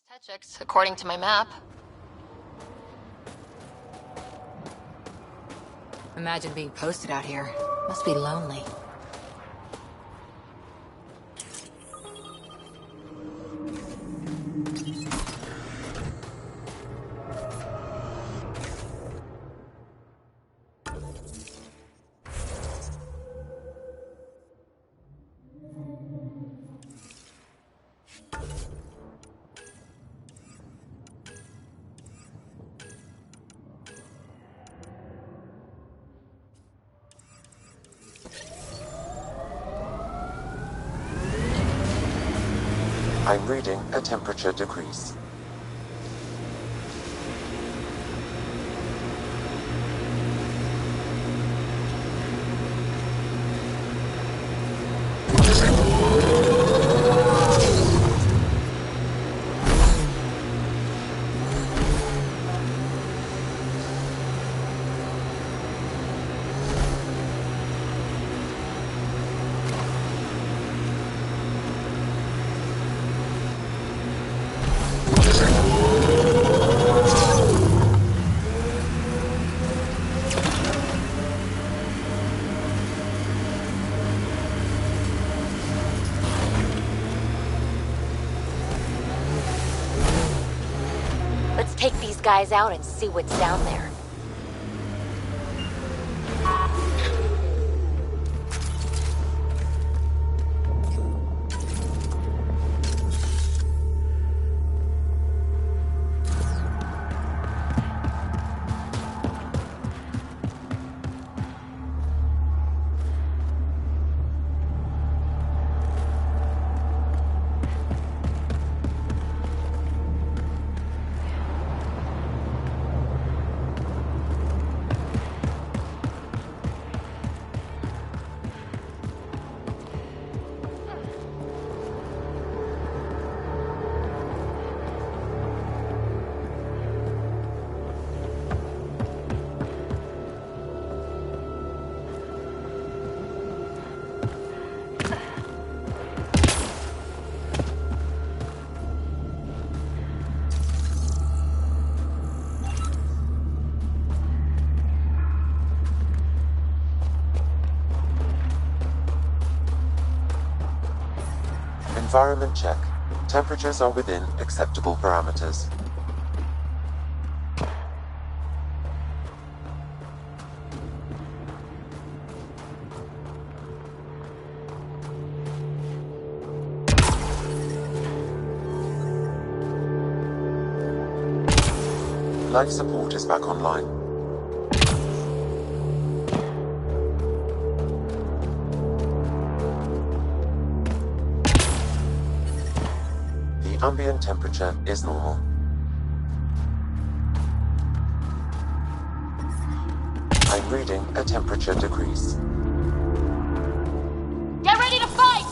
Techix, according to my map. Imagine being posted out here. Must be lonely. I'm reading a temperature decrease. Take these guys out and see what's down there. Environment check. Temperatures are within acceptable parameters. Life support is back online. Ambient temperature is normal. I'm reading a temperature decrease. Get ready to fight!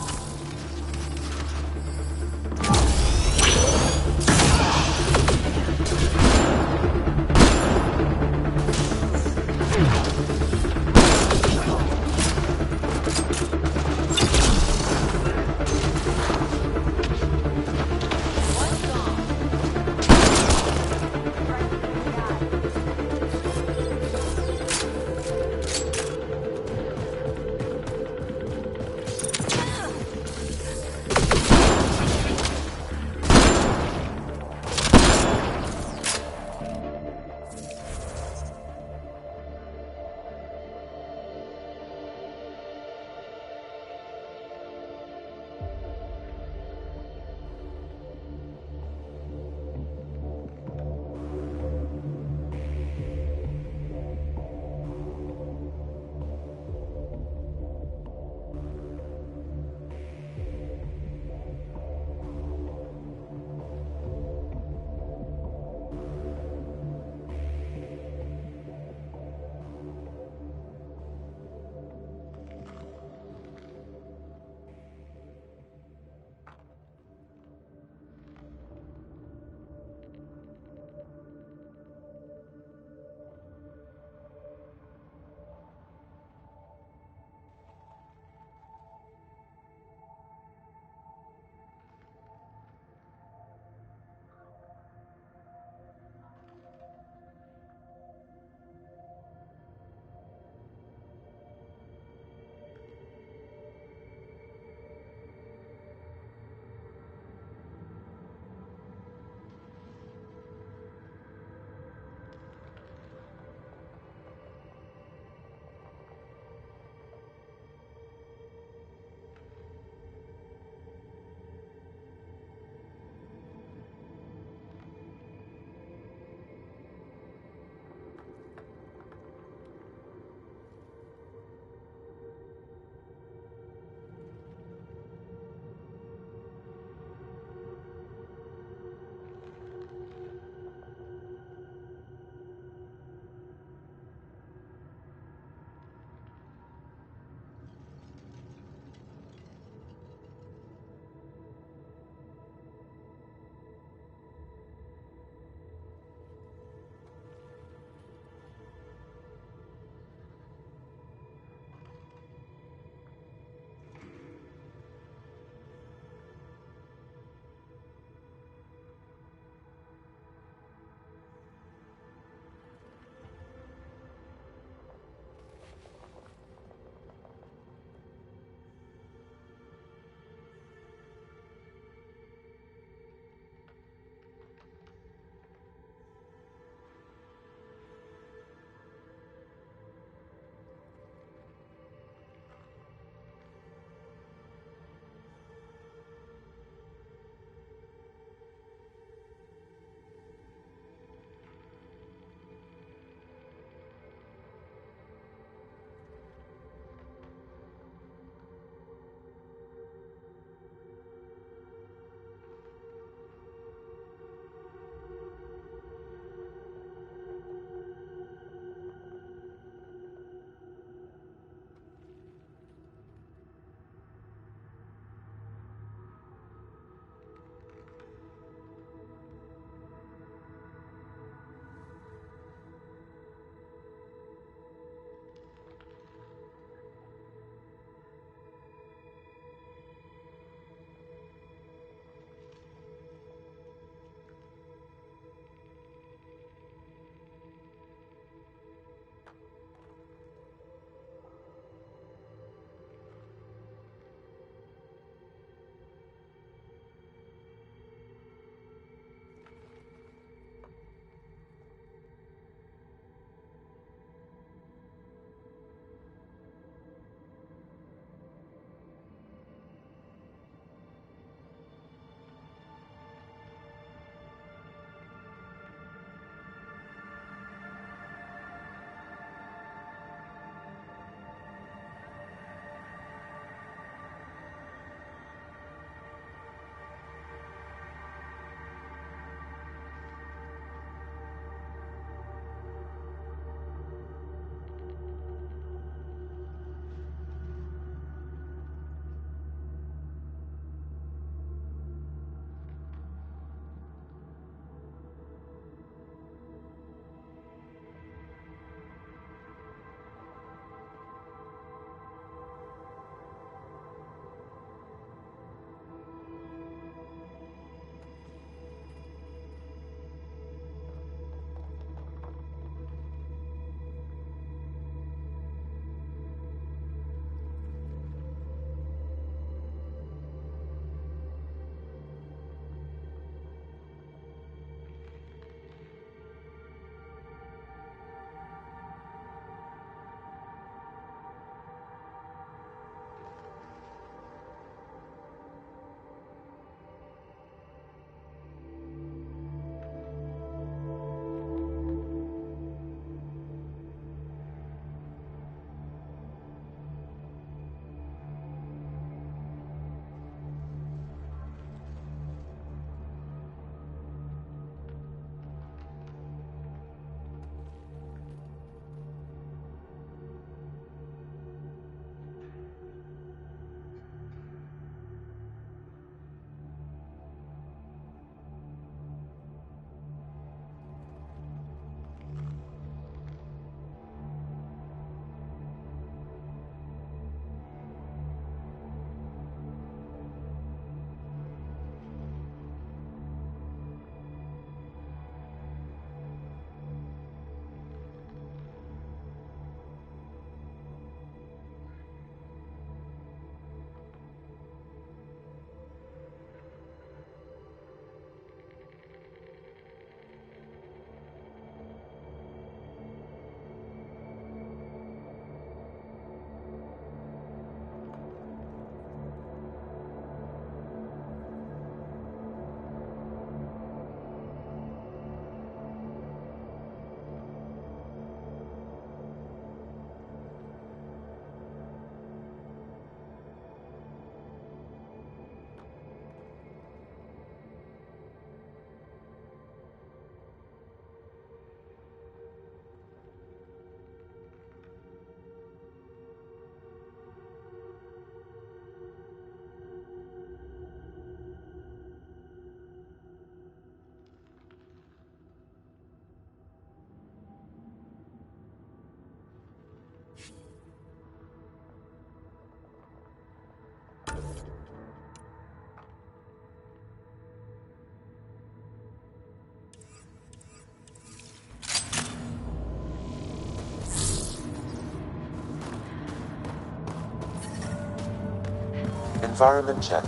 Environment check.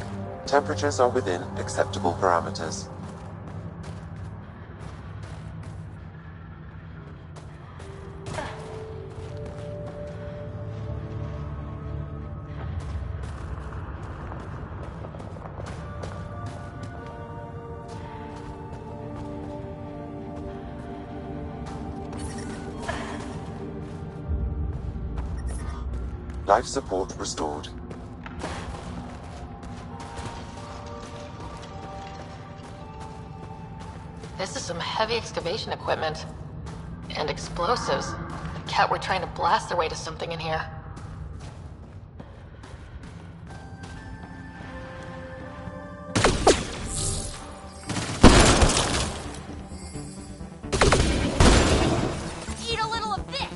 Temperatures are within acceptable parameters. Life support restored. This is some heavy excavation equipment. And explosives. The cat were trying to blast their way to something in here. Eat a little of this!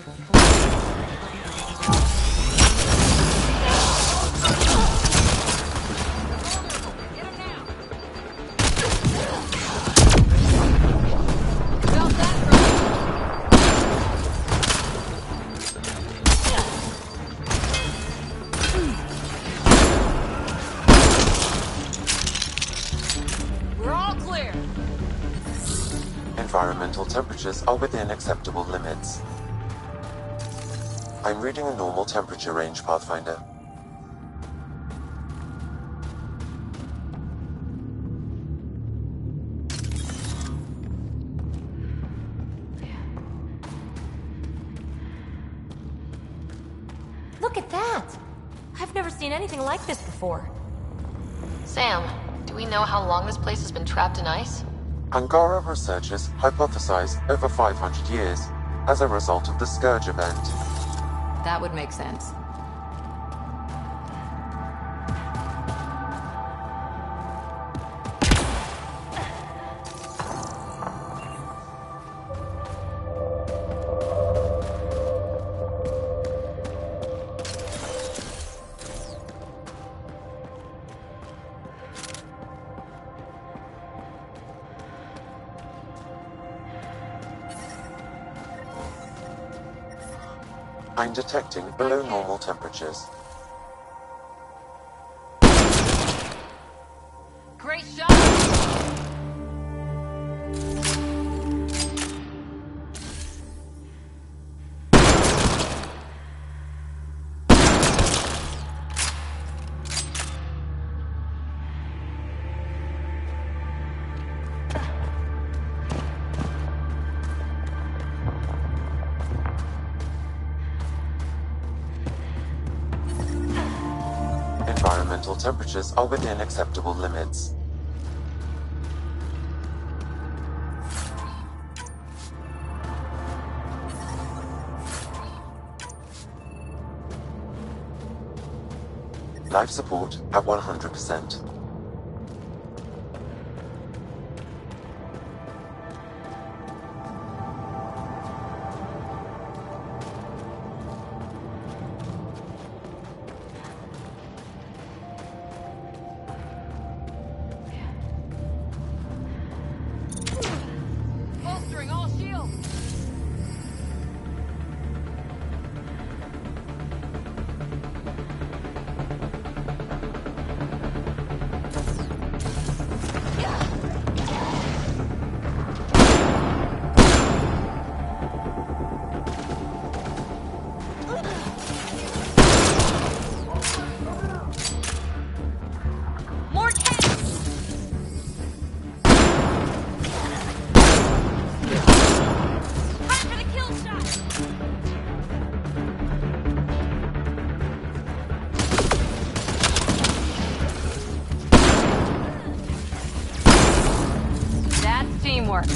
Environmental temperatures are within acceptable limits. I'm reading a normal temperature range, Pathfinder. Look at that! I've never seen anything like this before. Sam, do we know how long this place has been trapped in ice? Angara researchers hypothesize over 500 years as a result of the Scourge event. That would make sense. I'm detecting below normal temperatures. Great shot! Environmental temperatures are within acceptable limits. Life support at 100%. Bolstering all shields! More tanks! Time for the kill shot! That's teamwork.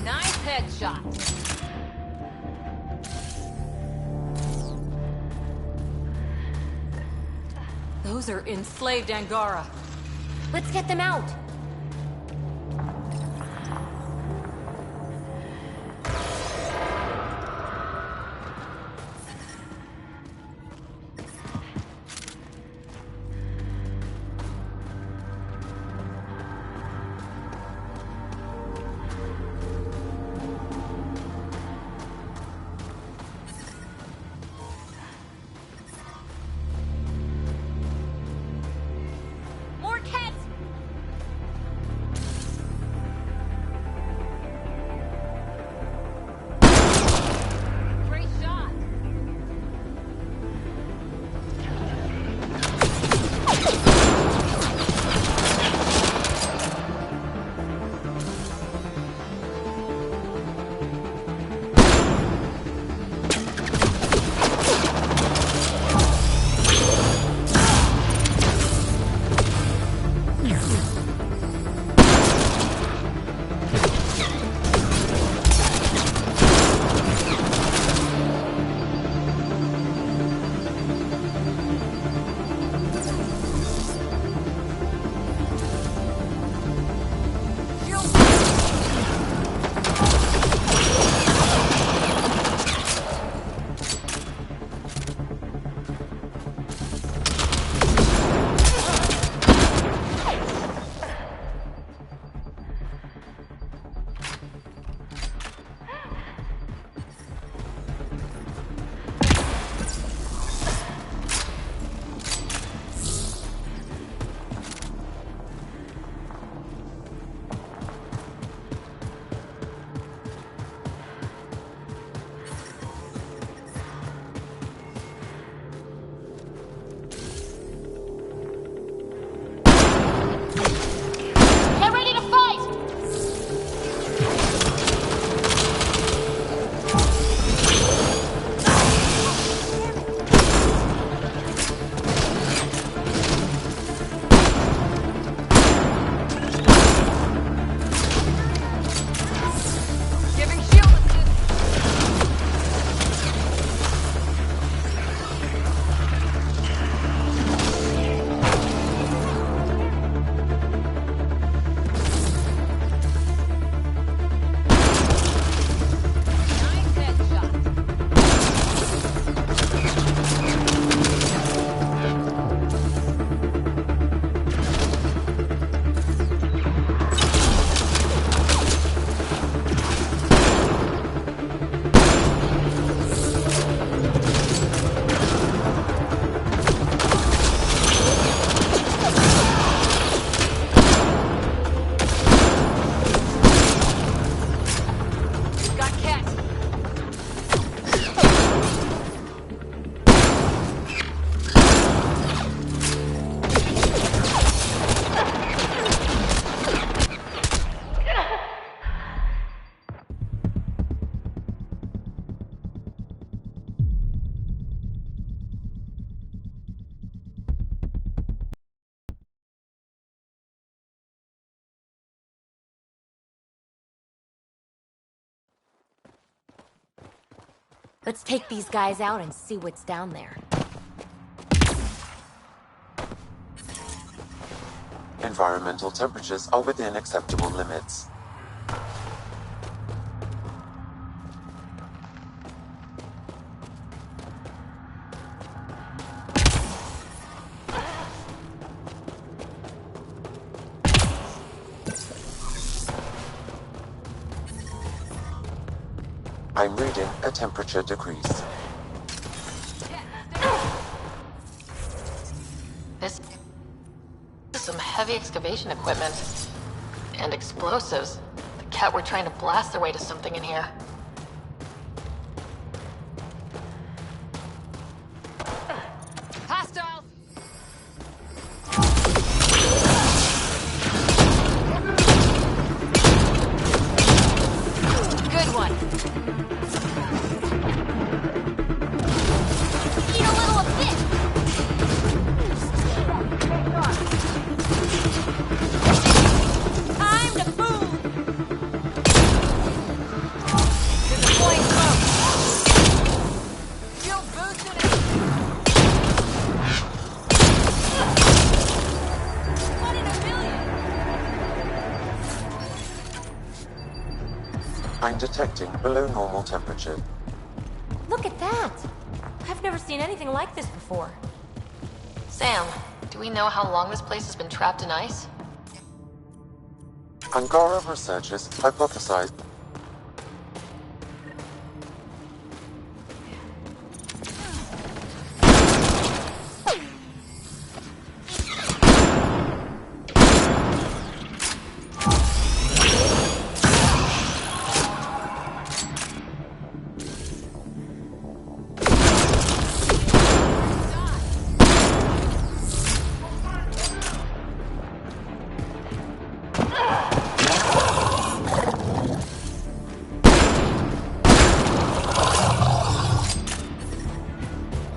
Nice headshot! Those are enslaved Angara. Let's get them out! Let's take these guys out and see what's down there. Environmental temperatures are within acceptable limits. I'm reading a temperature decrease. This is some heavy excavation equipment. And explosives. The cat were trying to blast their way to something in here. Hostiles! Good one. Eat a little of this! Time to move! To deploy smoke! Shield boosted it! One in a million! I'm detecting below normal temperature. Look at that! I've never seen anything like this before. Sam, do we know how long this place has been trapped in ice? Angara researchers hypothesize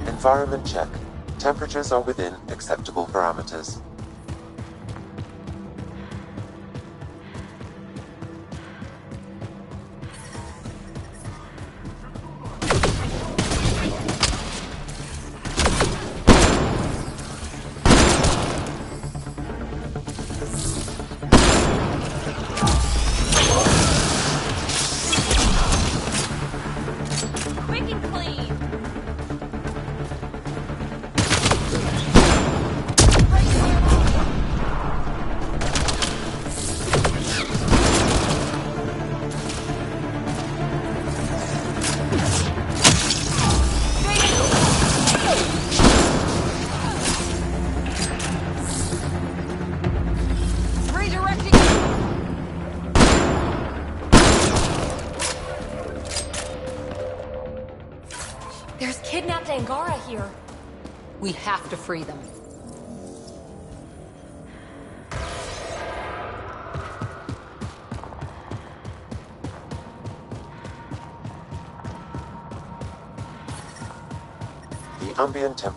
environment check. Temperatures are within acceptable parameters. Quick and clean! Redirecting! There's kidnapped Angara here. We have to free them. The ambient temp.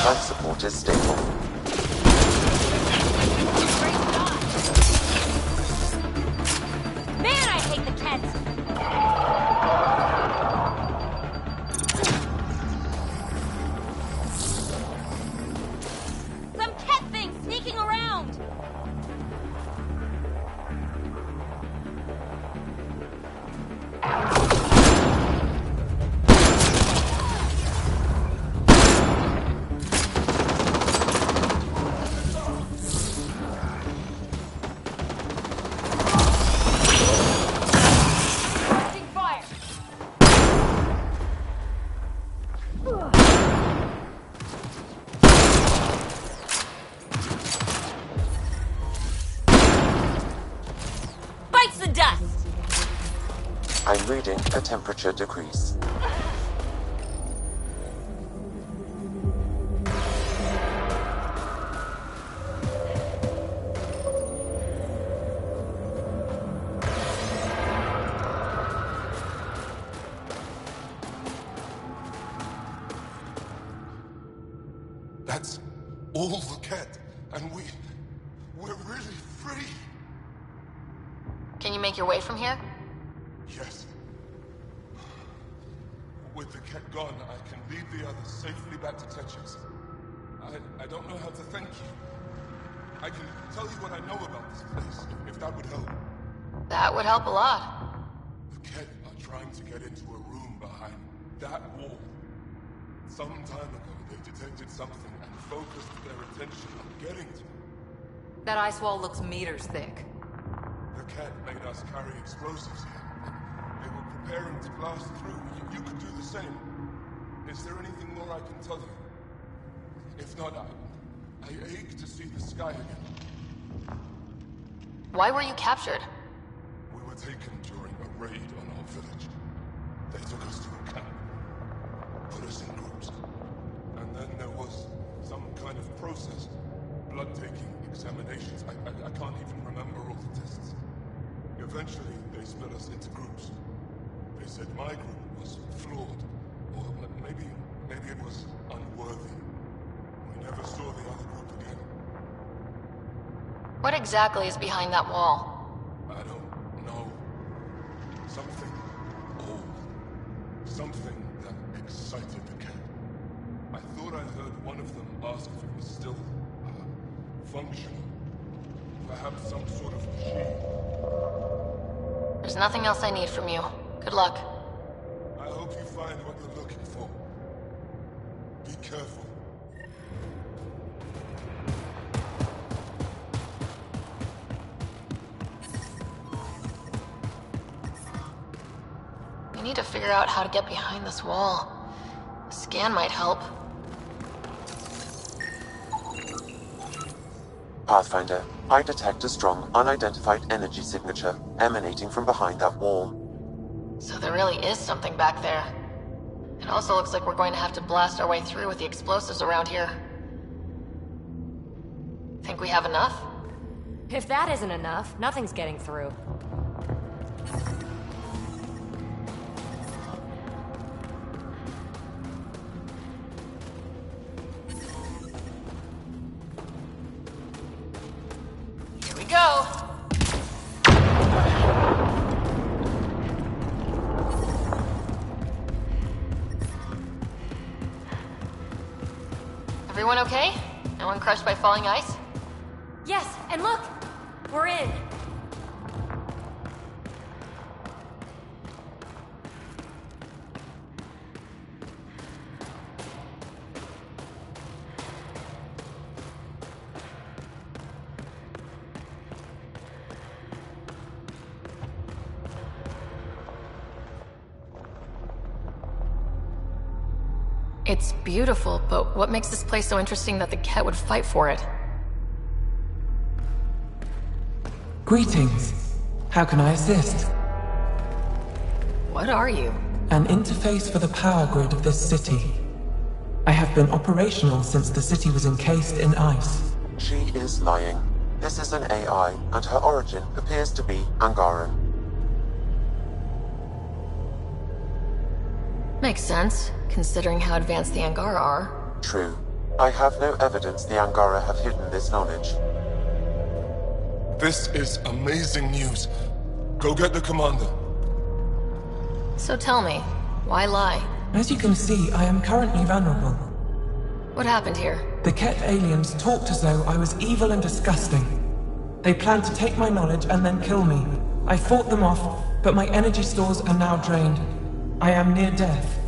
Life support is stable. Man, I hate the Kents! Some Ket thing sneaking around! Taking fire! Bites the dust! I'm reading a temperature decrease. That's all the cat, and we... Can you make your way from here? Yes. With the Ket gone, I can lead the others safely back to Tetris. I don't know how to thank you. I can tell you what I know about this place, if that would help. That would help a lot. The Ket are trying to get into a room behind that wall. Some time ago, they detected something and focused their attention on getting to it. That ice wall looks meters thick. The Ket made us carry explosives here. They were preparing to blast through. You could do the same. Is there anything more I can tell you? If not, I ache to see the sky again. Why were you captured? We were taken during a raid on our village. They took us to a camp, put us in groups, and then there was some kind of process. Blood-taking, examinations. I can't even remember all the tests. Eventually, they split us into groups. They said my group was flawed, or maybe it was unworthy. We never saw the other group again. What exactly is behind that wall? I don't know. Something old. Something that excited the Ket. I thought I heard one of them ask if it was still functional. Perhaps some sort of machine. There's nothing else I need from you. Good luck. I hope you find what you're looking for. Be careful. We need to figure out how to get behind this wall. A scan might help. Pathfinder, I detect a strong, unidentified energy signature emanating from behind that wall. So there really is something back there. It also looks like we're going to have to blast our way through with the explosives around here. Think we have enough? If that isn't enough, nothing's getting through. Here we go! Everyone okay? No one crushed by falling ice? Yes, and look! We're in! It's beautiful, but what makes this place so interesting that the Ket would fight for it? Greetings. How can I assist? What are you? An interface for the power grid of this city. I have been operational since the city was encased in ice. She is lying. This is an AI, and her origin appears to be Angaran. Makes sense, considering how advanced the Angara are. True. I have no evidence the Angara have hidden this knowledge. This is amazing news. Go get the commander. So tell me, why lie? As you can see, I am currently vulnerable. What happened here? The Ket aliens talked as though I was evil and disgusting. They planned to take my knowledge and then kill me. I fought them off, but my energy stores are now drained. I am near death.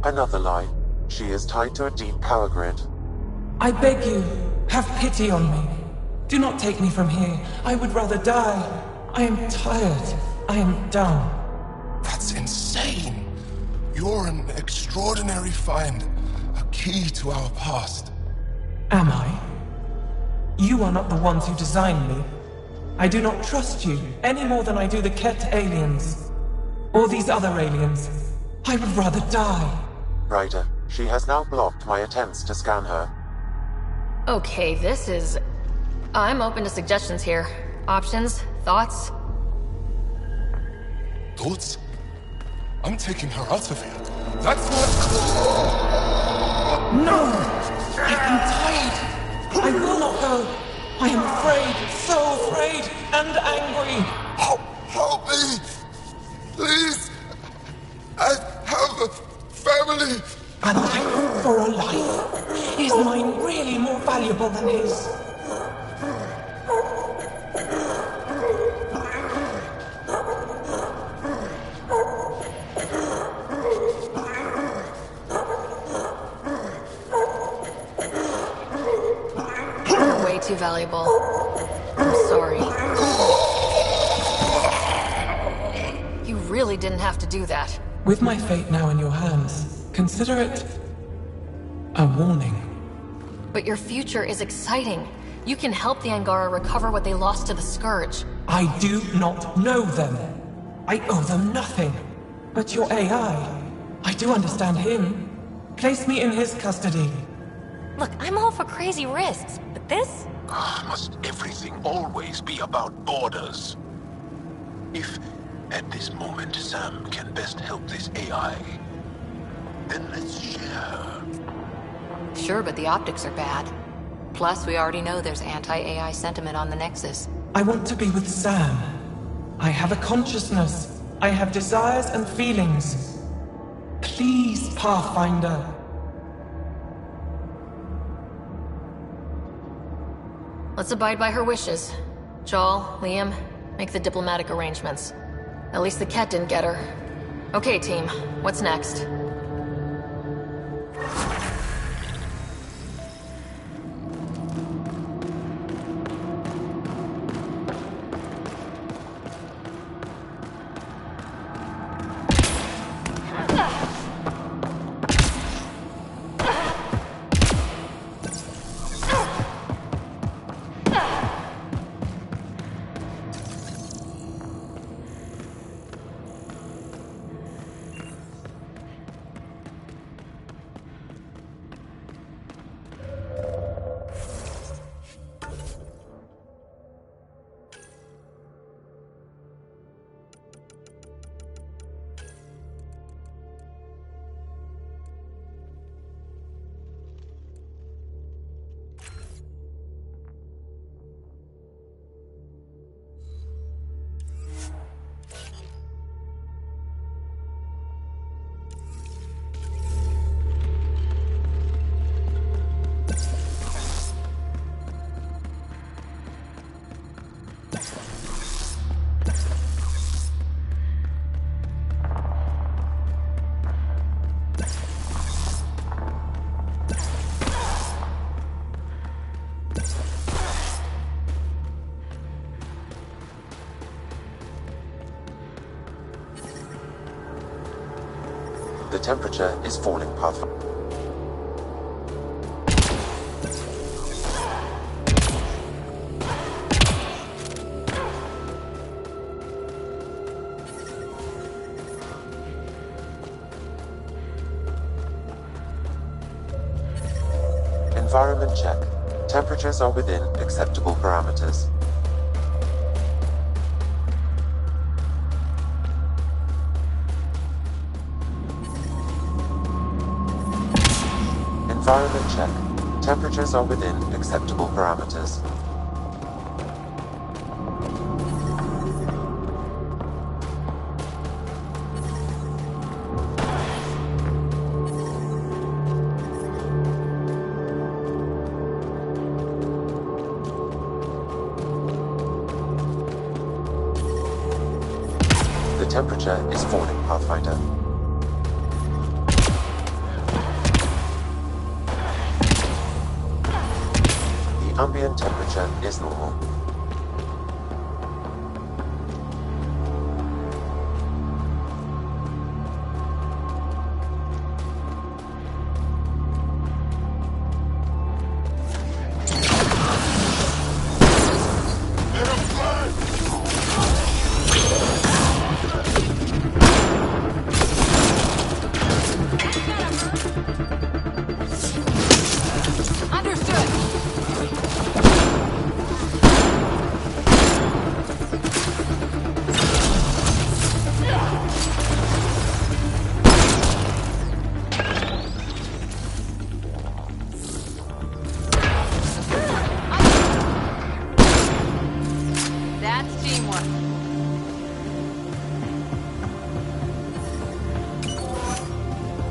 Another lie. She is tied to a deep power grid. I beg you, have pity on me. Do not take me from here. I would rather die. I am tired. I am done. That's insane. You're an extraordinary find. A key to our past. Am I? You are not the ones who designed me. I do not trust you any more than I do the Ket aliens. Or these other aliens. I would rather die. Ryder, she has now blocked my attempts to scan her. Okay, this is... I'm open to suggestions here. Options? Thoughts? Thoughts? I'm taking her out of here. That's not... No! I am tired. I will not go. I am afraid, so afraid, and angry. valuable than his. You're way too valuable. I'm sorry. You really didn't have to do that. With my fate now in your hands, consider it a warning. But your future is exciting. You can help the Angara recover what they lost to the Scourge. I do not know them. I owe them nothing. But your AI, I do understand him. Place me in his custody. Look, I'm all for crazy risks, but this? Must everything always be about borders? If, at this moment, Sam can best help this AI, then let's share. Sure, but the optics are bad. Plus, we already know there's anti-AI sentiment on the Nexus. I want to be with Sam. I have a consciousness. I have desires and feelings. Please, Pathfinder. Let's abide by her wishes. Joel, Liam, make the diplomatic arrangements. At least the Ket didn't get her. Okay, team, what's next? The temperature is falling, Pathfinder. Environment check. Temperatures are within acceptable parameters. Environment check. Temperatures are within acceptable parameters. The temperature is falling, Pathfinder. Ambient temperature is normal.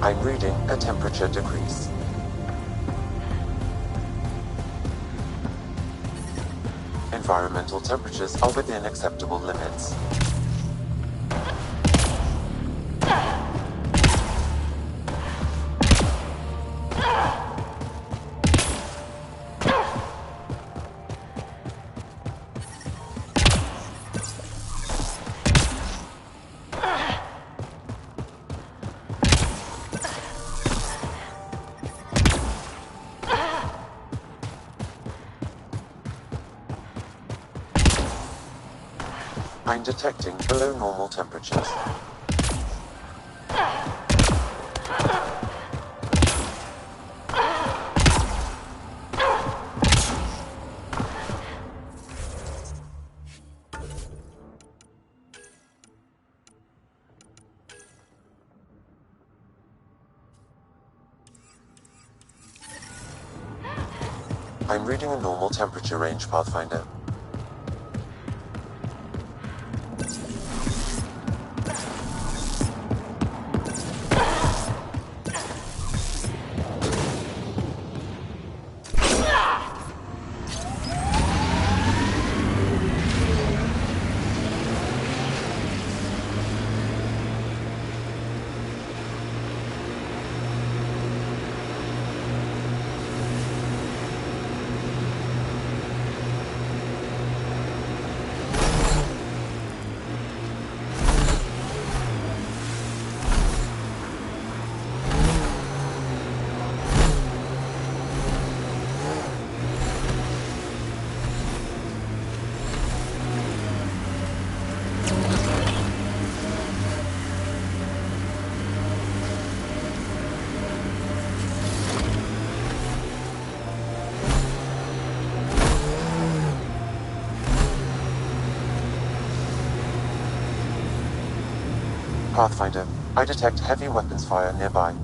I'm reading a temperature decrease. environmental temperatures are within acceptable limits. I'm detecting below normal temperatures. I'm reading a normal temperature range, Pathfinder. Pathfinder, I detect heavy weapons fire nearby.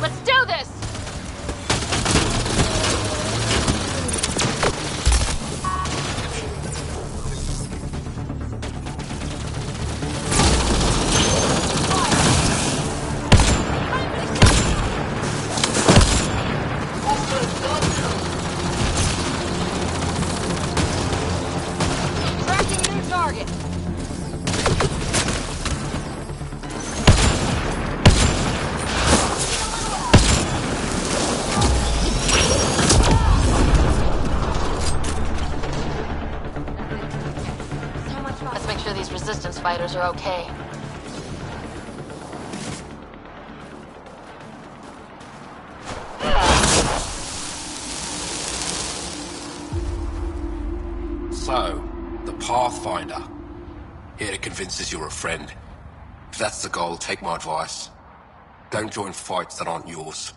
Let's do this! Tracking a new target! Let's make sure these resistance fighters are okay. So, the Pathfinder. Here to convince us you're a friend. If that's the goal, take my advice. Don't join fights that aren't yours.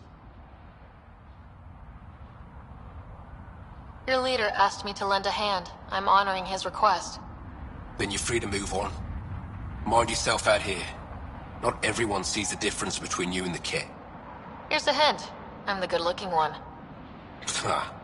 Your leader asked me to lend a hand. I'm honoring his request. Then you're free to move on. Mind yourself out here. Not everyone sees the difference between you and the kit. Here's a hint. I'm the good-looking one. Ha.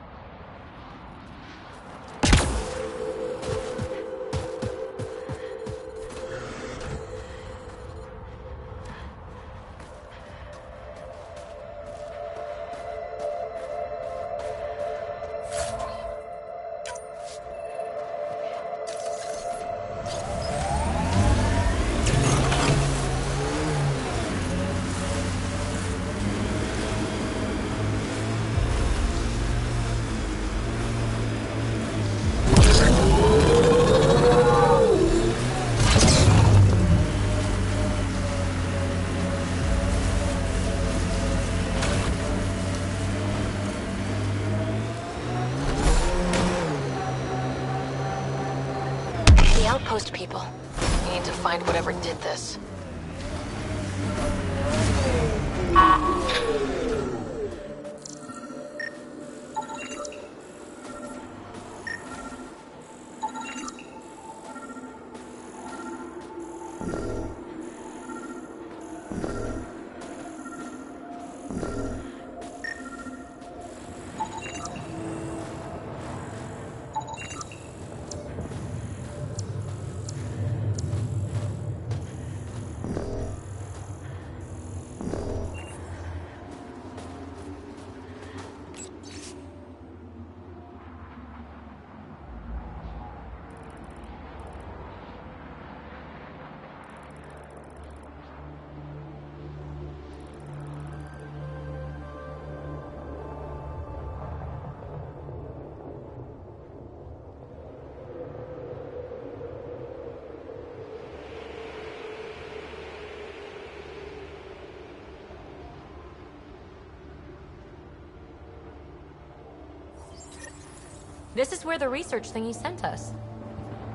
The outpost people. We need to find whatever did this. This is where the research thingy sent us.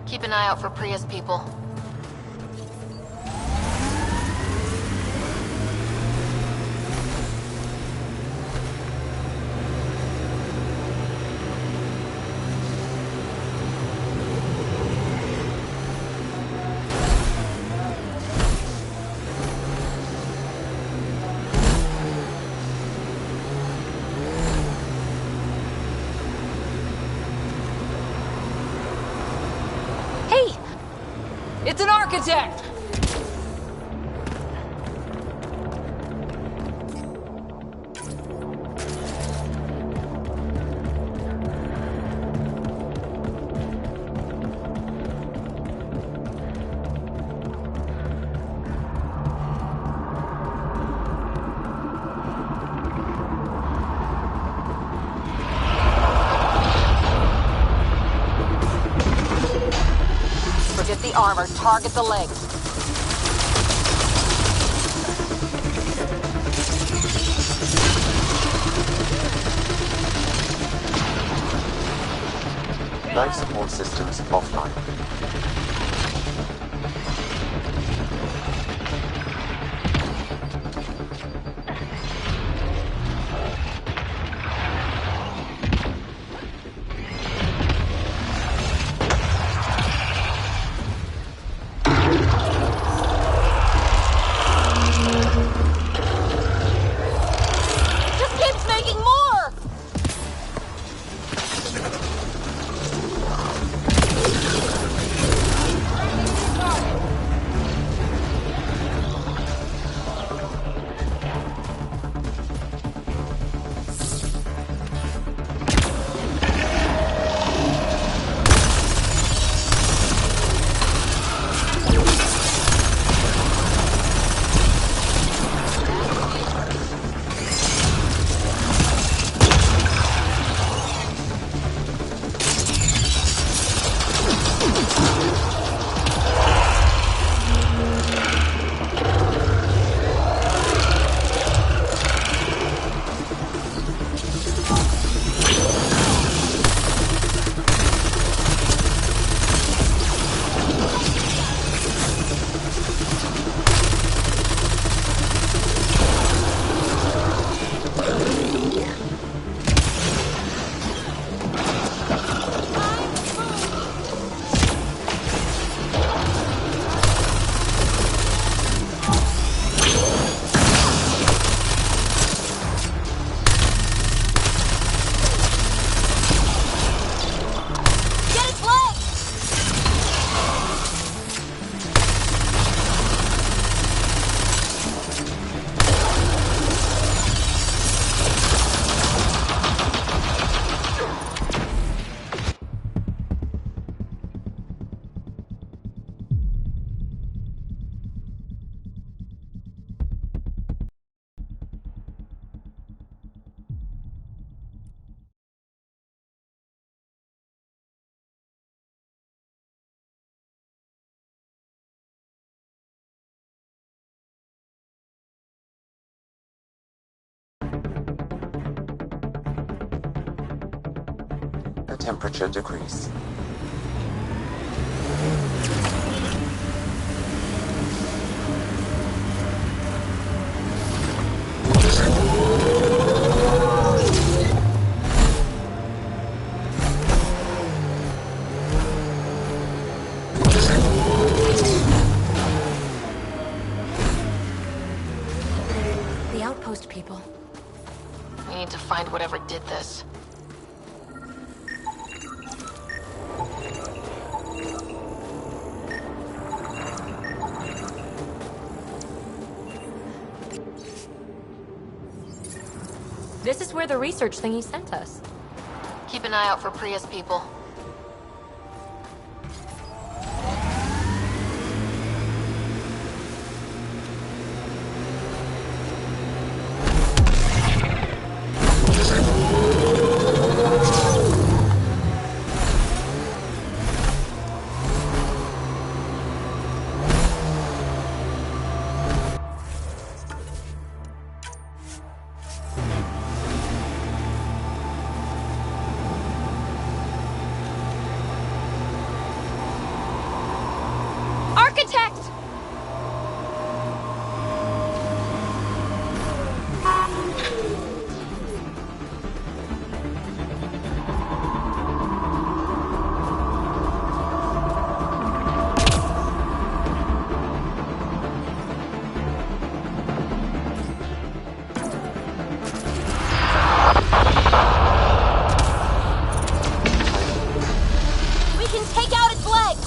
Keep an eye out for Priya's people. It's an architect! The armor, target the legs. Life support systems offline. The temperature decrease. The outpost people. We need to find whatever did this. This is where the research thingy sent us. Keep an eye out for Priya's people. Architect! We can take out its legs!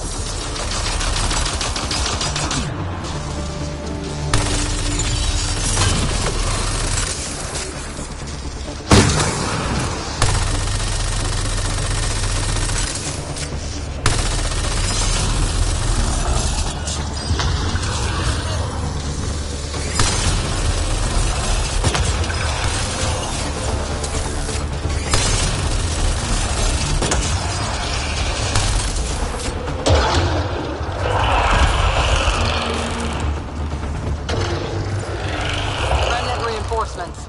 Remnant reinforcements.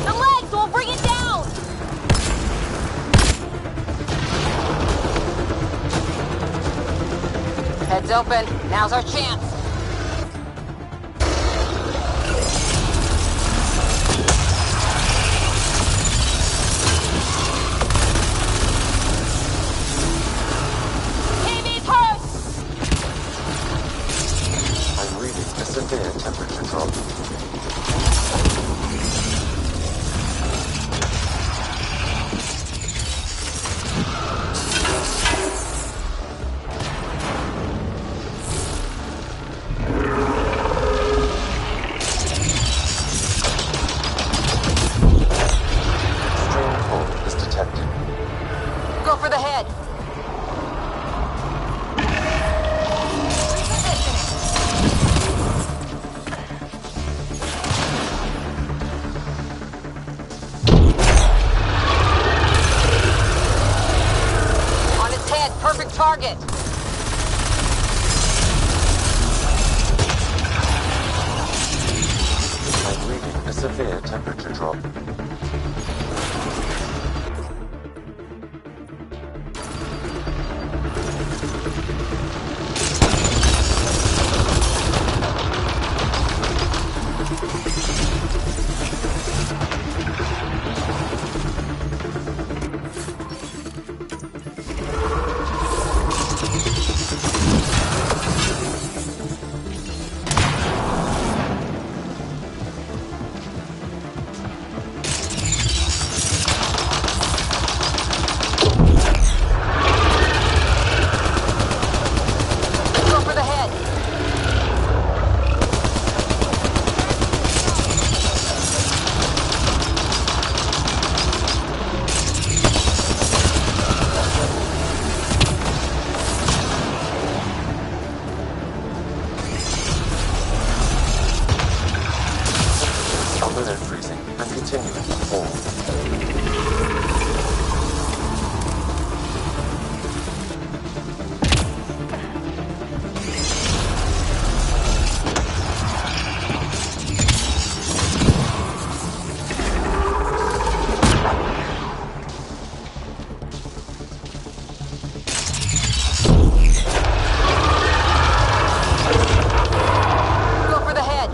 The legs will bring it down! Heads open. Now's our chance. TV's hurt! I'm reading a severe temperature drop. Extreme cold is detected. Go for the head. On its head. Perfect target. I'm reading a severe temperature drop. Go for the head. Are below freezing and continuing to fall. Go for the head.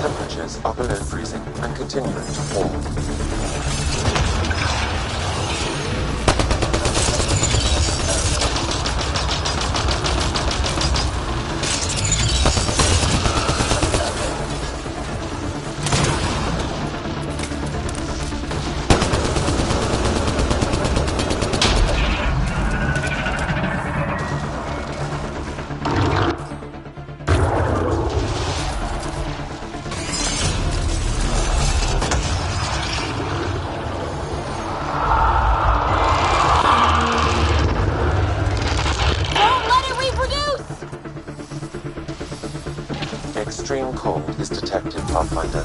Temperatures are below freezing and continuing to fall. Extreme cold is detected, Pathfinder.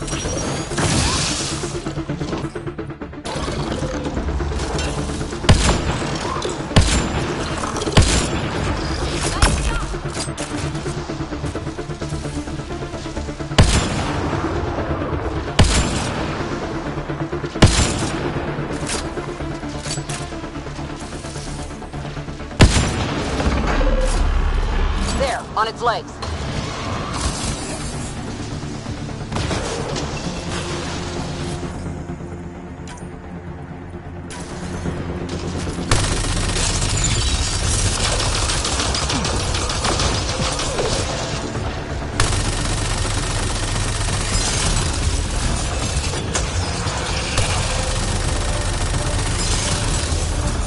There, on its legs.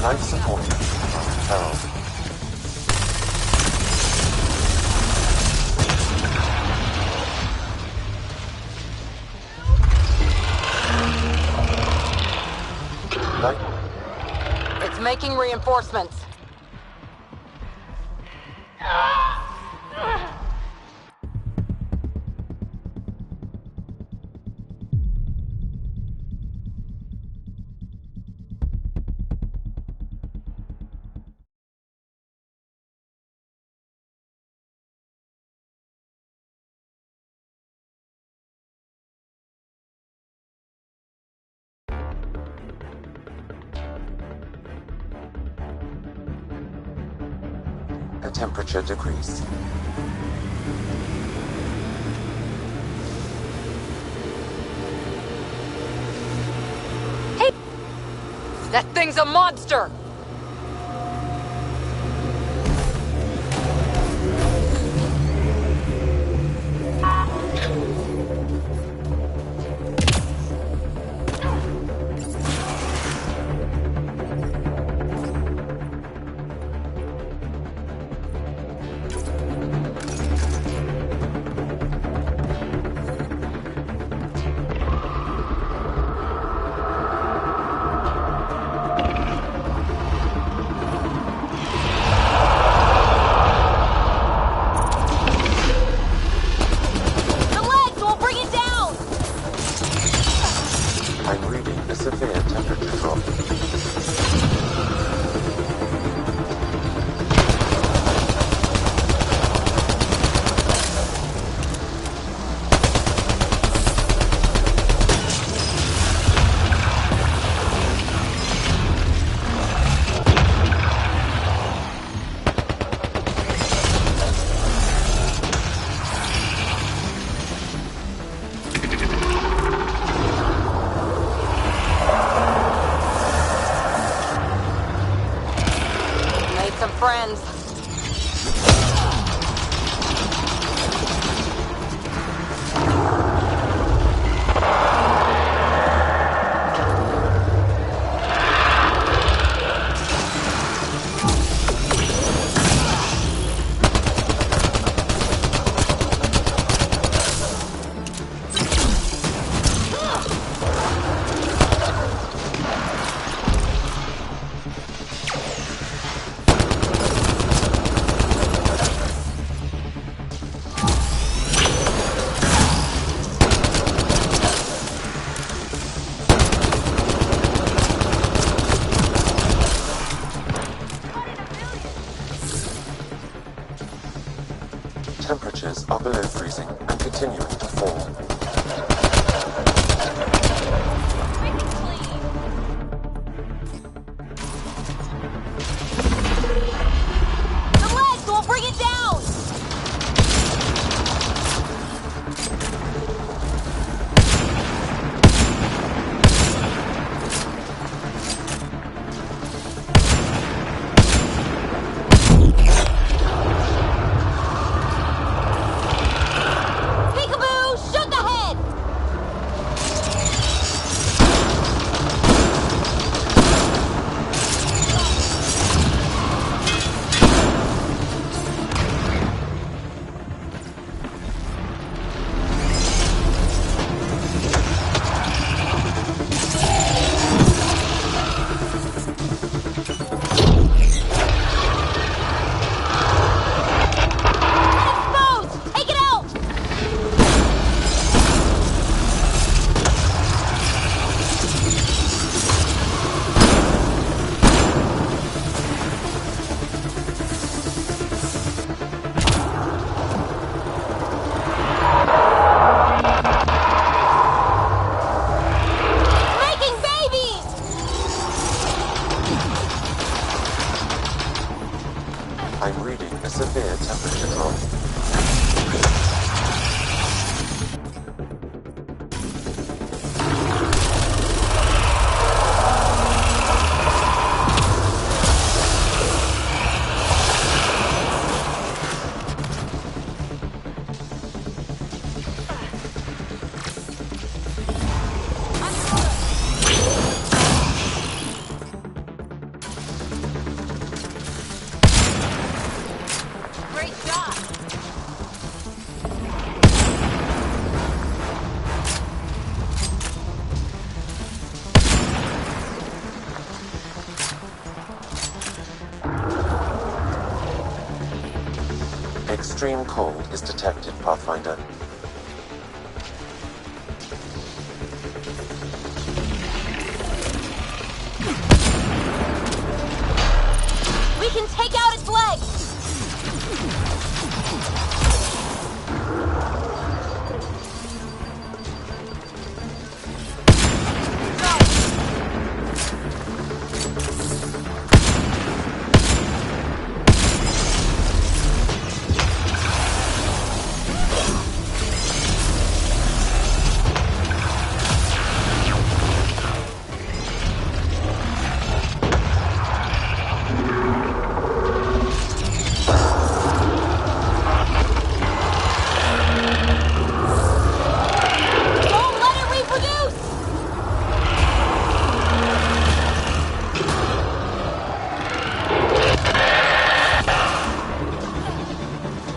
Life support. Harold. It's making reinforcements. A temperature decrease. Hey! That thing's a monster! I'm reading a severe temperature drop. Friends. Temperatures are below freezing and continuing to fall. The legs will bring it down! Peekaboo! Shoot the head! Extreme cold is detected, Pathfinder. We can take out its legs!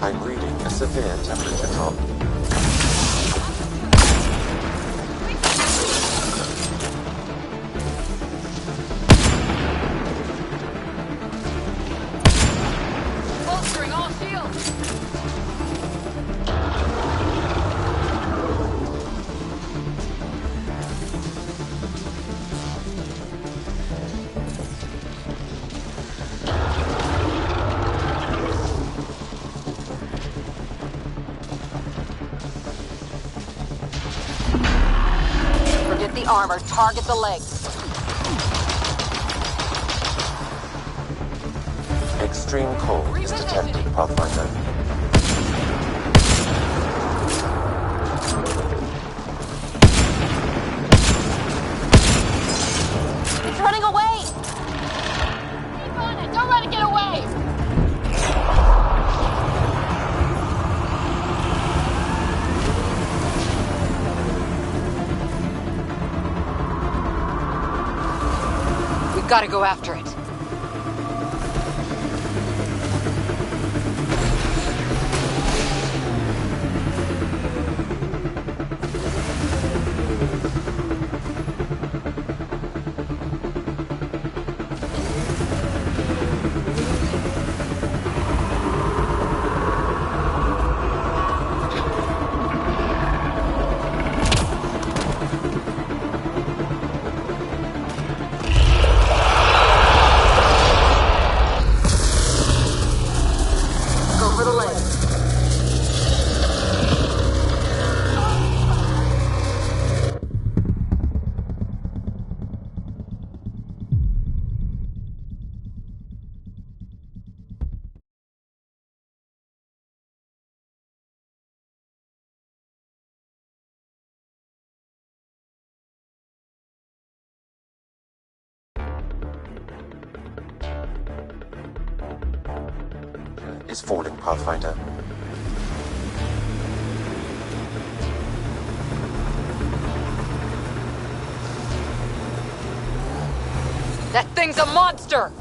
I'm reading a severe temperature drop. Bolstering all shields! Forget the armor, target the legs. Extreme cold is detected, Pathfinder. It's running away! Keep on it! Don't let it get away! We've got to go after it. Go for the legs. Is falling, Pathfinder. That thing's a monster!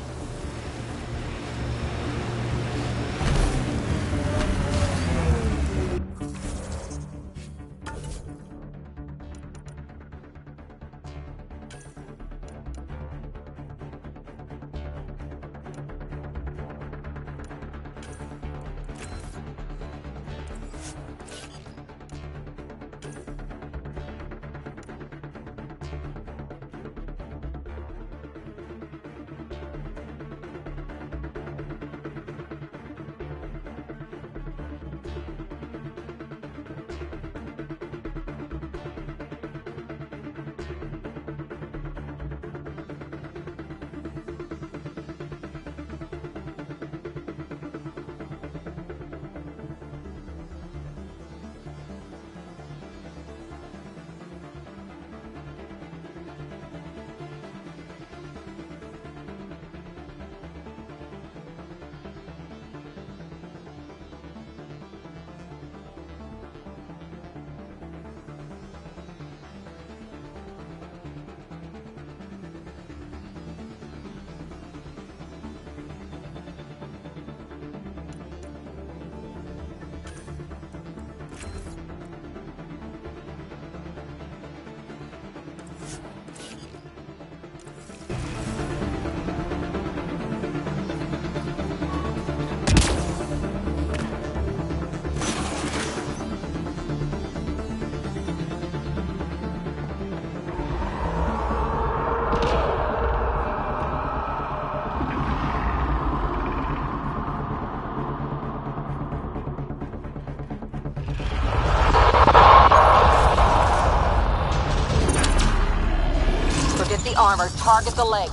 armor. Target the legs.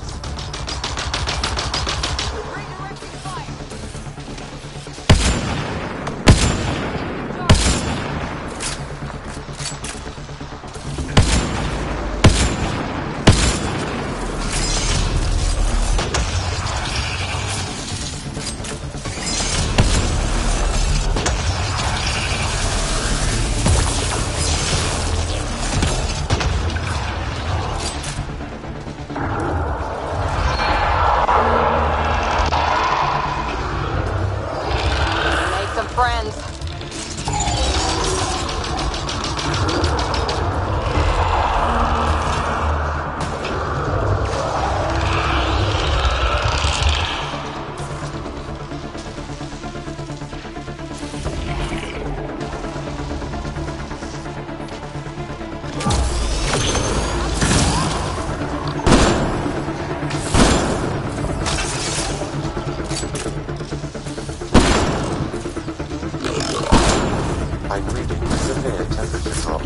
I'm reading a severe temperature drop.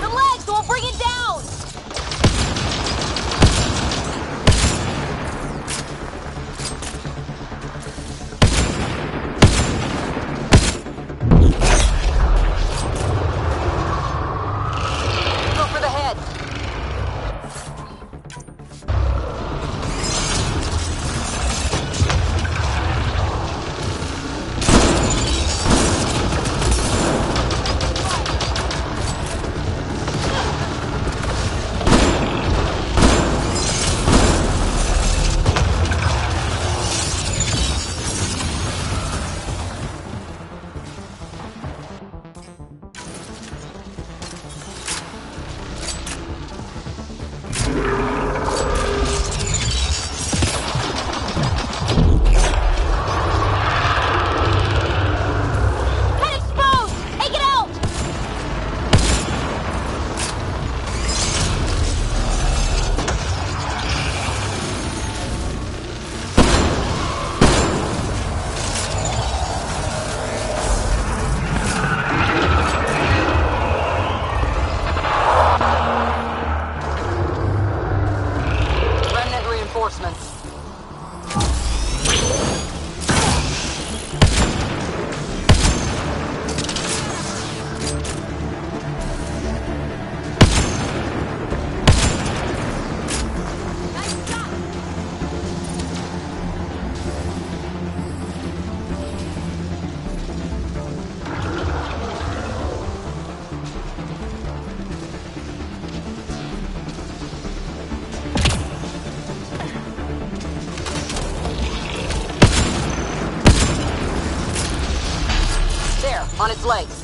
The legs will bring it down! Go for the head. Head exposed! Take it out! Remnant reinforcements. There, on its legs.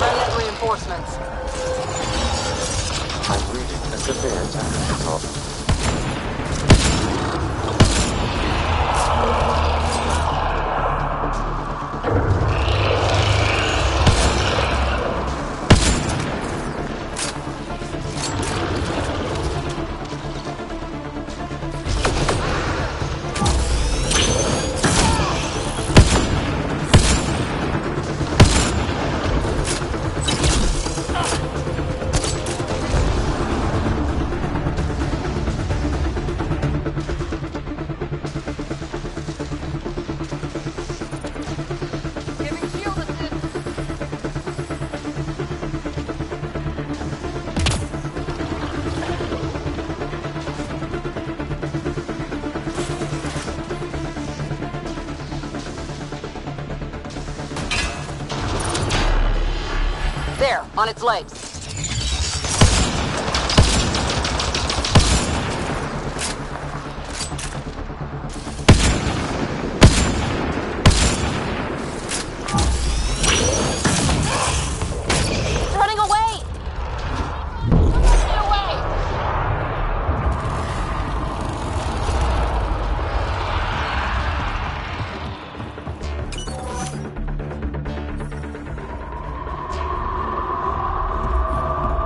Remnant reinforcements. I'm reading a severe temperature drop. There, on its legs. It's running away! Get away!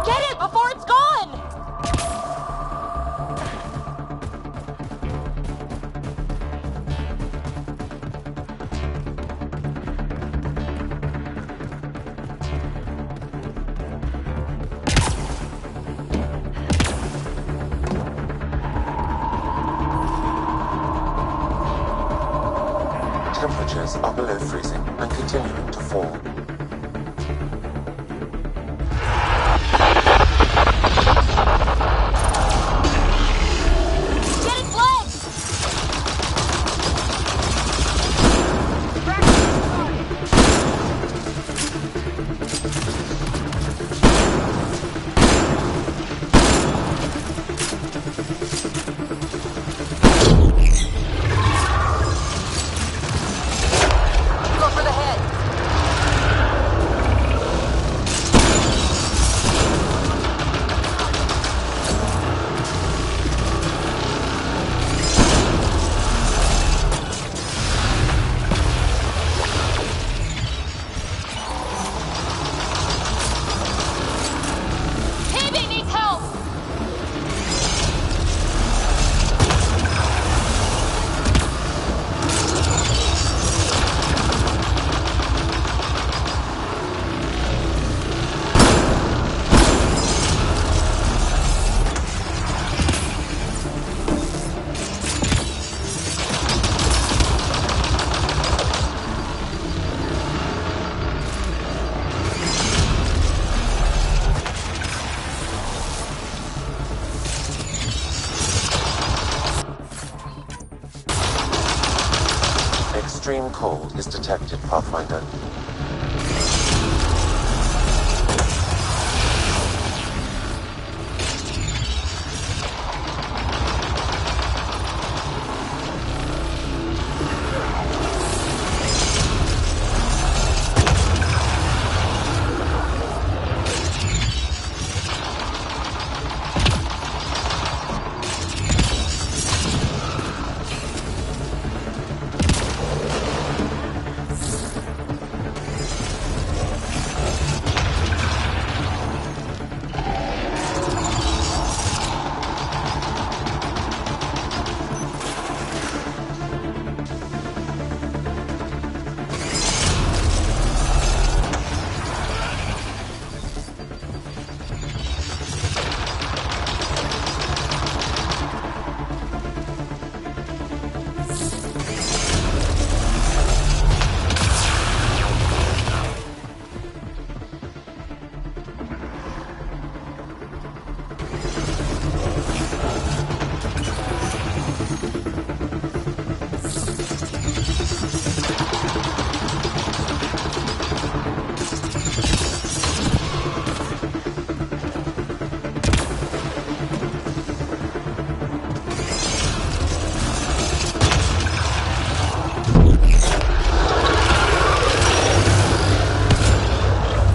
Get it before it's gone! Temperatures are below freezing and continuing to fall. Get its legs! Go for the head. Teammate needs help! Extreme cold is detected, Pathfinder.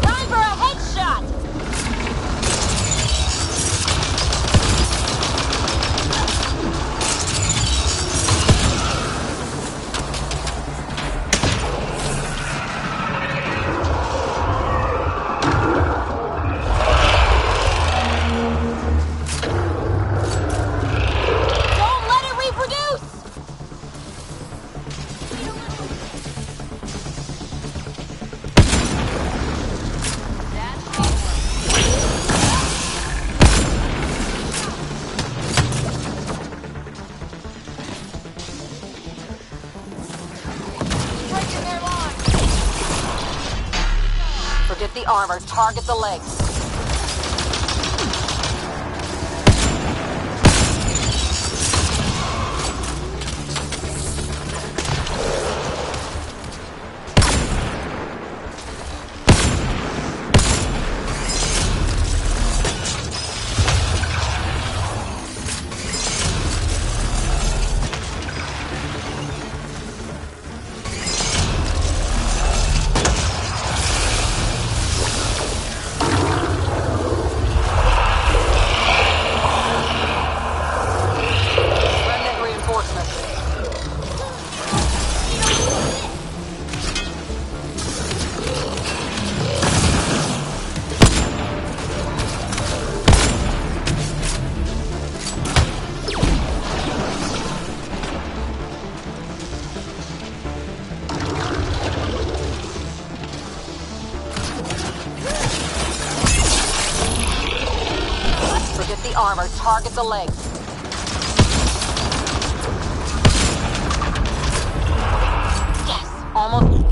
Time for a headshot! Don't let it reproduce! Breaking their line! Forget the armor, target the legs. the armor. Target the legs. Yes, almost.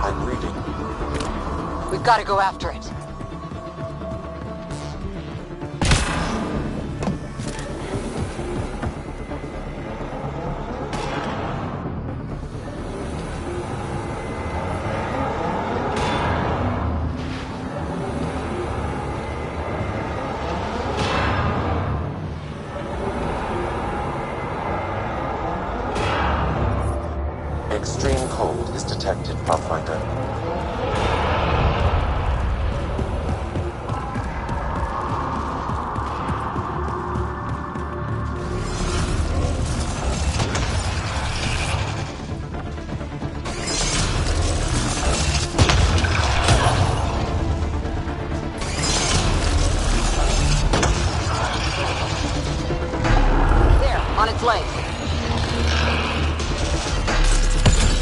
I'm reading. We've got to go after it. Extreme cold is detected, Pathfinder. There, on its legs.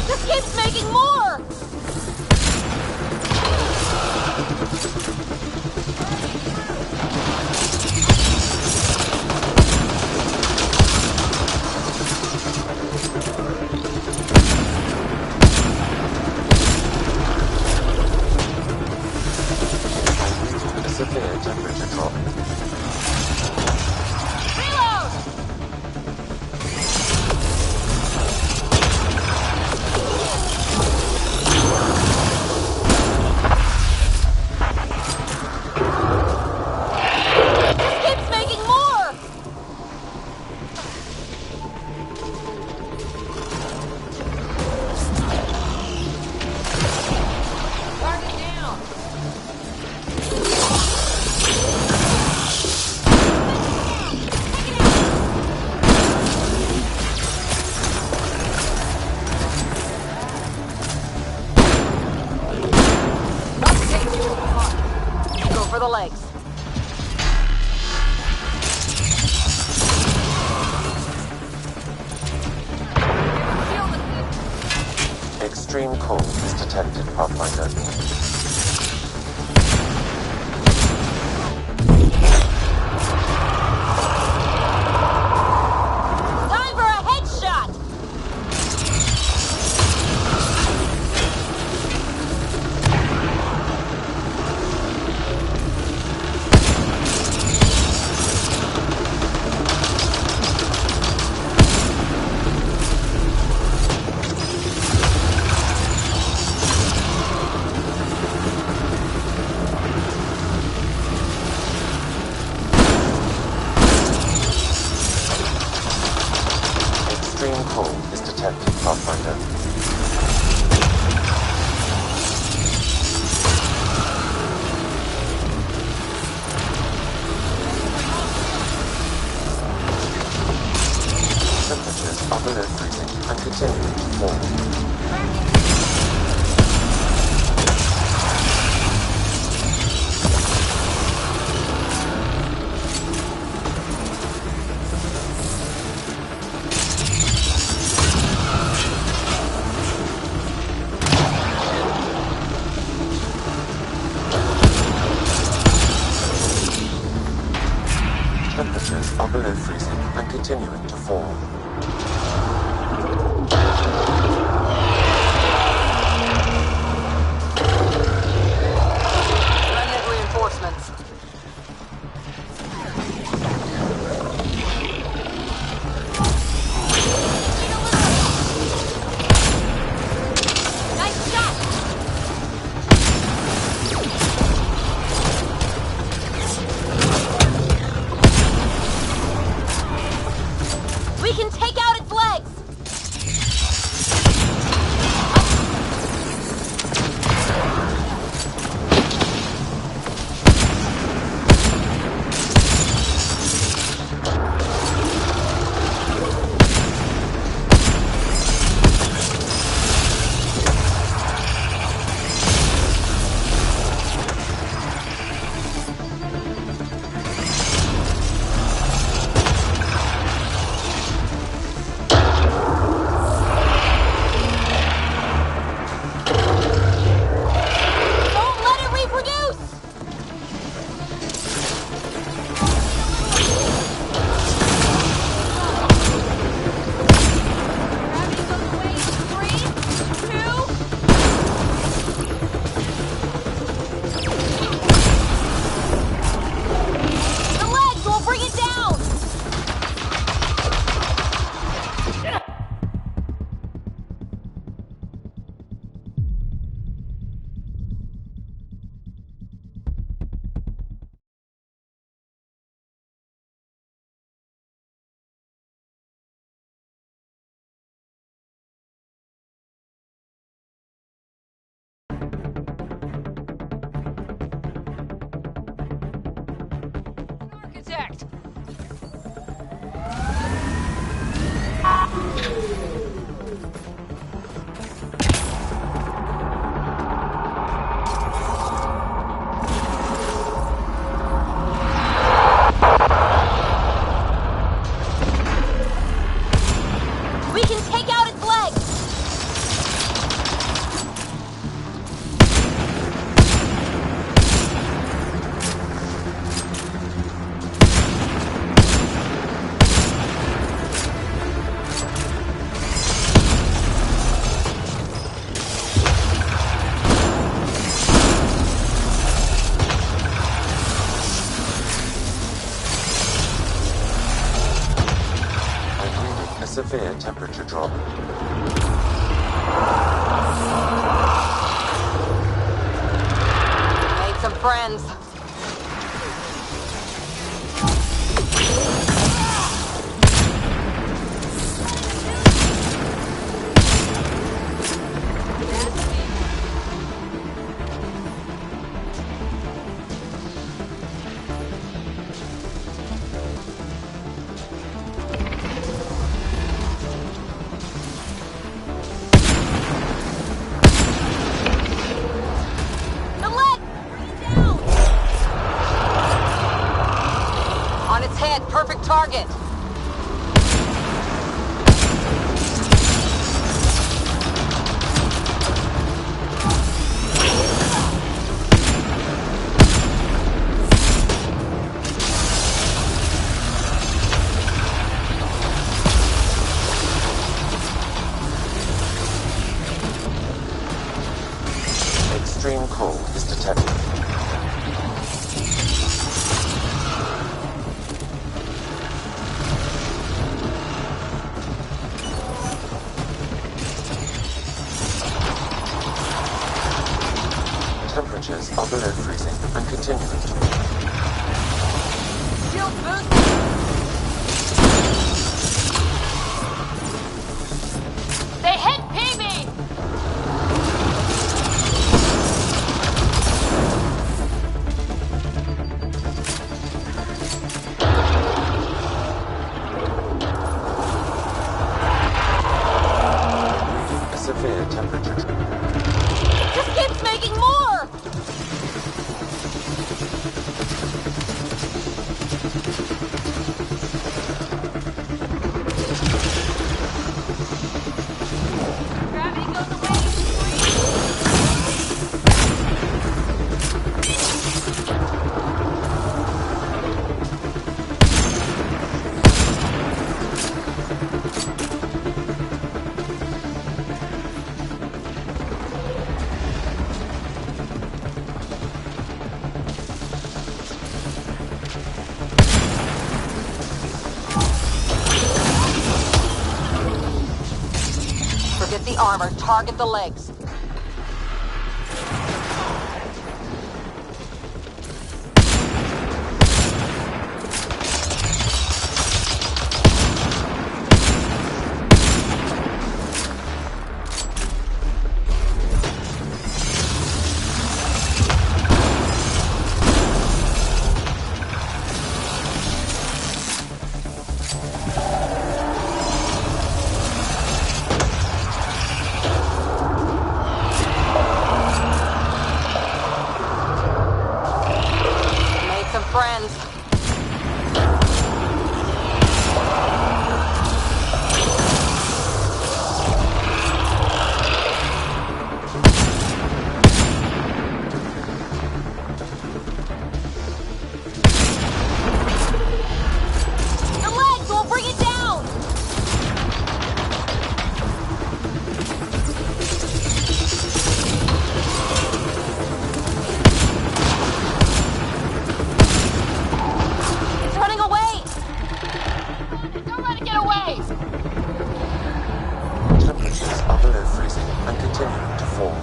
This keeps making more! A severe temperature drop. Reload! This keeps making more! Target down! Not to take too long. Go for the legs. Extreme cold is detected, Pathfinder. Time for a headshot! Extreme cold is detected, Pathfinder. Temperatures are below freezing and continuing to fall. Temperatures are below freezing and continuing to fall. Remnant reinforcements. Nice shot! We can take out its contact! We can take out its legs! Severe temperature drop. Made some friends. The leg! Bring it down! On its head, perfect target. Extreme cold is detected. Temperatures are below freezing and continuing to fall. Shield boost. They hit PB! A severe temperature drop. This keeps making more! Gravity goes away! Forget the armor, target the legs. Made some friends. The legs will bring it down! It's running away! Don't let it get away! Temperatures are below freezing and continuing to fall.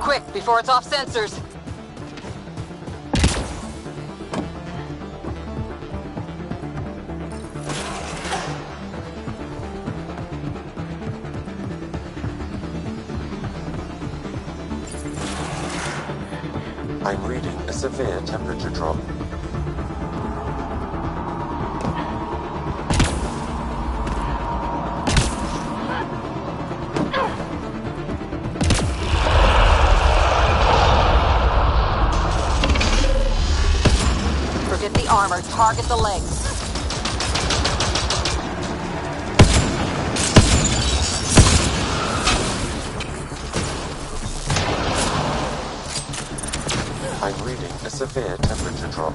Quick, before it's off sensors. I'm reading a severe temperature drop. Forget the armor. Target the legs. I'm reading a severe temperature drop.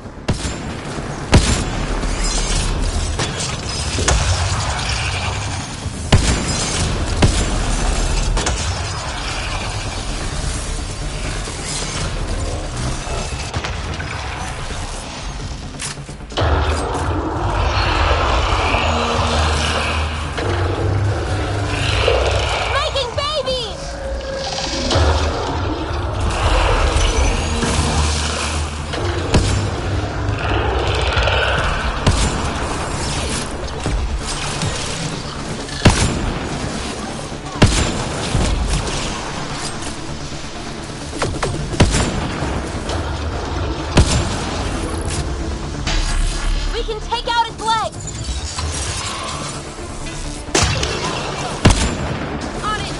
Making babies! We can take out its legs! On it!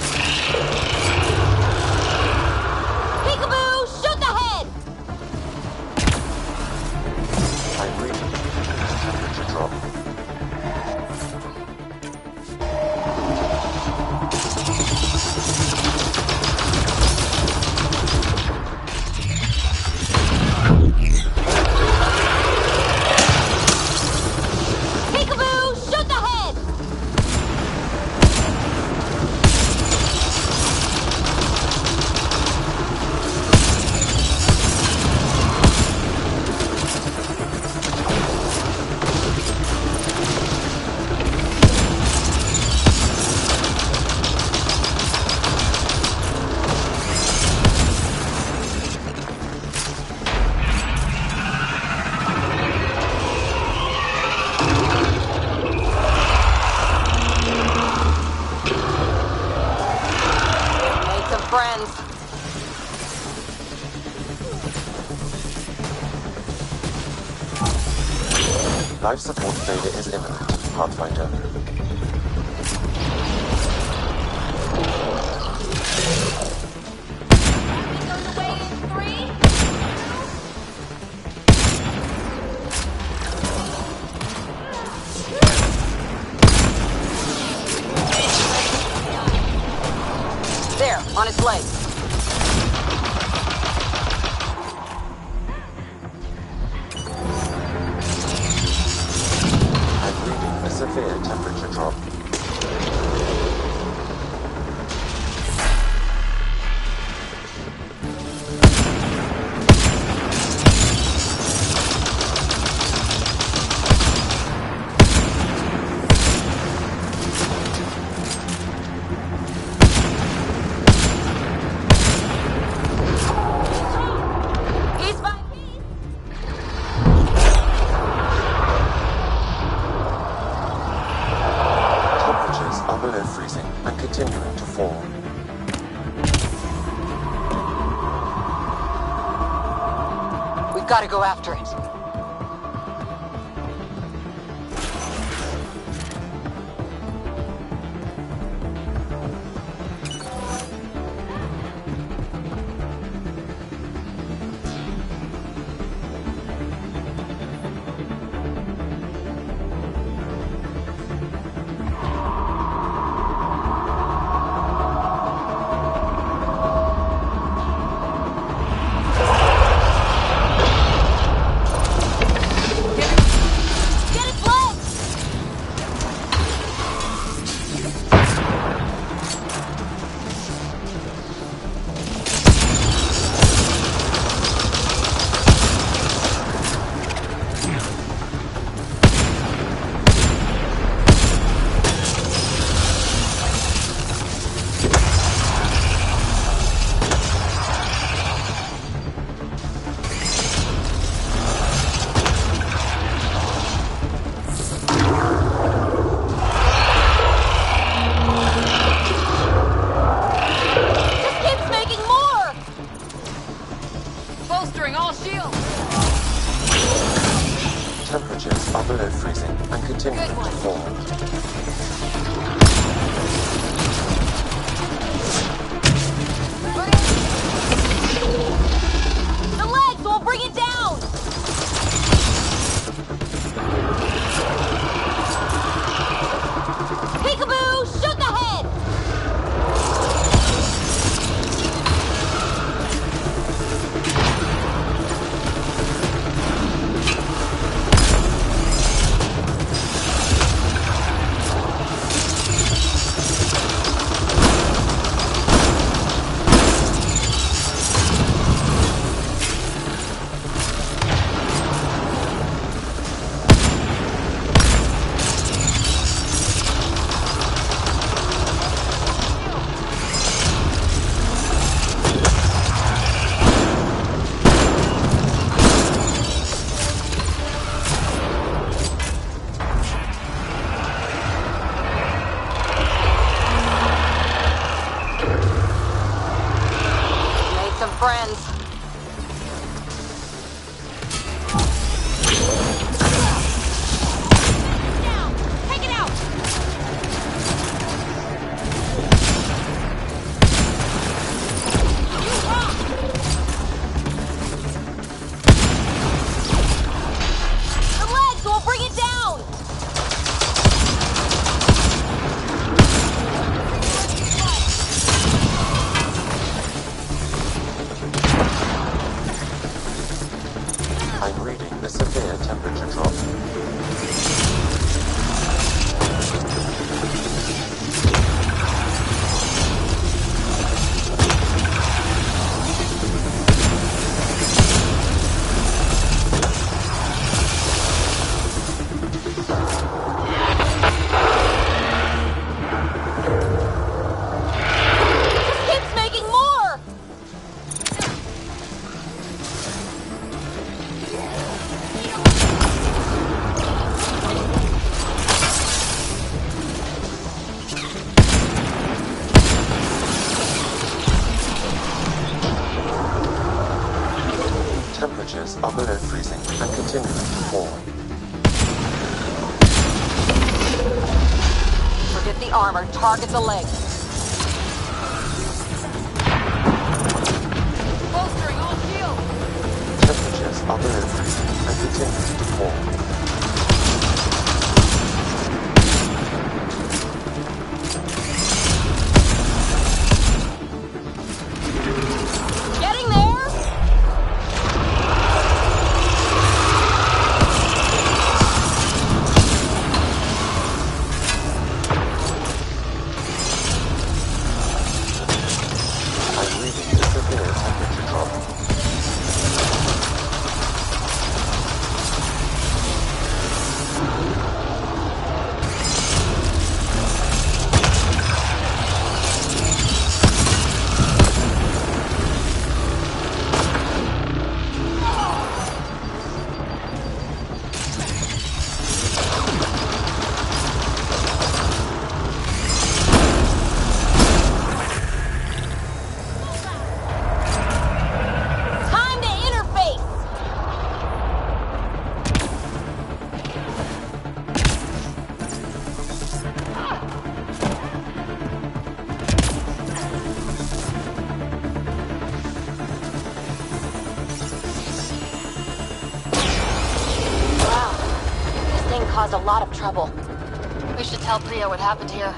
Peekaboo! Shoot the head! I'm reading a temperature drop. Peekaboo! Shoot the head! Made some friends. Life support failure is imminent, Pathfinder. There, on its legs. I'm reading a severe temperature drop. Piece by piece. Temperatures are below freezing and continuing to fall. We've got to go after it. friends. Down! Take it out! You rock! The legs will bring it down! I'm reading a severe temperature drop. Keeps making more! Temperatures are below freezing and continuing to fall. Forget the armor, target the legs. Bolstering all shields! Temperatures are below freezing and continuing to fall. Getting there! I'm reading a severe temperature drop. Time to interface! Wow, this thing caused a lot of trouble. We should tell Priya what happened here.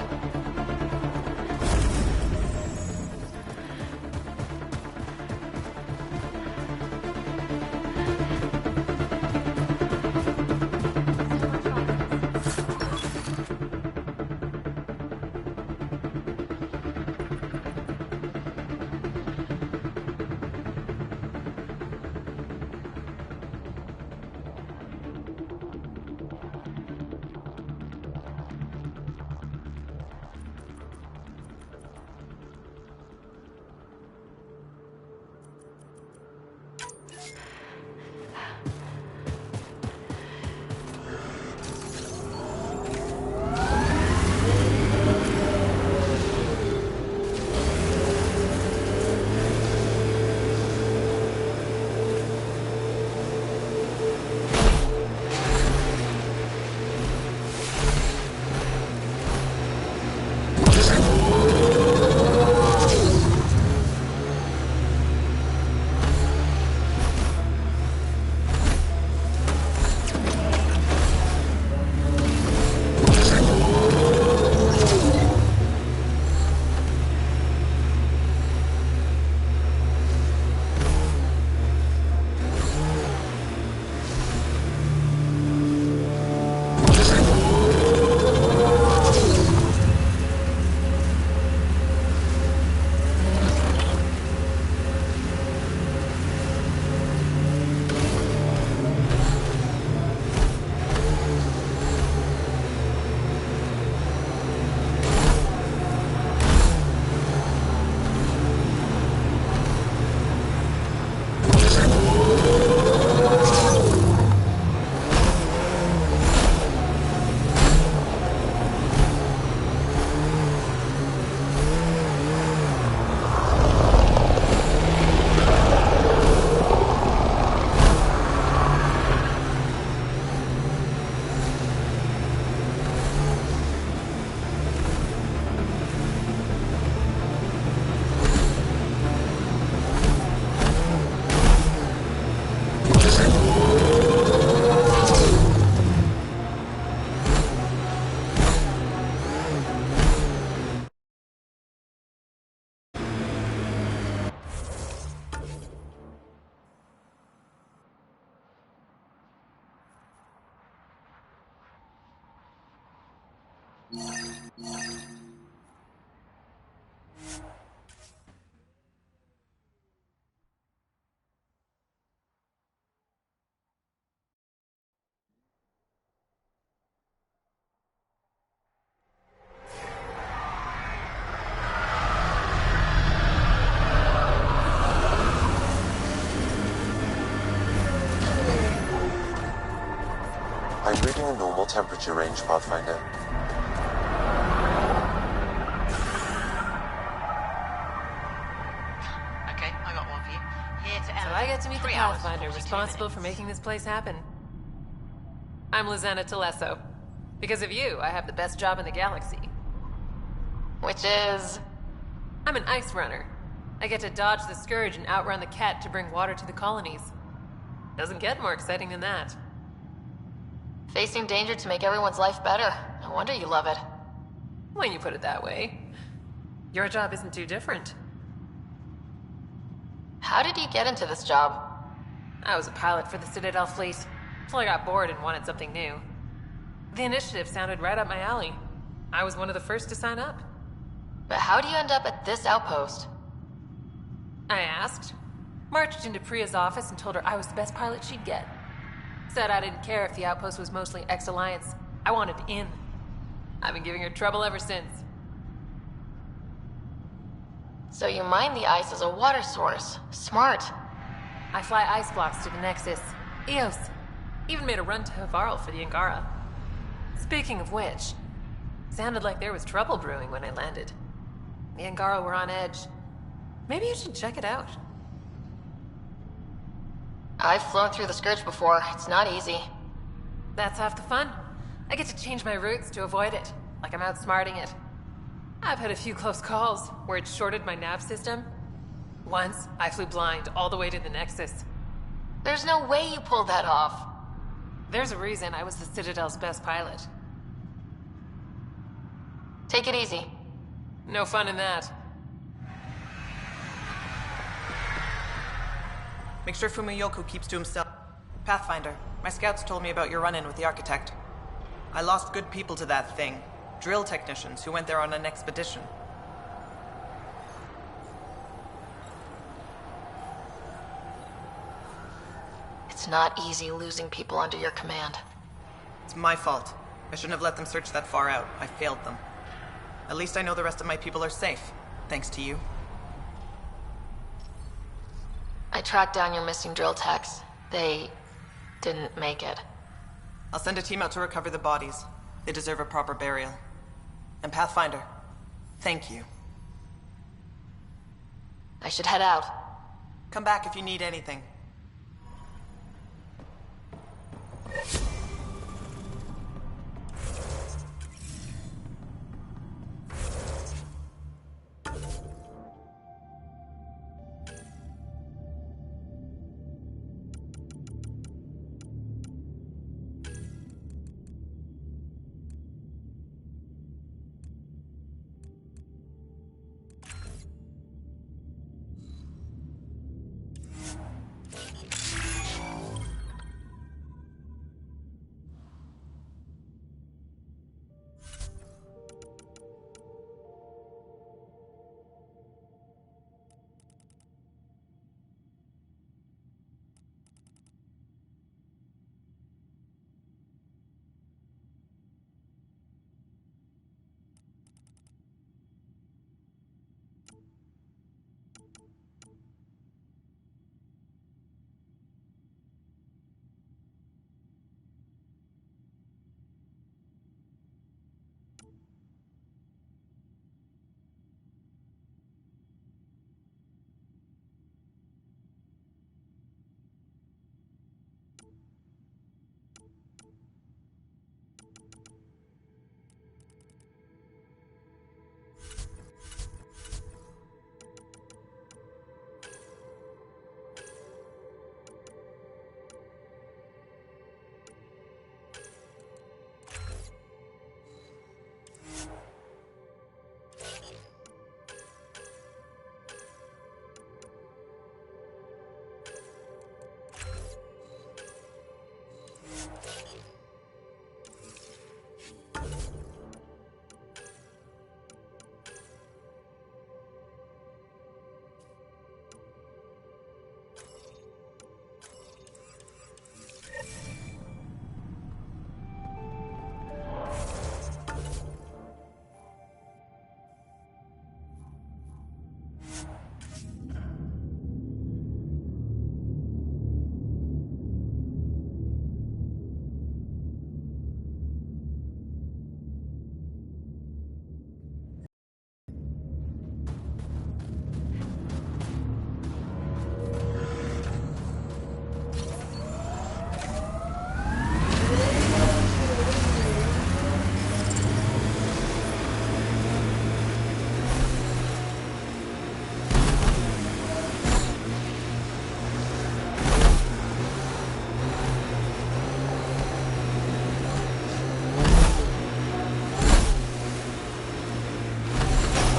I'm reading a normal temperature range, Pathfinder. Okay, I got one for you. Here to So I get to meet the Pathfinder responsible for making this place happen. I'm Lizanna Telesso. Because of you, I have the best job in the galaxy. Which is... I'm an ice runner. I get to dodge the Scourge and outrun the Cat to bring water to the colonies. Doesn't get more exciting than that. facing danger to make everyone's life better. No wonder you love it. When you put it that way. Your job isn't too different. How did you get into this job? I was a pilot for the Citadel fleet, until I got bored and wanted something new. The initiative sounded right up my alley. I was one of the first to sign up. But how do you end up at this outpost? I asked. Marched into Priya's office and told her I was the best pilot she'd get. Said I didn't care if the outpost was mostly ex-Alliance. I wanted in. I've been giving her trouble ever since. So you mine the ice as a water source. Smart. I fly ice blocks to the Nexus. Eos. Even made a run to Havarl for the Angara. Speaking of which, sounded like there was trouble brewing when I landed. The Angara were on edge. Maybe you should check it out. I've flown through the Scourge before. It's not easy. That's half the fun. I get to change my routes to avoid it, like I'm outsmarting it. I've had a few close calls where it shorted my nav system. Once, I flew blind all the way to the Nexus. There's no way you pulled that off. There's a reason I was the Citadel's best pilot. Take it easy. No fun in that. Make sure Fumiyoku keeps to himself. Pathfinder, my scouts told me about your run-in with the Architect. I lost good people to that thing. Drill technicians who went there on an expedition. It's not easy losing people under your command. It's my fault. I shouldn't have let them search that far out. I failed them. At least I know the rest of my people are safe, thanks to you. I tracked down your missing drill techs. They didn't make it. I'll send a team out to recover the bodies. They deserve a proper burial. And Pathfinder, thank you. I should head out. Come back if you need anything.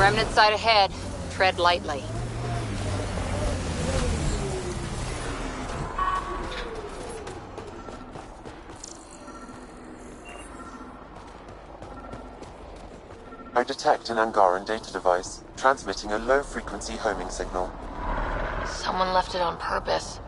Remnant site ahead. Tread lightly. I detect an Angaran data device, transmitting a low-frequency homing signal. Someone left it on purpose.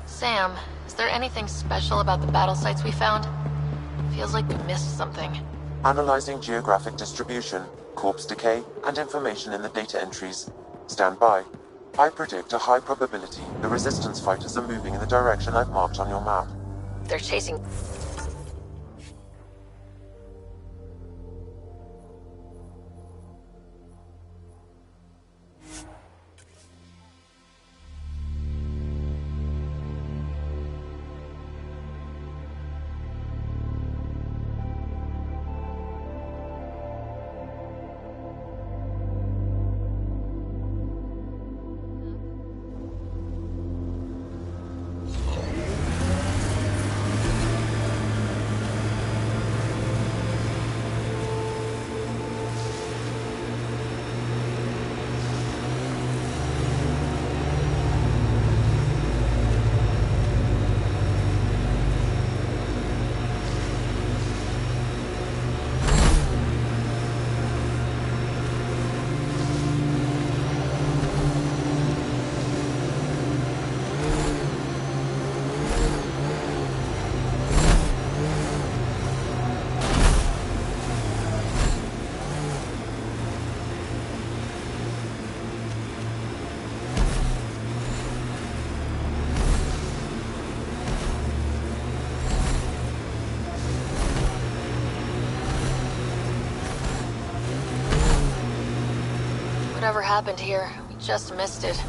Sam, is there anything special about the battle sites we found? Feels like we missed something. Analyzing geographic distribution, corpse decay, and information in the data entries. Stand by. I predict a high probability the Resistance fighters are moving in the direction I've marked on your map. They're chasing... Whatever happened here, we just missed it.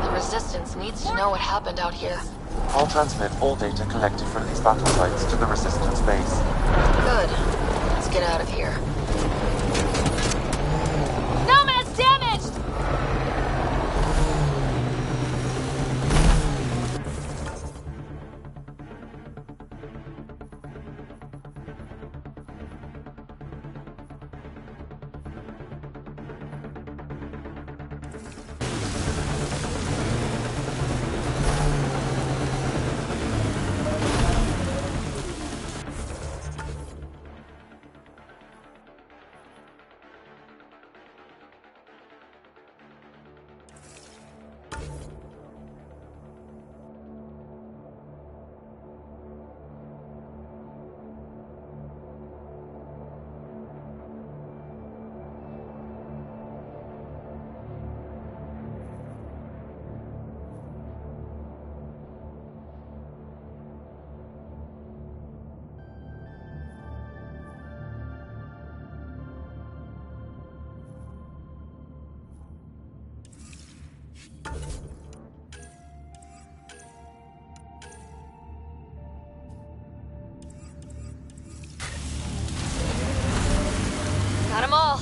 The Resistance needs to know what happened out here. I'll transmit all data collected from these battle sites to the Resistance base. Good. Let's get out of here. Nomad's damaged! Got 'em all.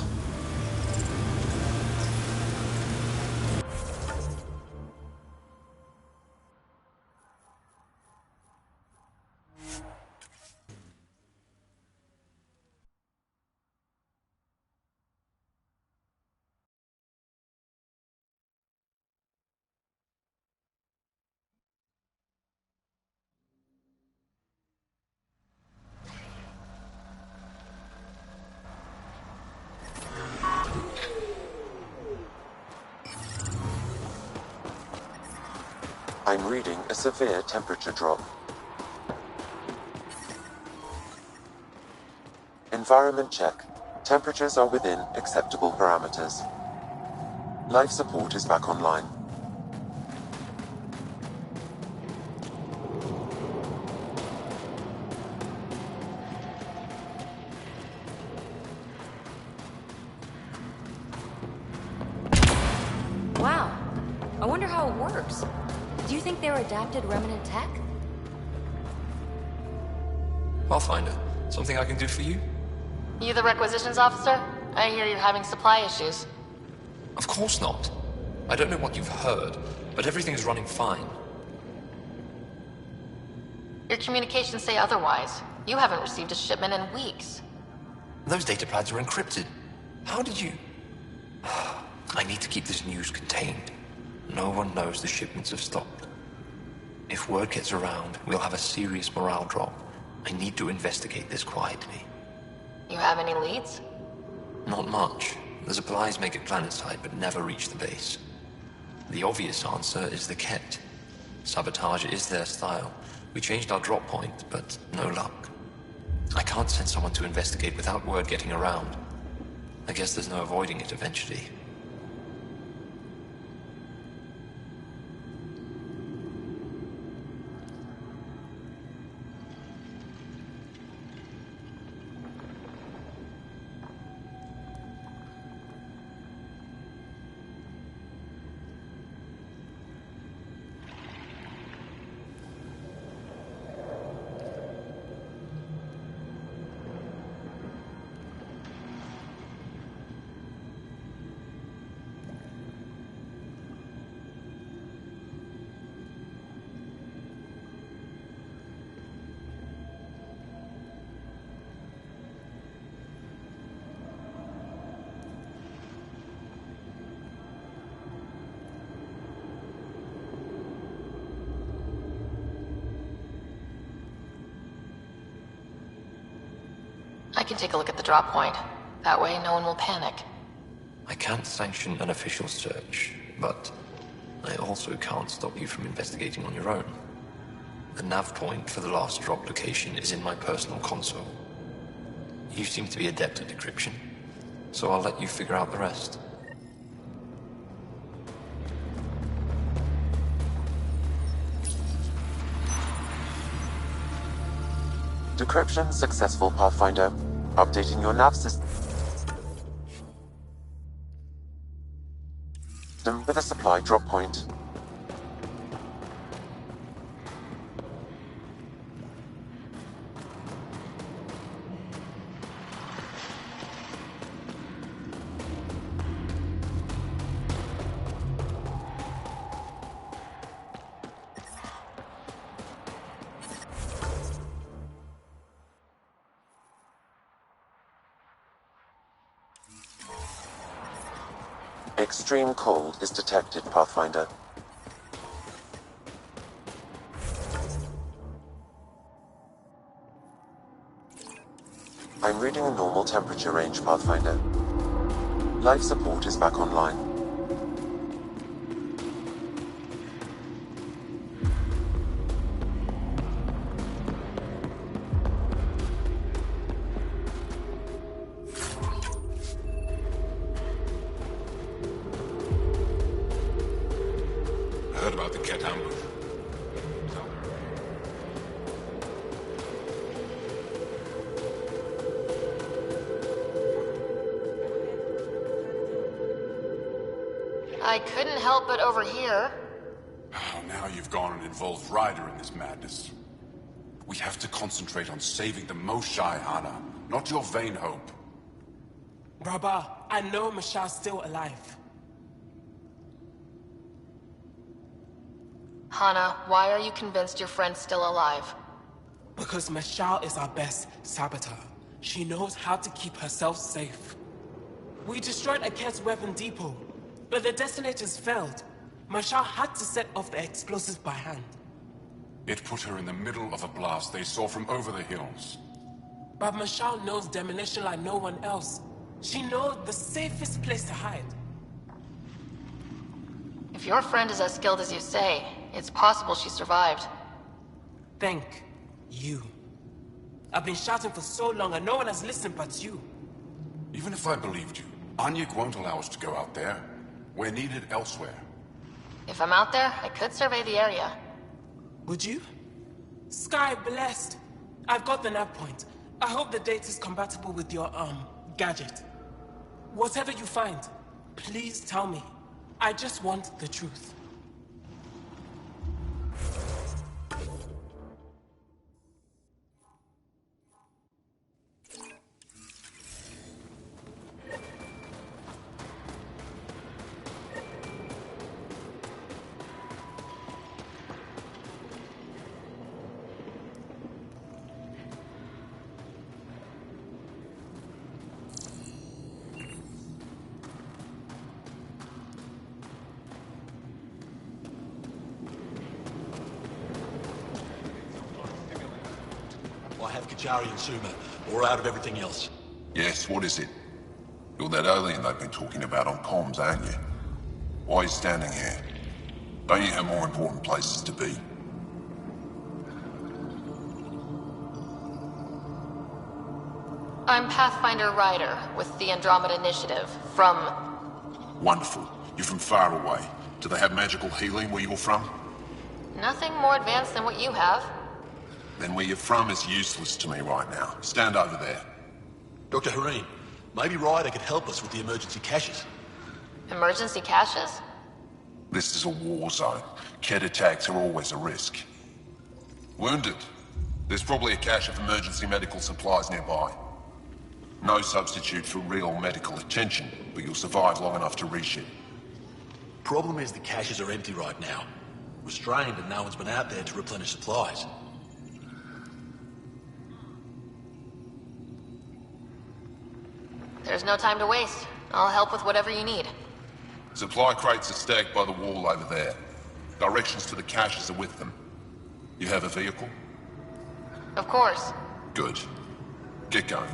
I'm reading a severe temperature drop. Environment check. Temperatures are within acceptable parameters. Life support is back online. Wow. I wonder how it works. Do you think they're adapted remnant tech? Pathfinder, something I can do for you? You the requisitions officer? I hear you're having supply issues. Of course not. I don't know what you've heard, but everything is running fine. Your communications say otherwise. You haven't received a shipment in weeks. Those data pads are encrypted. How did you... I need to keep this news contained. No one knows the shipments have stopped. If word gets around, we'll have a serious morale drop. I need to investigate this quietly. You have any leads? Not much. The supplies make it planetside, but never reach the base. The obvious answer is the Ket. Sabotage is their style. We changed our drop point, but no luck. I can't send someone to investigate without word getting around. I guess there's no avoiding it eventually. I can take a look at the drop point. That way, no one will panic. I can't sanction an official search, but I also can't stop you from investigating on your own. The nav point for the last drop location is in my personal console. You seem to be adept at decryption, so I'll let you figure out the rest. Decryption successful, Pathfinder. Updating your nav system with a supply drop point. Extreme cold is detected, Pathfinder. I'm reading a normal temperature range, Pathfinder. Life support is back online. Heard about the Ket ambush. I couldn't help but overhear. Oh, now you've gone and involved Ryder in this madness. We have to concentrate on saving the Moshai, Hana, not your vain hope. Brother, I know Mashal's still alive. Hana, why are you convinced your friend's still alive? Because Mashal is our best saboteur. She knows how to keep herself safe. We destroyed Aket's weapon depot, but the detonators failed. Mashal had to set off the explosives by hand. It put her in the middle of a blast they saw from over the hills. But Mashal knows demolition like no one else. She knows the safest place to hide. If your friend is as skilled as you say, it's possible she survived. Thank you. I've been shouting for so long and no one has listened but you. Even if I believed you, Anyuk won't allow us to go out there. We're needed elsewhere. If I'm out there, I could survey the area. Would you? Sky blessed. I've got the nav point. I hope the data's compatible with your, gadget. Whatever you find, please tell me. I just want the truth. I have Kajari and Suma, or out of everything else. Yes, what is it? You're that alien they've been talking about on comms, aren't you? Why are you standing here? Don't you have more important places to be? I'm Pathfinder Ryder with the Andromeda Initiative, from... Wonderful. You're from far away. Do they have magical healing where you're from? Nothing more advanced than what you have. Then where you're from is useless to me right now. Stand over there. Dr. Hareen, maybe Ryder could help us with the emergency caches. Emergency caches? This is a war zone. Kett attacks are always a risk. Wounded? There's probably a cache of emergency medical supplies nearby. No substitute for real medical attention, but you'll survive long enough to reship. Problem is the caches are empty right now. Restrained and no one's been out there to replenish supplies. There's no time to waste. I'll help with whatever you need. Supply crates are stacked by the wall over there. Directions to the caches are with them. You have a vehicle? Of course. Good. Get going.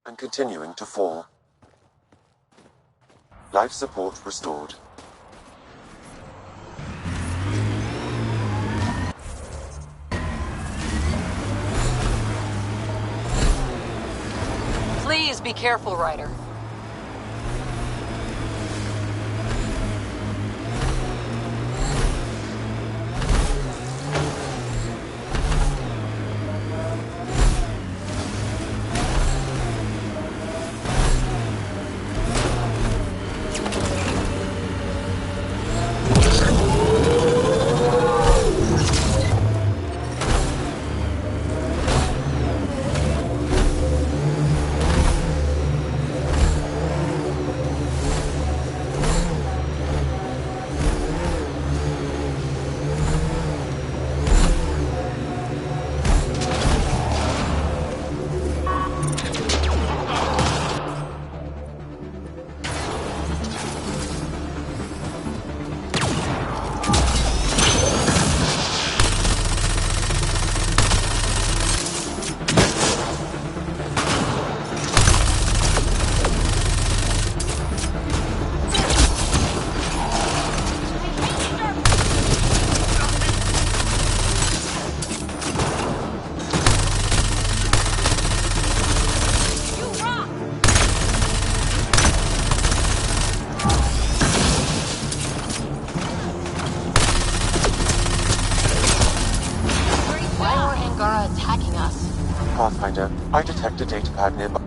And continuing to fall. Life support restored. Please be careful, Ryder. Pathfinder, I detect a datapad nearby.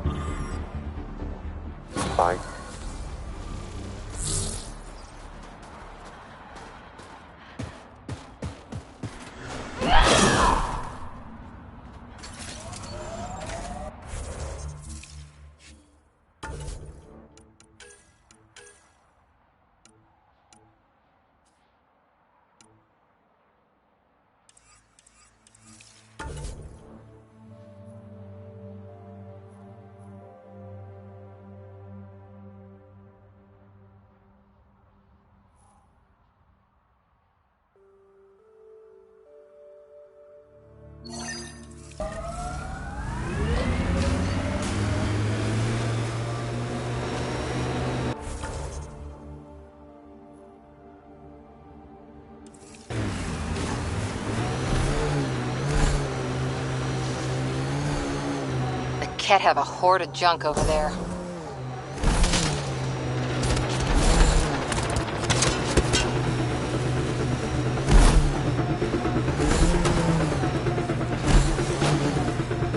Ket have a horde of junk over there.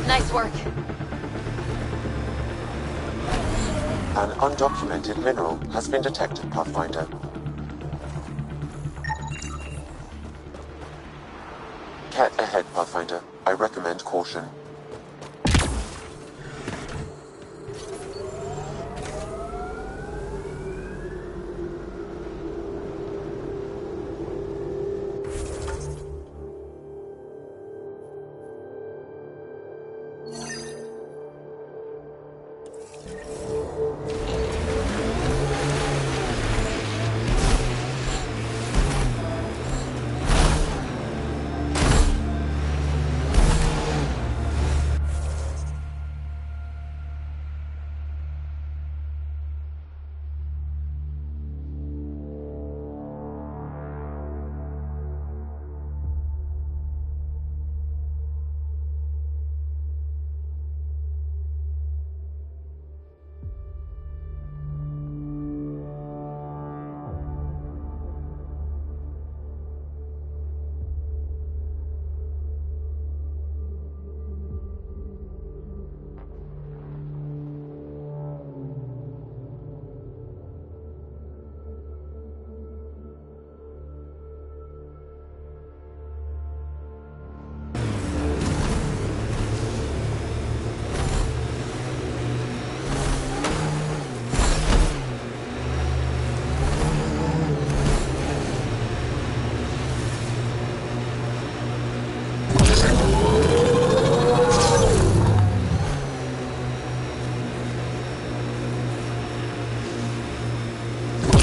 Nice work. An undocumented mineral has been detected, Pathfinder. Ket ahead, Pathfinder. I recommend caution.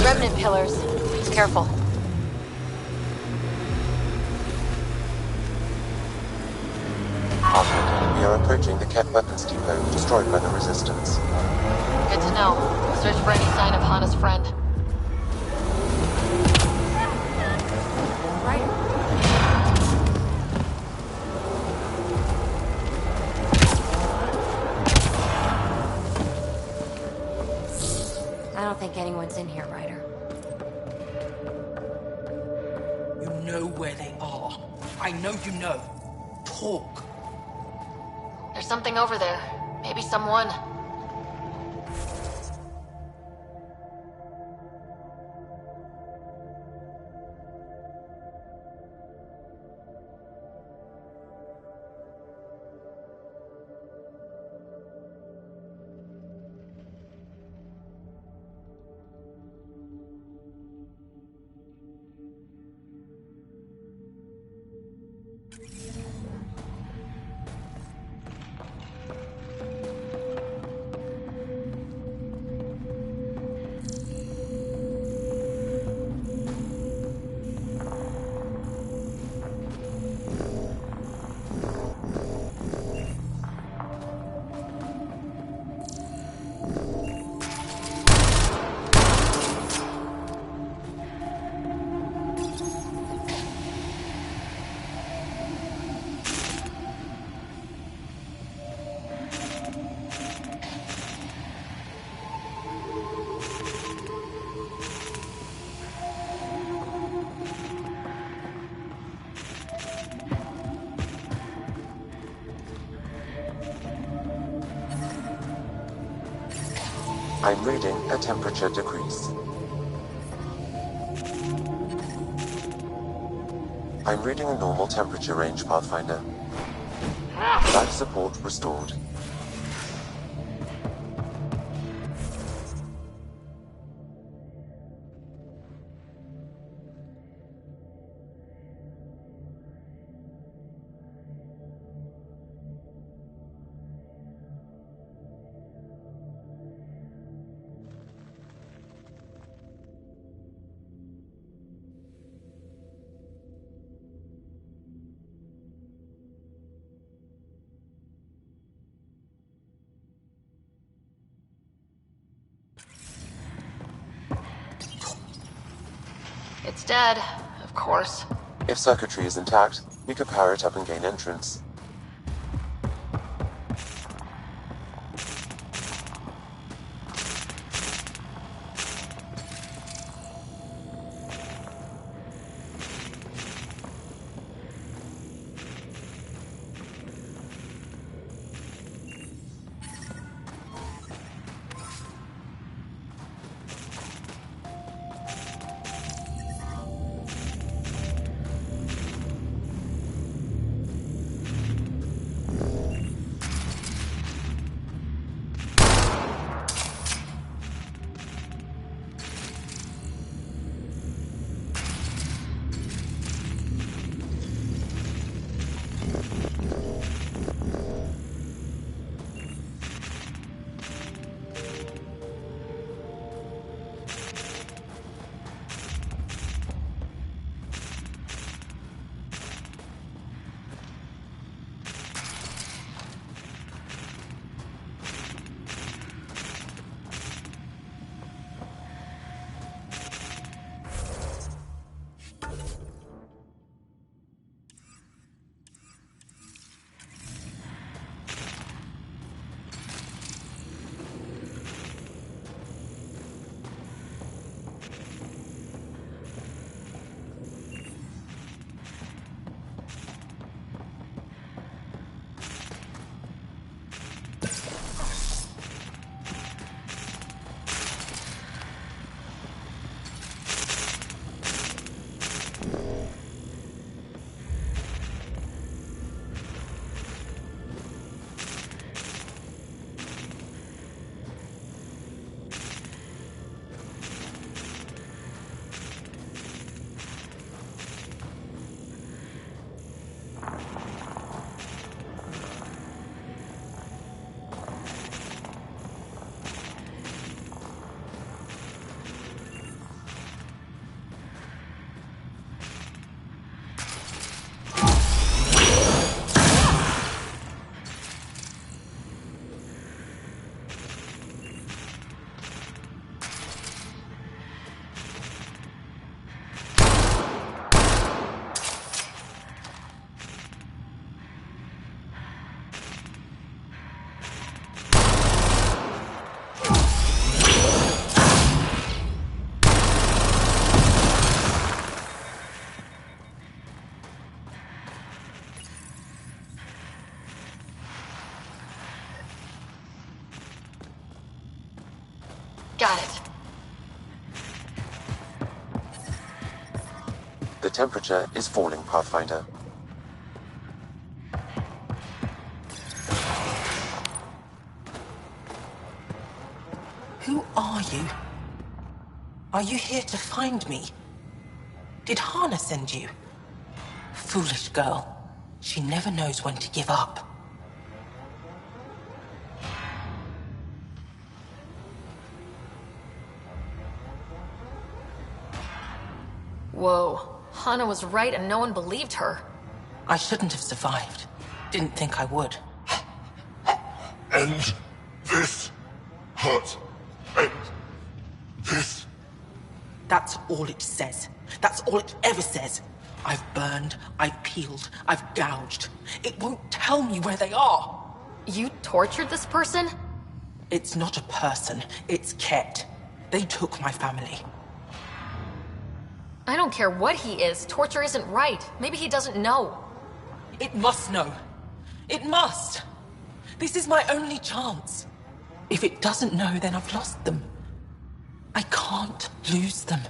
Remnant pillars. Careful. Pathfinder, we are approaching the Ket weapons depot destroyed by the Resistance. Good to know. Search for any sign of Hana's friend. I don't think anyone's in here, Ryder. You know where they are. I know you know. Talk. There's something over there. Maybe someone. I'm reading a temperature decrease. I'm reading a normal temperature range, Pathfinder. Life support restored. It's dead, of course. If circuitry is intact, we could power it up and gain entrance. Got it. The temperature is falling, Pathfinder. Who are you? Are you here to find me? Did Hana send you? Foolish girl. She never knows when to give up. Whoa. Hana was right and no one believed her. I shouldn't have survived. Didn't think I would. End this hurt. End this. That's all it says. That's all it ever says. I've burned, I've peeled, I've gouged. It won't tell me where they are. You tortured this person? It's not a person, it's Ket. They took my family. I don't care what he is. Torture isn't right. Maybe he doesn't know. It must know. It must. This is my only chance. If it doesn't know, then I've lost them. I can't lose them.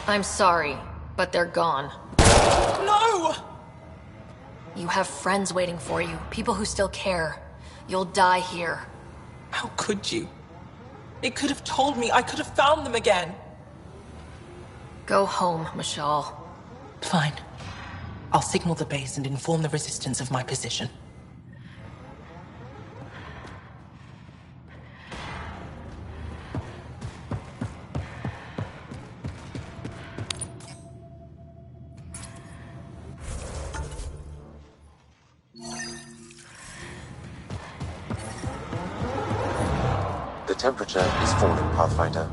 I'm sorry, but they're gone. No! You have friends waiting for you, people who still care. You'll die here. How could you? It could have told me. I could have found them again. Go home, Mashal. Fine. I'll signal the base and inform the Resistance of my position. temperature is falling, Pathfinder.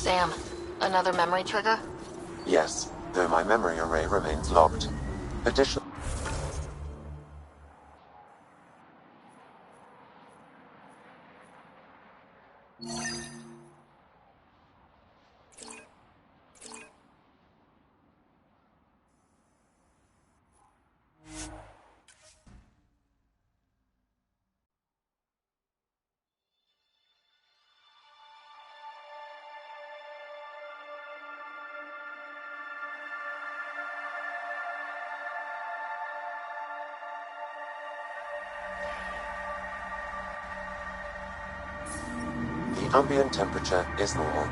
Sam, another memory trigger? Yes, though my memory array remains locked. Additional... The ambient temperature is normal.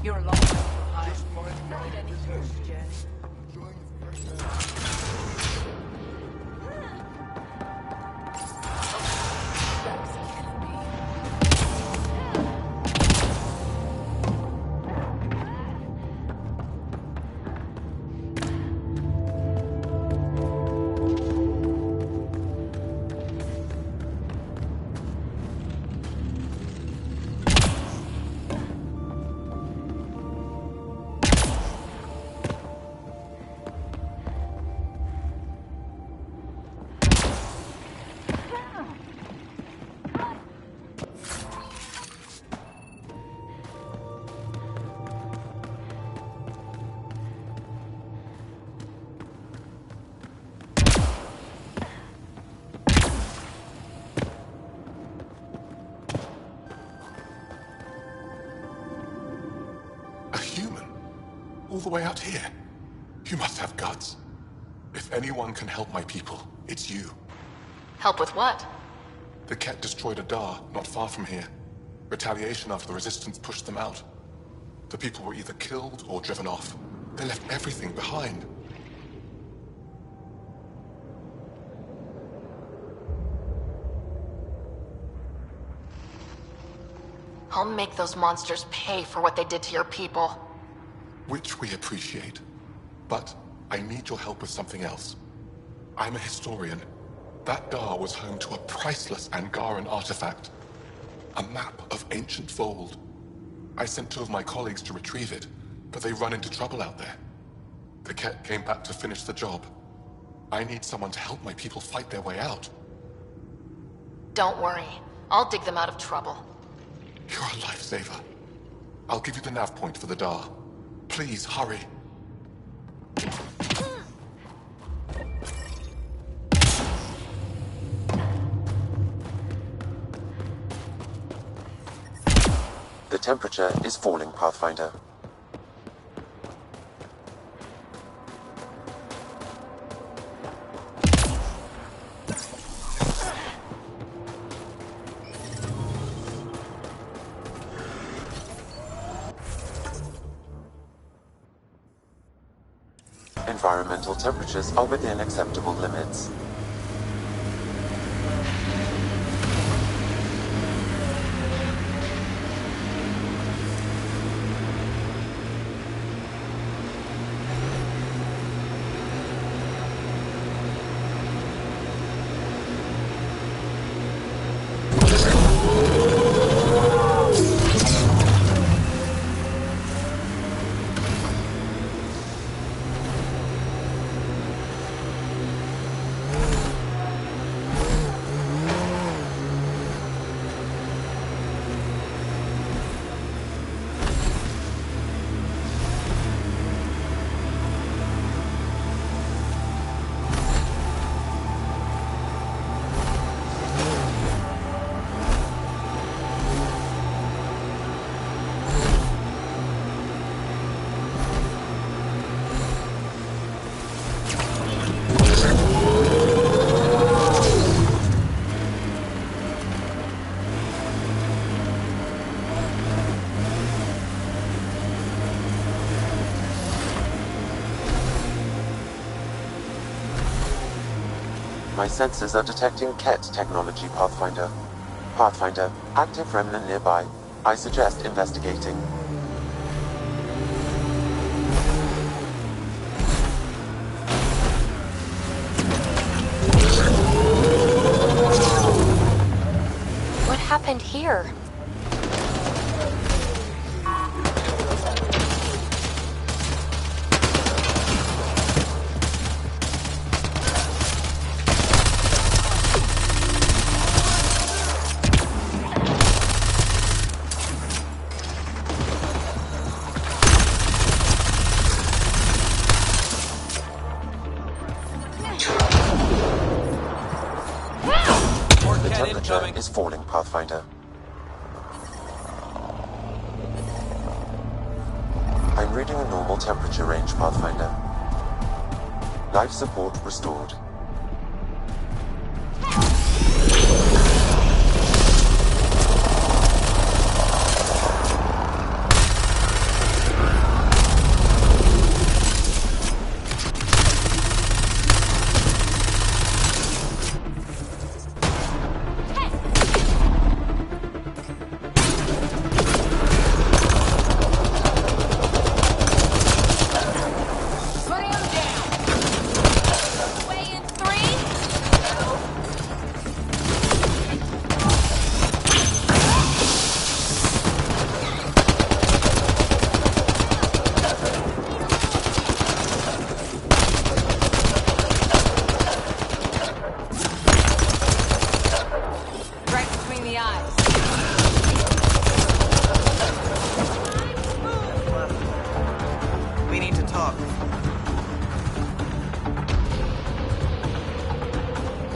You're a long way behind. Not any huge journey. All the way out here. You must have guts. If anyone can help my people, it's you. Help with what? The Ket destroyed a Dar not far from here. Retaliation after the Resistance pushed them out. The people were either killed or driven off. They left everything behind. I'll make those monsters pay for what they did to your people. Which we appreciate. But I need your help with something else. I'm a historian. That Dar was home to a priceless Angaran artifact. A map of ancient Fold. I sent 2 of my colleagues to retrieve it, but they run into trouble out there. The Ket came back to finish the job. I need someone to help my people fight their way out. Don't worry. I'll dig them out of trouble. You're a lifesaver. I'll give you the nav point for the Dar. Please, hurry. temperature is falling, Pathfinder. Environmental temperatures are within acceptable limits. My sensors are detecting KET technology, Pathfinder. Pathfinder, active remnant nearby. I suggest investigating. What happened here? Is falling, Pathfinder. I'm reading a normal temperature range, Pathfinder. Life support restored.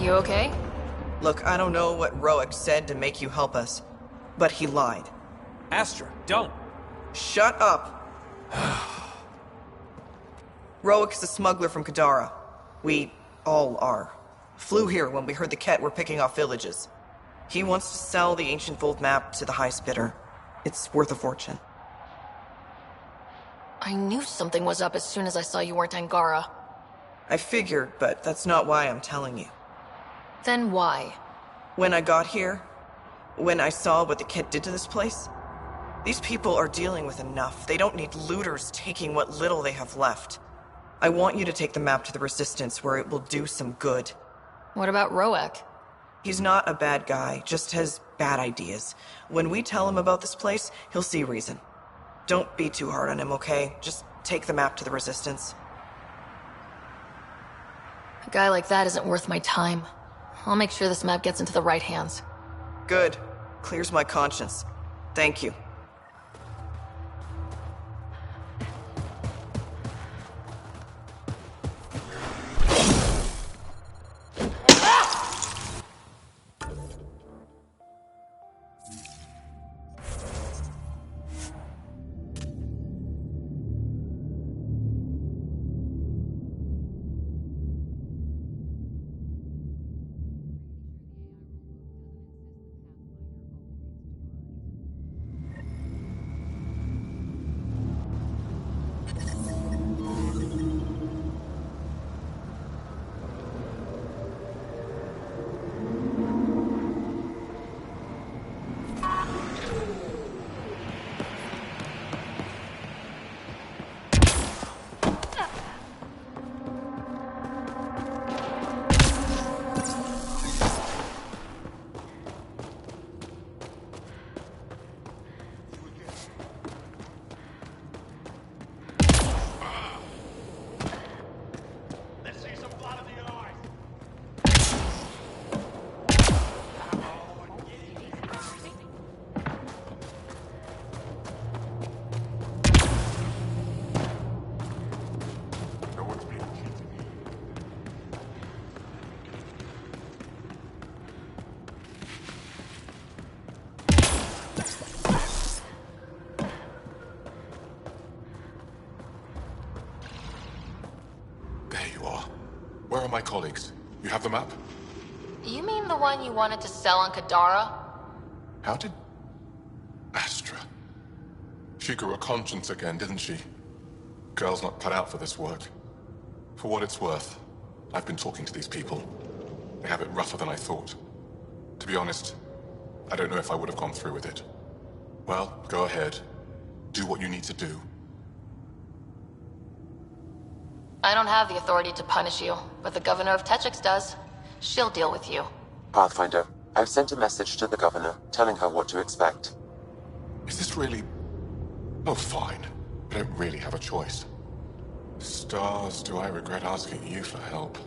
You okay? Look, I don't know what Roic said to make you help us, but he lied. Astra, don't! Shut up! Roic is a smuggler from Kadara. We all are. Flew here when we heard the Ket were picking off villages. He wants to sell the ancient Fold map to the highest bidder. It's worth a fortune. I knew something was up as soon as I saw you weren't Angara. I figured, but that's not why I'm telling you. Then why? When I got here, when I saw what the Ket did to this place, these people are dealing with enough. They don't need looters taking what little they have left. I want you to take the map to the Resistance where it will do some good. What about Roic? He's not a bad guy, just has bad ideas. When we tell him about this place, he'll see reason. Don't be too hard on him, okay? Just take the map to the Resistance. A guy like that isn't worth my time. I'll make sure this map gets into the right hands. Good. Clears my conscience. Thank you. There you are. Where are my colleagues? You have the map? You mean the one you wanted to sell on Kadara? How did... Astra. She grew a conscience again, didn't she? Girl's not cut out for this work. For what it's worth, I've been talking to these people. They have it rougher than I thought. To be honest, I don't know if I would have gone through with it. Well, go ahead. Do what you need to do. I don't have the authority to punish you, but the governor of Techix does. She'll deal with you. Pathfinder, I've sent a message to the governor, telling her what to expect. Is this really... Oh, fine. I don't really have a choice. Stars, do I regret asking you for help?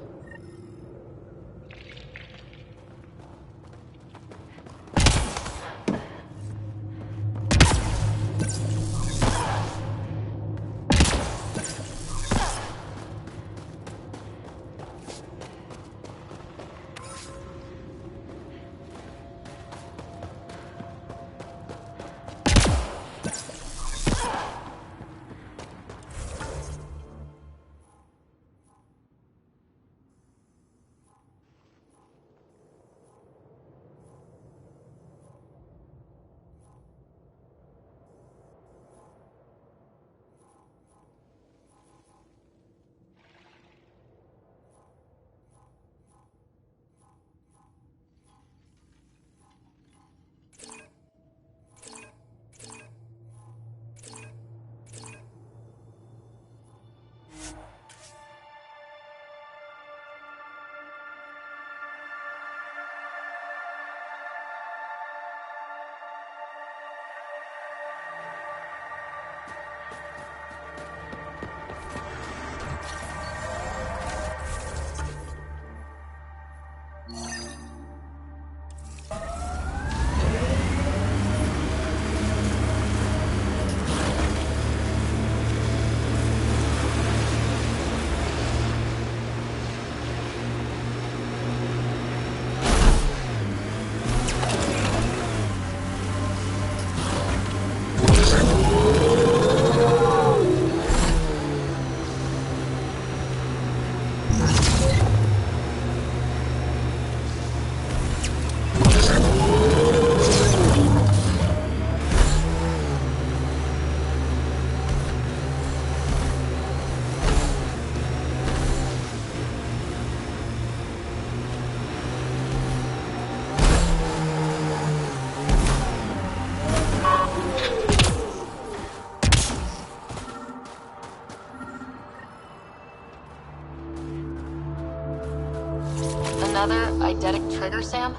Another eidetic trigger, Sam?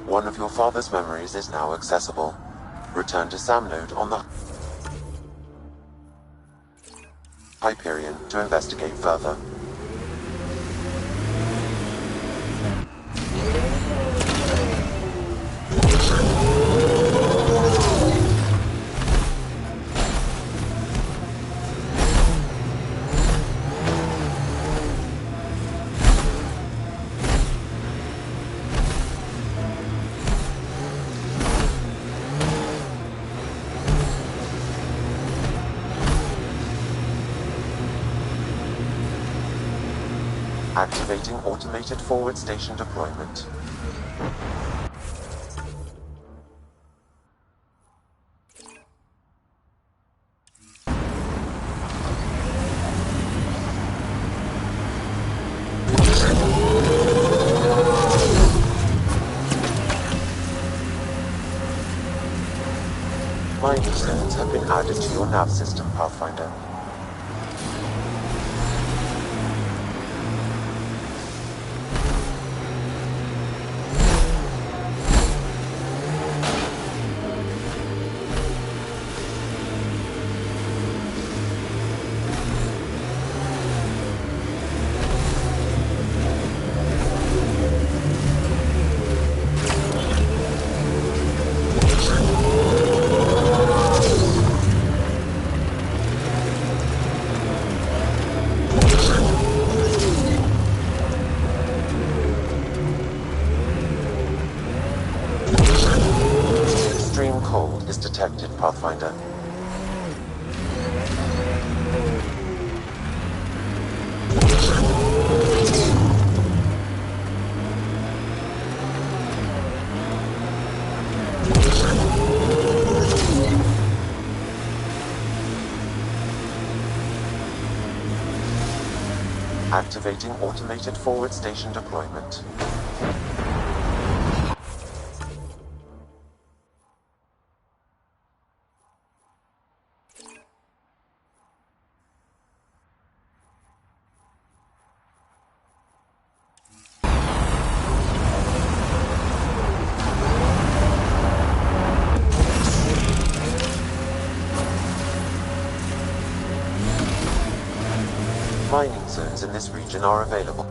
One of your father's memories is now accessible. Return to Sam node on the Hyperion to investigate further. Activating automated forward station deployment. Mining stones have been added to your nav system, Pathfinder. Activating automated forward station deployment. Mining zones in this region are available.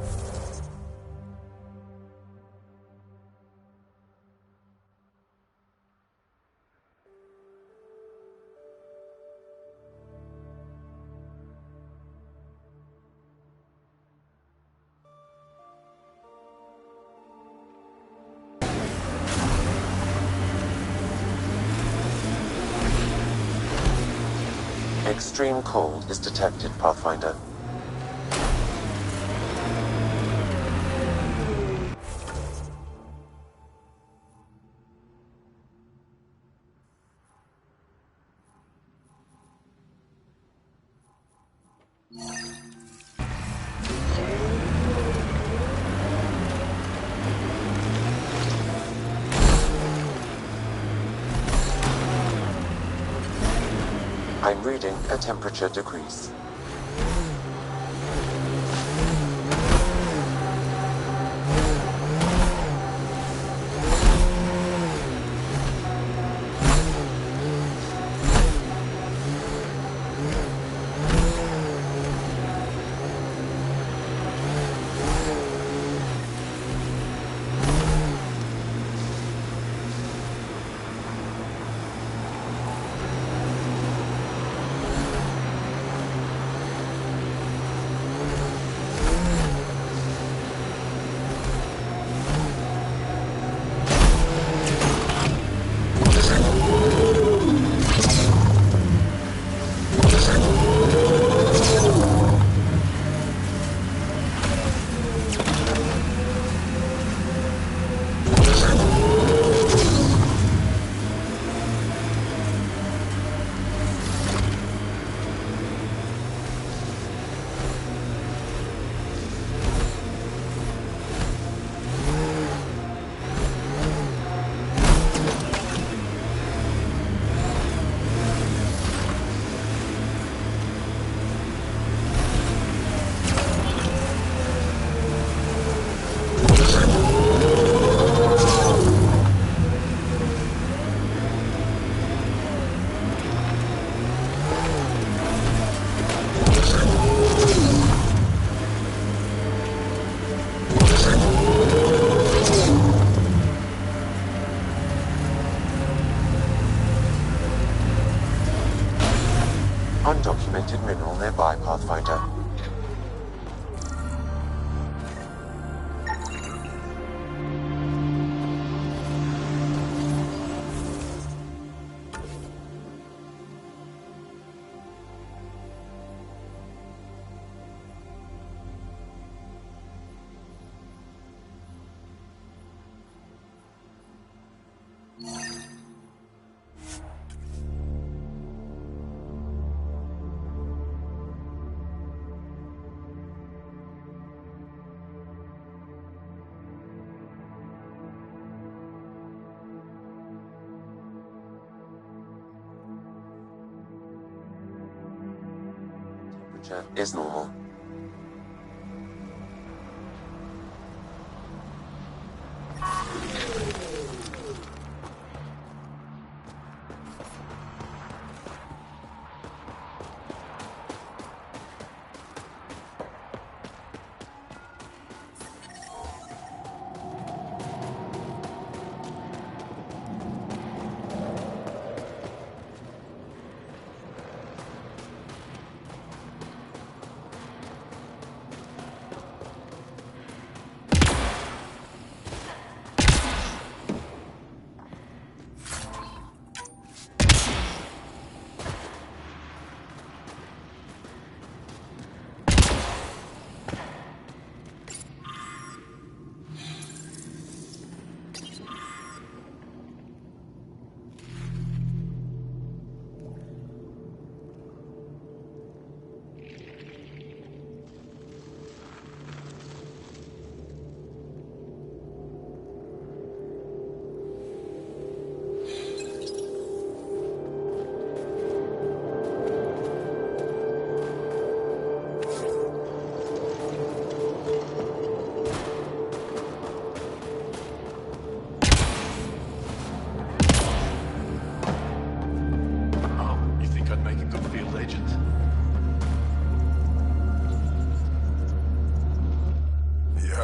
Extreme cold is detected, Pathfinder. I'm reading a temperature decrease. Undocumented mineral nearby, Pathfinder. Temperature is normal.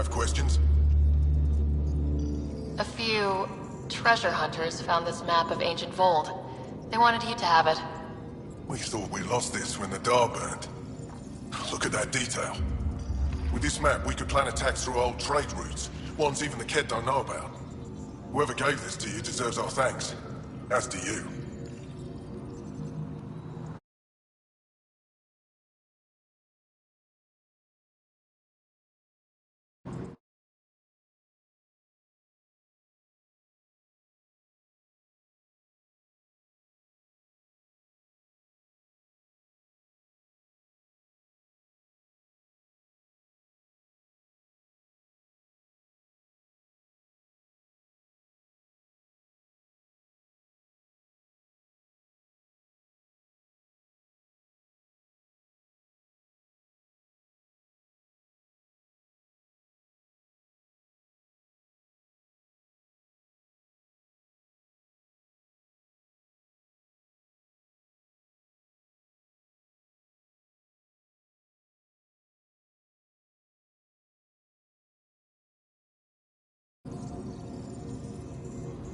have questions? A few treasure hunters found this map of ancient Vold. They wanted you to have it. We thought we lost this when the Dar burned. Look at that detail. With this map, we could plan attacks through old trade routes, ones even the Kett don't know about. Whoever gave this to you deserves our thanks. As do you.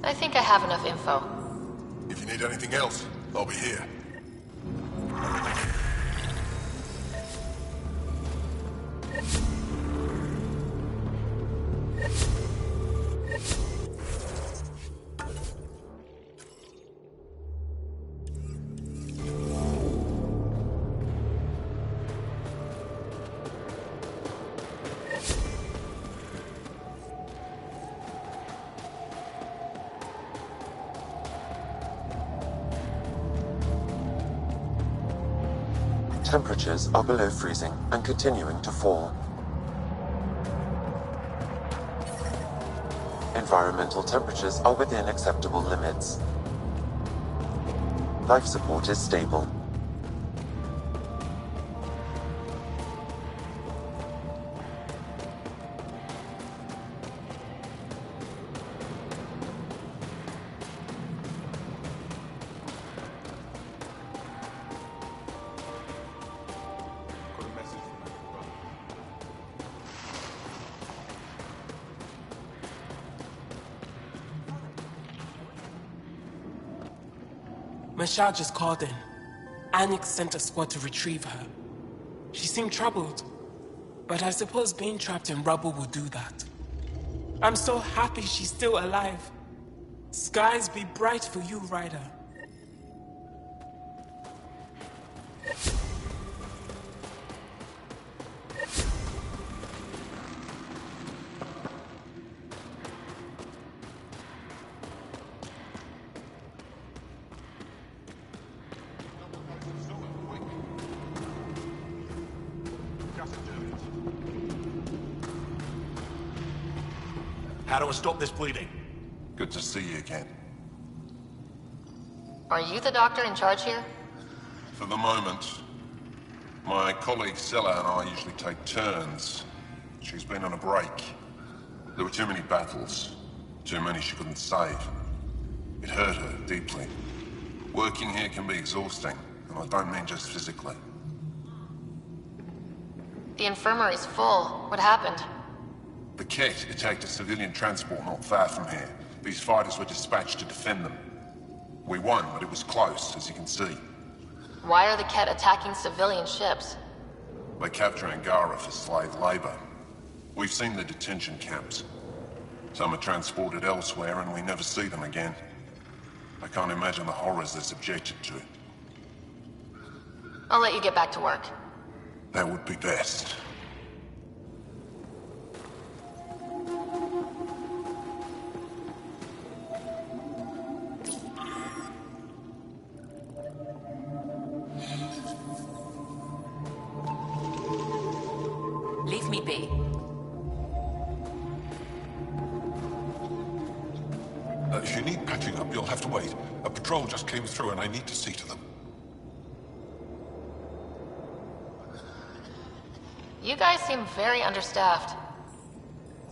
I think I have enough info. If you need anything else, I'll be here. Temperatures are below freezing and continuing to fall. Environmental temperatures are within acceptable limits. Life support is stable. Mashal just called in. Anix sent a squad to retrieve her. She seemed troubled, but I suppose being trapped in rubble will do that. I'm so happy she's still alive. Skies be bright for you, Ryder. How do I stop this bleeding? Good to see you again. Are you the doctor in charge here? For the moment. My colleague Sella and I usually take turns. She's been on a break. There were too many battles. Too many she couldn't save. It hurt her deeply. Working here can be exhausting, and I don't mean just physically. The infirmary's full. What happened? The Kett attacked a civilian transport not far from here. These fighters were dispatched to defend them. We won, but it was close, as you can see. Why are the Kett attacking civilian ships? They capture Angara for slave labor. We've seen the detention camps. Some are transported elsewhere and we never see them again. I can't imagine the horrors they're subjected to. I'll let you get back to work. That would be best. Leave me be. If you need patching up, you'll have to wait. A patrol just came through and I need to see to them. You guys seem very understaffed.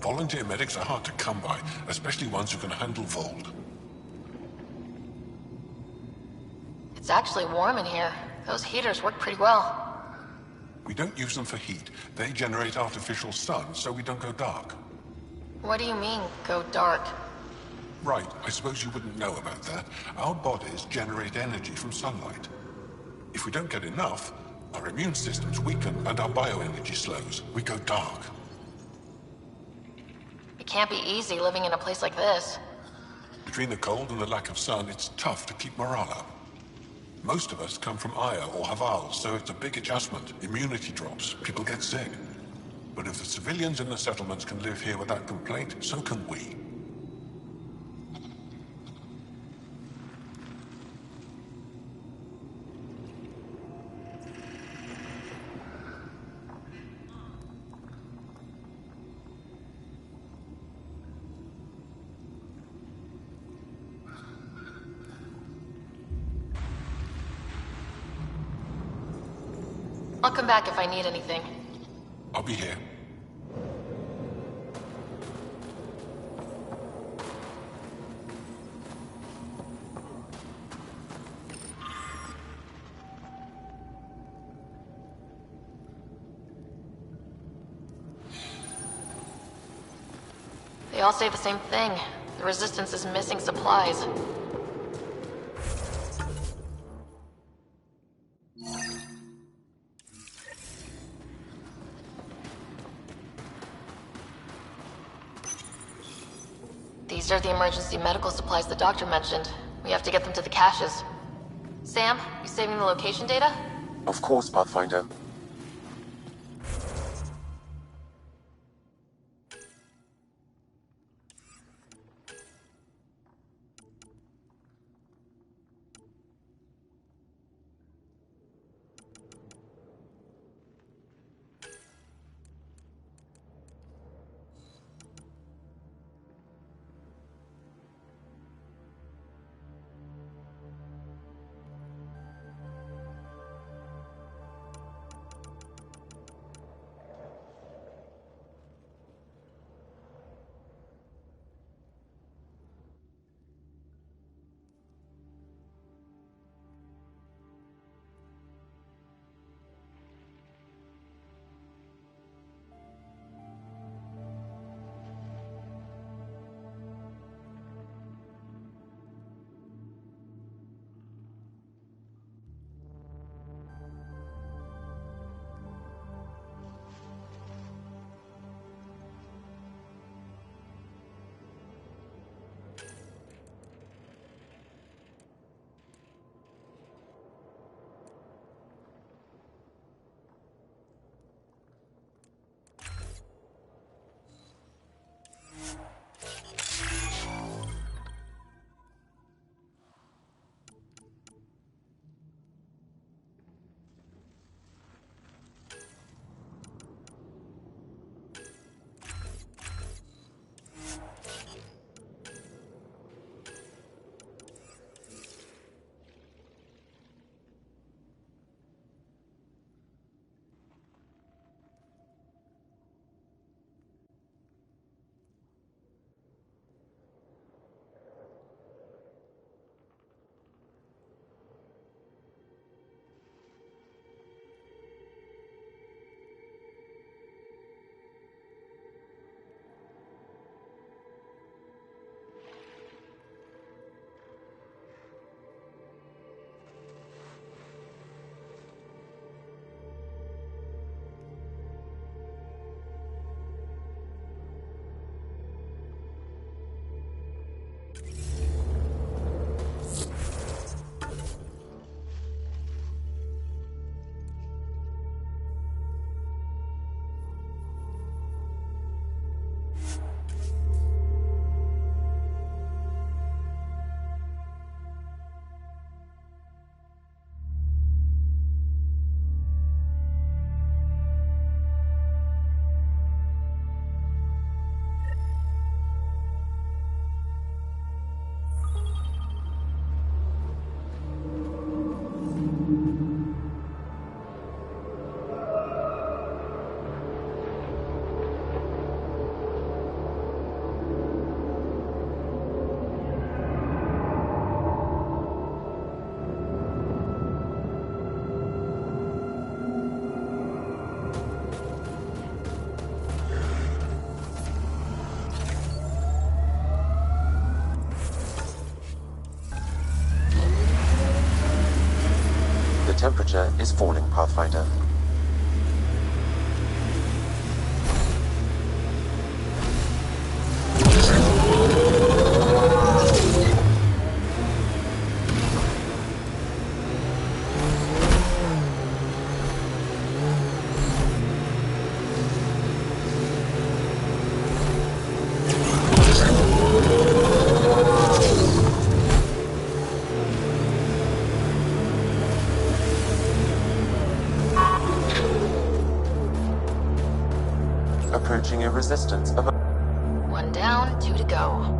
Volunteer medics are hard to come by, especially ones who can handle Vold. It's actually warm in here. Those heaters work pretty well. We don't use them for heat. They generate artificial sun, so we don't go dark. What do you mean, go dark? Right, I suppose you wouldn't know about that. Our bodies generate energy from sunlight. If we don't get enough, our immune systems weaken and our bioenergy slows. We go dark. It can't be easy living in a place like this. Between the cold and the lack of sun, it's tough to keep morale up. Most of us come from Aya or Haval, so it's a big adjustment. Immunity drops, people get sick. But if the civilians in the settlements can live here without complaint, so can we. I'll come back if I need anything. I'll be here. They all say the same thing. The Resistance is missing supplies. These are the emergency medical supplies the doctor mentioned. We have to get them to the caches. Sam, you saving the location data? Of course, Pathfinder. temperature is falling, Pathfinder. Approaching a resistance of... One down, 2 to go.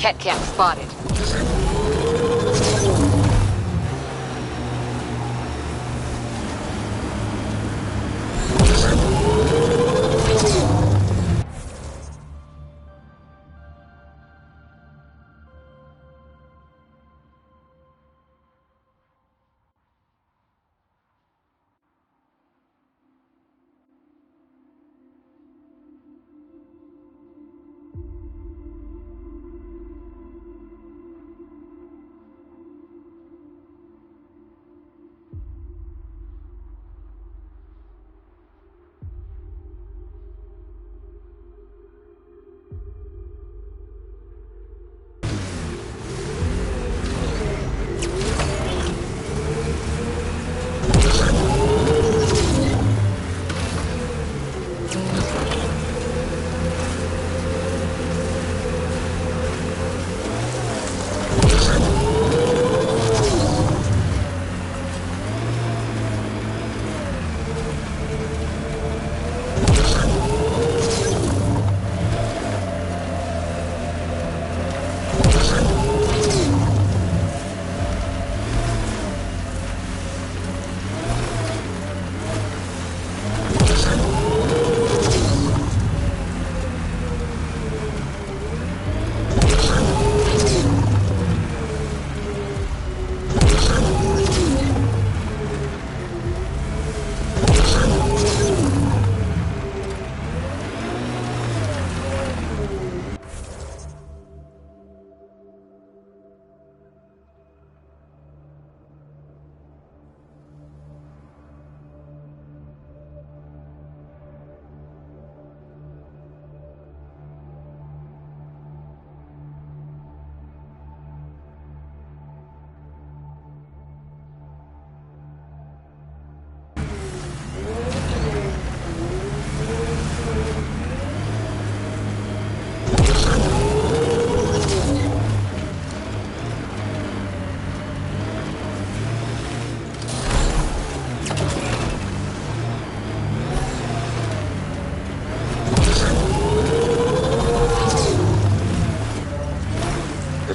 Ket camp spotted.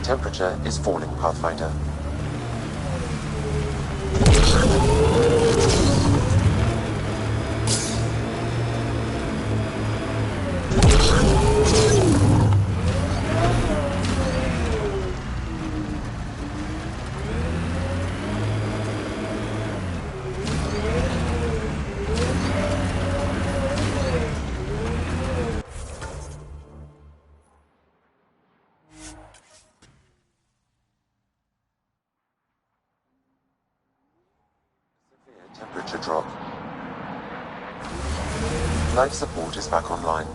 Temperature is falling, Pathfinder. Temperature drop. Life support is back online.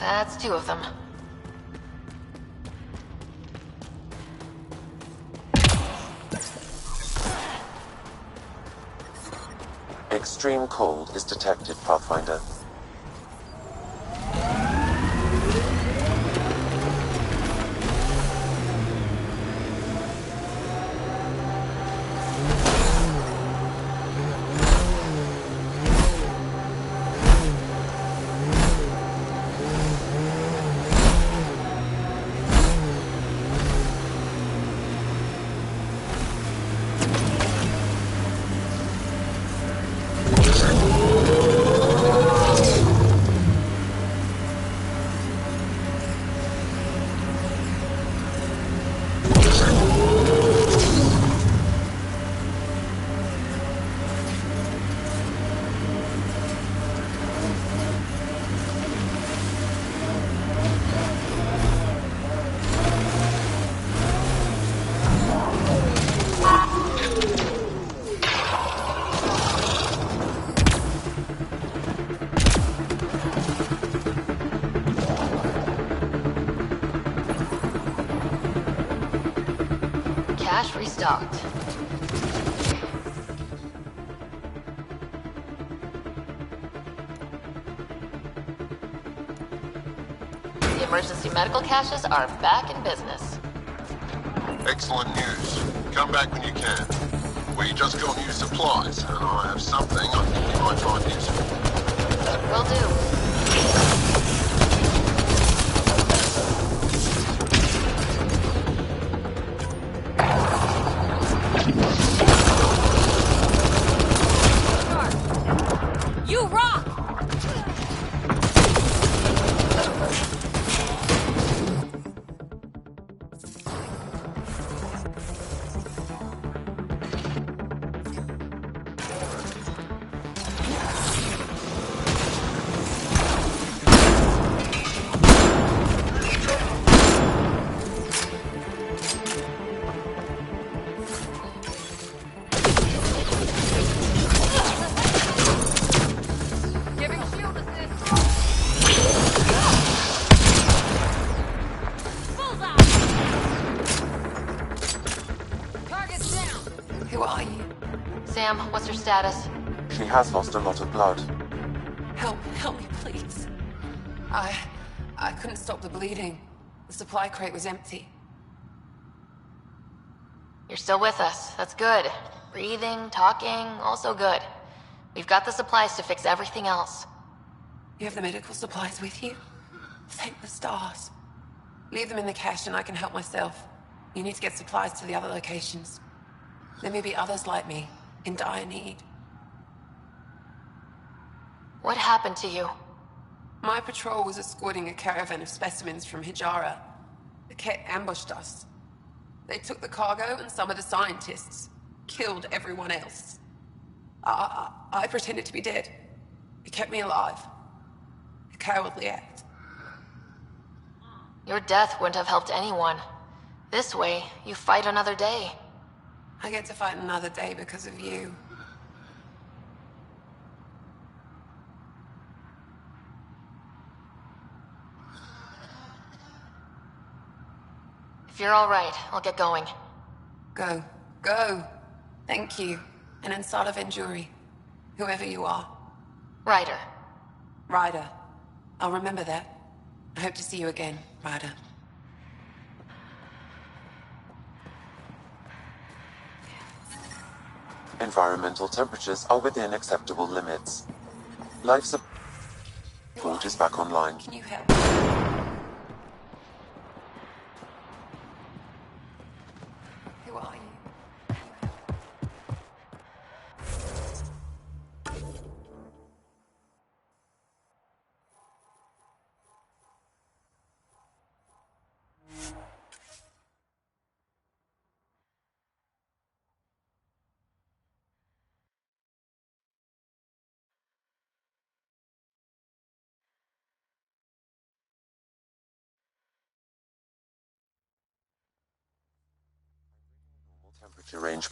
That's 2 of them. Extreme cold is detected, Pathfinder. Cache restocked. The emergency medical caches are back in business. Excellent news. Come back when you can. We just got new supplies, and I have something I think you might find useful. Will do. You rock! Sam, what's her status? She has lost a lot of blood. Help me, please. I couldn't stop the bleeding. The supply crate was empty. You're still with us. That's good. Breathing, talking, also good. We've got the supplies to fix everything else. You have the medical supplies with you? Thank the stars. Leave them in the cache and I can help myself. You need to get supplies to the other locations. There may be others like me, in dire need. What happened to you? My patrol was escorting a caravan of specimens from Hijara. The Ket ambushed us. They took the cargo and some of the scientists. Killed everyone else. I pretended to be dead. It kept me alive. A cowardly act. Your death wouldn't have helped anyone. This way, you fight another day. I get to fight another day because of you. If you're all right, I'll get going. Go. Go. Thank you. And Ansata Venturi. Whoever you are. Ryder. Ryder. I'll remember that. I hope to see you again, Ryder. Environmental temperatures are within acceptable limits. Life support is back online. Can you help? Who are you? Temperature range.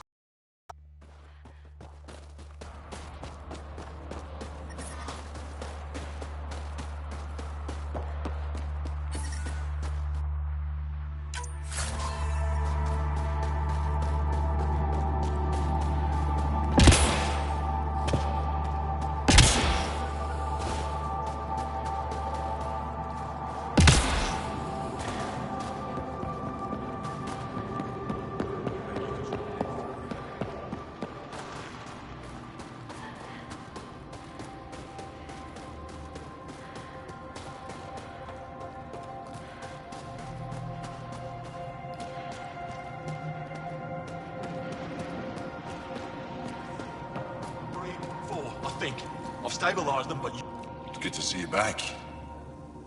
think. I've stabilized them, but you... It's good to see you back.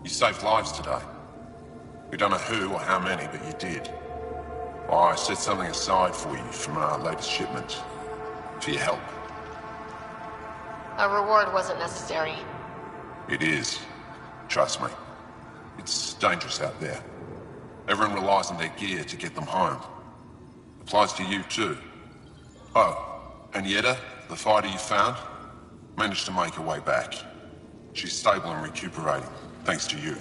You saved lives today. We don't know who or how many, but you did. I set something aside for you from our latest shipment. For your help. A reward wasn't necessary. It is. Trust me. It's dangerous out there. Everyone relies on their gear to get them home. Applies to you too. Oh, and Yetta, the fighter you found, managed to make her way back. She's stable and recuperating, thanks to you.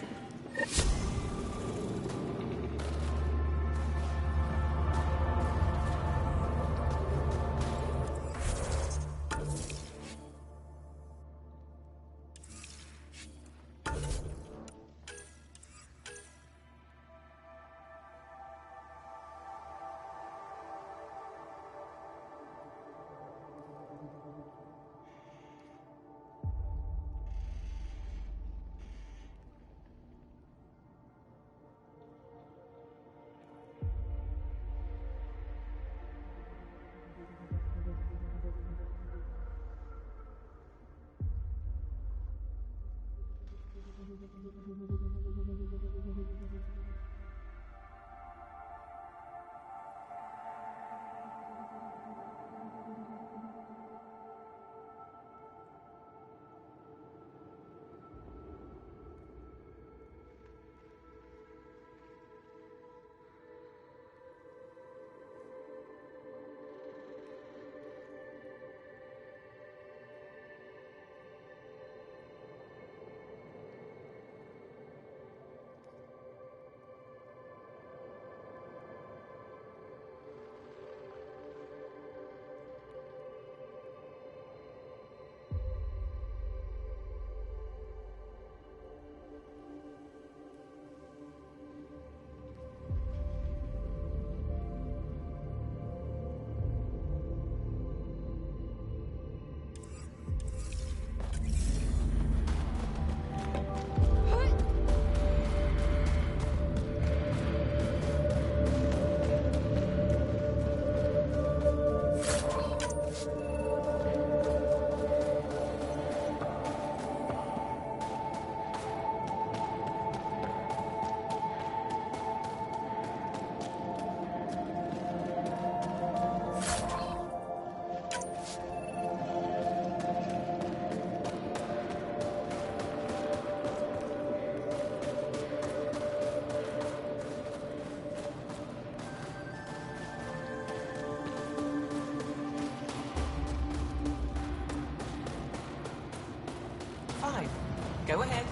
Go ahead.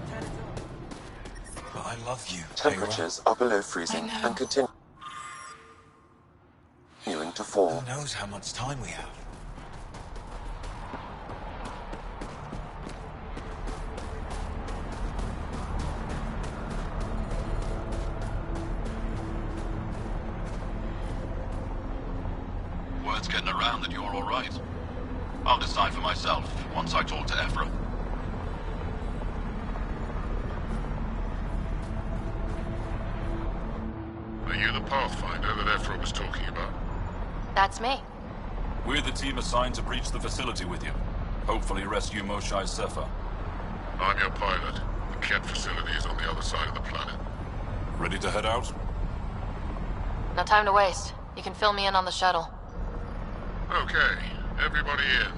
Turn it on. But I love you, Temperatures are below freezing and continuing to fall. Who knows how much time we have? Word's getting around that you're all right. I'll decide for myself once I talk to Ephra. Are you the Pathfinder that Ephra was talking about? That's me. We're the team assigned to breach the facility with you. Hopefully rescue Moshai's Sepha. I'm your pilot. The Kett facility is on the other side of the planet. Ready to head out? No time to waste. You can fill me in on the shuttle. Okay, everybody in.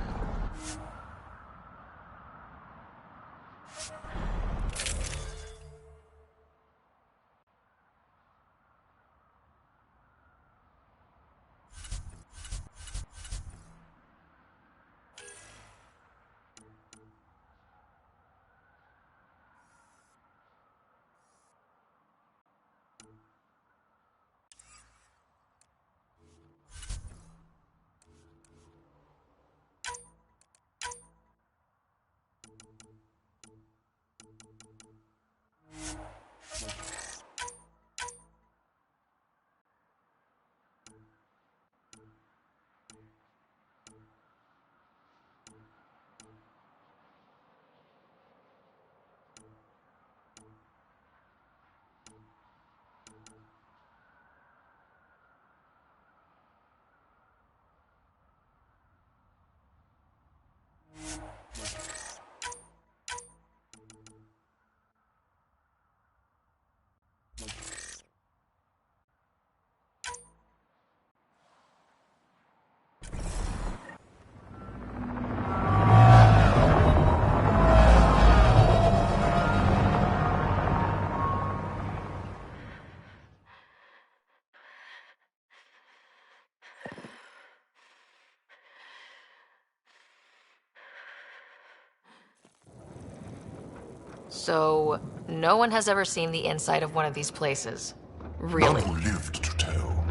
So, no one has ever seen the inside of one of these places. Really? None who lived to tell.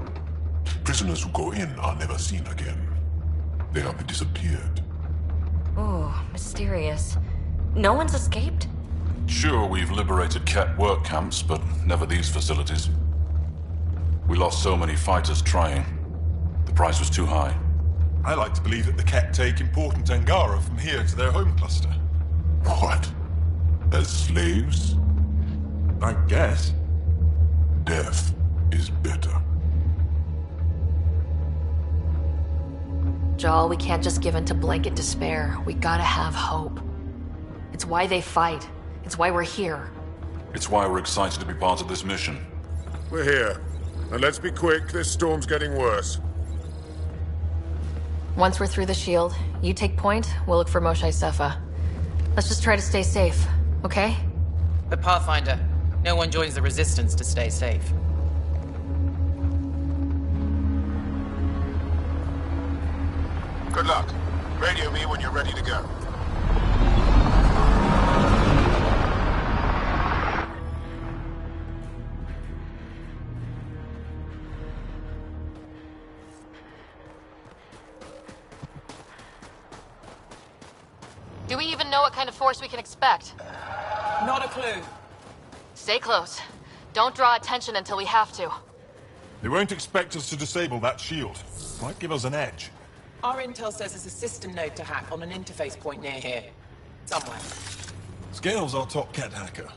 Prisoners who go in are never seen again. They have disappeared. Oh, mysterious. No one's escaped? Sure, we've liberated Ket work camps, but never these facilities. We lost so many fighters trying. The price was too high. I like to believe that the Ket take important Angara from here to their home cluster. What? As slaves? I guess. Death is better. Jal, we can't just give in to blanket despair. We gotta have hope. It's why they fight. It's why we're here. It's why we're excited to be part of this mission. We're here. And let's be quick, this storm's getting worse. Once we're through the shield, you take point, we'll look for Moshae Sefa. Let's just try to stay safe, okay? But Pathfinder, no one joins the Resistance to stay safe. Good luck. Radio me when you're ready to go. Do we even know what kind of force we can expect? Not a clue. Stay close. Don't draw attention until we have to. They won't expect us to disable that shield. Might give us an edge. Our intel says there's a system node to hack on an interface point near here. Somewhere. Scale's our top Ket hacker.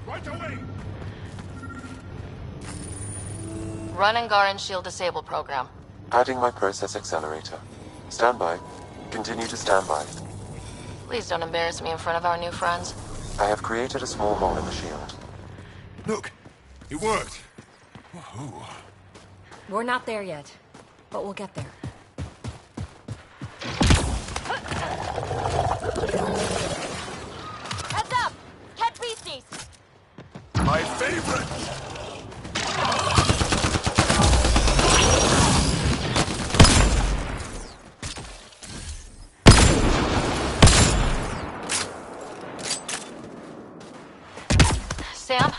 Right away! Run Angaran Shield Disable program. Adding my process accelerator. Stand by. Continue to stand by. Please don't embarrass me in front of our new friends. I have created a small hole in the shield. Look! It worked! Woohoo! We're not there yet, but we'll get there. Heads up! Ket beasties! My favorite! Sam,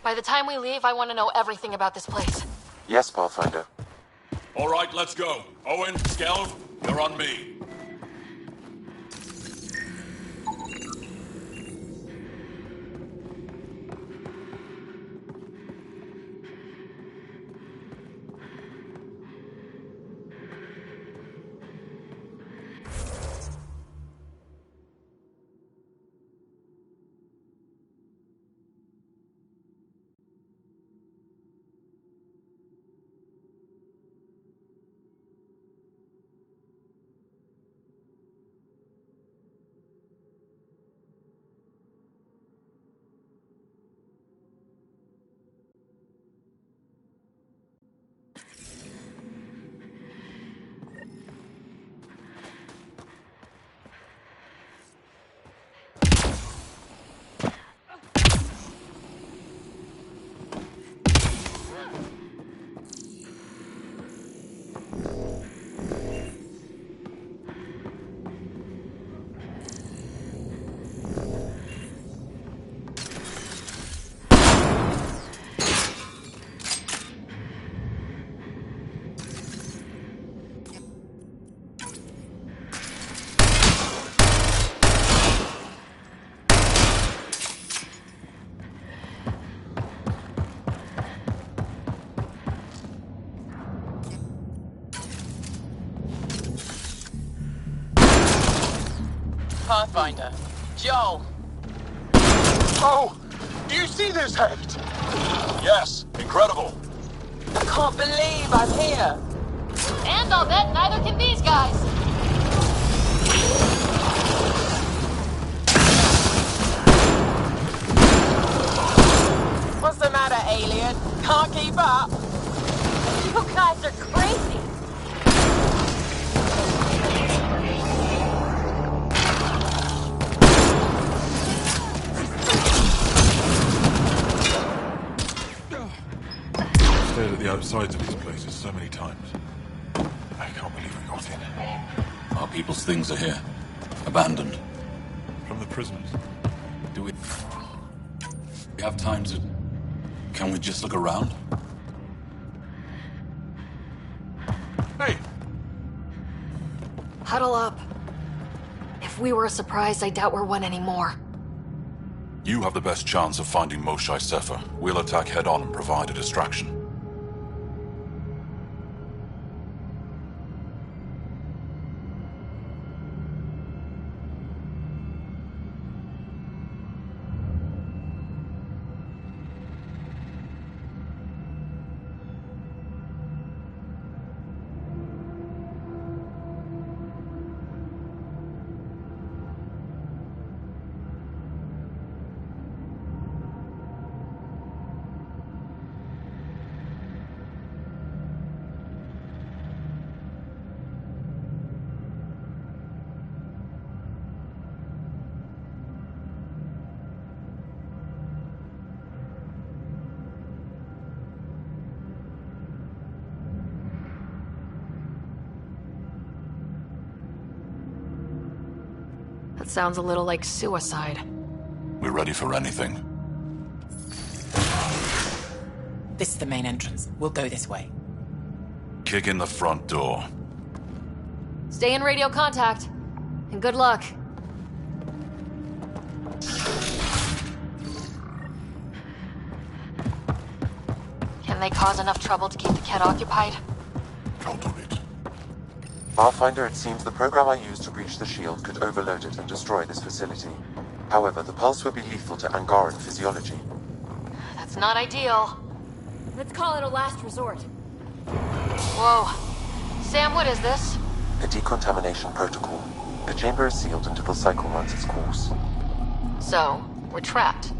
by the time we leave, I want to know everything about this place. Yes, Pathfinder. All right, let's go. Owen, Skelv, you're on me. Pathfinder. Joel! Oh! Do you see this, Hate? Yes, incredible. I can't believe I'm here! And I'll bet neither can these guys. What's the matter, alien? Can't keep up? You guys are crazy! stayed at the outsides of these places so many times. I can't believe we got in. Our people's things are here. Abandoned. From the prisoners. Do we have time to... Can we just look around? Hey! Huddle up. If we were a surprise, I doubt we're one anymore. You have the best chance of finding Moshae Sefer. We'll attack head-on and provide a distraction. That sounds a little like suicide. We're ready for anything. This is the main entrance. We'll go this way. Kick in the front door. Stay in radio contact. And good luck. Can they cause enough trouble to keep the Ket occupied? Count on it. Pathfinder, it seems the program I used to breach the shield could overload it and destroy this facility. However, the pulse would be lethal to Angaran physiology. That's not ideal. Let's call it a last resort. Whoa. Sam, what is this? A decontamination protocol. The chamber is sealed until the cycle runs its course. So, we're trapped.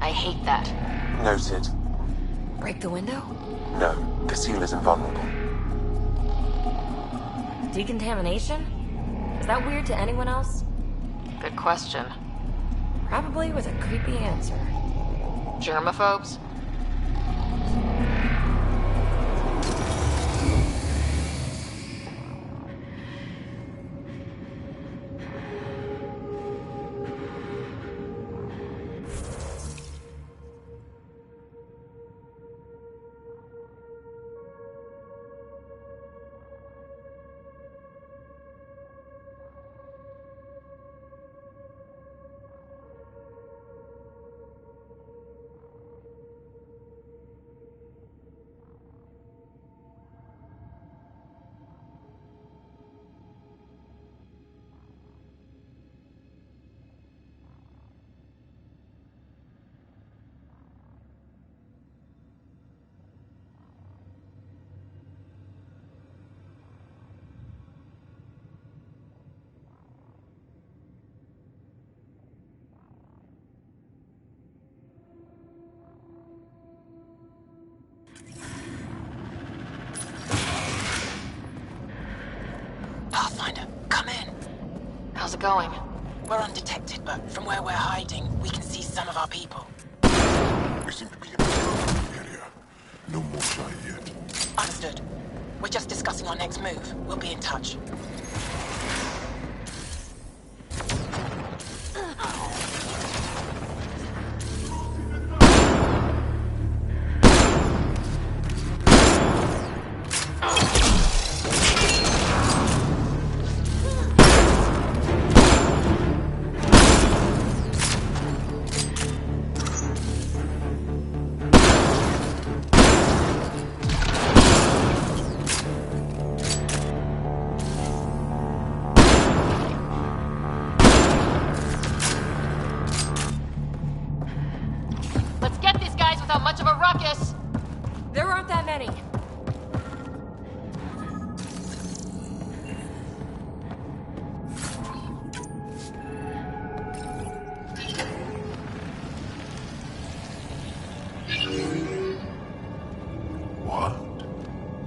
I hate that. Noted. Break the window? No, the seal is invulnerable. Decontamination? Is that weird to anyone else? Good question. Probably with a creepy answer. Germaphobes? How's it going? We're undetected, but from where we're hiding, we can see some of our people. We seem to be in the area. No more shy yet. Understood. We're just discussing our next move. We'll be in touch.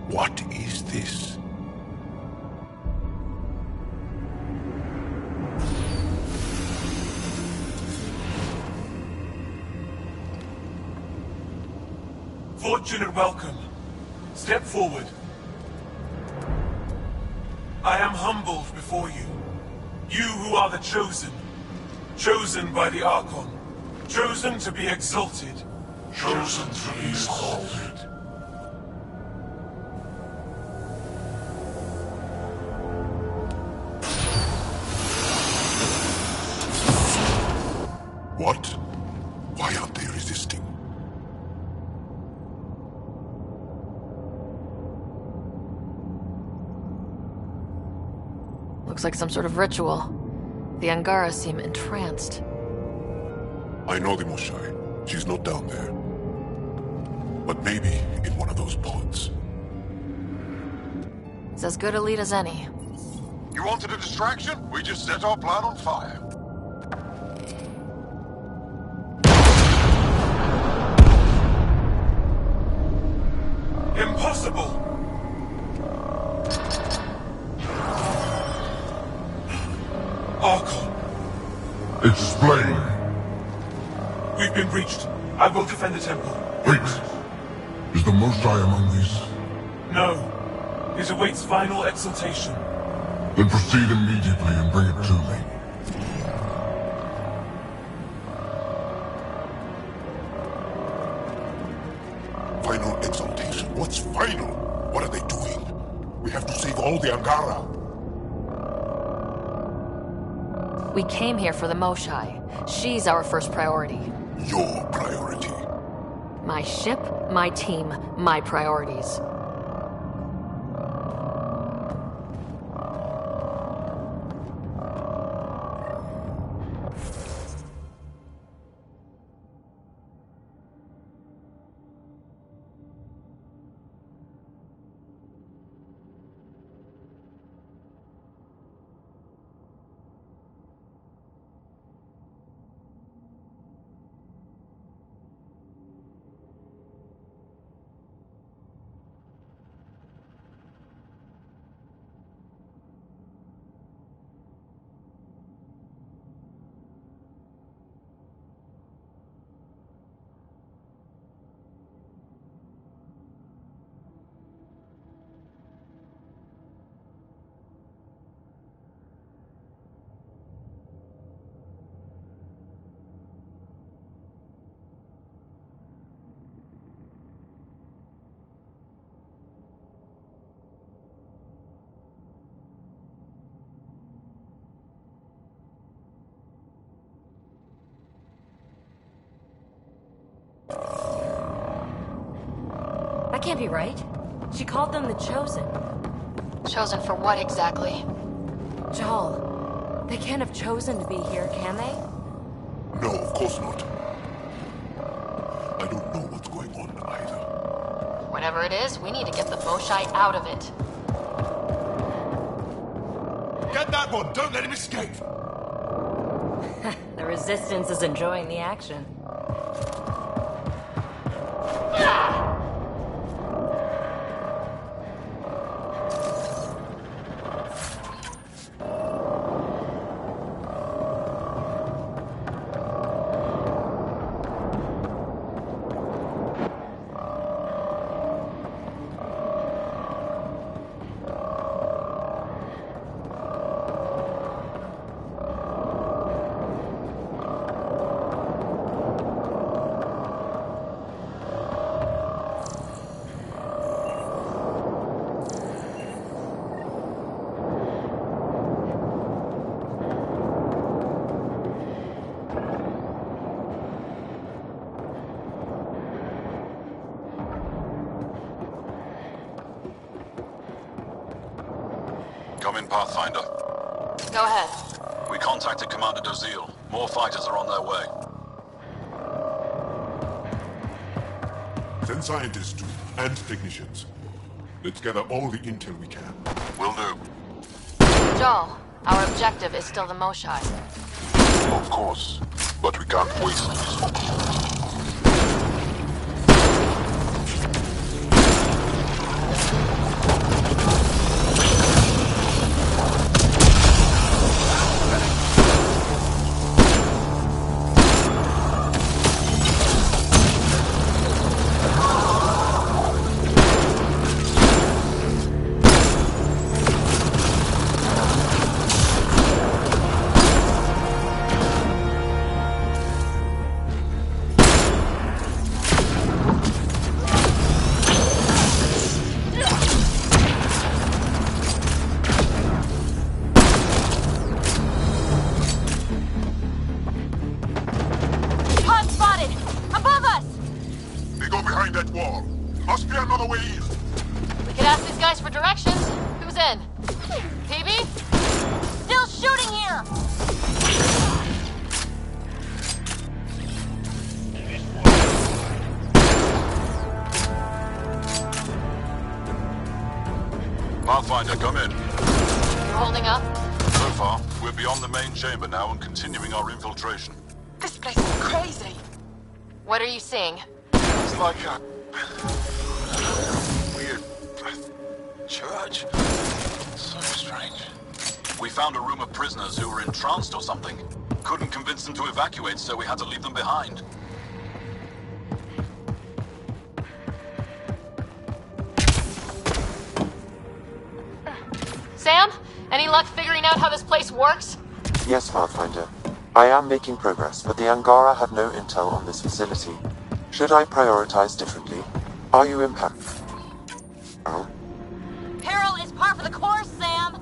What is this? Fortune and welcome. Step forward. I am humbled before you. You who are the chosen. Chosen by the Archon. Chosen to be exalted. Chosen to be exalted. What? Why aren't they resisting? Looks like some sort of ritual. The Angara seem entranced. I know the Moshai. She's not down there. But maybe in one of those pods. It's as good a lead as any. You wanted a distraction? We just set our plan on fire. Impossible! Archon. Explain. We've been breached. I will defend the temple. Wait. Is the Moshai among these? No. It awaits final exaltation. Then proceed immediately and bring it to me. Final exaltation? What's final? What are they doing? We have to save all the Angara. We came here for the Moshai. She's our first priority. Your priority. My ship, my team, my priorities. That can't be right. She called them the Chosen. Chosen for what exactly? Jal, they can't have chosen to be here, can they? No, of course not. I don't know what's going on either. Whatever it is, we need to get the Moshai out of it. Get that one! Don't let him escape! The Resistance is enjoying the action. Come in, Pathfinder. Go ahead. We contacted Commander Dozil. More fighters are on their way. Send scientists too, and technicians. Let's gather all the intel we can. Will do. Jal, our objective is still the Moshai. Of course, but we can't waste this opportunity. must be another way in. We could ask these guys for directions. Who's in? PB? Still shooting here! Pathfinder, come in. You're holding up? So far, we're beyond the main chamber now and continuing our infiltration. This place is crazy. What are you seeing? It's like a weird church. So strange. We found a room of prisoners who were entranced or something. Couldn't convince them to evacuate, so we had to leave them behind. Sam? Any luck figuring out how this place works? Yes, Pathfinder. I am making progress, but the Angara have no intel on this facility. Should I prioritize differently? Are you impacted? Peril is par for the course, Sam!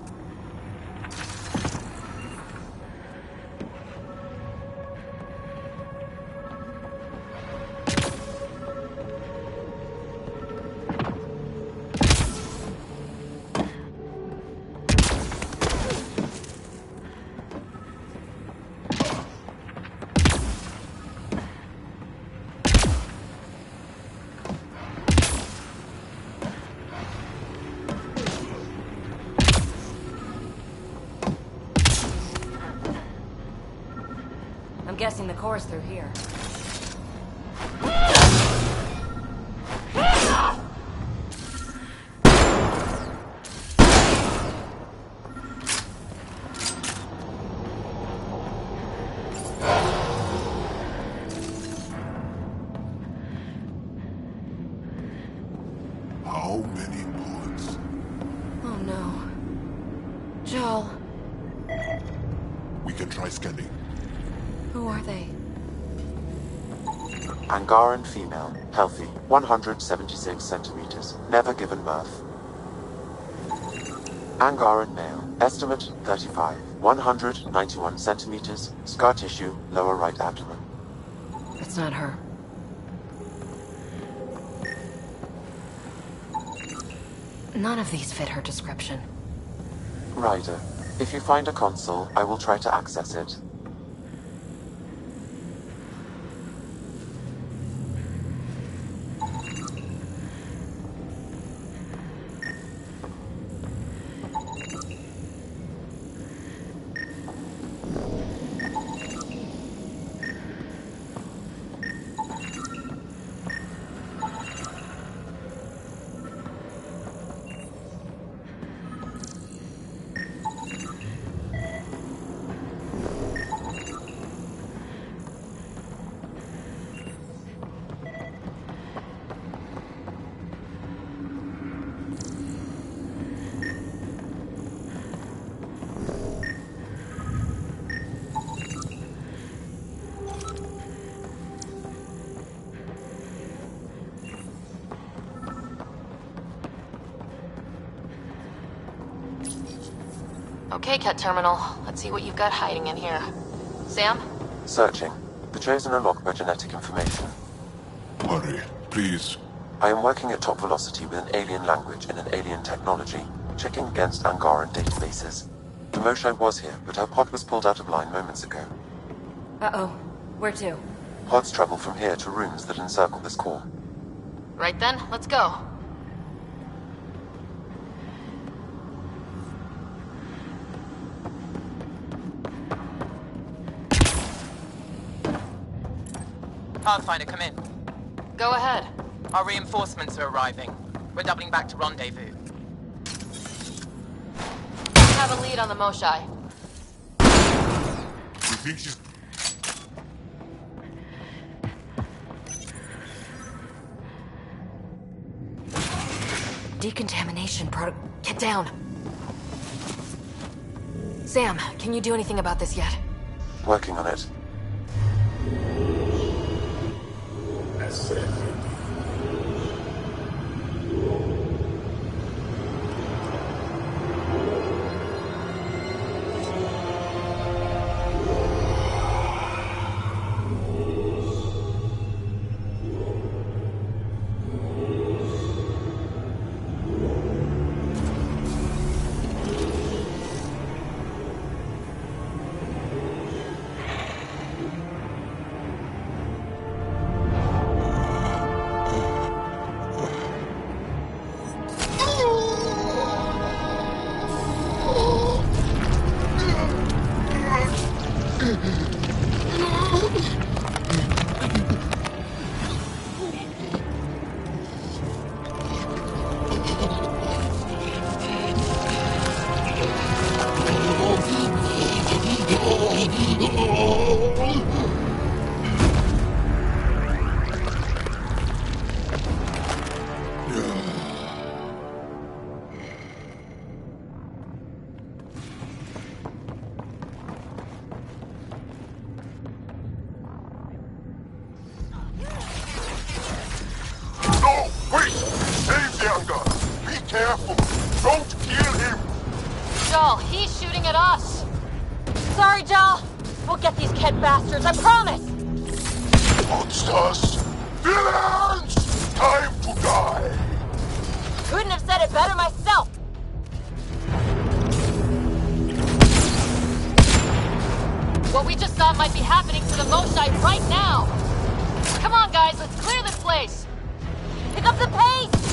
I'm guessing the core's through here. How many bullets? Oh no. Joel, We can try scanning. who are they? Angaran female, healthy, 176 centimeters, never given birth. Angaran male, estimate 35, 191 centimeters, scar tissue, lower right abdomen. It's not her. None of these fit her description. Ryder, if you find a console, I will try to access it. Okay, Ket Terminal. Let's see what you've got hiding in here. Sam? Searching. The Chosen are locked by genetic information. Hurry, please. I am working at top velocity with an alien language and an alien technology, checking against Angaran databases. The Moshae was here, but her pod was pulled out of line moments ago. Uh-oh. Where to? Pods travel from here to rooms that encircle this core. Right then, let's go. Pathfinder, come in. Go ahead. Our reinforcements are arriving. We're doubling back to rendezvous. I have a lead on the Moshae. You think she's... Decontamination Get down. Sam, can you do anything about this yet? Working on it. Careful! Don't kill him! Joel, he's shooting at us! Sorry, Joel. We'll get these Ket bastards, I promise! Monsters! Villains! Time to die! Couldn't have said it better myself! What we just saw might be happening to the Moshai right now! Come on, guys, let's clear this place! Pick up the pace!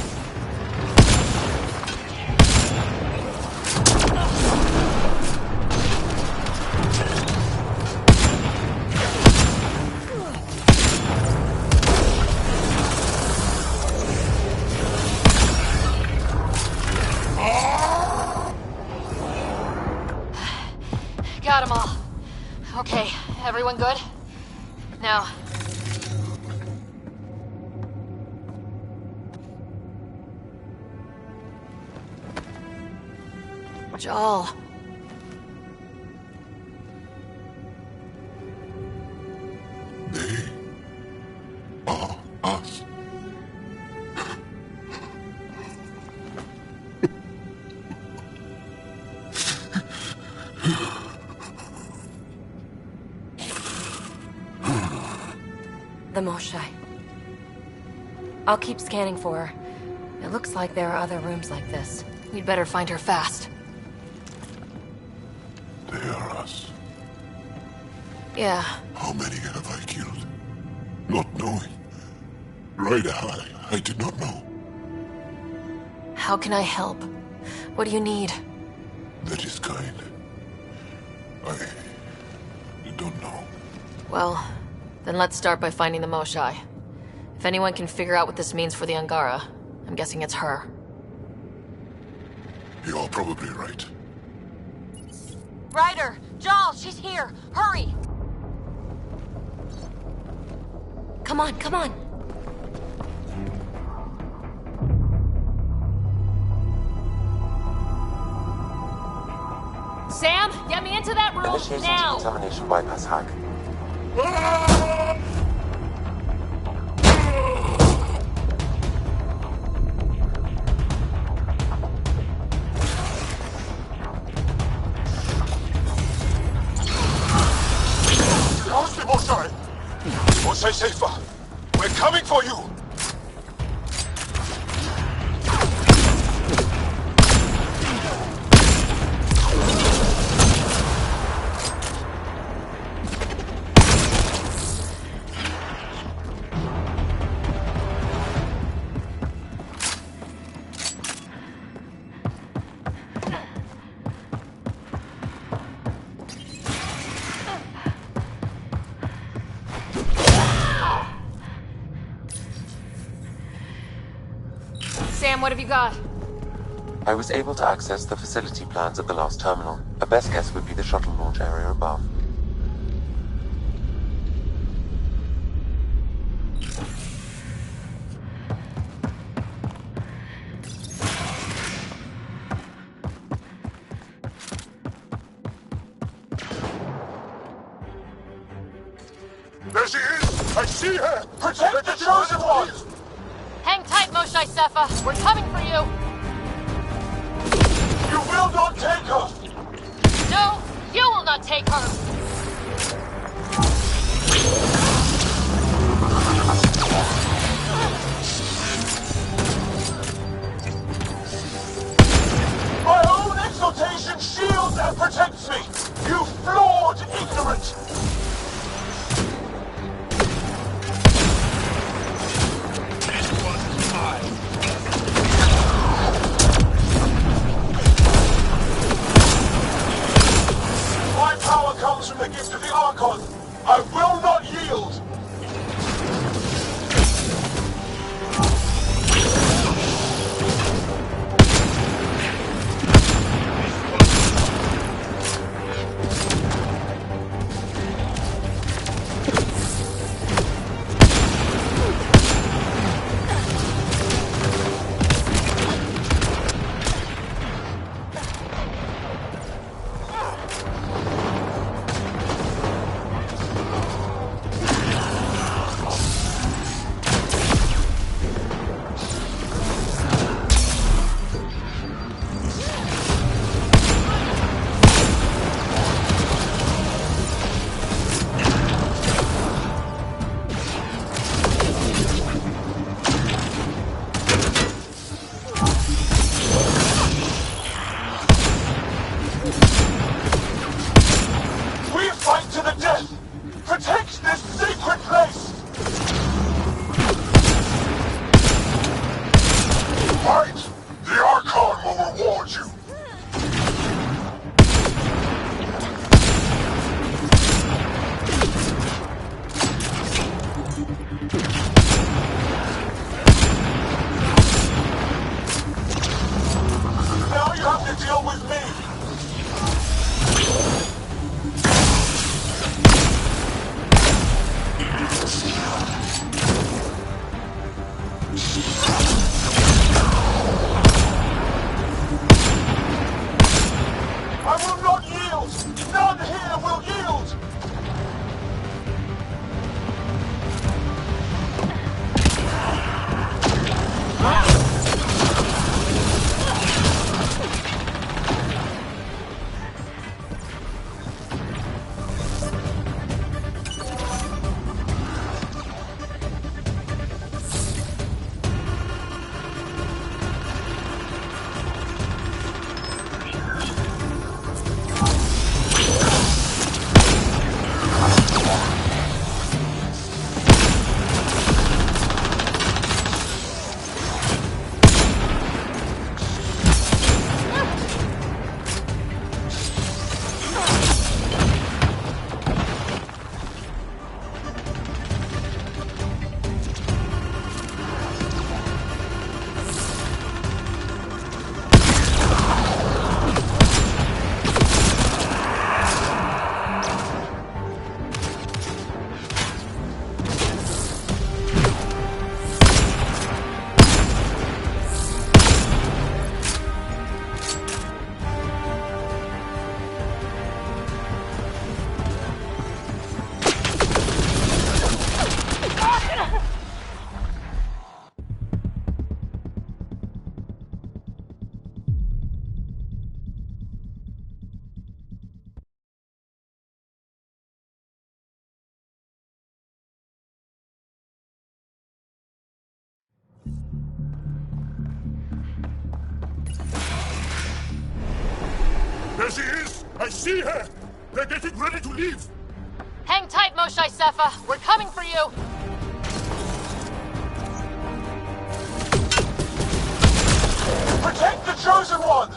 Got them all. Okay, everyone good? Now... Joel. They are us. The Moshai. I'll keep scanning for her. It looks like there are other rooms like this. We'd better find her fast. They are us. Yeah. How many have I killed? Not knowing. Right, I did not know. How can I help? What do you need? That is kind. I don't know. Well, then let's start by finding the Moshai. If anyone can figure out what this means for the Angara, I'm guessing it's her. You're probably right. Ryder! Joel, she's here! Hurry! Come on, come on! Sam, get me into that room Initiating now! decontamination bypass hack. How's the Moshai? Moshai safer. We're coming for you. Sam, what have you got? I was able to access the facility plans at the last terminal. A best guess would be the shuttle launch area above. There she is! I see her! Protect the chosen ones! Hang tight, Moshai Sepha. We're coming for you. You will not take her! No, you will not take her. My own exaltation shields and protects me! You flawed ignorant! My power comes from the gift of the Archon. I will not yield. There she is! I see her! They're getting ready to leave! Hang tight, Moshae Sepha. We're coming for you! Protect the Chosen One!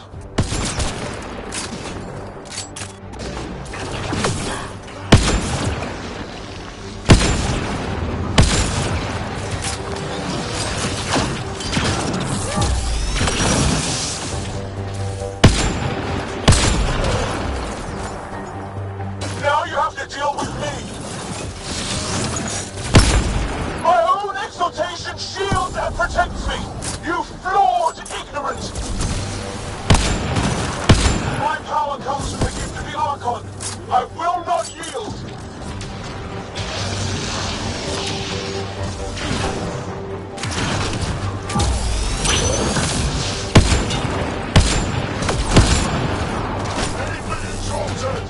Now you have to deal with me! My own exaltation shields and protects me! You flawed ignorant! My power comes from the gift of the Archon! I will not yield! Anybody exalted!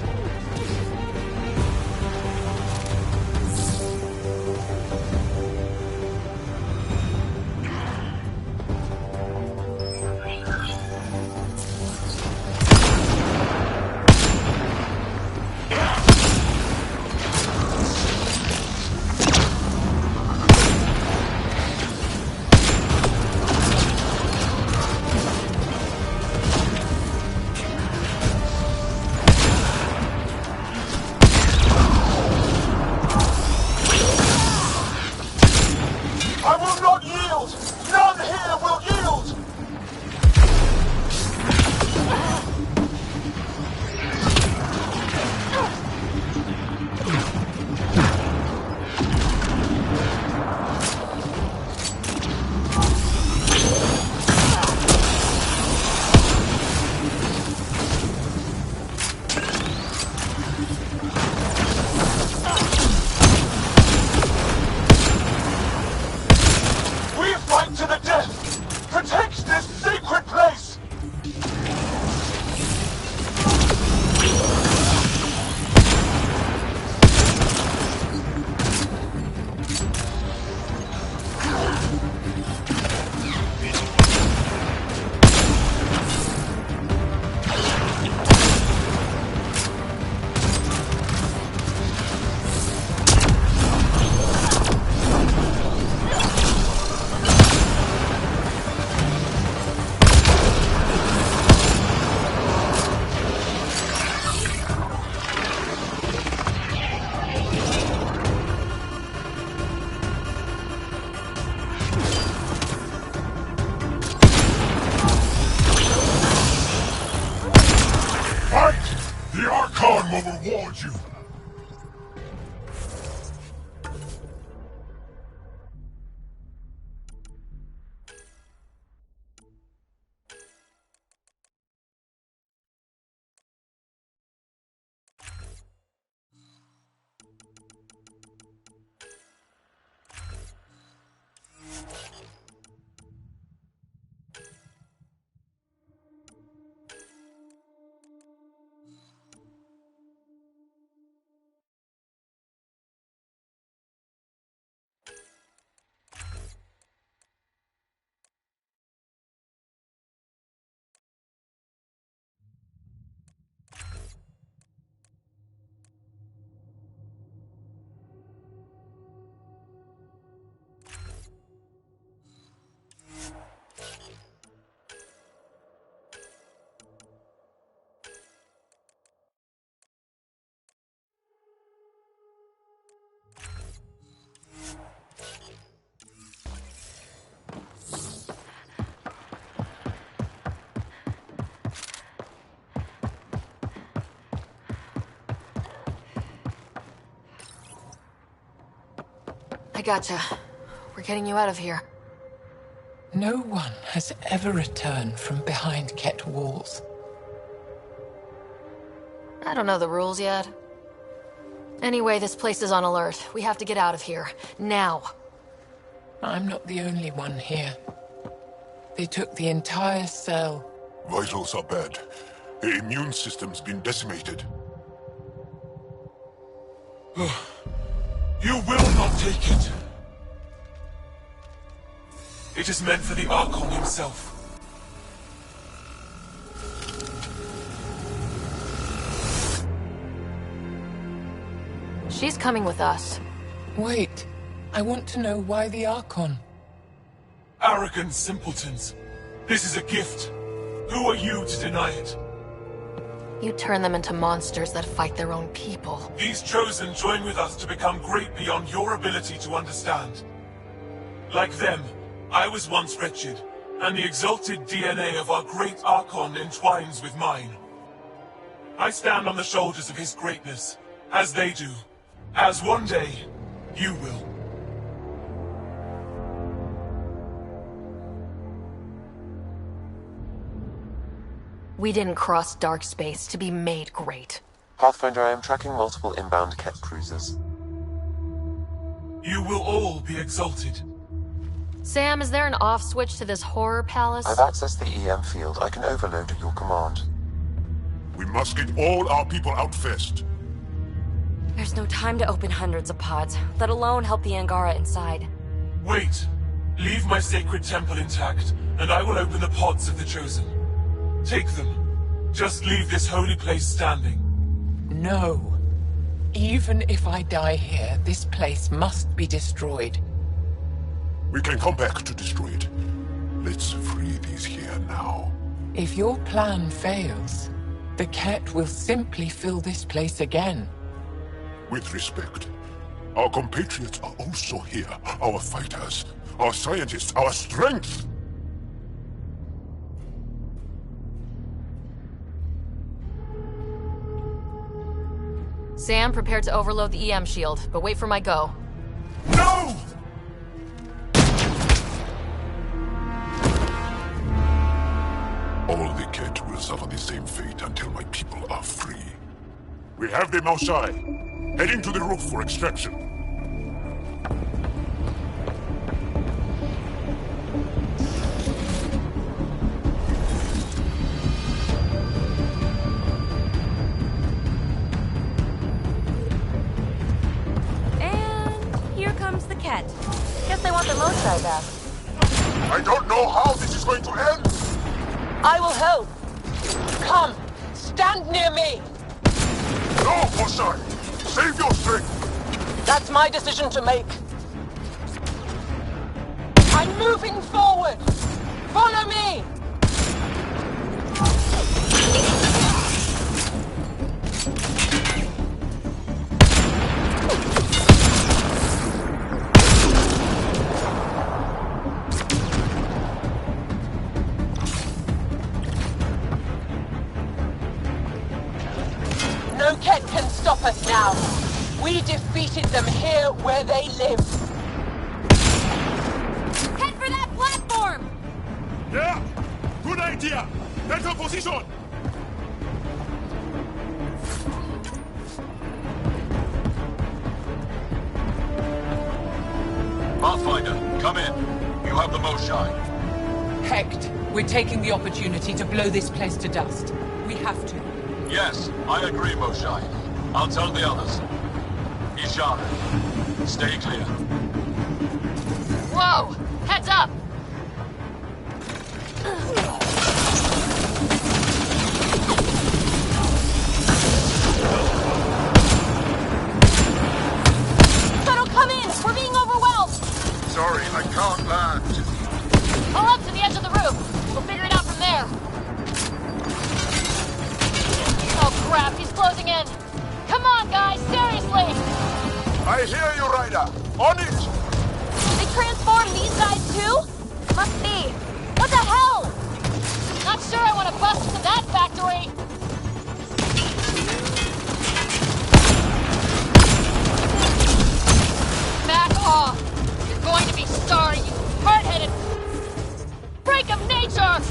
I will not yield! None here will yield! We fight to the death! Protect this sacred place! Fight! The Archon will reward you! I gotcha. We're getting you out of here. No one has ever returned from behind Ket walls. I don't know the rules yet. Anyway, this place is on alert. We have to get out of here. Now. I'm not the only one here. They took the entire cell. Vitals are bad. The immune system's been decimated. You will not take it. It is meant for the Archon himself. She's coming with us. Wait. I want to know why the Archon. Arrogant simpletons. This is a gift. Who are you to deny it? You turn them into monsters that fight their own people. These Chosen join with us to become great beyond your ability to understand. Like them, I was once wretched, and the exalted DNA of our great Archon entwines with mine. I stand on the shoulders of his greatness, as they do, as one day, you will. We didn't cross dark space to be made great. Pathfinder, I am tracking multiple inbound Ket cruisers. You will all be exalted. Sam, is there an off switch to this horror palace? I've accessed the EM field. I can overload at your command. We must get all our people out first. There's no time to open hundreds of pods, let alone help the Angara inside. Wait. Leave my sacred temple intact, and I will open the pods of the Chosen. Take them. Just leave this holy place standing. No. Even if I die here, this place must be destroyed. We can come back to destroy it. Let's free these here now. If your plan fails, the Ket will simply fill this place again. With respect, our compatriots are also here. Our fighters, our scientists, our strength. Sam, prepare to overload the EM shield, but wait for my go. No! All the Ket will suffer the same fate until my people are free. We have them outside, heading to the roof for extraction. The Ket. Guess they want their Mosai back. I don't know how this is going to end! I will help! Come! Stand near me! No, Mosai! Save your strength! That's my decision to make. I'm moving forward! Follow me! No Ket can stop us now. We defeated them here where they live. Head for that platform! Yeah! Good idea! Better position! Pathfinder, come in. You have the Mosai. Hecht, we're taking the opportunity to blow this place to dust. We have to. Yes, I agree, Mosai. I'll tell the others. Ishara, stay clear. Whoa! Heads up! Shuttle, come in! We're being overwhelmed! Sorry, I can't land. Pull up to the edge of the roof. We'll figure it out from there. Oh crap, he's closing in. Come on, guys, seriously! I hear you, Ryder. On it! They transformed these guys too? Must be. What the hell? Not sure I want to bust into that factory. Back off. You're going to be sorry, you hard-headed freak of nature!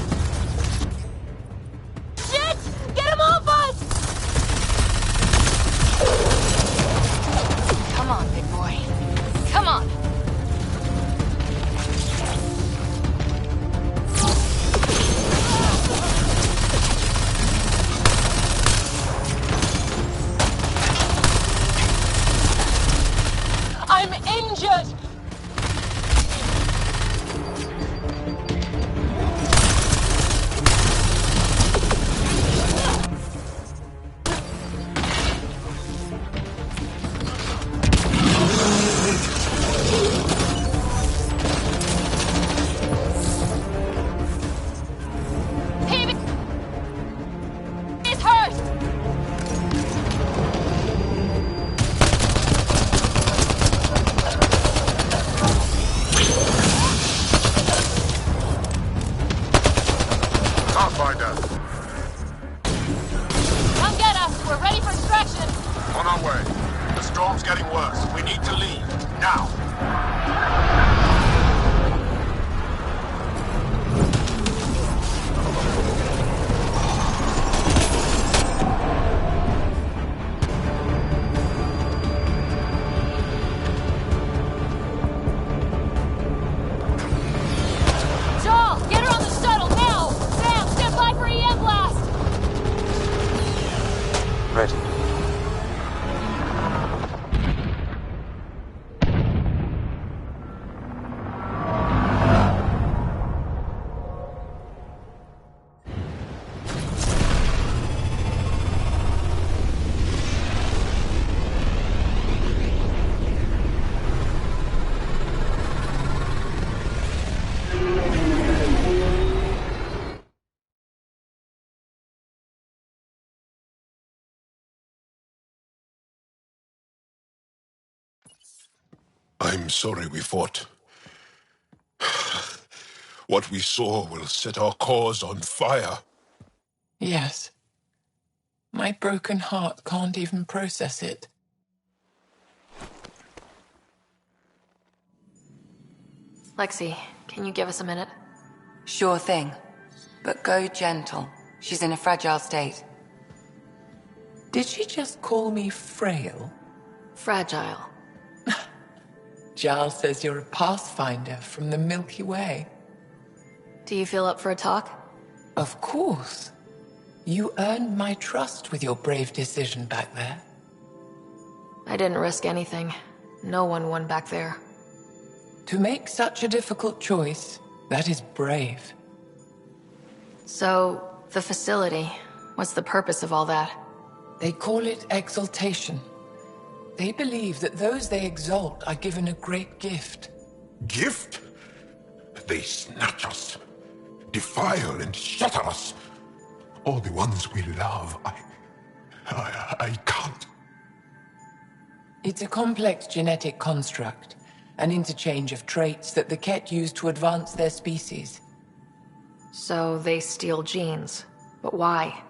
Shit! Get him off us! Come on, big boy. Come on. I'm injured! Pathfinder! Come get us! We're ready for extraction! On our way. The storm's getting worse. We need to leave. Now! Ready. I'm sorry we fought. What we saw will set our cause on fire. Yes. My broken heart can't even process it. Lexi, can you give us a minute? Sure thing. But go gentle. She's in a fragile state. Did she just call me frail? Fragile. Giles says you're a pathfinder from the Milky Way. Do you feel up for a talk? Of course. You earned my trust with your brave decision back there. I didn't risk anything. No one won back there. To make such a difficult choice, that is brave. So, the facility, what's the purpose of all that? They call it exaltation. They believe that those they exalt are given a great gift. Gift? They snatch us, defile and shatter us. All the ones we love. I can't. It's a complex genetic construct, an interchange of traits that the Ket use to advance their species. So they steal genes. But why?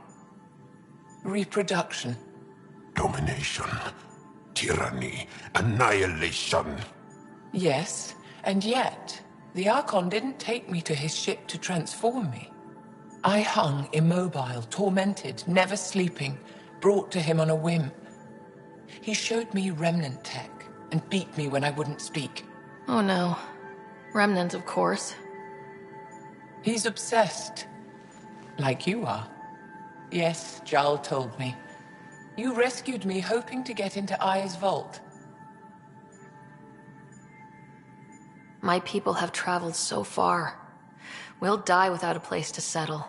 Reproduction. Domination. Tyranny. Annihilation. Yes, and yet, the Archon didn't take me to his ship to transform me. I hung immobile, tormented, never sleeping, brought to him on a whim. He showed me remnant tech and beat me when I wouldn't speak. Oh no. Remnant, of course. He's obsessed. Like you are. Yes, Jarl told me. You rescued me hoping to get into Aya's vault. My people have traveled so far. We'll die without a place to settle.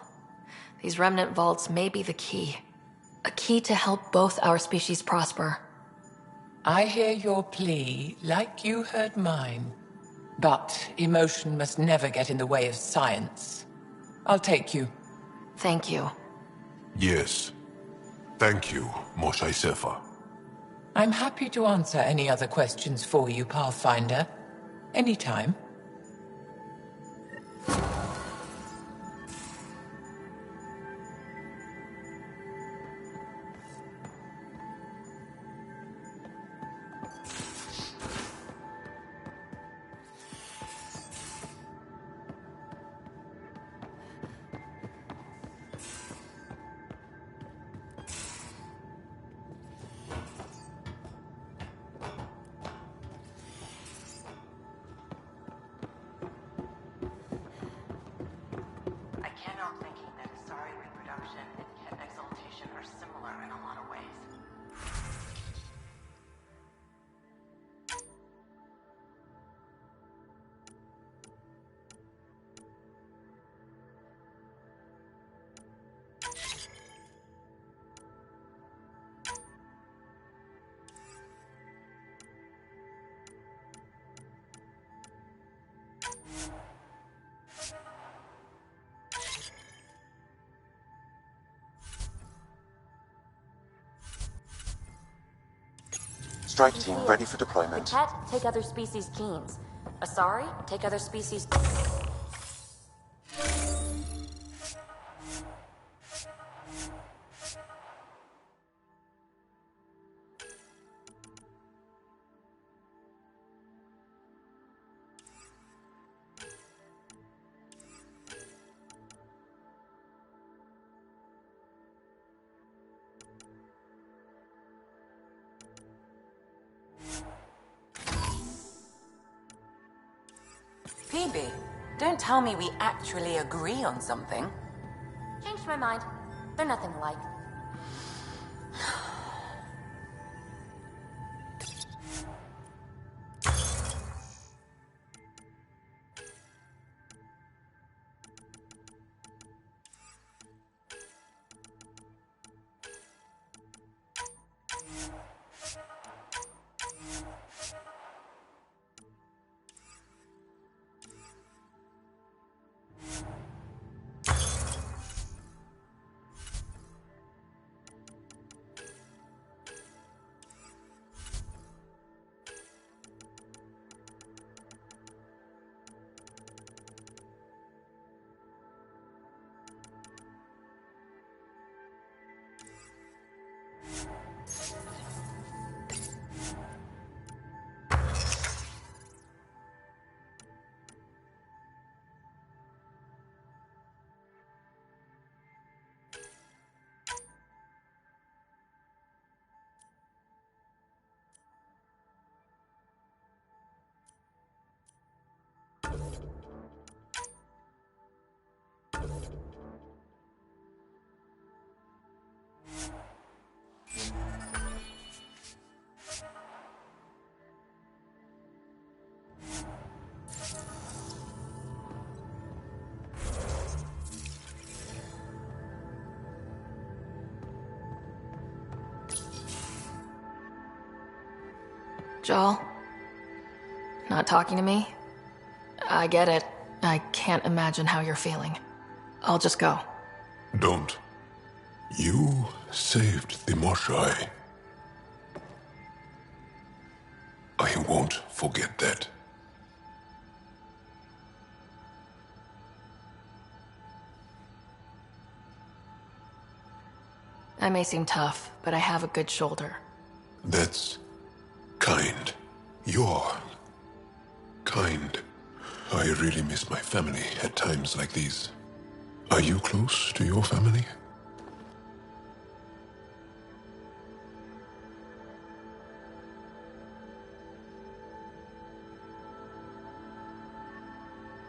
These remnant vaults may be the key. A key to help both our species prosper. I hear your plea, like you heard mine. But emotion must never get in the way of science. I'll take you. Thank you. Yes. Thank you, Moshae Sefa. I'm happy to answer any other questions for you, Pathfinder. Anytime. Strike team ready for deployment. The Ket take other species' genes. Asari take other species. Phoebe, don't tell me we actually agree on something. Changed my mind. They're nothing alike. Joel? Not talking to me? I get it. I can't imagine how you're feeling. I'll just go. Don't. You saved the Moshai. I won't forget that. I may seem tough, but I have a good shoulder. That's kind. You're kind. I really miss my family at times like these. Are you close to your family?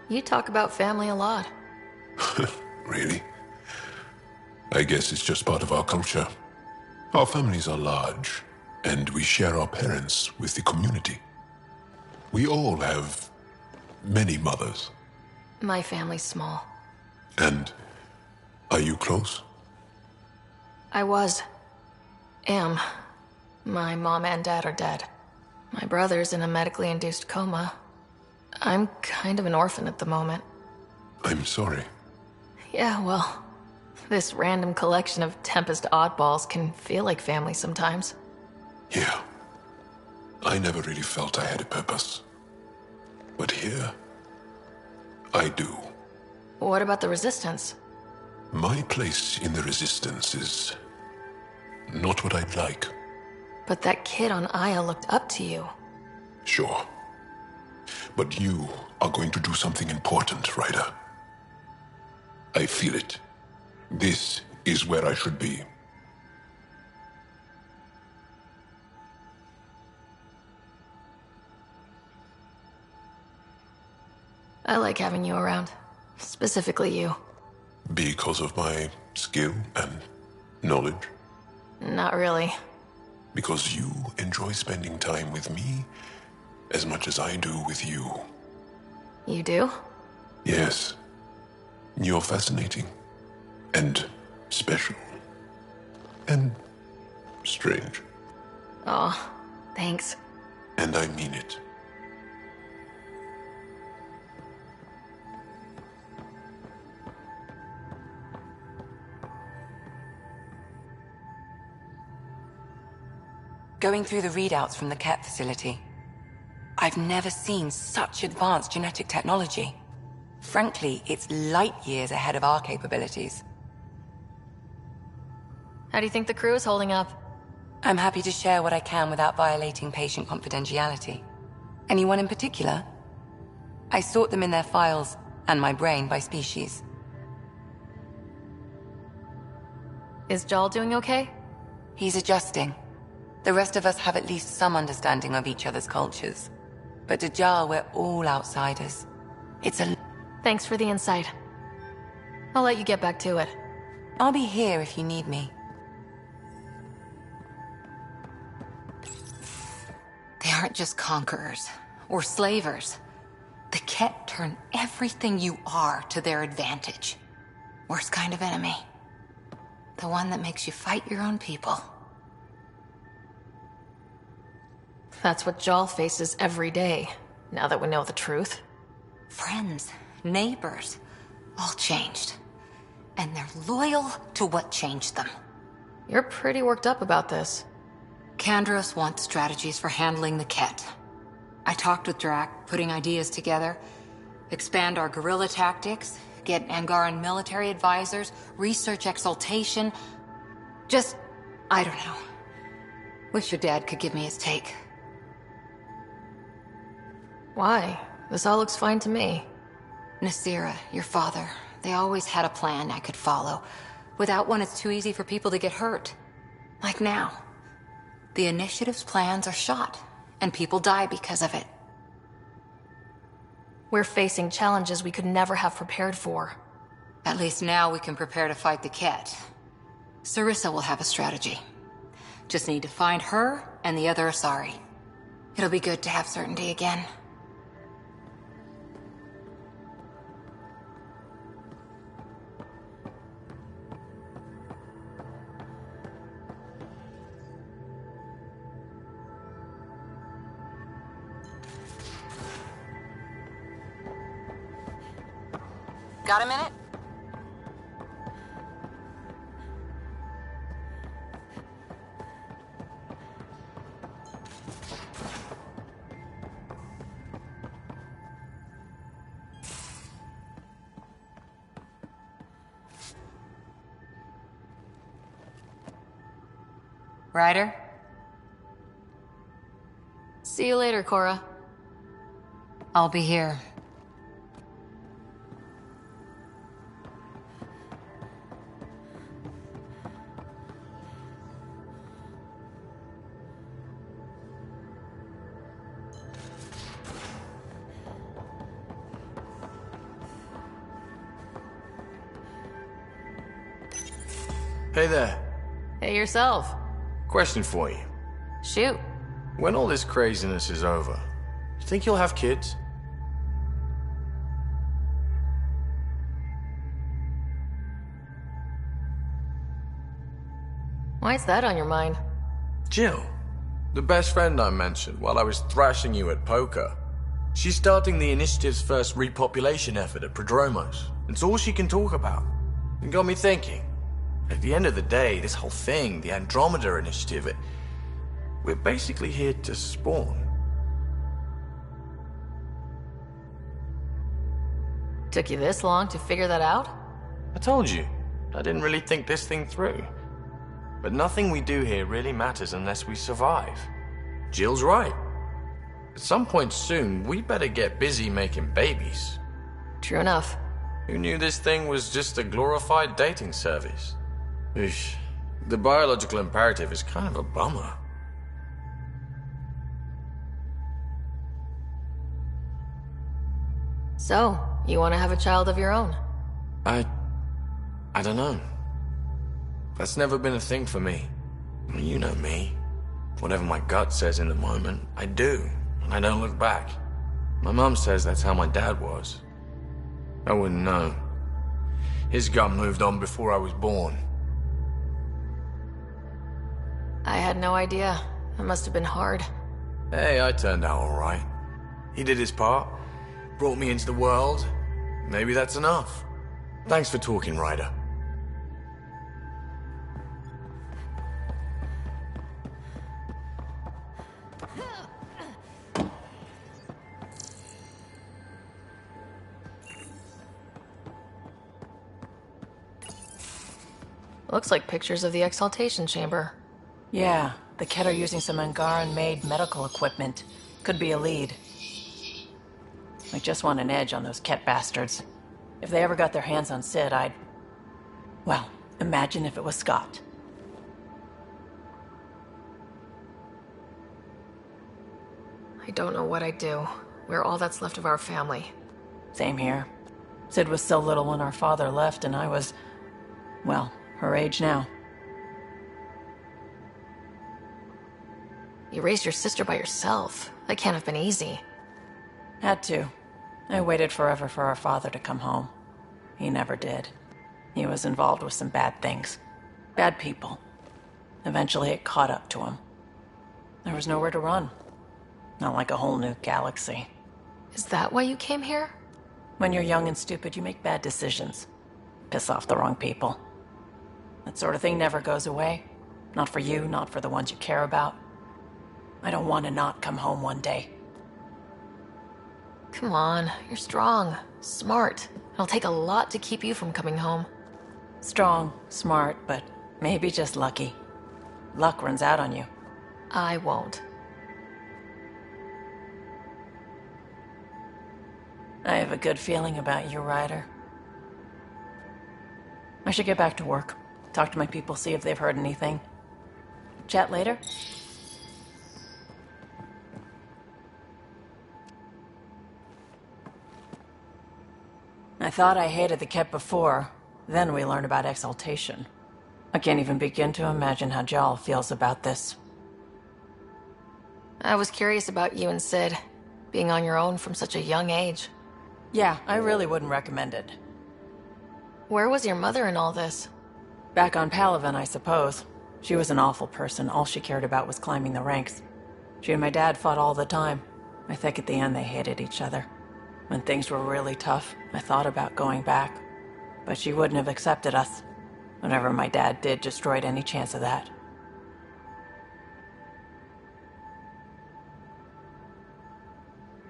You talk about family a lot. Really? I guess it's just part of our culture. Our families are large, and we share our parents with the community. We all have many mothers. My family's small. And are you close? I was. Am. My mom and dad are dead. My brother's in a medically induced coma. I'm kind of an orphan at the moment. I'm sorry. Yeah, well, this random collection of Tempest oddballs can feel like family sometimes. Yeah. I never really felt I had a purpose. But here, I do. What about the Resistance? My place in the Resistance is not what I'd like. But that kid on Aya looked up to you. Sure. But you are going to do something important, Ryder. I feel it. This is where I should be. I like having you around. Specifically you. Because of my skill and knowledge? Not really. Because you enjoy spending time with me as much as I do with you. You do? Yes. You're fascinating. And special. And strange. Aw, thanks. And I mean it. Going through the readouts from the Ket facility, I've never seen such advanced genetic technology. Frankly, it's light years ahead of our capabilities. How do you think the crew is holding up? I'm happy to share what I can without violating patient confidentiality. Anyone in particular? I sort them in their files, and my brain by species. Is Joel doing okay? He's adjusting. The rest of us have at least some understanding of each other's cultures. But to Jar, we're all outsiders. Thanks for the insight. I'll let you get back to it. I'll be here if you need me. They aren't just conquerors or slavers. The Ket turn everything you are to their advantage. Worst kind of enemy. The one that makes you fight your own people. That's what Jal faces every day, now that we know the truth. Friends, neighbors, all changed. And they're loyal to what changed them. You're pretty worked up about this. Kandros wants strategies for handling the Ket. I talked with Drac, putting ideas together. Expand our guerrilla tactics, get Angaran military advisors, research exaltation. Just, I don't know. Wish your dad could give me his take. Why? This all looks fine to me. Nasira, your father, they always had a plan I could follow. Without one, it's too easy for people to get hurt. Like now. The Initiative's plans are shot, and people die because of it. We're facing challenges we could never have prepared for. At least now we can prepare to fight the Ket. Sarissa will have a strategy. Just need to find her and the other Asari. It'll be good to have certainty again. Got a minute? Ryder? See you later, Cora. I'll be here. Hey there. Hey yourself. Question for you. Shoot. When all this craziness is over, you think you'll have kids? Why is that on your mind? Jill, the best friend I mentioned while I was thrashing you at poker. She's starting the Initiative's first repopulation effort at Prodromos. It's all she can talk about. It got me thinking. At the end of the day, this whole thing, the Andromeda Initiative, we're basically here to spawn. Took you this long to figure that out? I told you, I didn't really think this thing through. But nothing we do here really matters unless we survive. Jill's right. At some point soon, we better get busy making babies. True enough. Who knew this thing was just a glorified dating service? Eesh. The biological imperative is kind of a bummer. So, you want to have a child of your own? I don't know. That's never been a thing for me. I mean, you know me. Whatever my gut says in the moment, I do, and I don't look back. My mum says that's how my dad was. I wouldn't know. His gut moved on before I was born. I had no idea. It must have been hard. Hey, I turned out all right. He did his part, brought me into the world. Maybe that's enough. Thanks for talking, Ryder. Looks like pictures of the exaltation chamber. Yeah, the Ket are using some Angaran-made medical equipment. Could be a lead. I just want an edge on those Ket bastards. If they ever got their hands on Sid, I'd... Well, imagine if it was Scott. I don't know what I'd do. We're all that's left of our family. Same here. Sid was so little when our father left, and I was, well, her age now. You raised your sister by yourself. That can't have been easy. Had to. I waited forever for our father to come home. He never did. He was involved with some bad things. Bad people. Eventually it caught up to him. There was nowhere to run. Not like a whole new galaxy. Is that why you came here? When you're young and stupid, you make bad decisions. Piss off the wrong people. That sort of thing never goes away. Not for you, not for the ones you care about. I don't want to not come home one day. Come on, you're strong, smart. It'll take a lot to keep you from coming home. Strong, smart, but maybe just lucky. Luck runs out on you. I won't. I have a good feeling about you, Ryder. I should get back to work. Talk to my people, see if they've heard anything. Chat later? I thought I hated the Ket before. Then we learned about exaltation. I can't even begin to imagine how Jal feels about this. I was curious about you and Sid, being on your own from such a young age. Yeah, I really wouldn't recommend it. Where was your mother in all this? Back on Palaven, I suppose. She was an awful person. All she cared about was climbing the ranks. She and my dad fought all the time. I think at the end they hated each other. When things were really tough, I thought about going back. But she wouldn't have accepted us. Whatever my dad did destroyed any chance of that.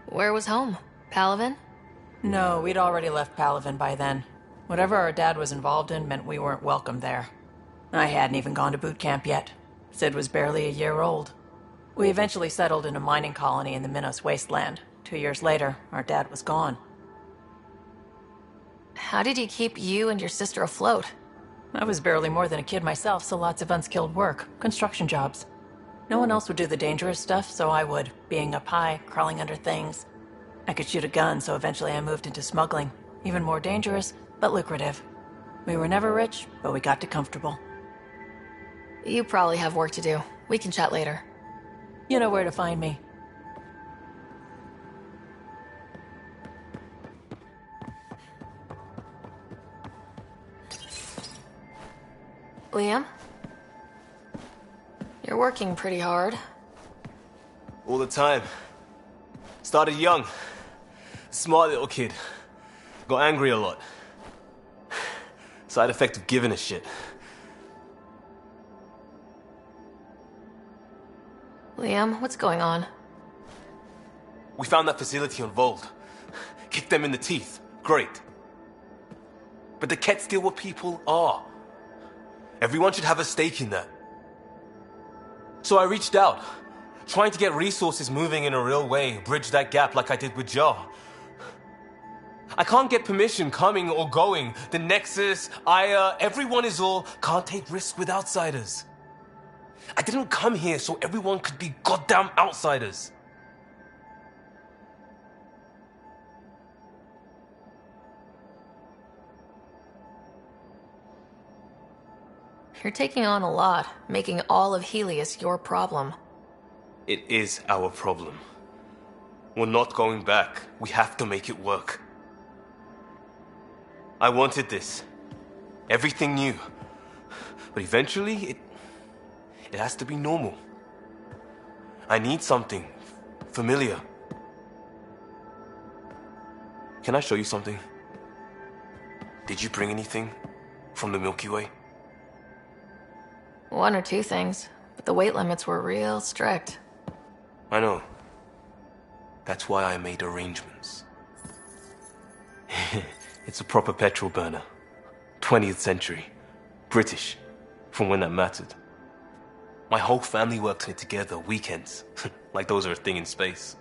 Where was home? Palaven? No, we'd already left Palaven by then. Whatever our dad was involved in meant we weren't welcome there. I hadn't even gone to boot camp yet. Sid was barely a year old. We eventually settled in a mining colony in the Minos wasteland. 2 years later, our dad was gone. How did he keep you and your sister afloat? I was barely more than a kid myself, so lots of unskilled work. Construction jobs. No one else would do the dangerous stuff, so I would. Being up high, crawling under things. I could shoot a gun, so eventually I moved into smuggling. Even more dangerous, but lucrative. We were never rich, but we got to comfortable. You probably have work to do. We can chat later. You know where to find me. Liam? You're working pretty hard. All the time. Started young. Smart little kid. Got angry a lot. Side effect of giving a shit. Liam, what's going on? We found that facility on Vold. Kicked them in the teeth. Great. But the Ket steal what people are. Everyone should have a stake in that. So I reached out, trying to get resources moving in a real way, bridge that gap like I did with Jar. I can't get permission coming or going. The Nexus, Aya, everyone is all can't take risks with outsiders. I didn't come here so everyone could be goddamn outsiders. You're taking on a lot, making all of Helios your problem. It is our problem. We're not going back. We have to make it work. I wanted this. Everything new. But eventually, it has to be normal. I need something familiar. Can I show you something? Did you bring anything from the Milky Way? One or two things, but the weight limits were real strict. I know. That's why I made arrangements. It's a proper petrol burner. 20th century. British. From when that mattered. My whole family worked on it together, weekends. Like those are a thing in space.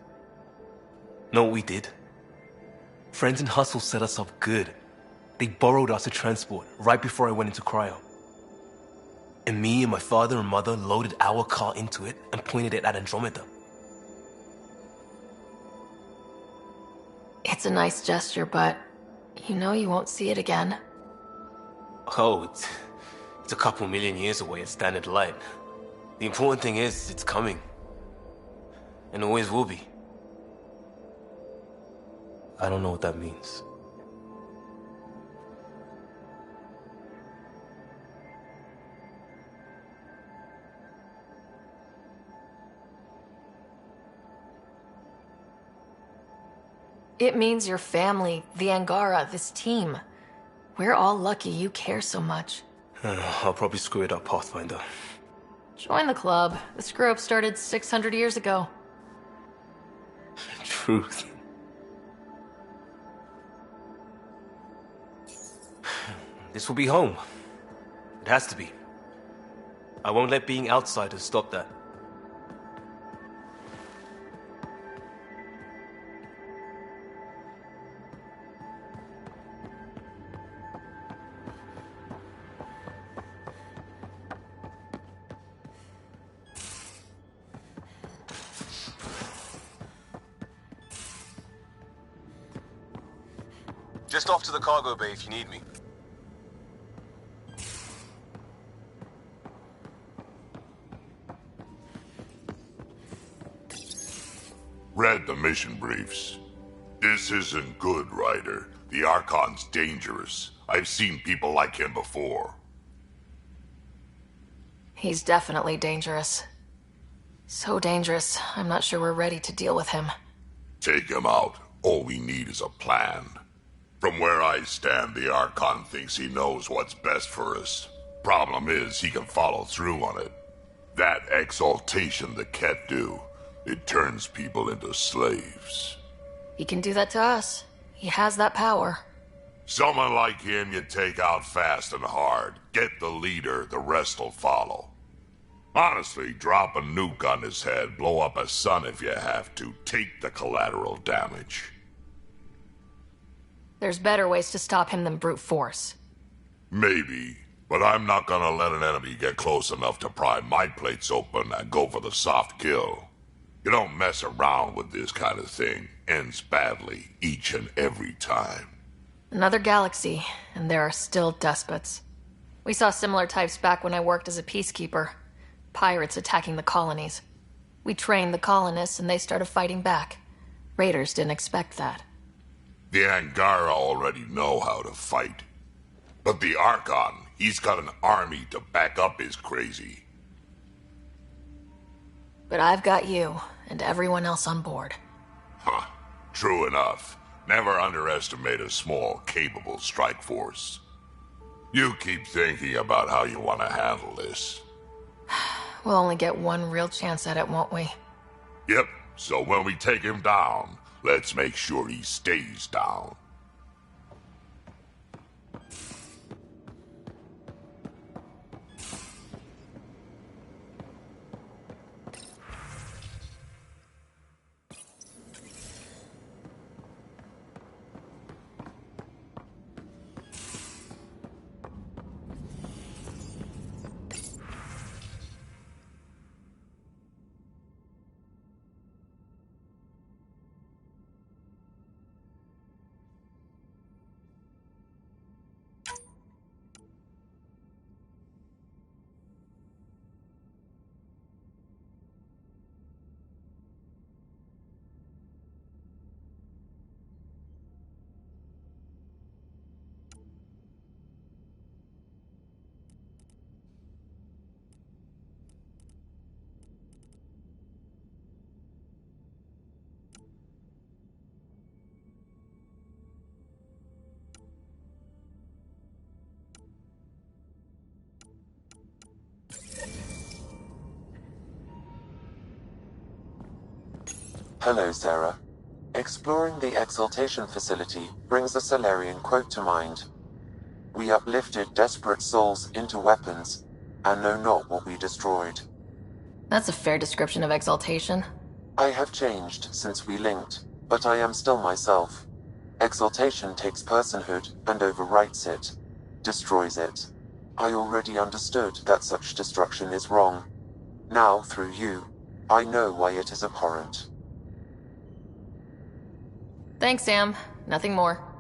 Know what we did? Friends in Hustle set us up good. They borrowed us to transport right before I went into cryo. And me and my father and mother loaded our car into it and pointed it at Andromeda. It's a nice gesture, but you know you won't see it again. Oh, it's a couple million years away at standard light. The important thing is, it's coming. And always will be. I don't know what that means. It means your family, the Angara, this team. We're all lucky you care so much. I'll probably screw it up, Pathfinder. Join the club. The screw-up started 600 years ago. Truth. This will be home. It has to be. I won't let being outsiders stop that. Just off to the cargo bay if you need me. Read the mission briefs. This isn't good, Ryder. The Archon's dangerous. I've seen people like him before. He's definitely dangerous. So dangerous, I'm not sure we're ready to deal with him. Take him out. All we need is a plan. From where I stand, the Archon thinks he knows what's best for us. Problem is, he can follow through on it. That exaltation the Ket do, it turns people into slaves. He can do that to us. He has that power. Someone like him you take out fast and hard. Get the leader, the rest will follow. Honestly, drop a nuke on his head, blow up a sun if you have to. Take the collateral damage. There's better ways to stop him than brute force. Maybe, but I'm not gonna let an enemy get close enough to pry my plates open and go for the soft kill. You don't mess around with this kind of thing. Ends badly, each and every time. Another galaxy, and there are still despots. We saw similar types back when I worked as a peacekeeper. Pirates attacking the colonies. We trained the colonists and they started fighting back. Raiders didn't expect that. The Angara already know how to fight. But the Archon, he's got an army to back up his crazy. But I've got you, and everyone else on board. Huh. True enough. Never underestimate a small, capable strike force. You keep thinking about how you want to handle this. We'll only get one real chance at it, won't we? Yep, so when we take him down, let's make sure he stays down. Hello, Sarah. Exploring the Exaltation facility brings a Salarian quote to mind. We uplifted desperate souls into weapons, and know not what we destroyed. That's a fair description of Exaltation. I have changed since we linked, but I am still myself. Exaltation takes personhood and overwrites it, destroys it. I already understood that such destruction is wrong. Now, through you, I know why it is abhorrent. Thanks, Sam. Nothing more.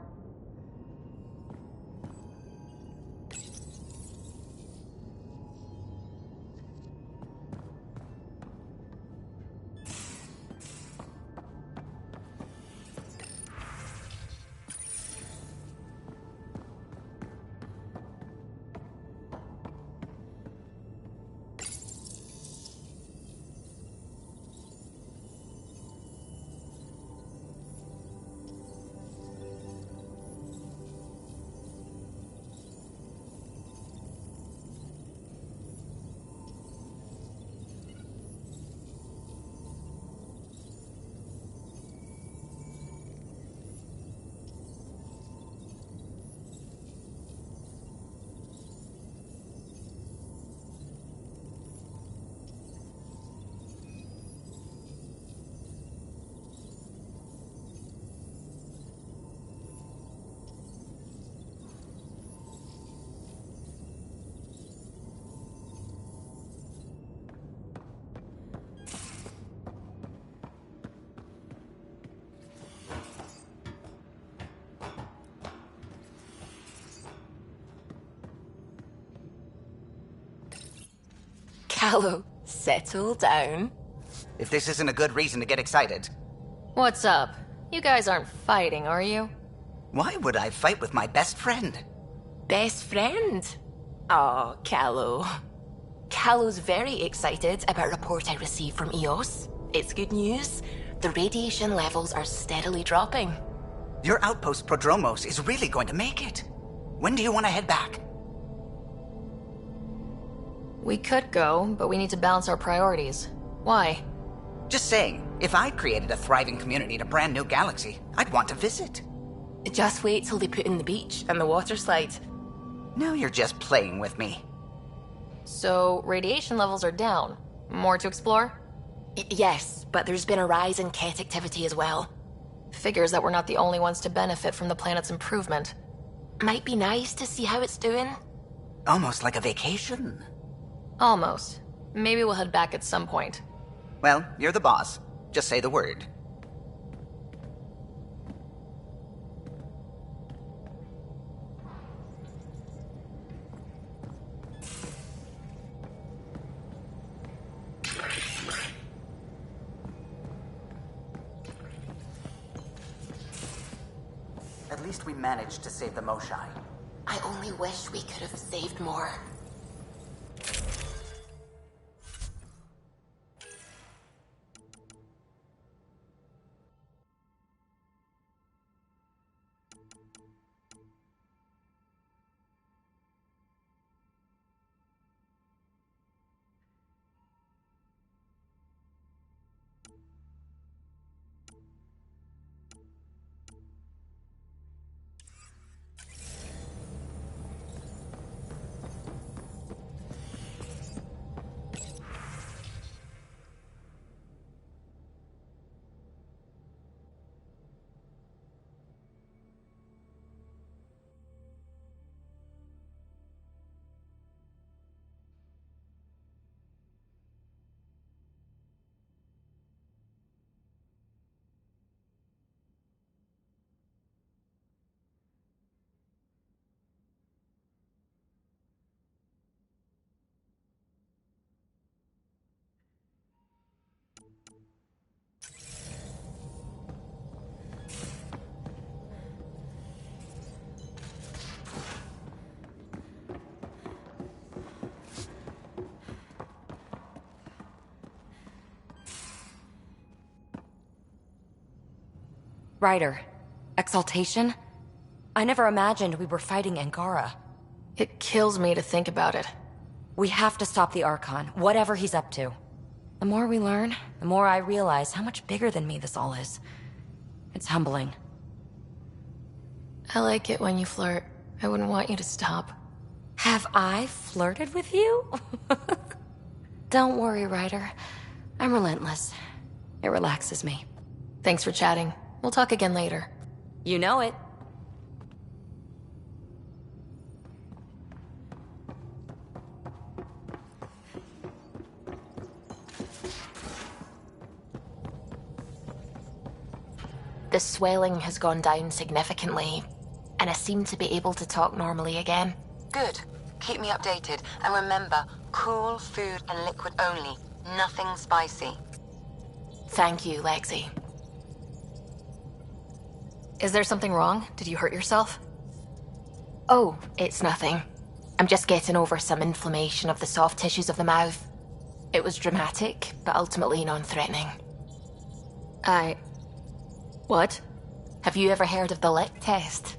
Callow, settle down. If this isn't a good reason to get excited. What's up? You guys aren't fighting, are you? Why would I fight with my best friend? Best friend? Oh, Callow. Callow's very excited about a report I received from EOS. It's good news. The radiation levels are steadily dropping. Your outpost Prodromos is really going to make it. When do you want to head back? We could go, but we need to balance our priorities. Why? Just saying, if I created a thriving community in a brand new galaxy, I'd want to visit. Just wait till they put in the beach and the water slide. Now you're just playing with me. So, radiation levels are down. More to explore? Yes, but there's been a rise in Ket activity as well. Figures that we're not the only ones to benefit from the planet's improvement. Might be nice to see how it's doing. Almost like a vacation. Almost. Maybe we'll head back at some point. Well, you're the boss. Just say the word. At least we managed to save the Moshai. I only wish we could have saved more. Ryder, exaltation? I never imagined we were fighting Angara. It kills me to think about it. We have to stop the Archon, whatever he's up to. The more we learn, the more I realize how much bigger than me this all is. It's humbling. I like it when you flirt. I wouldn't want you to stop. Have I flirted with you? Don't worry, Ryder. I'm relentless. It relaxes me. Thanks for chatting. We'll talk again later. You know it. The The swelling has gone down significantly, and I seem to be able to talk normally again. Good. Keep me updated. And remember, cool food and liquid only. Nothing spicy. Thank you, Lexi. Is there something wrong? Did you hurt yourself? Oh, it's nothing. I'm just getting over some inflammation of the soft tissues of the mouth. It was dramatic, but ultimately non-threatening. What? Have you ever heard of the lick test?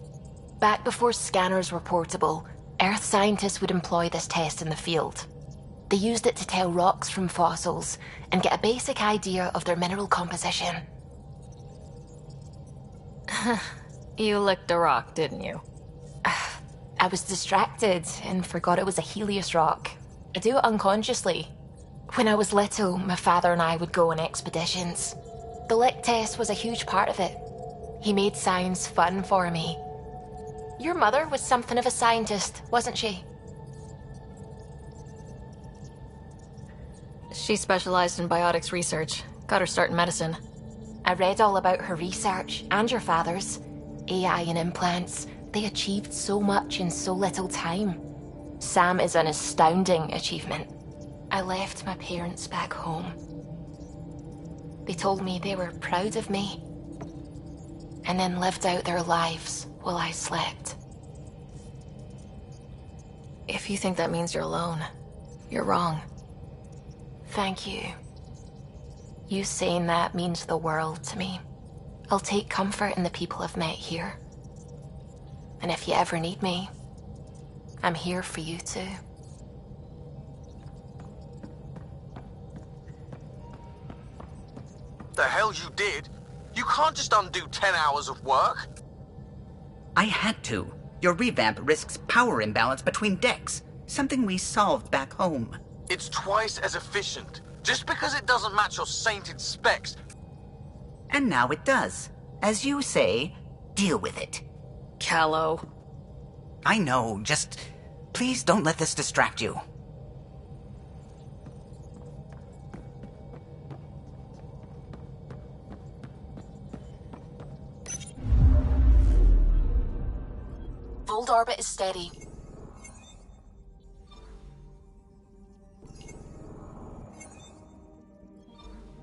Back before scanners were portable, Earth scientists would employ this test in the field. They used it to tell rocks from fossils and get a basic idea of their mineral composition. You licked a rock, didn't you? I was distracted and forgot it was a Helios rock. I do it unconsciously. When I was little, my father and I would go on expeditions. The lick test was a huge part of it. He made science fun for me. Your mother was something of a scientist, wasn't she? She specialized in biotics research. Got her start in medicine. I read all about her research, and your father's. AI and implants. They achieved so much in so little time. Sam is an astounding achievement. I left my parents back home. They told me they were proud of me, and then lived out their lives while I slept. If you think that means you're alone, you're wrong. Thank you. You saying that means the world to me. I'll take comfort in the people I've met here. And if you ever need me, I'm here for you too. The hell you did? You can't just undo 10 hours of work. I had to. Your revamp risks power imbalance between decks, something we solved back home. It's twice as efficient. Just because it doesn't match your sainted specs. And now it does. As you say, deal with it. Callow. I know, just please don't let this distract you. Fold orbit is steady.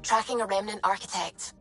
Tracking a remnant architect.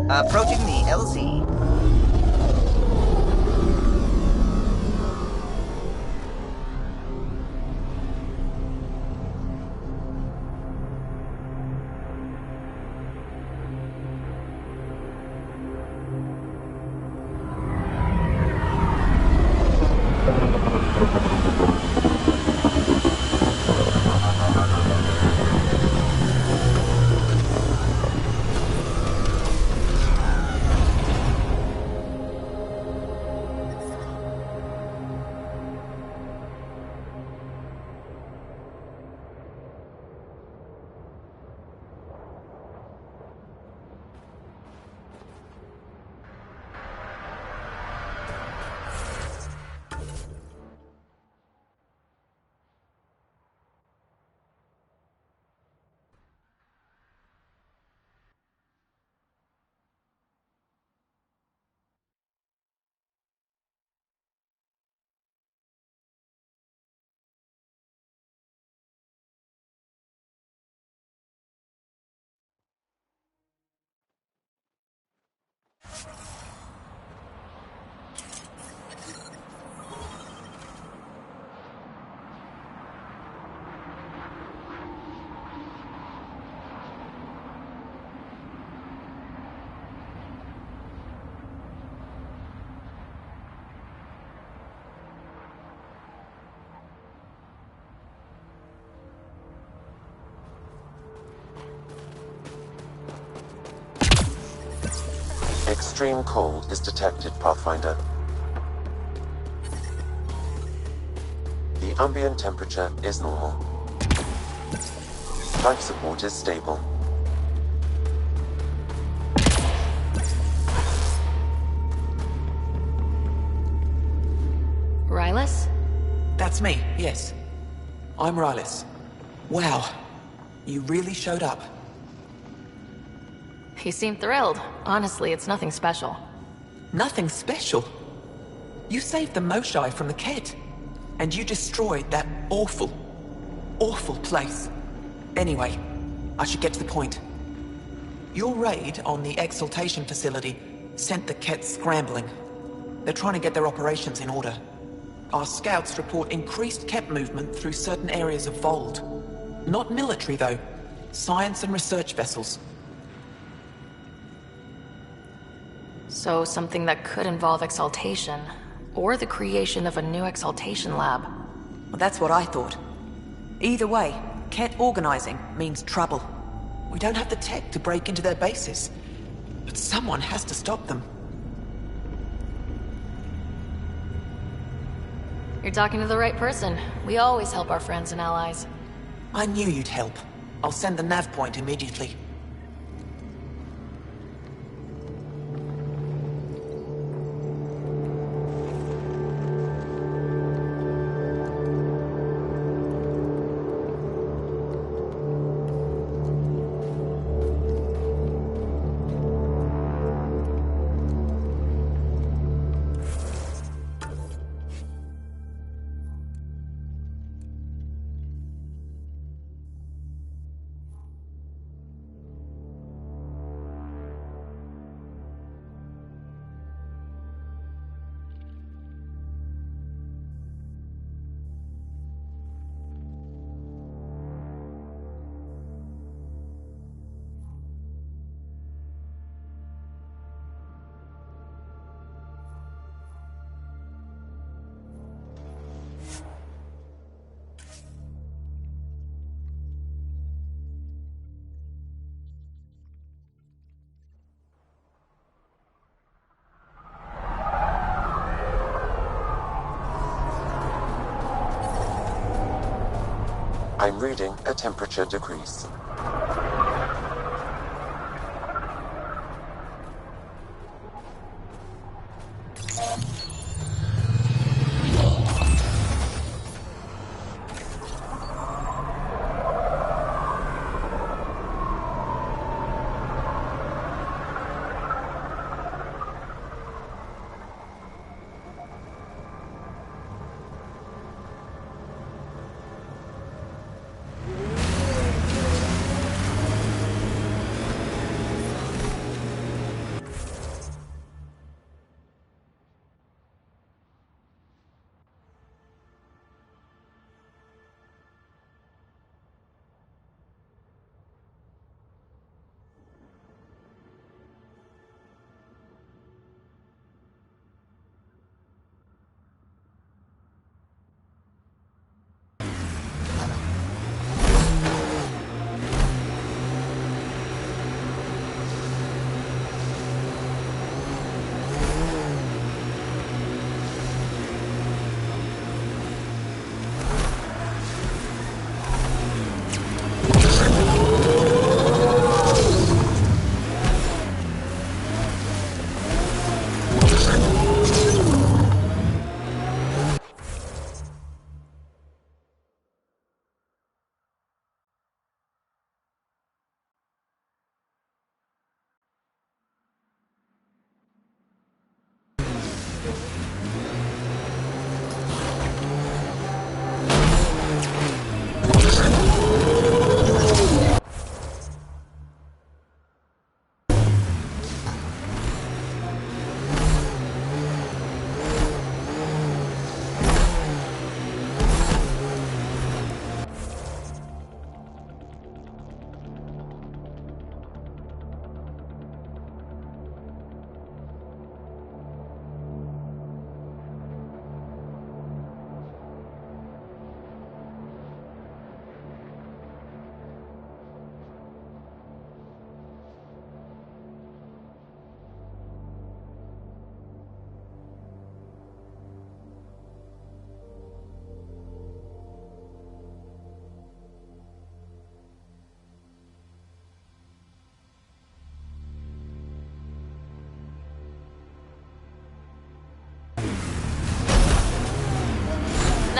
Approaching the LZ. Extreme cold is detected, Pathfinder. The ambient temperature is normal. Life support is stable. Rylus? That's me, yes. I'm Rylus. Wow, you really showed up. He seemed thrilled. Honestly, it's nothing special. Nothing special? You saved the Moshai from the Ket. And you destroyed that awful, awful place. Anyway, I should get to the point. Your raid on the exaltation facility sent the Ket scrambling. They're trying to get their operations in order. Our scouts report increased Ket movement through certain areas of Vold. Not military, though. Science and research vessels. So something that could involve exaltation, or the creation of a new exaltation lab. Well, that's what I thought. Either way, Ket organizing means trouble. We don't have the tech to break into their bases, but someone has to stop them. You're talking to the right person. We always help our friends and allies. I knew you'd help. I'll send the nav point immediately. I'm reading a temperature decrease.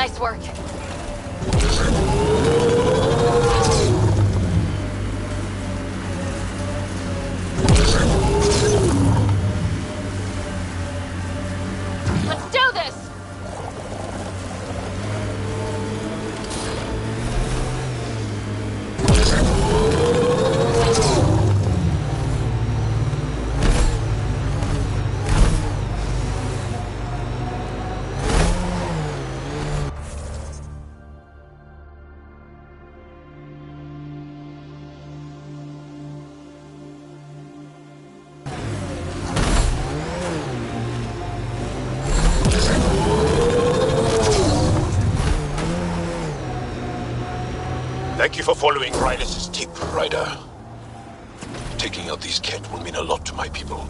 Nice work. Let's do this! Thank you for following Rhinus' tip, Ryder. Taking out these Ket will mean a lot to my people.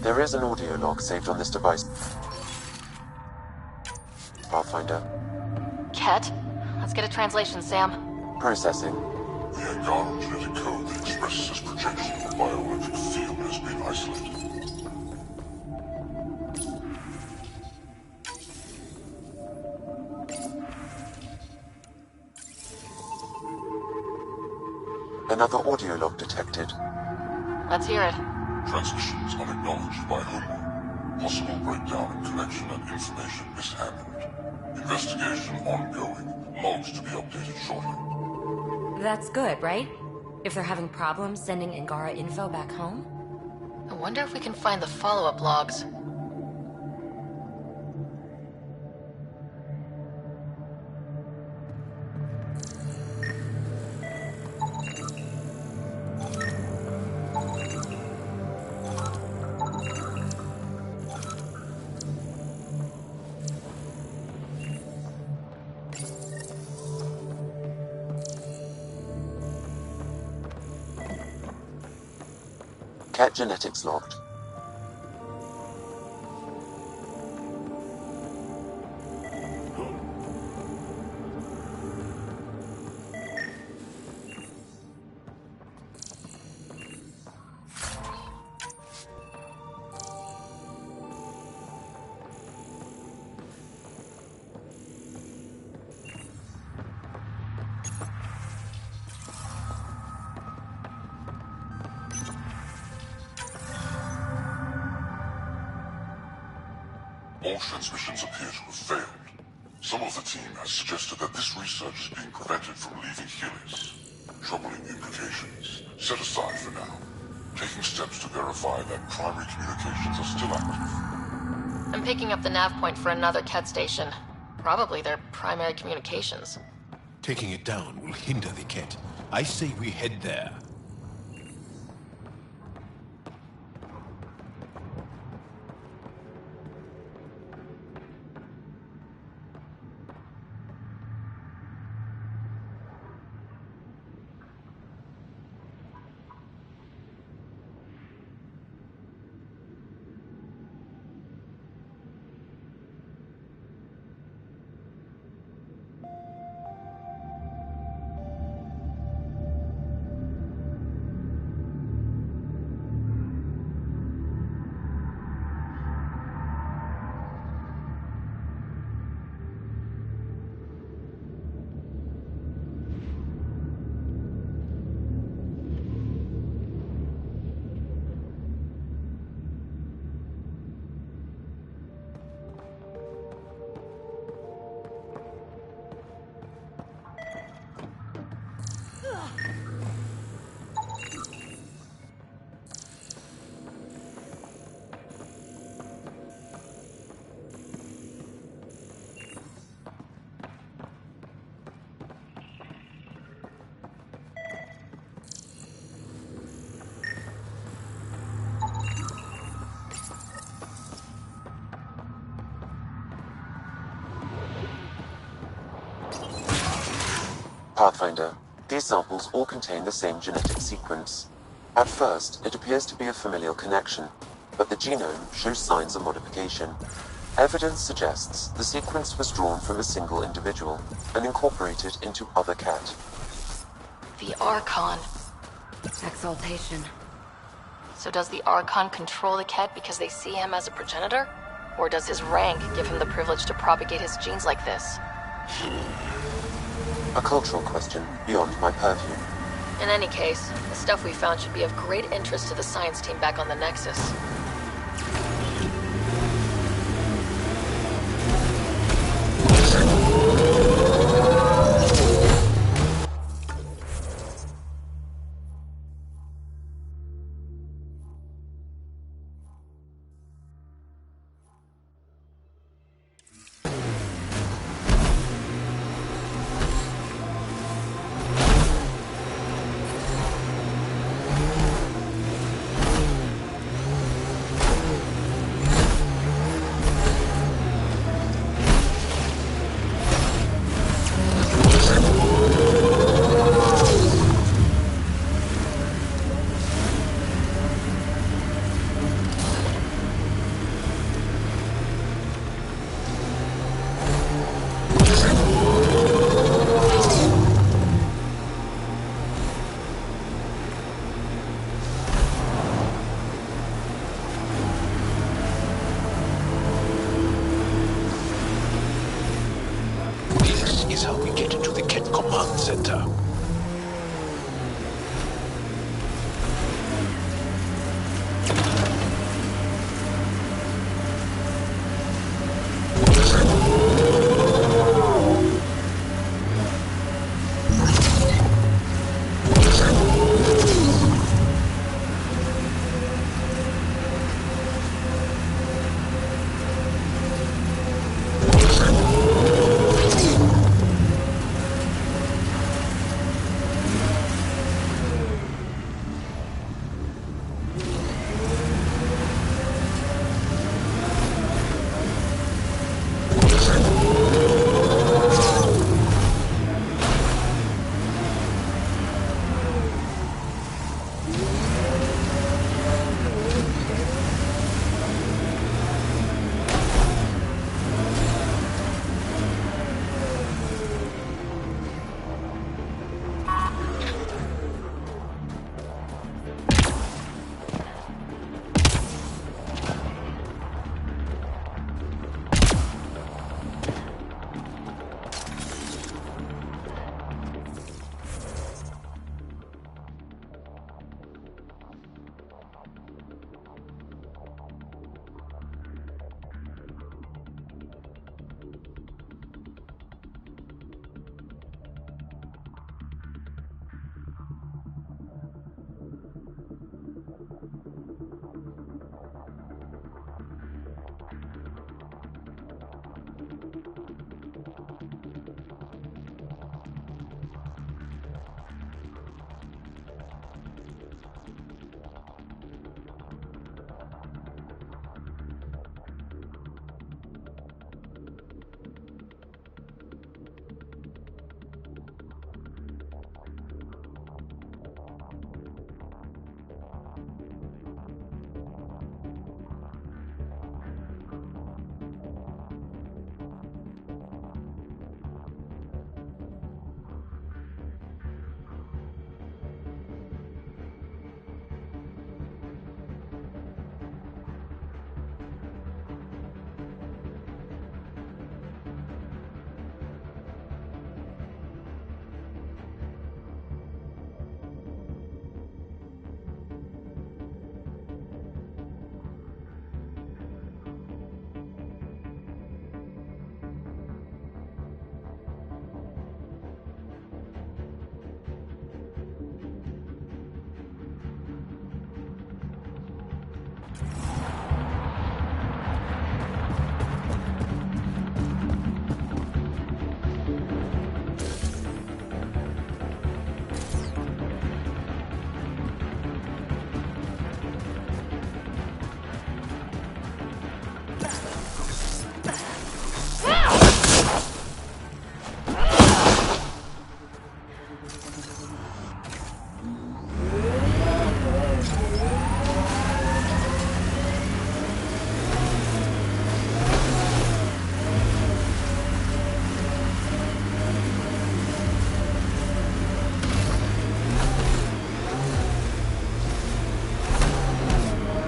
There is an audio log saved on this device. Pathfinder. Ket? Let's get a translation, Sam. Processing. The Angaran genetic code that expresses this projection of a bioelectric field has been isolated. Another audio log detected. Let's hear it. Transmissions unacknowledged by Homeworld. Possible breakdown in connection and information mishandled. Investigation ongoing. Logs to be updated shortly. That's good, right? If they're having problems sending Angara info back home? I wonder if we can find the follow-up logs. Ket genetics logged. All transmissions appear to have failed. Some of the team has suggested that this research is being prevented from leaving Helios. Troubling implications. Set aside for now. Taking steps to verify that primary communications are still active. I'm picking up the nav point for another Ket station. Probably their primary communications. Taking it down will hinder the Ket. I say we head there. Pathfinder. These samples all contain the same genetic sequence. At first, it appears to be a familial connection, but the genome shows signs of modification. Evidence suggests the sequence was drawn from a single individual and incorporated into other Ket. The Archon. Exaltation. So does the Archon control the Ket because they see him as a progenitor? Or does his rank give him the privilege to propagate his genes like this? A cultural question beyond my purview. In any case, the stuff we found should be of great interest to the science team back on the Nexus. command center.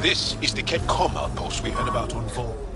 This is the Ket Com outpost we heard about on Vold.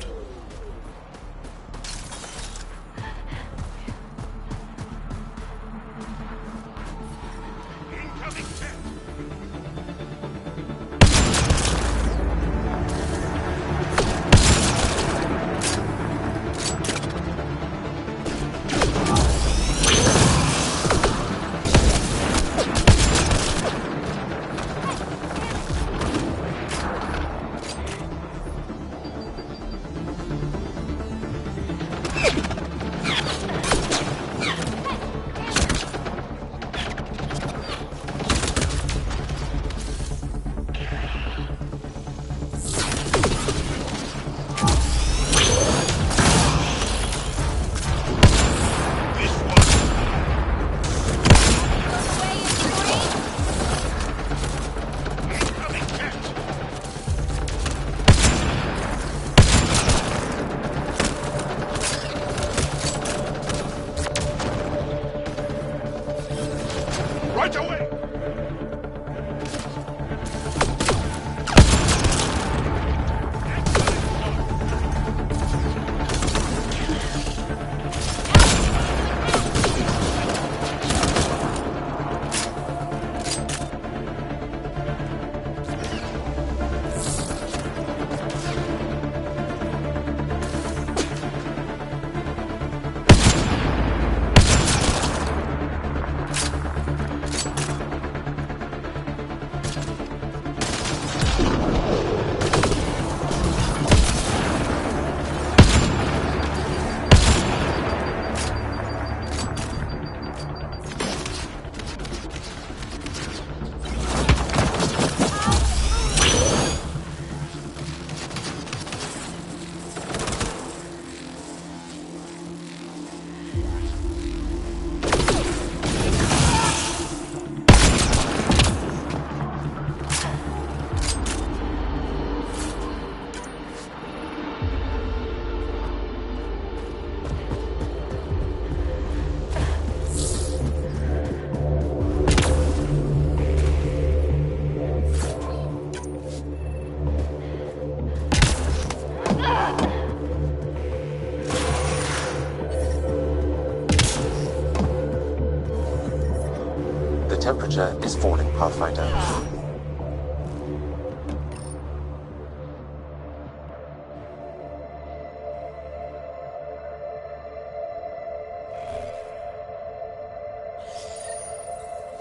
The temperature is falling, Pathfinder.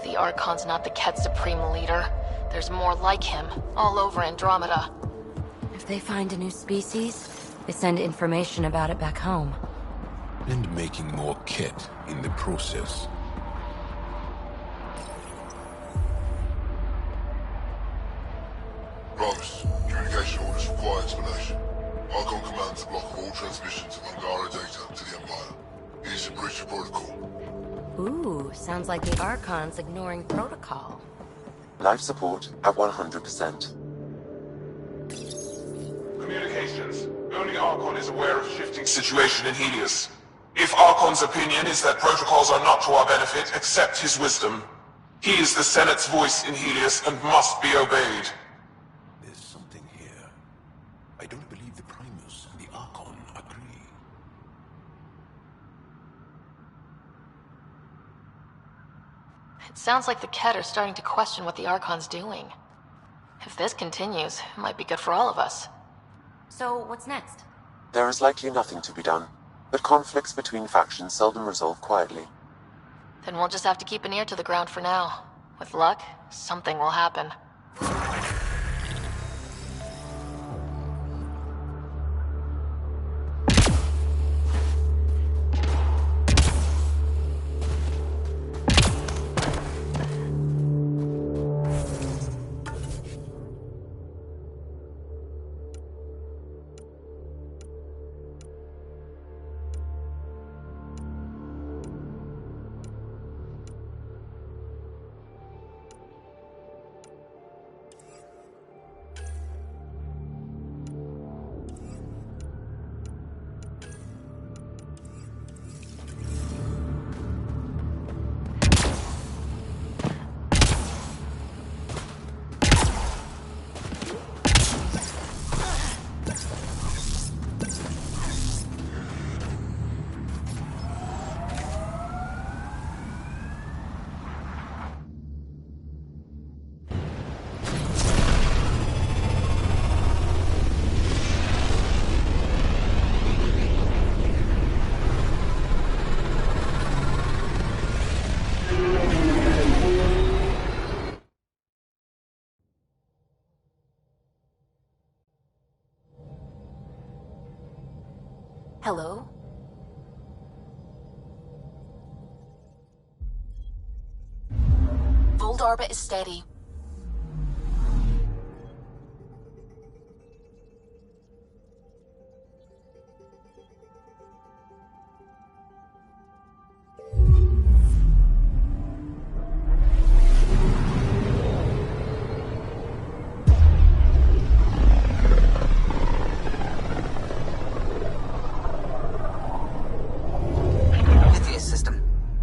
The Archon's not the Ket Supreme leader. There's more like him, all over Andromeda. If they find a new species, they send information about it back home. And making more Ket in the process. Rose, communication orders require explanation. Archon commands a block of all transmissions of Angara data to the Empire. It is a breach of protocol. Ooh, sounds like the Archon's ignoring protocol. Life support at 100%. Communications. Only Archon is aware of shifting situation in Helios. If Archon's opinion is that protocols are not to our benefit, accept his wisdom. He is the Senate's voice in Helios and must be obeyed. There's something here. I don't believe the Primus and the Archon agree. It sounds like the Ket are starting to question what the Archon's doing. If this continues, it might be good for all of us. So, what's next? There is likely nothing to be done, but conflicts between factions seldom resolve quietly. Then we'll just have to keep an ear to the ground for now. With luck, something will happen. Hello? Volt orbit is steady.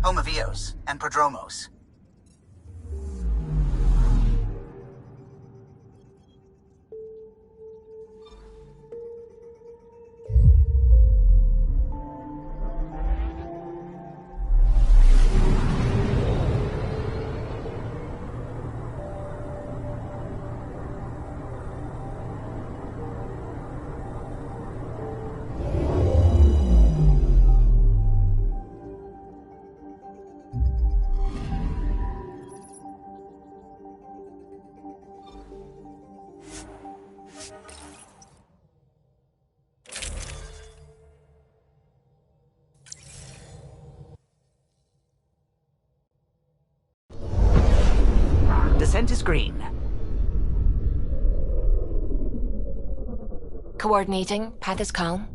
Home of Eos and Prodromos. Descent is green. Coordinating. Path is calm.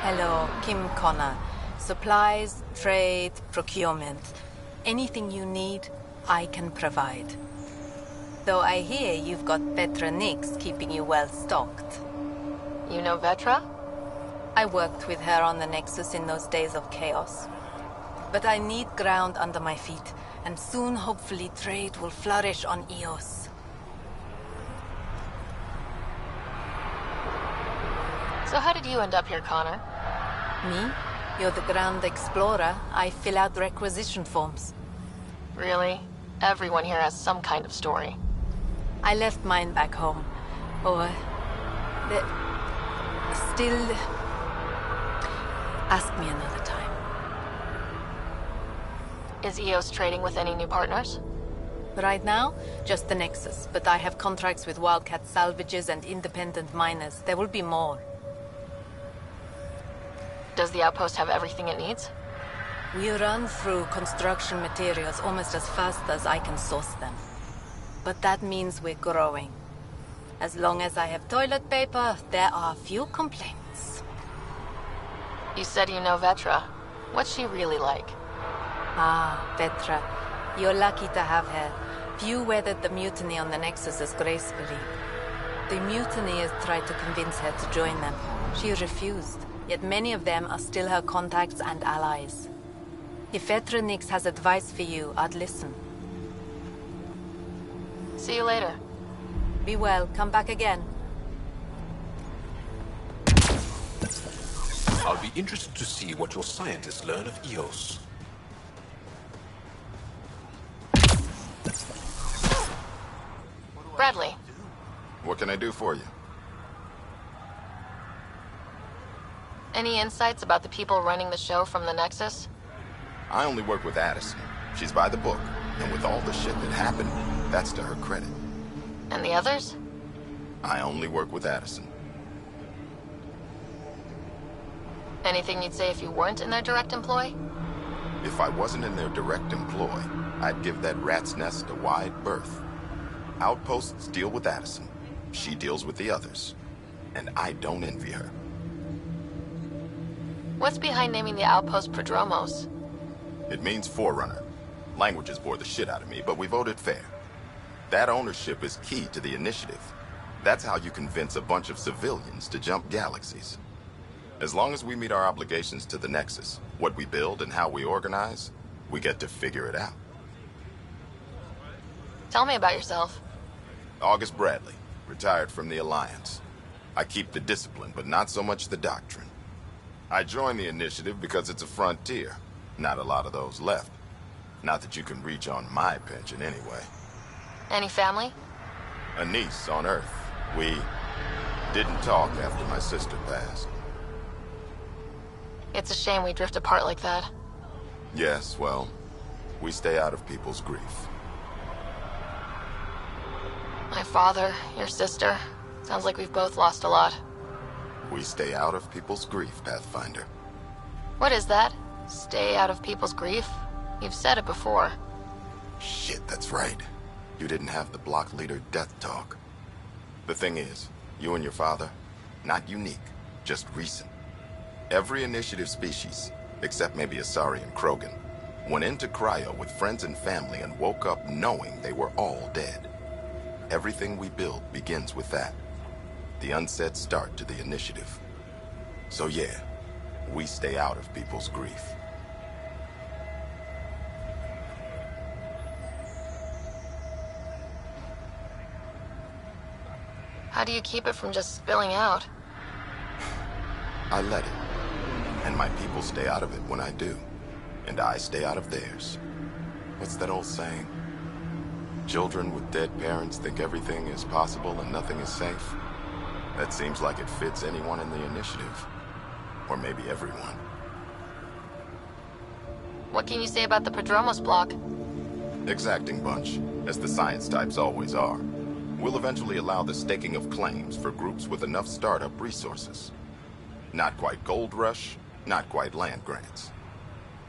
Hello, Kim Connor. Supplies, trade, procurement. Anything you need, I can provide. Though I hear you've got Vetra Nix keeping you well stocked. You know Vetra? I worked with her on the Nexus in those days of chaos. But I need ground under my feet, and soon hopefully trade will flourish on Eos. So how did you end up here, Connor? Me? You're the Grand Explorer. I fill out requisition forms. Really? Everyone here has some kind of story. I left mine back home. Or... still... Ask me another time. Is Eos trading with any new partners? Right now, just the Nexus, but I have contracts with Wildcat salvages and independent miners. There will be more. Does the outpost have everything it needs? We run through construction materials almost as fast as I can source them. But that means we're growing. As long as I have toilet paper, there are few complaints. You said you know Vetra. What's she really like? Ah, Vetra. You're lucky to have her. Few weathered the mutiny on the Nexus as gracefully. The mutineers tried to convince her to join them. She refused, yet many of them are still her contacts and allies. If Vetra Nix has advice for you, I'd listen. See you later. Be well. Come back again. I'll be interested to see what your scientists learn of Eos. Bradley. What can I do for you? Any insights about the people running the show from the Nexus? I only work with Addison. She's by the book, and with all the shit that happened, that's to her credit. And the others? I only work with Addison. Anything you'd say if you weren't in their direct employ? If I wasn't in their direct employ, I'd give that rat's nest a wide berth. Outposts deal with Addison. She deals with the others. And I don't envy her. What's behind naming the outpost Prodromos? It means Forerunner. Languages bore the shit out of me, but we voted fair. That ownership is key to the initiative. That's how you convince a bunch of civilians to jump galaxies. As long as we meet our obligations to the Nexus, what we build and how we organize, we get to figure it out. Tell me about yourself. August Bradley, retired from the Alliance. I keep the discipline, but not so much the doctrine. I joined the initiative because it's a frontier. Not a lot of those left. Not that you can reach on my pension anyway. Any family? A niece on Earth. We didn't talk after my sister passed. It's a shame we drift apart like that. Yes, well, we stay out of people's grief. My father, your sister. Sounds like we've both lost a lot. We stay out of people's grief, Pathfinder. What is that? Stay out of people's grief? You've said it before. Shit, that's right. You didn't have the block leader death talk. The thing is, you and your father, not unique, just recent. Every initiative species, except maybe Asari and Krogan, went into cryo with friends and family and woke up knowing they were all dead. Everything we build begins with that. The unsaid start to the initiative. So yeah, we stay out of people's grief. How do you keep it from just spilling out? I let it. And my people stay out of it when I do. And I stay out of theirs. What's that old saying? Children with dead parents think everything is possible and nothing is safe. That seems like it fits anyone in the initiative. Or maybe everyone. What can you say about the Prodromos block? Exacting bunch, as the science types always are. We'll eventually allow the staking of claims for groups with enough startup resources. Not quite gold rush, not quite land grants.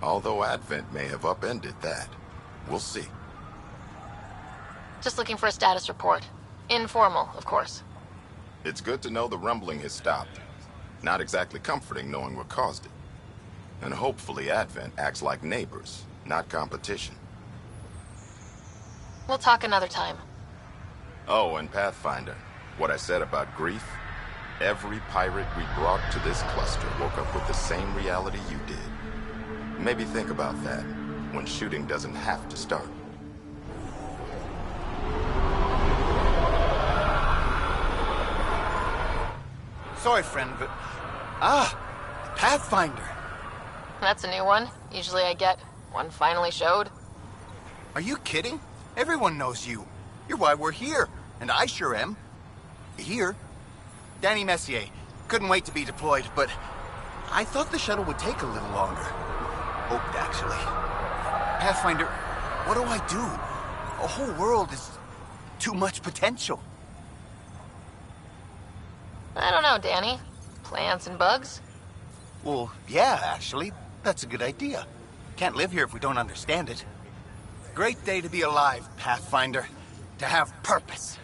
Although Advent may have upended that. We'll see. Just looking for a status report. Informal, of course. It's good to know the rumbling has stopped. Not exactly comforting knowing what caused it. And hopefully Advent acts like neighbors, not competition. We'll talk another time. Oh, and Pathfinder, what I said about grief? Every pirate we brought to this cluster woke up with the same reality you did. Maybe think about that, when shooting doesn't have to start. Sorry, friend, but... Pathfinder. That's a new one. Usually I get one finally showed. Are you kidding? Everyone knows you. You're why we're here, and I sure am. Here? Danny Messier. Couldn't wait to be deployed, but I thought the shuttle would take a little longer. Hoped, actually. Pathfinder, what do I do? A whole world is too much potential. I don't know, Danny. Plants and bugs? Well, yeah, actually. That's a good idea. Can't live here if we don't understand it. Great day to be alive, Pathfinder. To have purpose.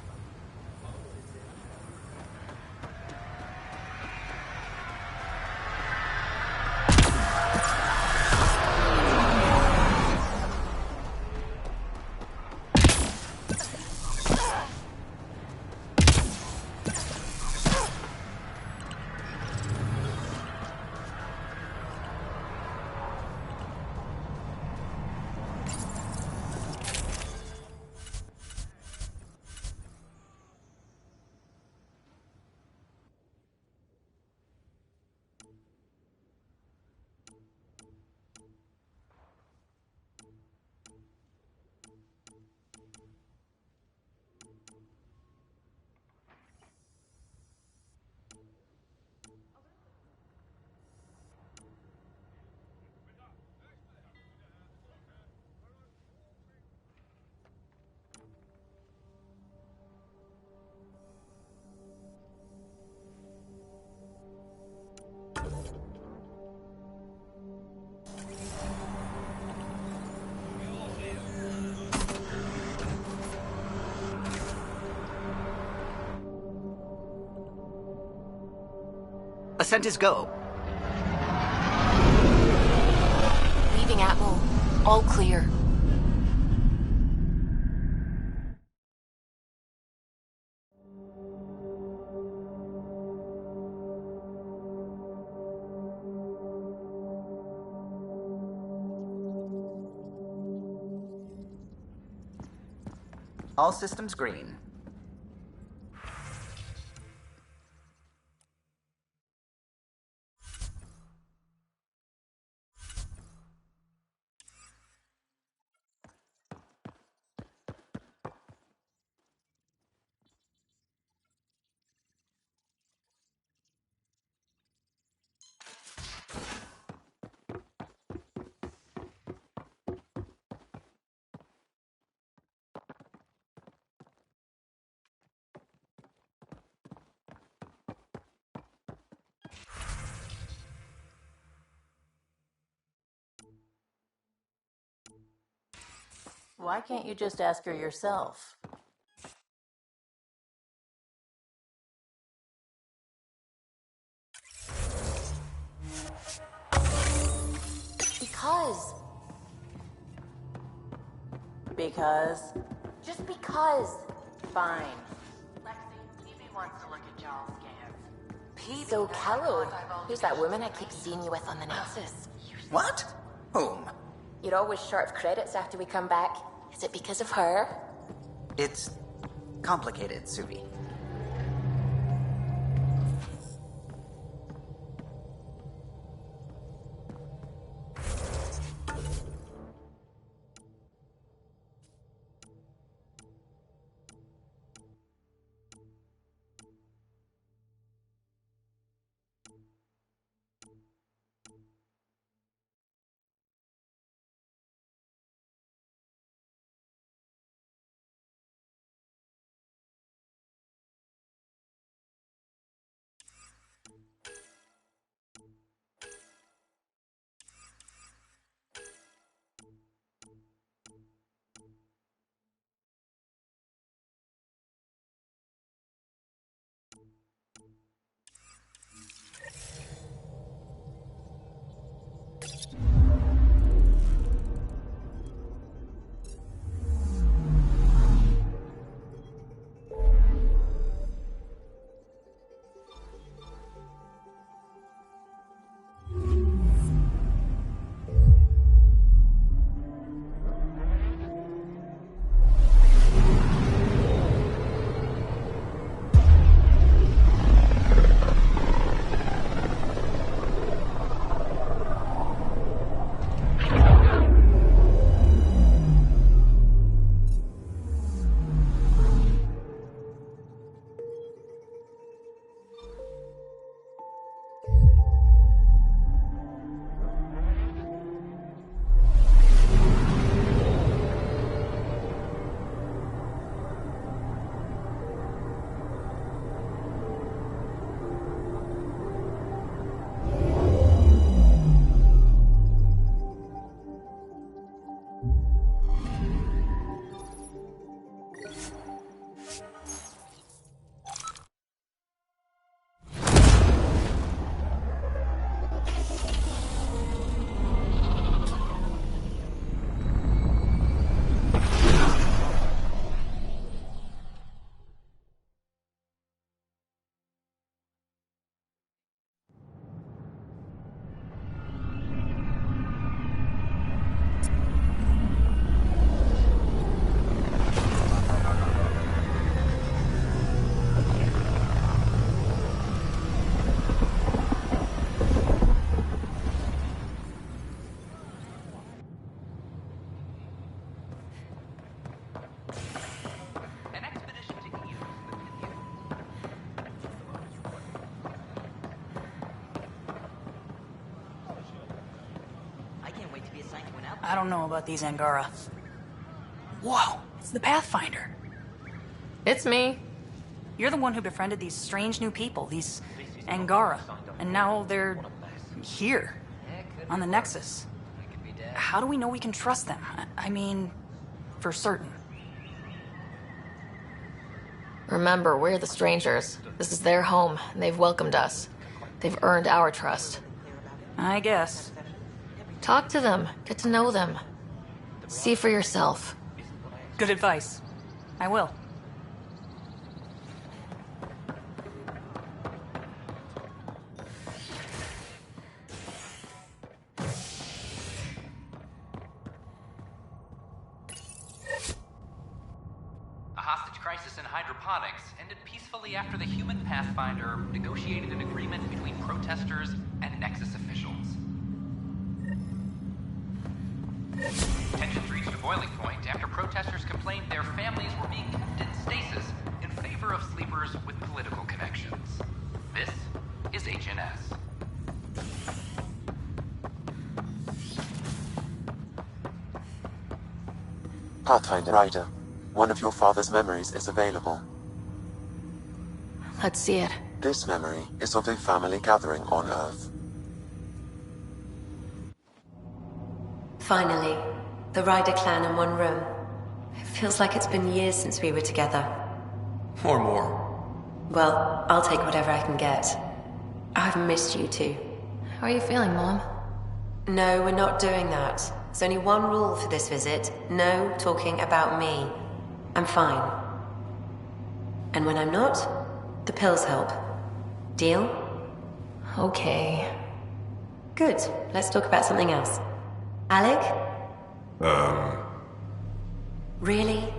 Ascent is go. Leaving Atmo. All clear. All systems green. Why can't you just ask her yourself? Because. Because? Just because. Fine. So, Callow, who's that woman I keep seeing you with on the Nexus? What? Whom? You're always short of credits after we come back. Is it because of her? It's complicated, Suvi. I don't know about these Angara. Whoa, it's the Pathfinder. It's me. You're the one who befriended these strange new people, these Angara. And now they're here, on the Nexus. How do we know we can trust them? I mean, for certain. Remember, we're the strangers. This is their home, and they've welcomed us. They've earned our trust. I guess. Talk to them. Get to know them. See for yourself. Good advice. I will. After the human Pathfinder negotiated an agreement between protesters and Nexus officials. Tensions reached a boiling point after protesters complained their families were being kept in stasis in favor of sleepers with political connections. This is HNS. Pathfinder Rider, one of your father's memories is available. Let's see it. This memory is of a family gathering on Earth. Finally, the Ryder clan in one room. It feels like it's been years since we were together. Or more. Well, I'll take whatever I can get. I've missed you too. How are you feeling, Mom? No, we're not doing that. There's only one rule for this visit. No talking about me. I'm fine. And when I'm not, the pills help. Deal? Okay. Good. Let's talk about something else. Alec? Really?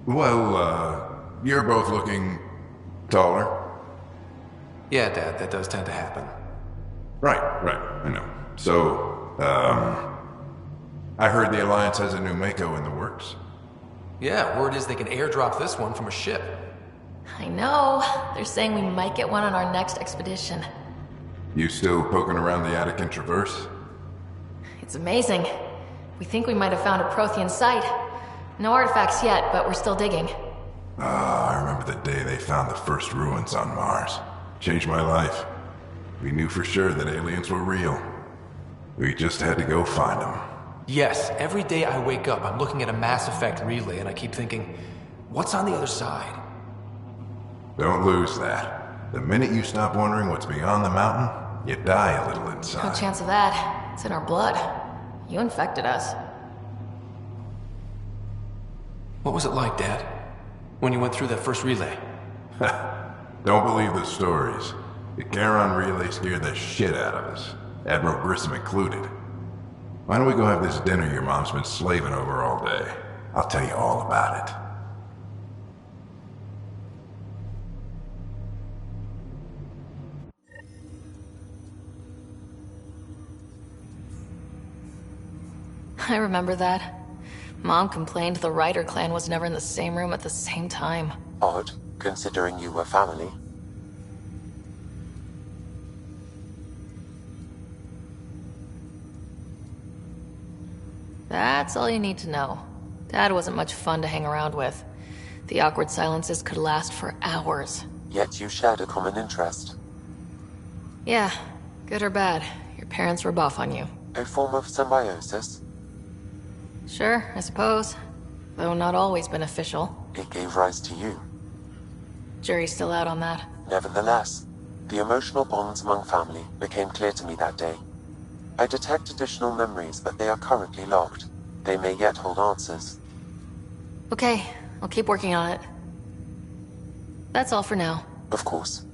Well, you're both looking taller. Yeah, Dad, that does tend to happen. Right, I know. So, I heard the Alliance has a new Mako in the works. Yeah, word is they can airdrop this one from a ship. I know. They're saying we might get one on our next expedition. You still poking around the Attican Traverse? It's amazing. We think we might have found a Prothean site. No artifacts yet, but we're still digging. I remember the day they found the first ruins on Mars. Changed my life. We knew for sure that aliens were real. We just had to go find them. Yes, every day I wake up, I'm looking at a Mass Effect relay and I keep thinking, what's on the other side? Don't lose that. The minute you stop wondering what's beyond the mountain, you die a little inside. No chance of that. It's in our blood. You infected us. What was it like, Dad? When you went through that first relay? Don't believe the stories. The Charon relay scared the shit out of us. Admiral Grissom included. Why don't we go have this dinner your mom's been slaving over all day? I'll tell you all about it. I remember that. Mom complained the Ryder clan was never in the same room at the same time. Odd, considering you were family. That's all you need to know. Dad wasn't much fun to hang around with. The awkward silences could last for hours. Yet you shared a common interest. Yeah, good or bad, your parents rub off on you. A form of symbiosis? Sure, I suppose. Though not always beneficial. It gave rise to you. Jury's still out on that. Nevertheless, the emotional bonds among family became clear to me that day. I detect additional memories, but they are currently locked. They may yet hold answers. Okay, I'll keep working on it. That's all for now. Of course.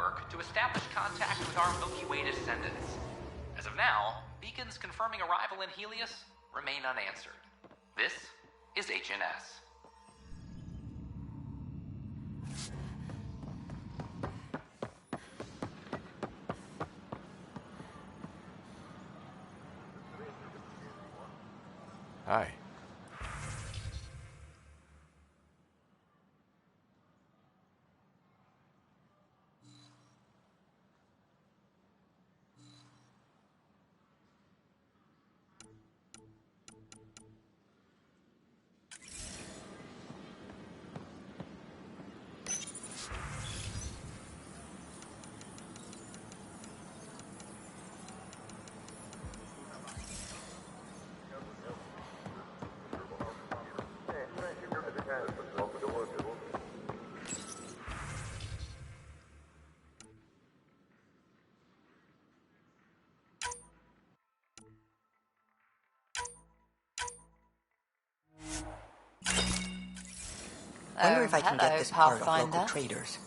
work to establish contact with our Milky Way descendants. As of now, beacons confirming arrival in Helios remain unanswered. This is HNS. Hi. Wonder if I can get hello, this part of Pathfinder. local traders.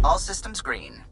All systems green.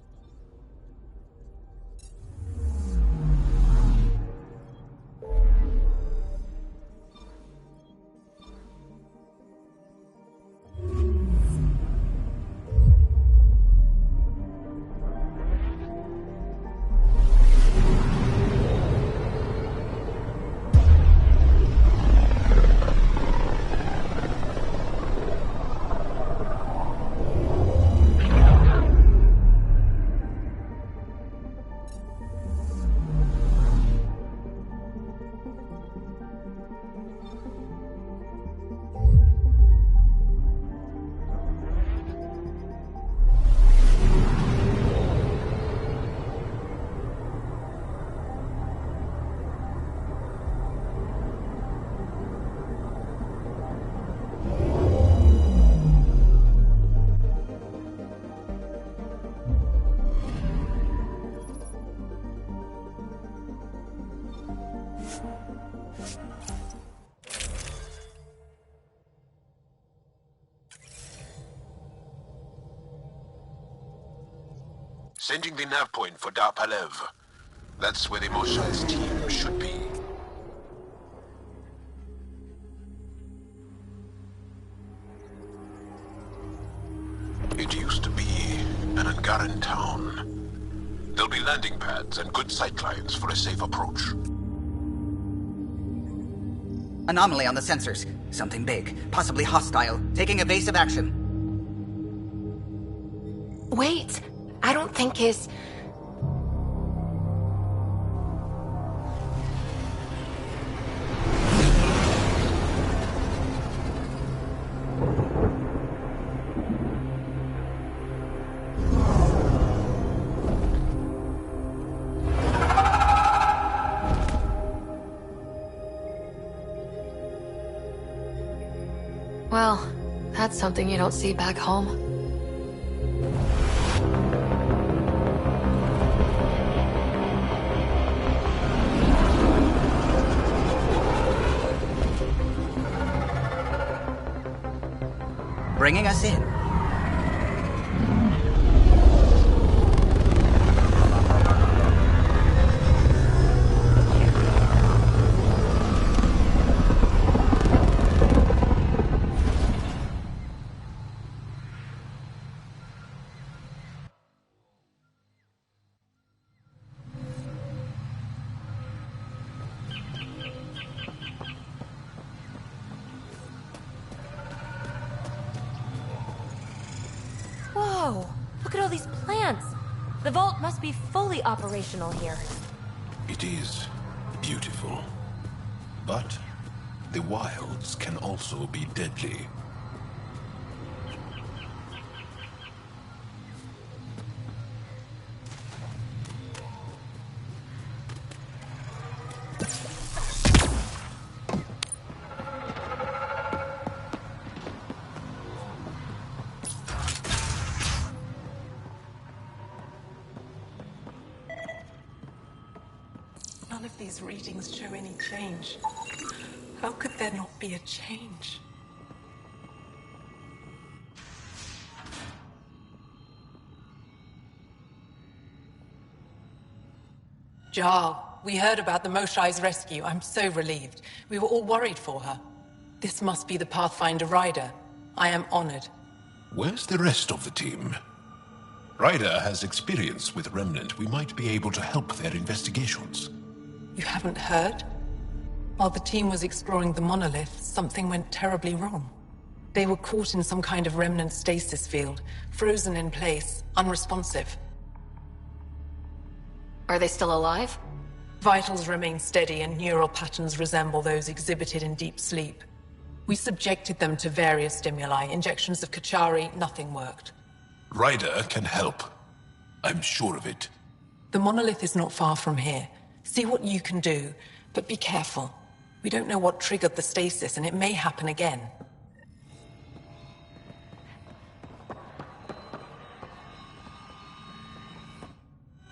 Sending the nav point for Dar Palev. That's where the Moshai's team should be. It used to be an Angaran town. There'll be landing pads and good sightlines for a safe approach. Anomaly on the sensors. Something big, possibly hostile, taking evasive action. Wait, I don't think his... Well, that's something you don't see back home. Bringing us in. Whoa! Look at all these plants! The vault must be fully operational here. It is beautiful. But the wilds can also be deadly. None of these readings show any change. How could there not be a change? Jarl, we heard about the Moshai's rescue. I'm so relieved. We were all worried for her. This must be the Pathfinder Rider. I am honored. Where's the rest of the team? Ryder has experience with Remnant. We might be able to help their investigations. You haven't heard? While the team was exploring the monolith, something went terribly wrong. They were caught in some kind of remnant stasis field, frozen in place, unresponsive. Are they still alive? Vitals remain steady and neural patterns resemble those exhibited in deep sleep. We subjected them to various stimuli, injections of Kachari, nothing worked. Ryder can help. I'm sure of it. The monolith is not far from here. See what you can do, but be careful. We don't know what triggered the stasis, and it may happen again.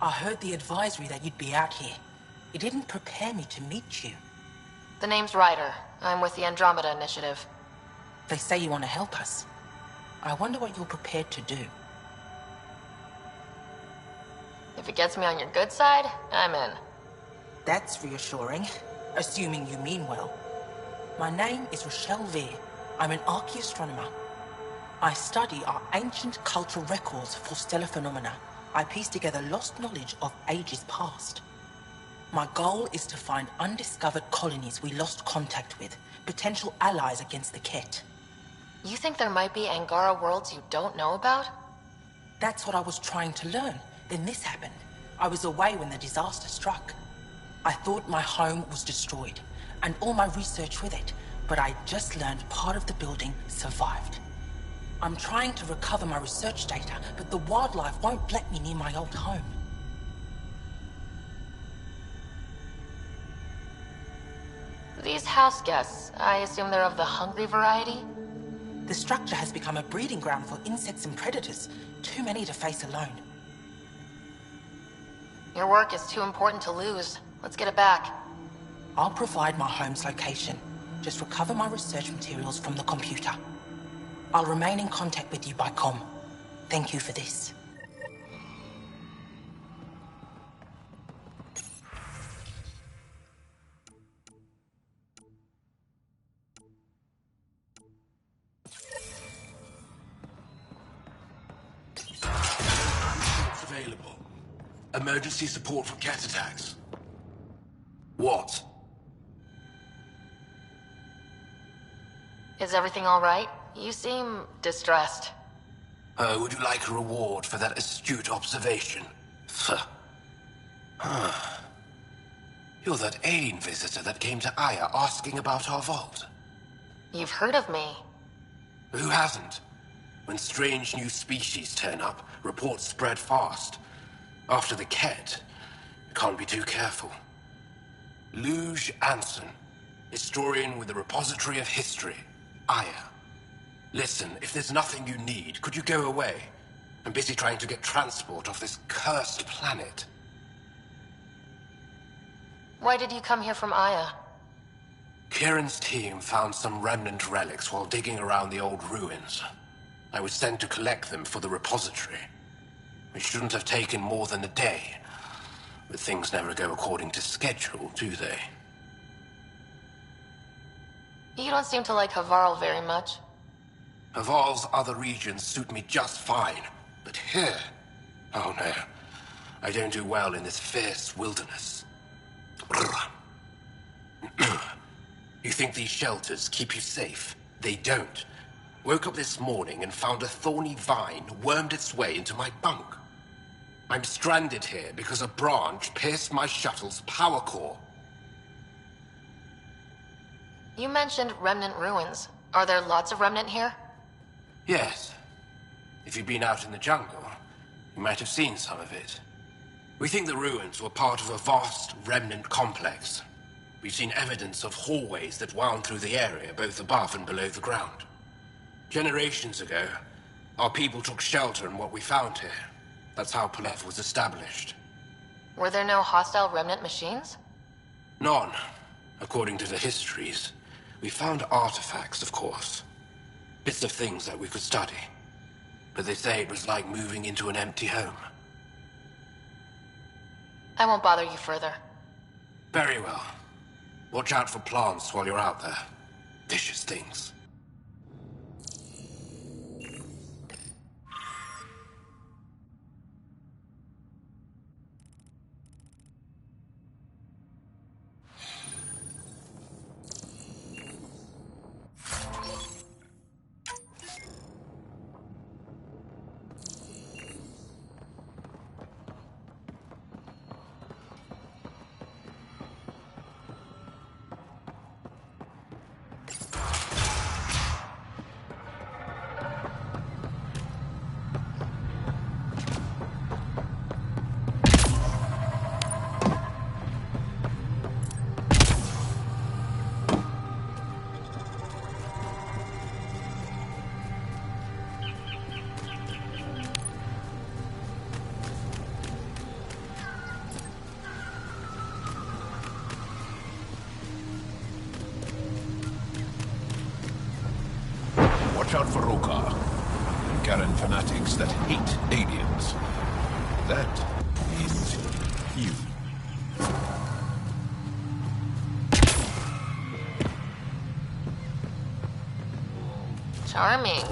I heard the advisory that you'd be out here. It didn't prepare me to meet you. The name's Ryder. I'm with the Andromeda Initiative. They say you want to help us. I wonder what you're prepared to do. If it gets me on your good side, I'm in. That's reassuring, assuming you mean well. My name is Rochelle Veer. I'm an archaeoastronomer. I study our ancient cultural records for stellar phenomena. I piece together lost knowledge of ages past. My goal is to find undiscovered colonies we lost contact with, potential allies against the Ket. You think there might be Angara worlds you don't know about? That's what I was trying to learn. Then this happened. I was away when the disaster struck. I thought my home was destroyed, and all my research with it, but I just learned part of the building survived. I'm trying to recover my research data, but the wildlife won't let me near my old home. These house guests, I assume they're of the hungry variety? The structure has become a breeding ground for insects and predators, too many to face alone. Your work is too important to lose. Let's get it back. I'll provide my home's location. Just recover my research materials from the computer. I'll remain in contact with you by comm. Thank you for this. What's available? Emergency support for cat attacks. What? Is everything all right? You seem distressed. Would you like a reward for that astute observation? You're that alien visitor that came to Aya asking about our vault. You've heard of me. Who hasn't? When strange new species turn up, reports spread fast. After the Ket, you can't be too careful. Luge Anson, historian with the Repository of History, Aya. Listen, if there's nothing you need, could you go away? I'm busy trying to get transport off this cursed planet. Why did you come here from Aya? Kieran's team found some remnant relics while digging around the old ruins. I was sent to collect them for the repository. It shouldn't have taken more than a day. But things never go according to schedule, do they? You don't seem to like Havarl very much. Havarl's other regions suit me just fine. But here... oh no. I don't do well in this fierce wilderness. You think these shelters keep you safe? They don't. Woke up this morning and found a thorny vine wormed its way into my bunk. I'm stranded here because a branch pierced my shuttle's power core. You mentioned remnant ruins. Are there lots of remnant here? Yes. If you've been out in the jungle, you might have seen some of it. We think the ruins were part of a vast remnant complex. We've seen evidence of hallways that wound through the area, both above and below the ground. Generations ago, our people took shelter in what we found here. That's how Palev was established. Were there no hostile remnant machines? None, according to the histories. We found artifacts, of course. Bits of things that we could study. But they say it was like moving into an empty home. I won't bother you further. Very well. Watch out for plants while you're out there. Vicious things. Watch out for Rokar and Garen fanatics that hate aliens. That is you. Charming.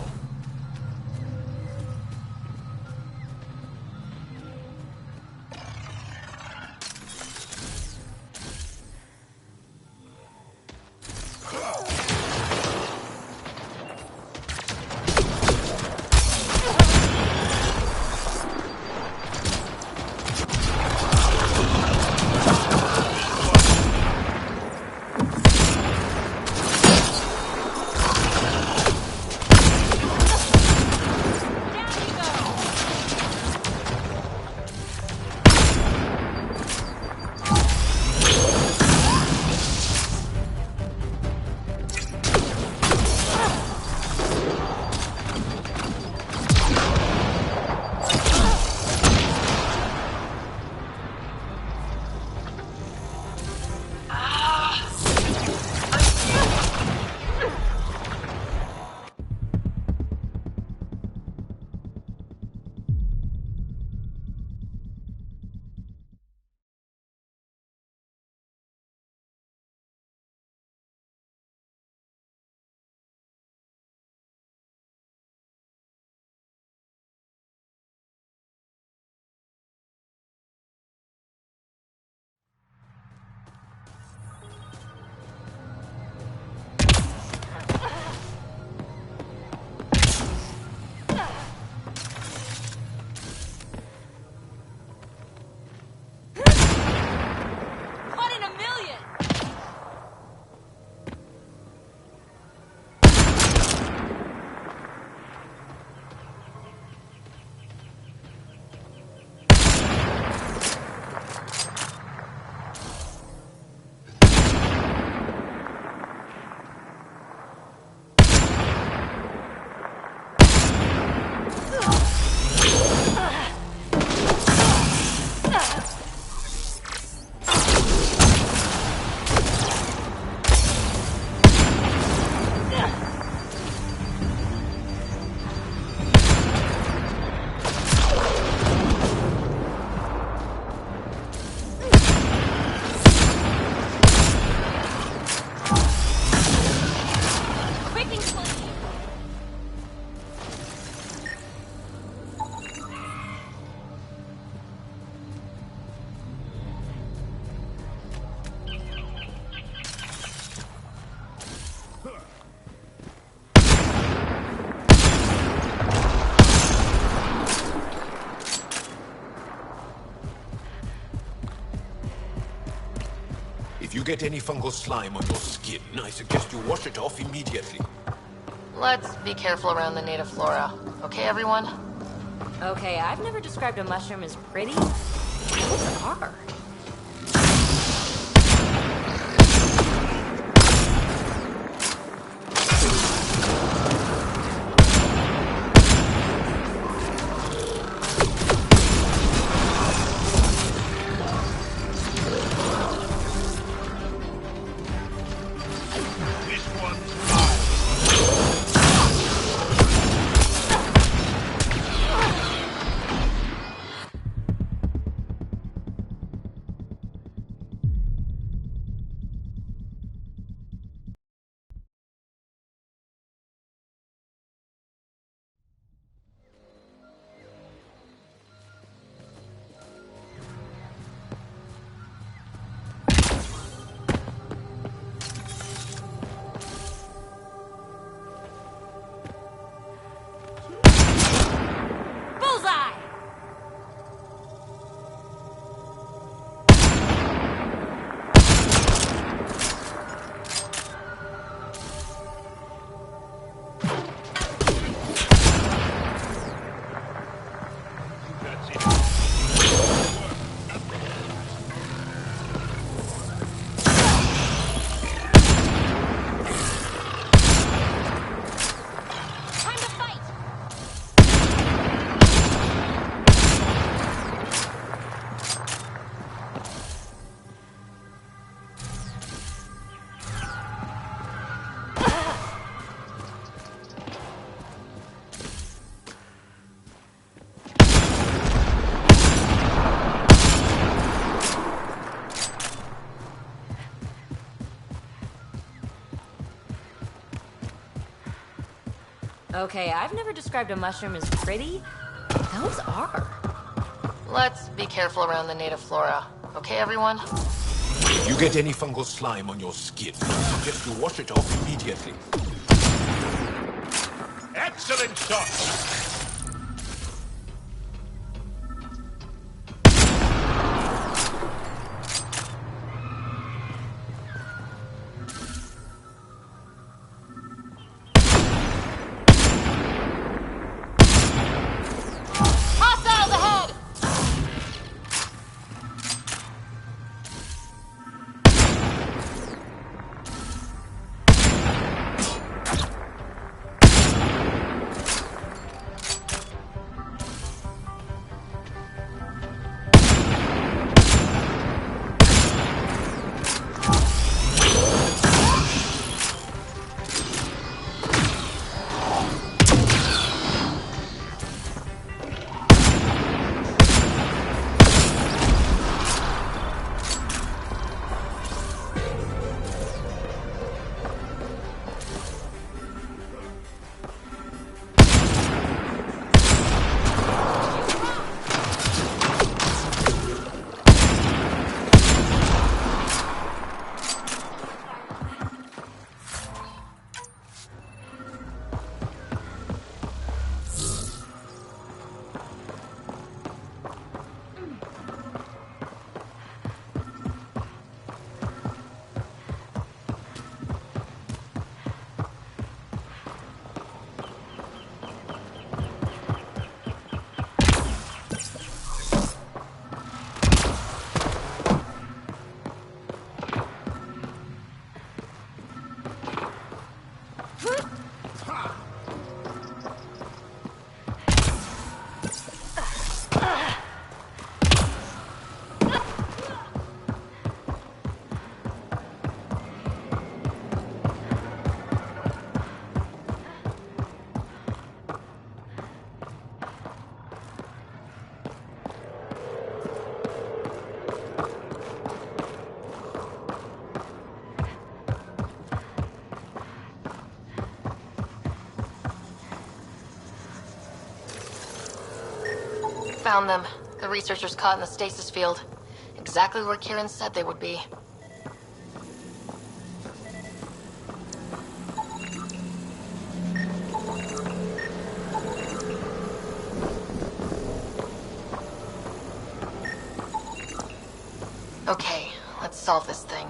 If you get any fungal slime on your skin, I suggest you wash it off immediately. Let's be careful around the native flora. Okay, everyone? Okay, I've never described a mushroom as pretty. Those are. Okay, I've never described a mushroom as pretty. Those are. Let's be careful around the native flora. Okay, everyone? If you get any fungal slime on your skin, I suggest you wash it off immediately. Excellent shot! Found them. The researchers caught in the stasis field. Exactly where Kieran said they would be. Okay, let's solve this thing.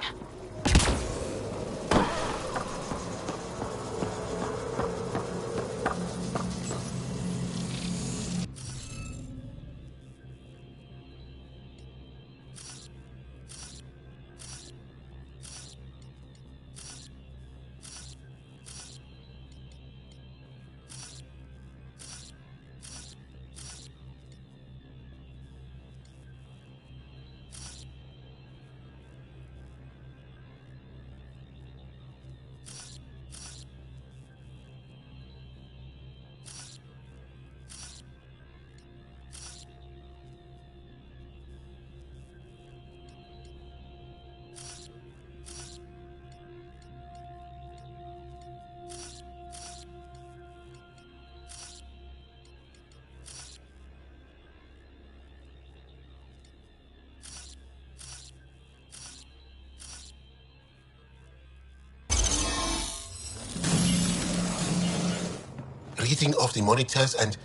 Reading of the monitors and...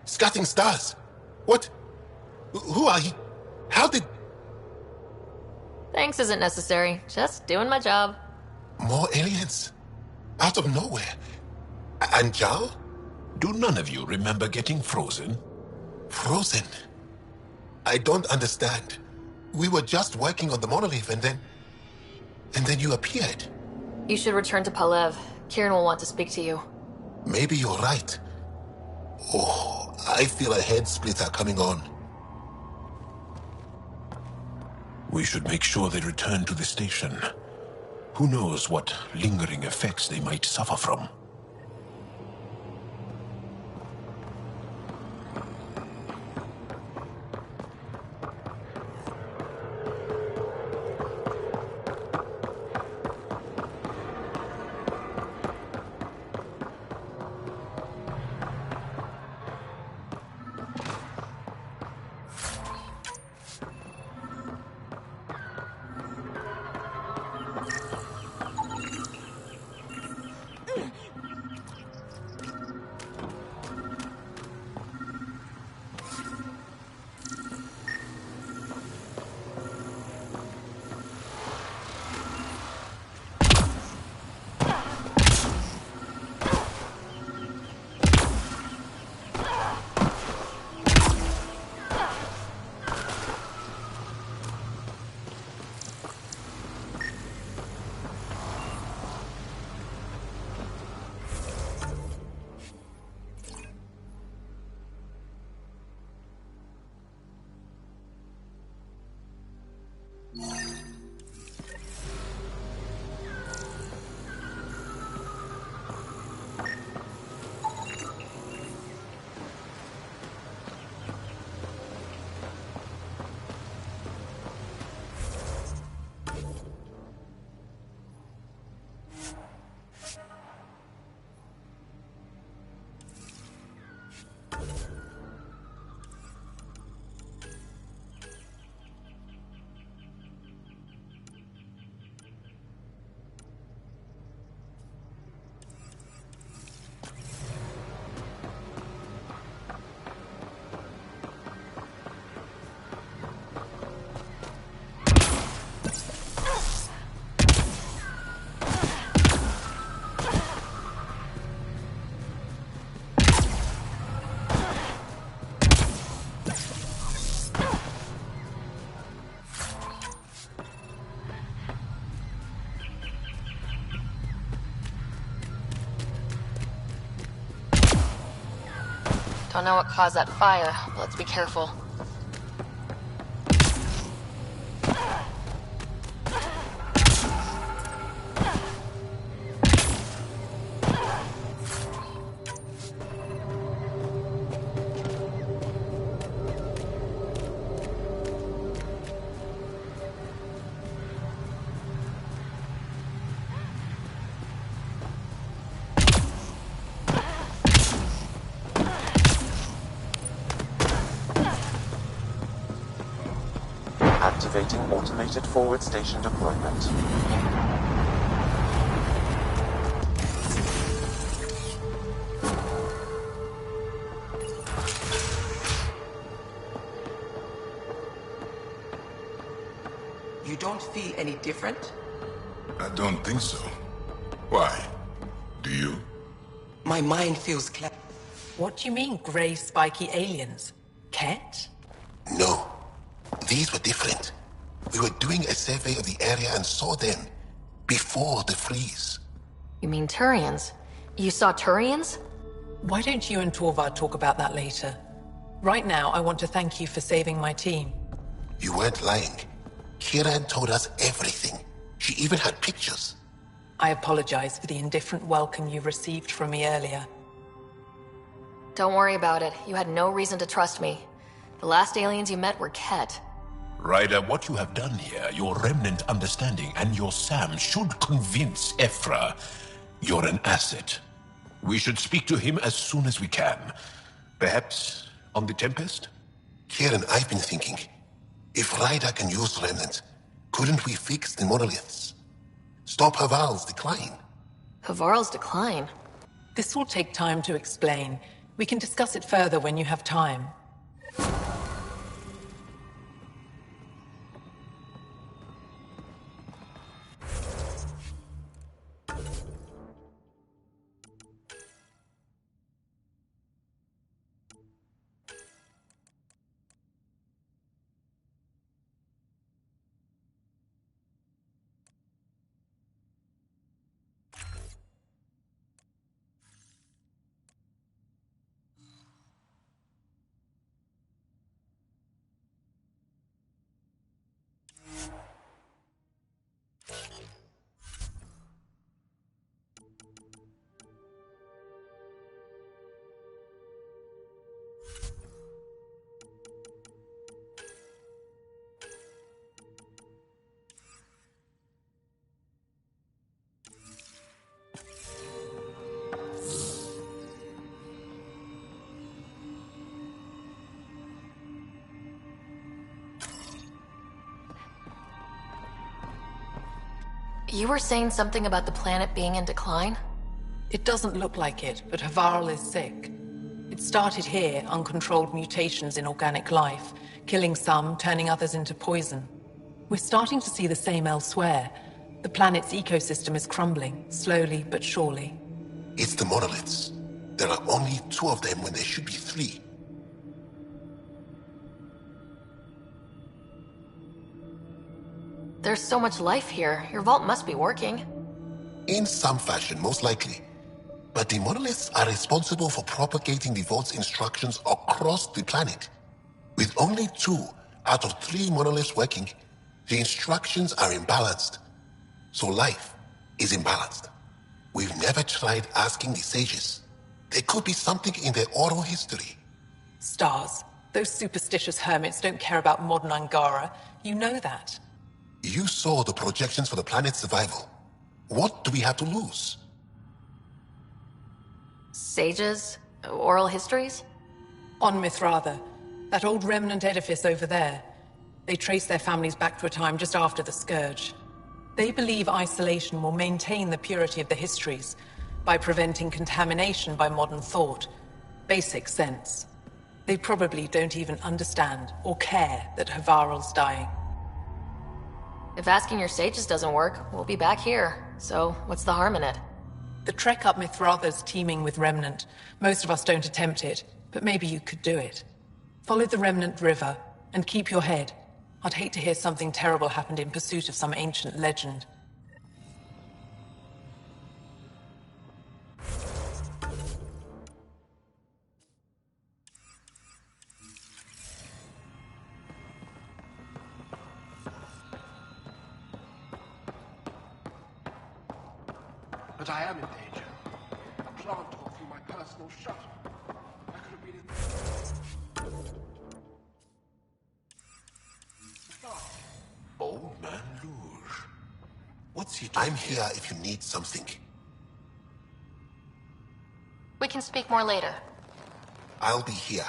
Scatting stars. What? Who are you? How did... Thanks isn't necessary. Just doing my job. More aliens? Out of nowhere? And Jal? Do none of you remember getting frozen? Frozen? I don't understand. We were just working on the monolith and then you appeared. You should return to Palev. Kieran will want to speak to you. Maybe you're right. Oh, I feel a head splitter coming on. We should make sure they return to the station. Who knows what lingering effects they might suffer from. Don't know what caused that fire, but let's be careful. Activating automated forward station deployment. You don't feel any different? I don't think so. Why? Do you? My mind feels clear. What do you mean, grey spiky aliens? Ket? No. These were different. We were doing a survey of the area and saw them before the freeze. You mean Turians? You saw Turians? Why don't you and Torvald talk about that later? Right now, I want to thank you for saving my team. You weren't lying. Kiran told us everything. She even had pictures. I apologize for the indifferent welcome you received from me earlier. Don't worry about it. You had no reason to trust me. The last aliens you met were Ket. Ryder, what you have done here, your remnant understanding and your Sam should convince Ephra you're an asset. We should speak to him as soon as we can. Perhaps on the Tempest? Kieran, I've been thinking. If Ryder can use remnant, couldn't we fix the monoliths? Stop Haval's decline? Havarl's decline? This will take time to explain. We can discuss it further when you have time. You were saying something about the planet being in decline? It doesn't look like it, but Havarl is sick. It started here, uncontrolled mutations in organic life, killing some, turning others into poison. We're starting to see the same elsewhere. The planet's ecosystem is crumbling, slowly but surely. It's the monoliths. There are only 2 of them when there should be 3. There's so much life here. Your vault must be working. In some fashion, most likely. But the monoliths are responsible for propagating the vault's instructions across the planet. With only 2 out of 3 monoliths working, the instructions are imbalanced. So life is imbalanced. We've never tried asking the sages. There could be something in their oral history. Stars. Those superstitious hermits don't care about modern Angara. You know that. You saw the projections for the planet's survival. What do we have to lose? Sages? Oral histories? On Mithratha, that old remnant edifice over there. They trace their families back to a time just after the Scourge. They believe isolation will maintain the purity of the histories by preventing contamination by modern thought. Basic sense. They probably don't even understand or care that Havarl's dying. If asking your sages doesn't work, we'll be back here. So, what's the harm in it? The trek up Mithratha's teeming with Remnant. Most of us don't attempt it, but maybe you could do it. Follow the Remnant River, and keep your head. I'd hate to hear something terrible happened in pursuit of some ancient legend. But I am in danger. A plant tore through my personal shutter. I could have been in... Old man Luge. What's he doing? I'm here if you need something. We can speak more later. I'll be here.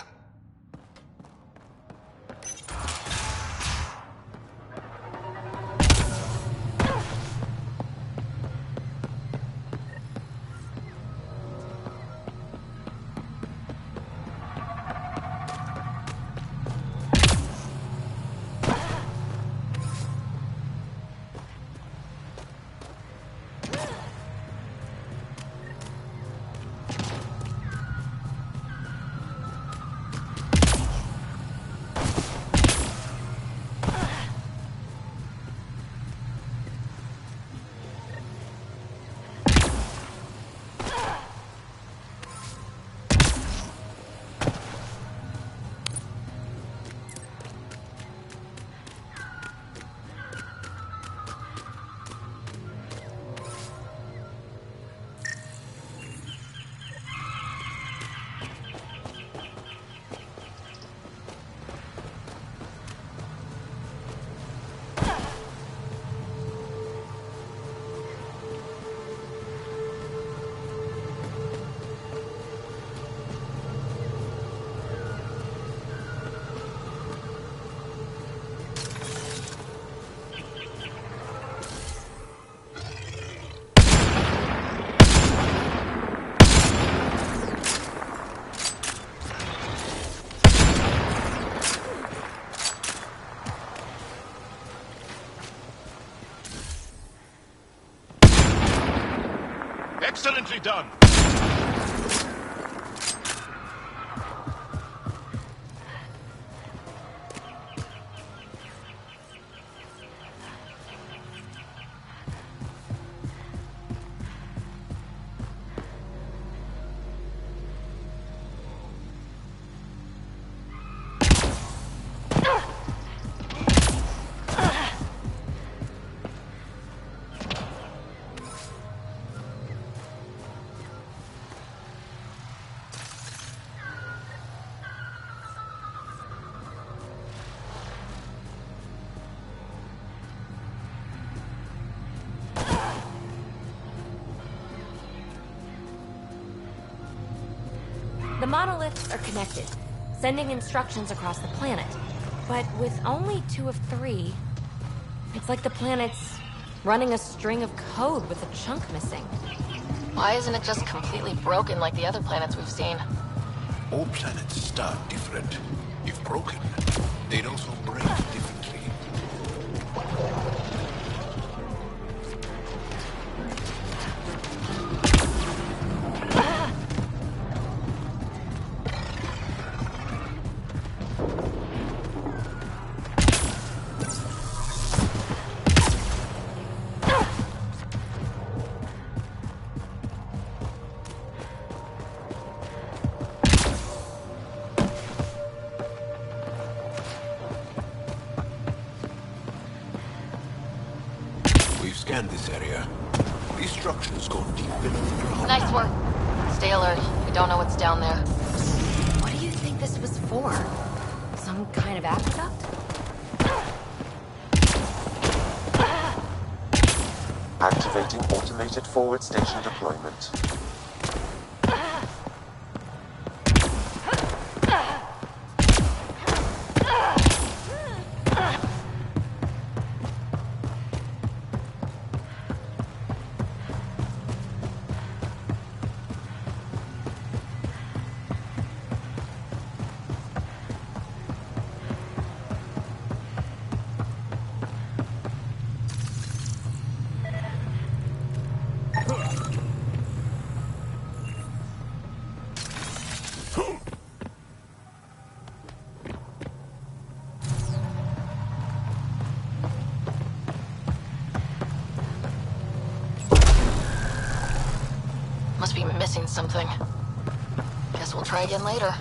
Excellently done! The monoliths are connected, sending instructions across the planet. But with only 2 of 3, it's like the planet's running a string of code with a chunk missing. Why isn't it just completely broken like the other planets we've seen? All planets start different. If broken, they'd also break differently. Scan this area. These structures go deep into the ground. Nice work. Stay alert. We don't know what's down there. What do you think this was for? Some kind of aqueduct? Activating automated forward station deployment. Must be missing something. Guess we'll try again later.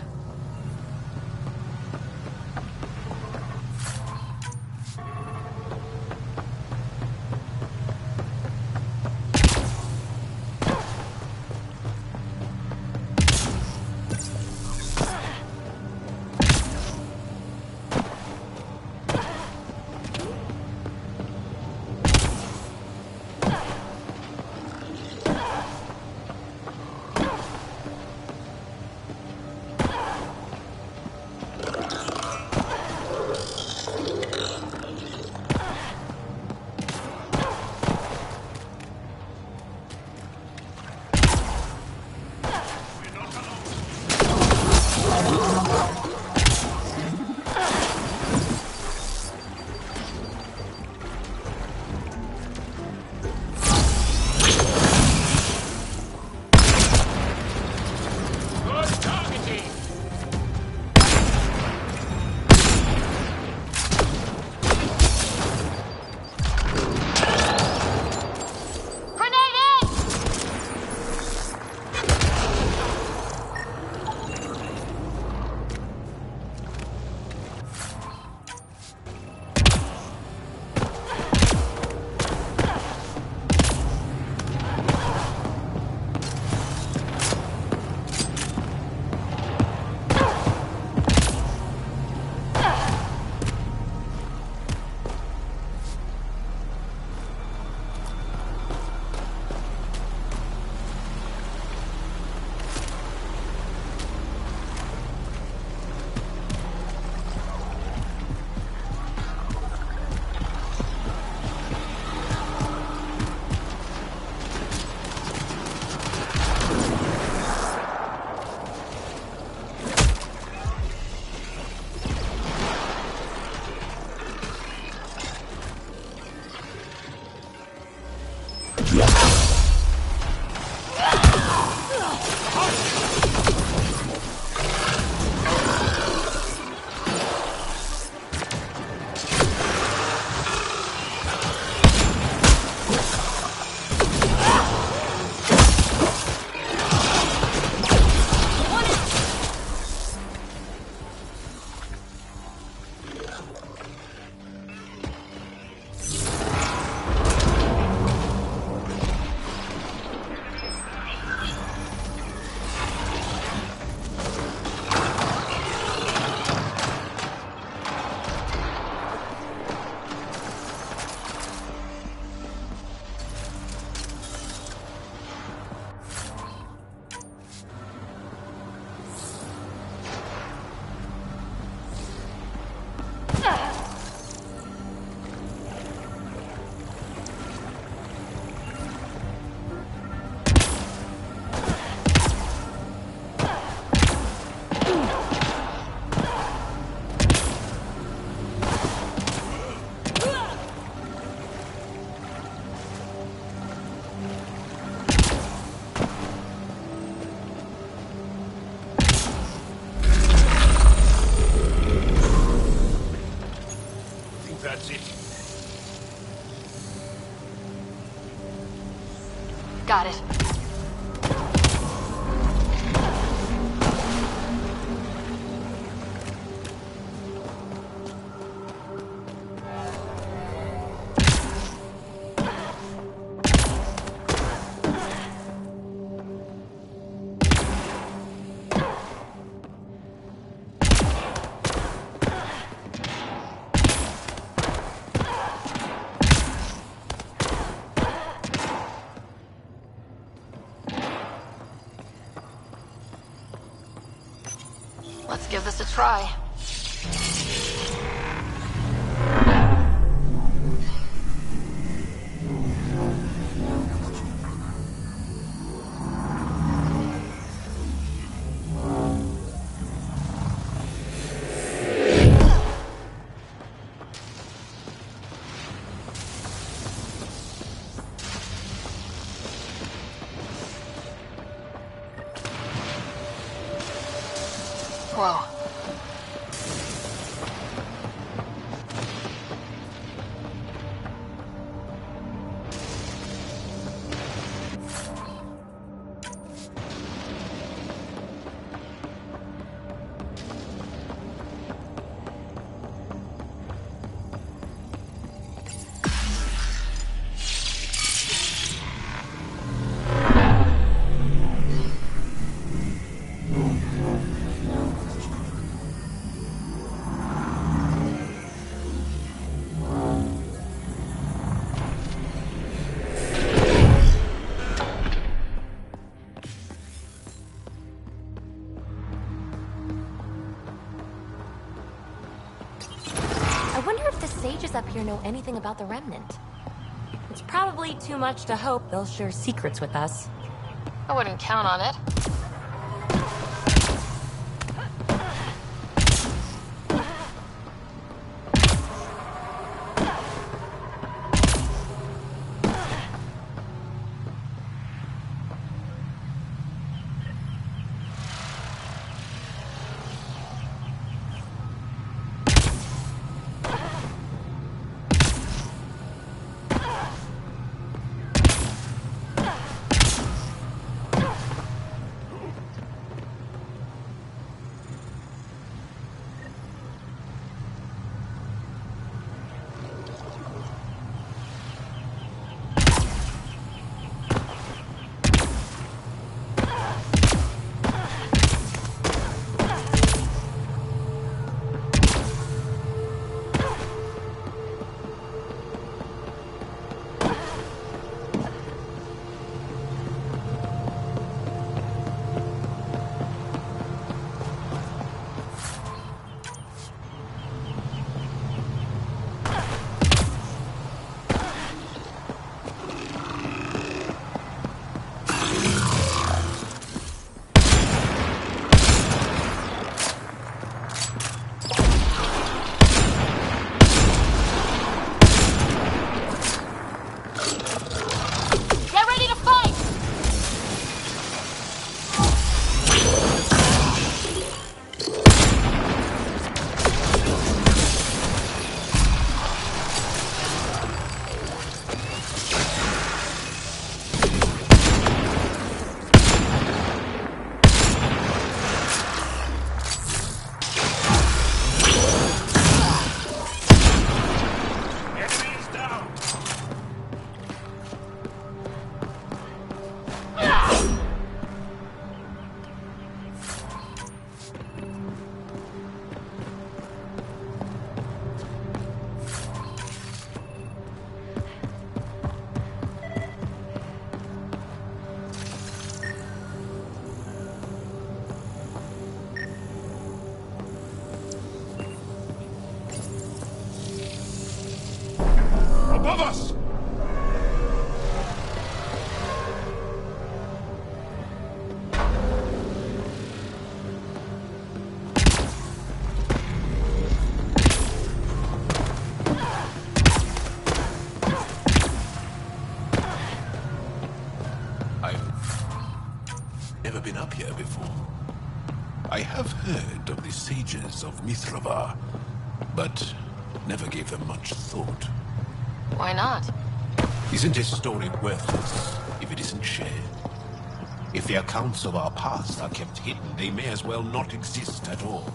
Got it. Let's give this a try. Whoa. Sages up here know anything about the Remnant. It's probably too much to hope they'll share secrets with us. I wouldn't count on it. Above us! Never been up here before. I have heard of the sages of Mithrava, but never gave them much thought. Why not? Isn't a story worthless if if it isn't shared. If the accounts of our past are kept hidden, they may as well not exist at all.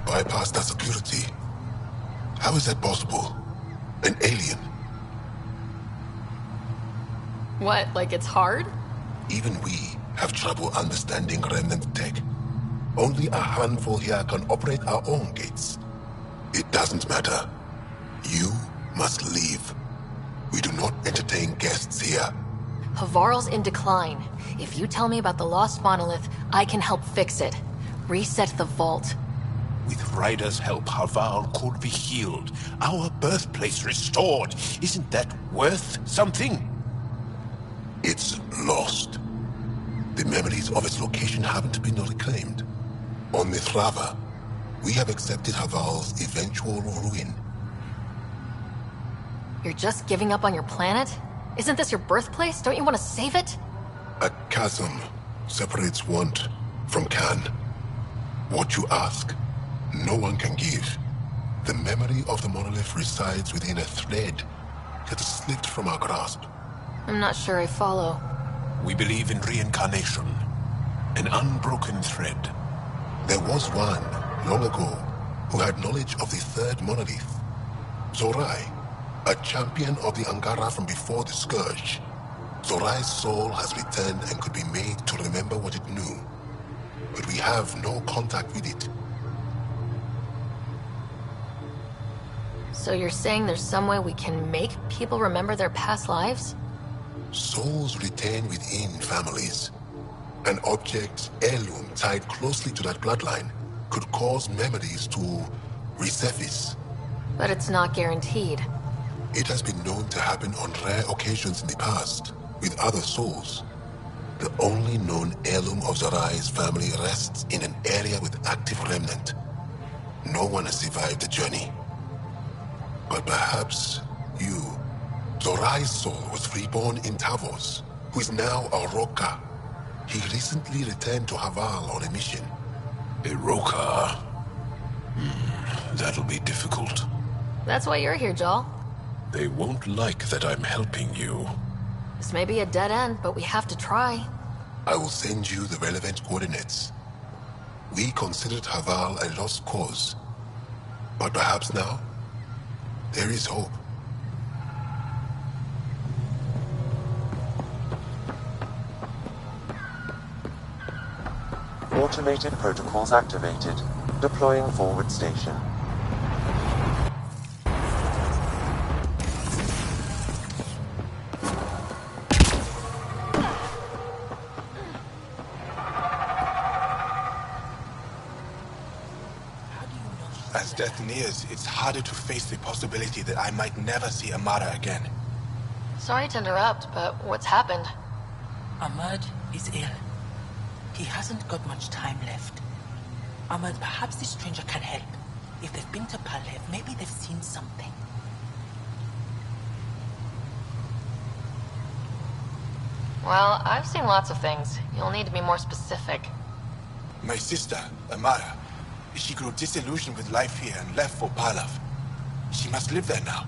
Bypass that security. How is that possible? An alien? What, like it's hard? Even we have trouble understanding remnant tech. Only a handful here can operate our own gates. It doesn't matter. You must leave. We do not entertain guests here. Havarl's in decline. If you tell me about the lost monolith, I can help fix it. Reset the vault. With Ryder's help, Havarl could be healed. Our birthplace restored. Isn't that worth something? It's lost. The memories of its location haven't been reclaimed. On Mithrava, we have accepted Havarl's eventual ruin. You're just giving up on your planet? Isn't this your birthplace? Don't you want to save it? A chasm separates want from can. What you ask, no one can give. The memory of the monolith resides within a thread that has slipped from our grasp. I'm not sure I follow. We believe in reincarnation. An unbroken thread. There was one, long ago, who had knowledge of the third monolith. Zorai, a champion of the Angara from before the Scourge. Zorai's soul has returned and could be made to remember what it knew. But we have no contact with it. So you're saying there's some way we can make people remember their past lives? Souls retain within families. An object, heirloom, tied closely to that bloodline could cause memories to resurface. But it's not guaranteed. It has been known to happen on rare occasions in the past, with other souls. The only known heirloom of Zorai's family rests in an area with active remnant. No one has survived the journey. But perhaps you. Zorai's soul was reborn in Tavos, who is now a Roka. He recently returned to Havarl on a mission. A Roka? That'll be difficult. That's why you're here, Jal. They won't like that I'm helping you. This may be a dead end, but we have to try. I will send you the relevant coordinates. We considered Havarl a lost cause. But perhaps now, there is hope. Automated protocols activated. Deploying forward station. As death nears, it's harder to face the possibility that I might never see Amara again. Sorry to interrupt, but what's happened? Ahmad is ill. He hasn't got much time left. Ahmad, perhaps this stranger can help. If they've been to Palev, maybe they've seen something. Well, I've seen lots of things. You'll need to be more specific. My sister, Amara, she grew disillusioned with life here and left for Palav. She must live there now.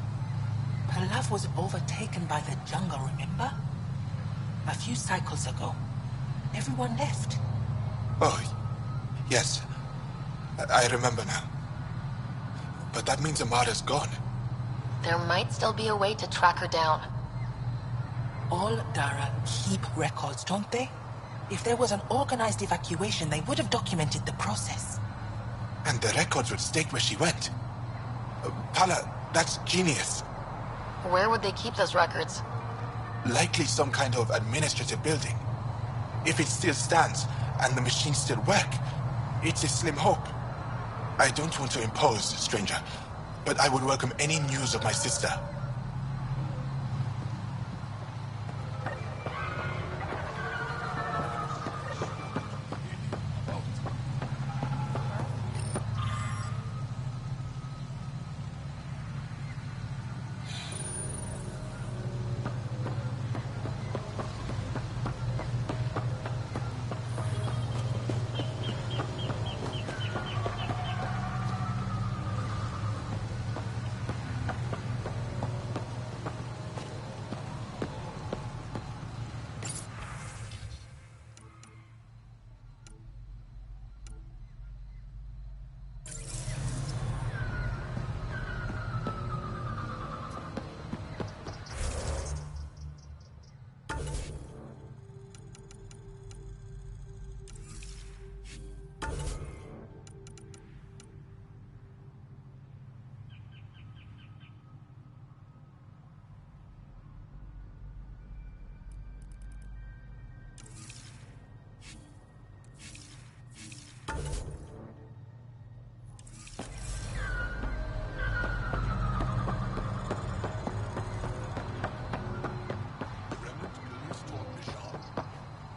Palav was overtaken by the jungle, remember? A few cycles ago. Everyone left. Oh, yes. I remember now. But that means Amara's gone. There might still be a way to track her down. All Dara keep records, don't they? If there was an organized evacuation, they would have documented the process. And the records would state where she went. Pala, that's genius. Where would they keep those records? Likely some kind of administrative building. If it still stands, and the machines still work, it's a slim hope. I don't want to impose, stranger, but I would welcome any news of my sister.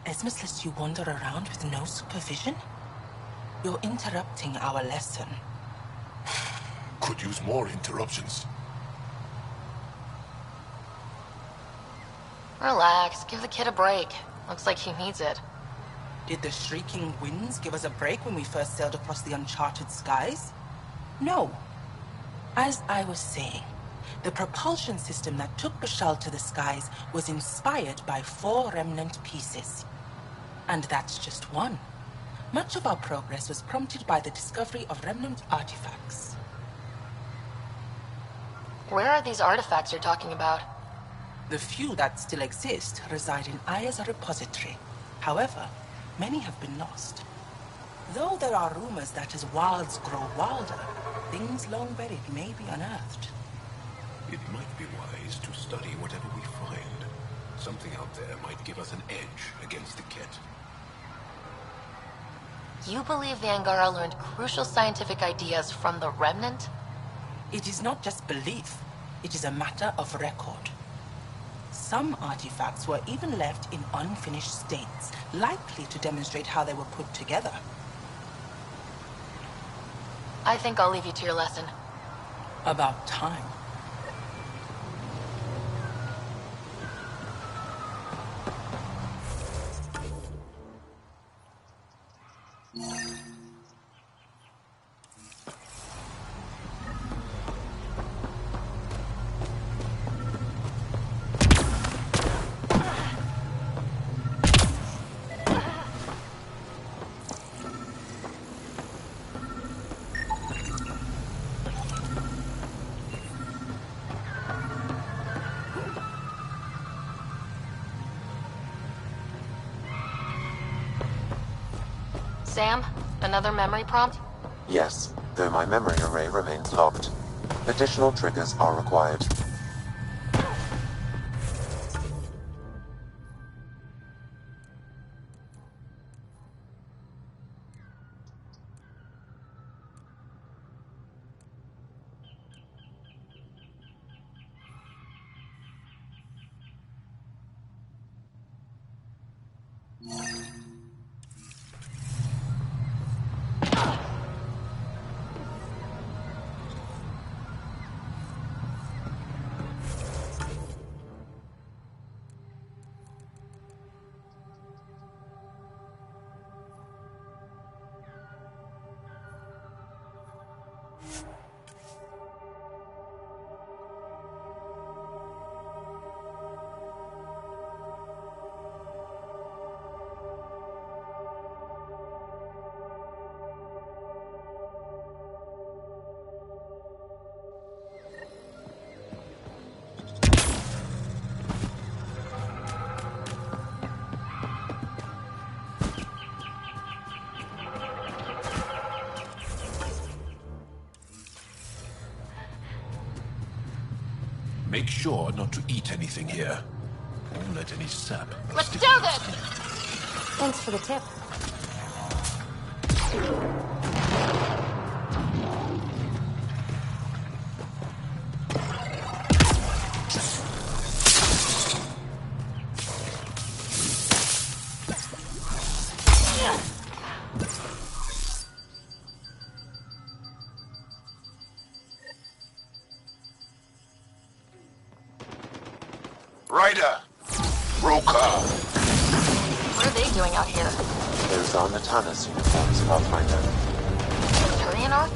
Esmus lets you wander around with no supervision? You're interrupting our lesson. Could use more interruptions. Relax, give the kid a break. Looks like he needs it. Did the shrieking winds give us a break when we first sailed across the uncharted skies? No. As I was saying, the propulsion system that took Bashal to the skies was inspired by 4 remnant pieces. And that's just one. Much of our progress was prompted by the discovery of remnant artifacts. Where are these artifacts you're talking about? The few that still exist reside in Aya's repository. However, many have been lost. Though there are rumors that as wilds grow wilder, things long buried may be unearthed. It might be wise to study whatever we find. Something out there might give us an edge against the Ket. You believe the Angara learned crucial scientific ideas from the Remnant? It is not just belief. It is a matter of record. Some artifacts were even left in unfinished states, likely to demonstrate how they were put together. I think I'll leave you to your lesson. About time. Sam, another memory prompt? Yes, though my memory array remains locked. Additional triggers are required. make sure not to eat anything here. Or let any sap. Let's do this! Thanks for the tip. Ryder! Broker! What are they doing out here? Those are Natana's uniforms, Pathfinder. Turian Ark?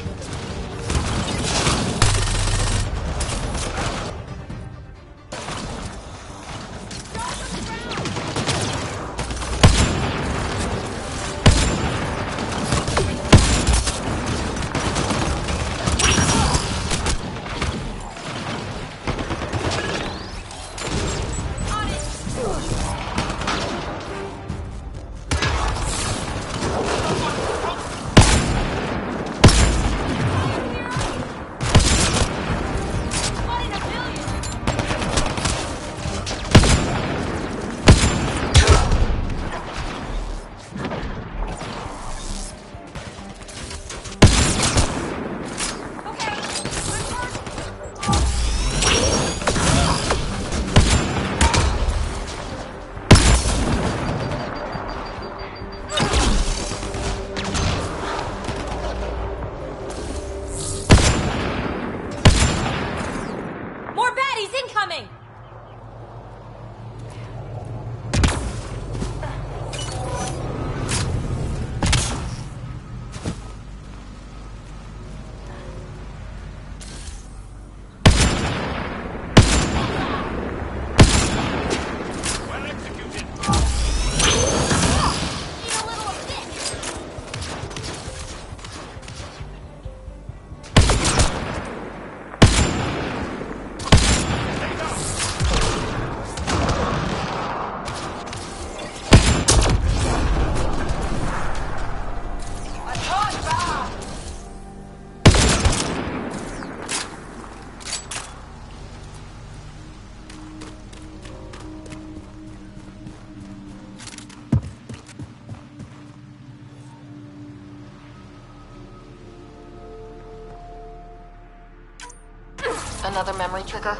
Another memory trigger?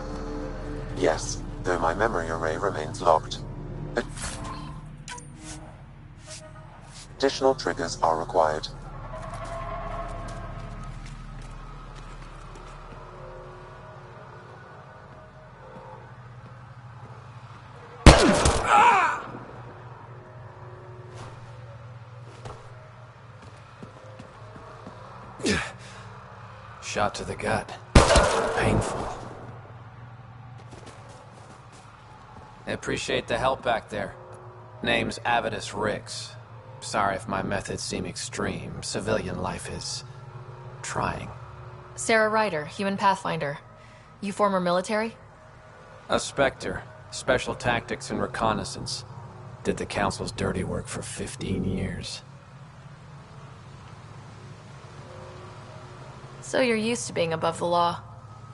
Yes, though my memory array remains locked. Additional triggers are required. Shot to the gut. Painful. I appreciate the help back there. Name's Avidus Rix. Sorry if my methods seem extreme. Civilian life is trying. Sarah Ryder, human pathfinder. You former military? A Spectre. Special tactics and reconnaissance. Did the Council's dirty work for 15 years. So you're used to being above the law.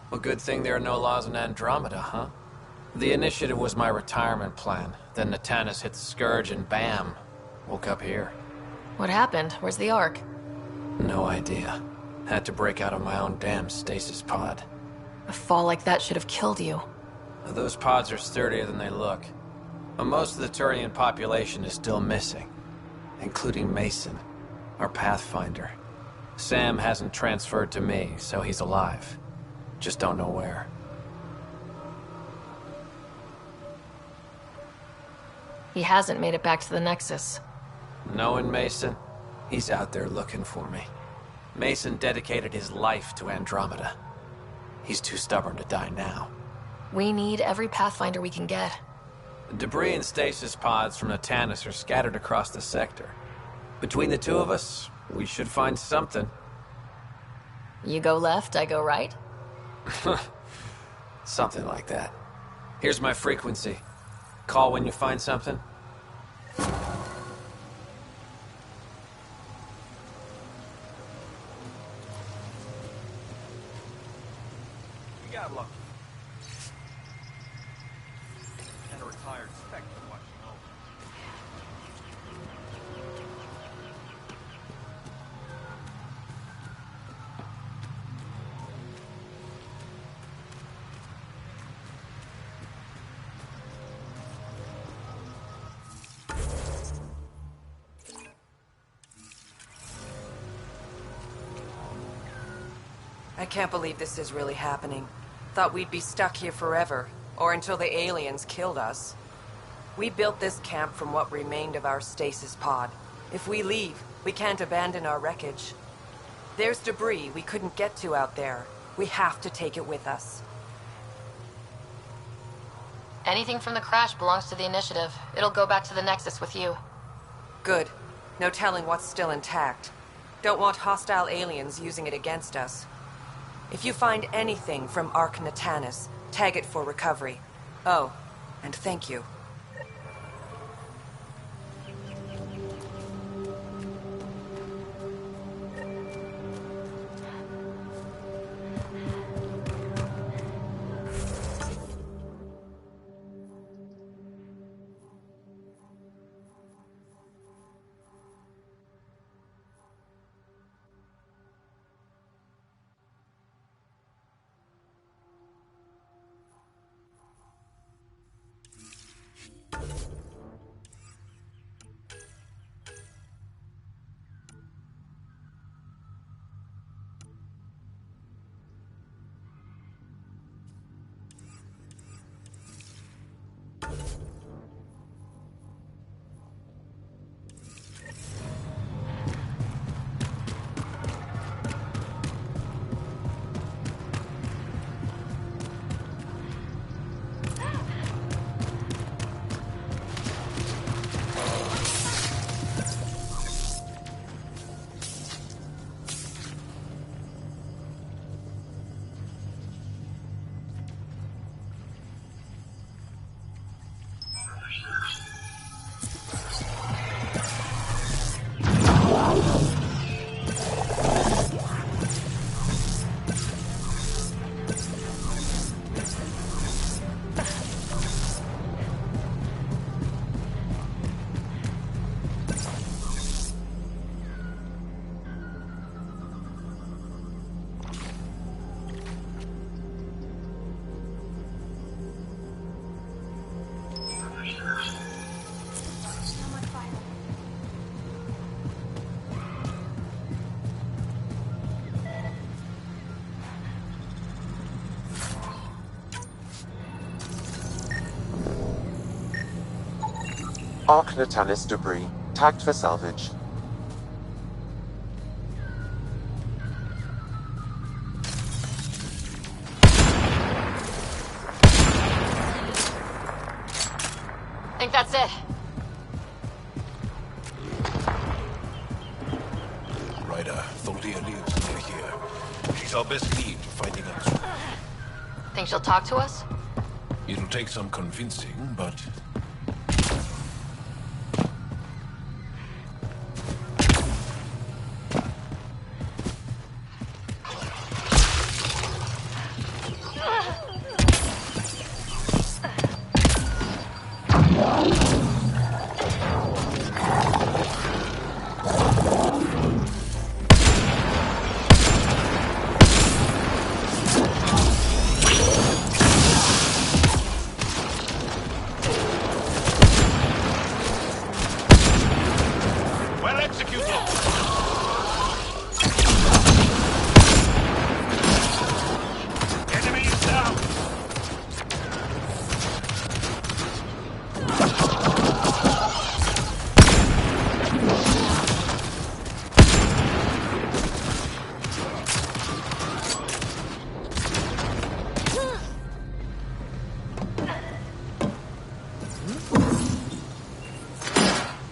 Well, good thing there are no laws in Andromeda, huh? The initiative was my retirement plan. Then Natana's hit the Scourge and bam, woke up here. What happened? Where's the Ark? No idea. Had to break out of my own damn stasis pod. A fall like that should have killed you. Those pods are sturdier than they look. But most of the Turian population is still missing, including Mason, our Pathfinder. Sam hasn't transferred to me, so he's alive. Just don't know where. He hasn't made it back to the Nexus. Knowing Mason, he's out there looking for me. Mason dedicated his life to Andromeda. He's too stubborn to die now. We need every Pathfinder we can get. Debris and stasis pods from Natana's are scattered across the sector. Between the two of us, we should find something. You go left, I go right? Something like that. Here's my frequency. Call when you find something. We got lucky. can't believe this is really happening. Thought we'd be stuck here forever, or until the aliens killed us. We built this camp from what remained of our stasis pod. If we leave, we can't abandon our wreckage. There's debris we couldn't get to out there. We have to take it with us. Anything from the crash belongs to the Initiative. It'll go back to the Nexus with you. Good. No telling what's still intact. Don't want hostile aliens using it against us. If you find anything from Ark Natanus, tag it for recovery. Oh, and thank you. Ark Natanus debris, tagged for salvage. Think that's it. Ryder, Tholdia lives near here. She's our best lead for finding us. Think she'll talk to us? It'll take some convincing, but...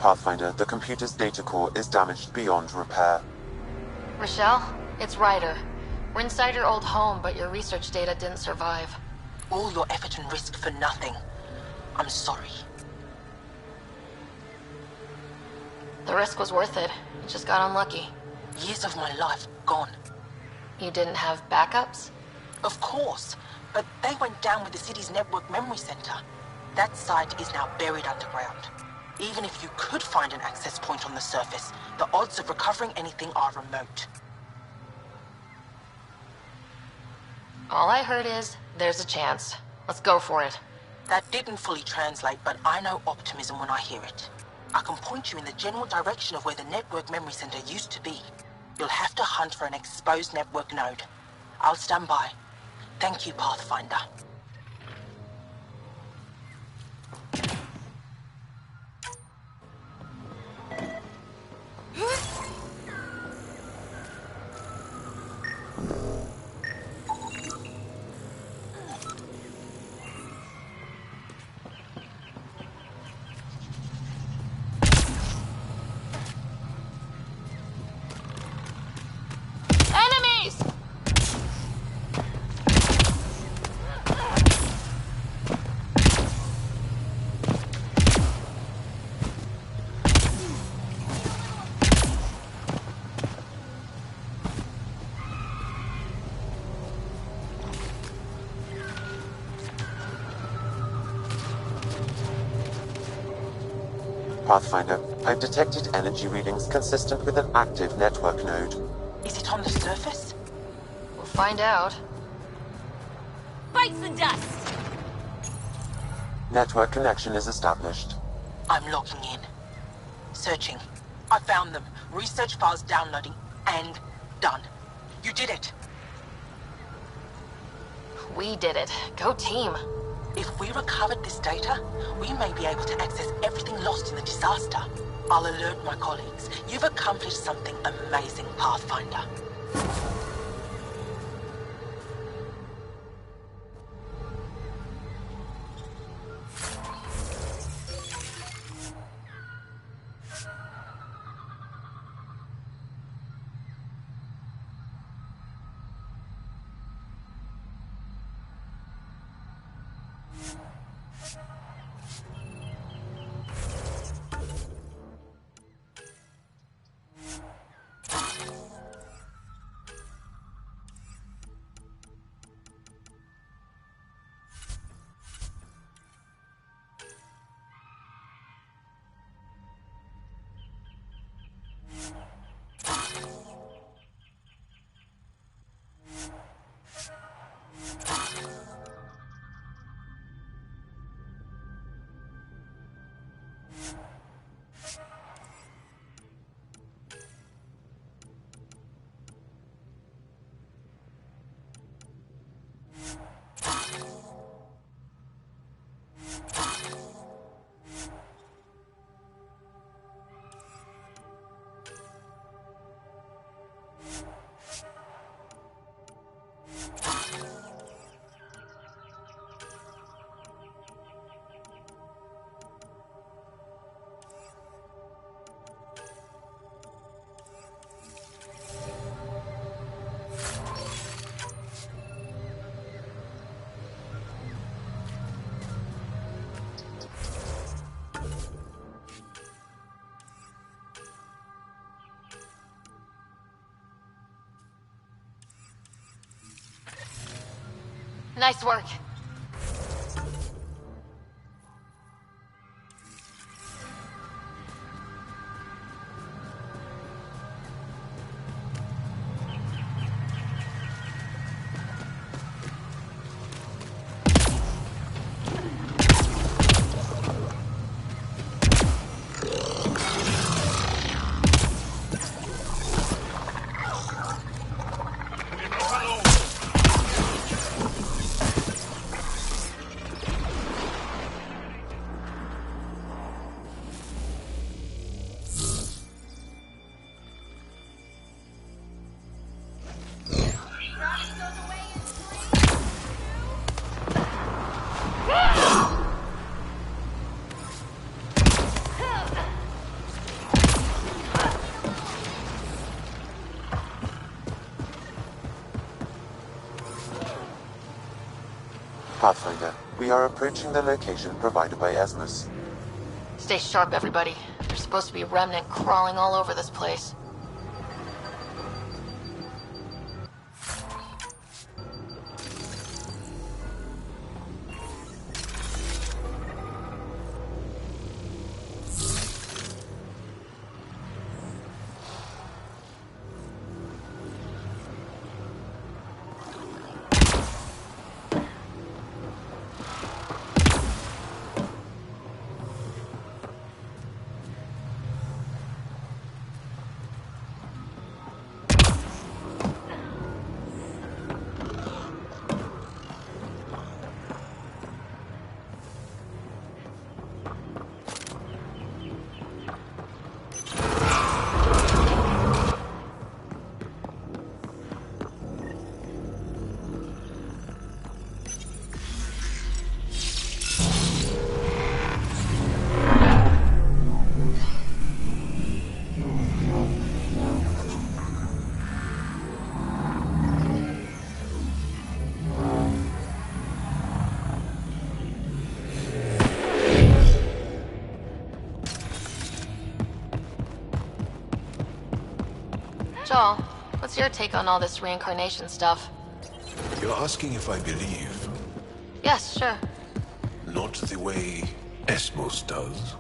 Pathfinder, the computer's data core is damaged beyond repair. Rochelle, it's Ryder. We're inside your old home, but your research data didn't survive. All your effort and risk for nothing. I'm sorry. The risk was worth it. You just got unlucky. Years of my life gone. You didn't have backups? Of course, but they went down with the city's network memory center. That site is now buried underground. Even if you could find an access point on the surface, the odds of recovering anything are remote. All I heard is, there's a chance. Let's go for it. That didn't fully translate, but I know optimism when I hear it. I can point you in the general direction of where the network memory center used to be. You'll have to hunt for an exposed network node. I'll stand by. Thank you, Pathfinder. Pathfinder, I've detected energy readings consistent with an active network node. Is it on the surface? We'll find out. Bites the dust! Network connection is established. I'm logging in. Searching. I found them. Research files downloading. And done. You did it. We did it. Go team. If we recovered this data, we may be able to access everything lost in the disaster. I'll alert my colleagues. You've accomplished something amazing, Pathfinder. Nice work. Pathfinder, we are approaching the location provided by Esmus. Stay sharp, everybody. There's supposed to be remnant crawling all over this place. So, what's your take on all this reincarnation stuff? You're asking if I believe. Yes, sure. Not the way Esmos does.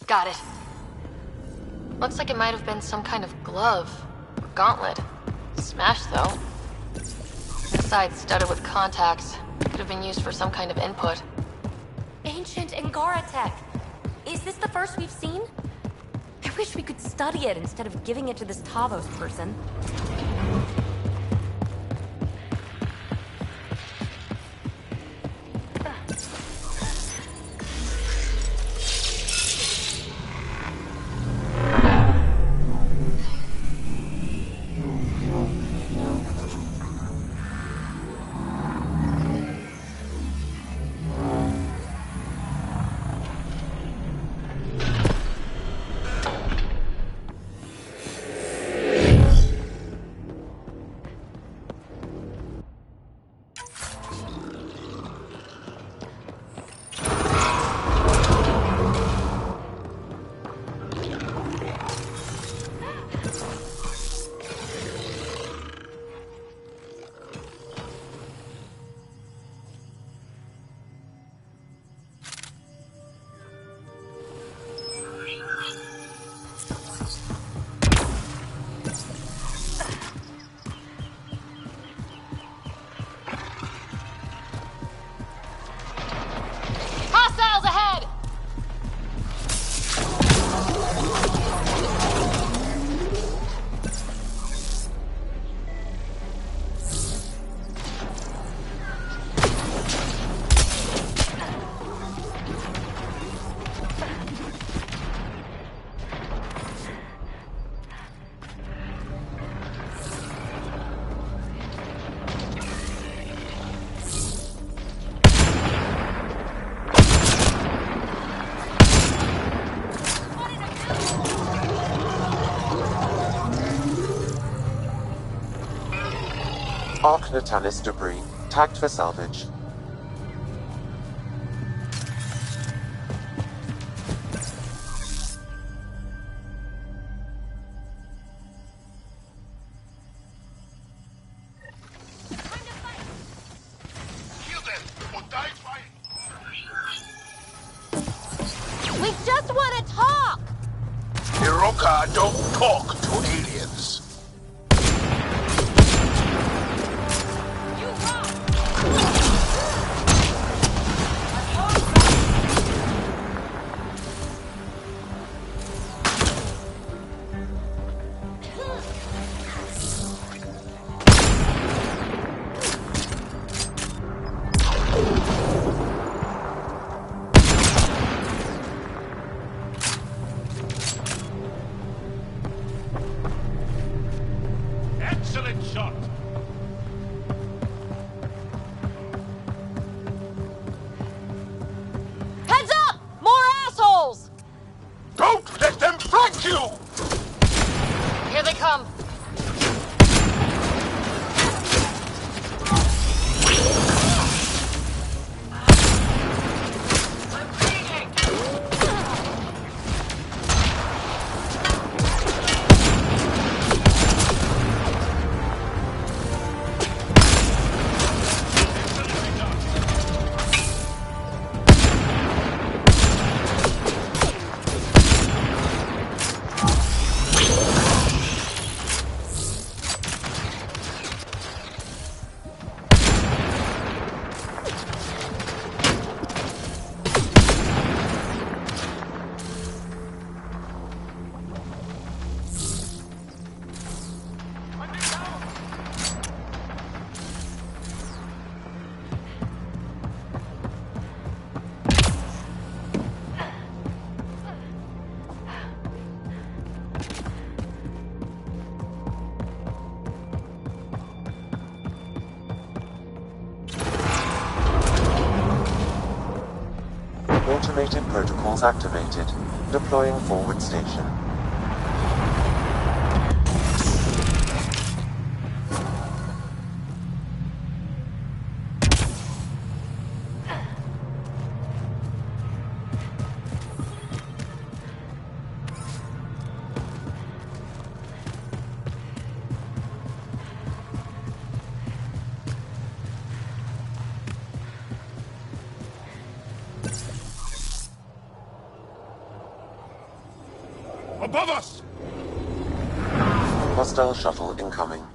Got it. Looks like it might have been some kind of glove or gauntlet. Smashed, though. Inside studded with contacts. Could have been used for some kind of input. Ancient Angara tech. Is this the first we've seen? I wish we could study it instead of giving it to this Tavos person. Arc Natalis debris, tagged for salvage. We just want to talk! Hiroka, don't talk to aliens. Excellent shot! Heads up! More assholes! Don't let them flank you! Here they come. Automated protocols activated. Deploying forward station. Above us! Hostile shuttle incoming.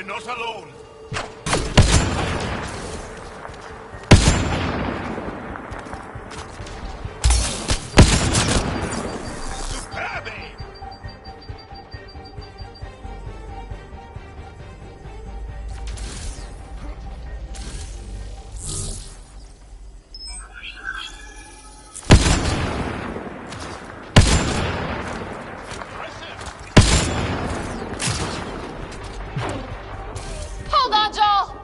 We're not alone. Hold on, Joel!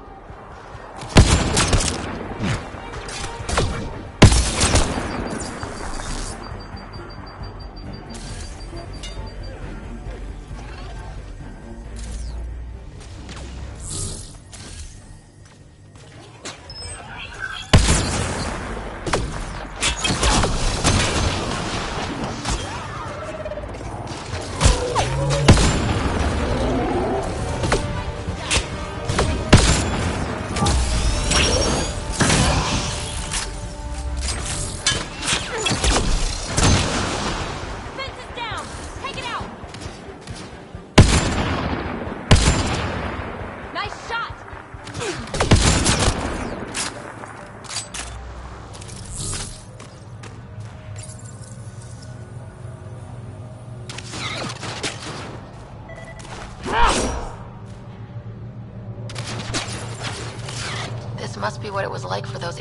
This must be what it was like for those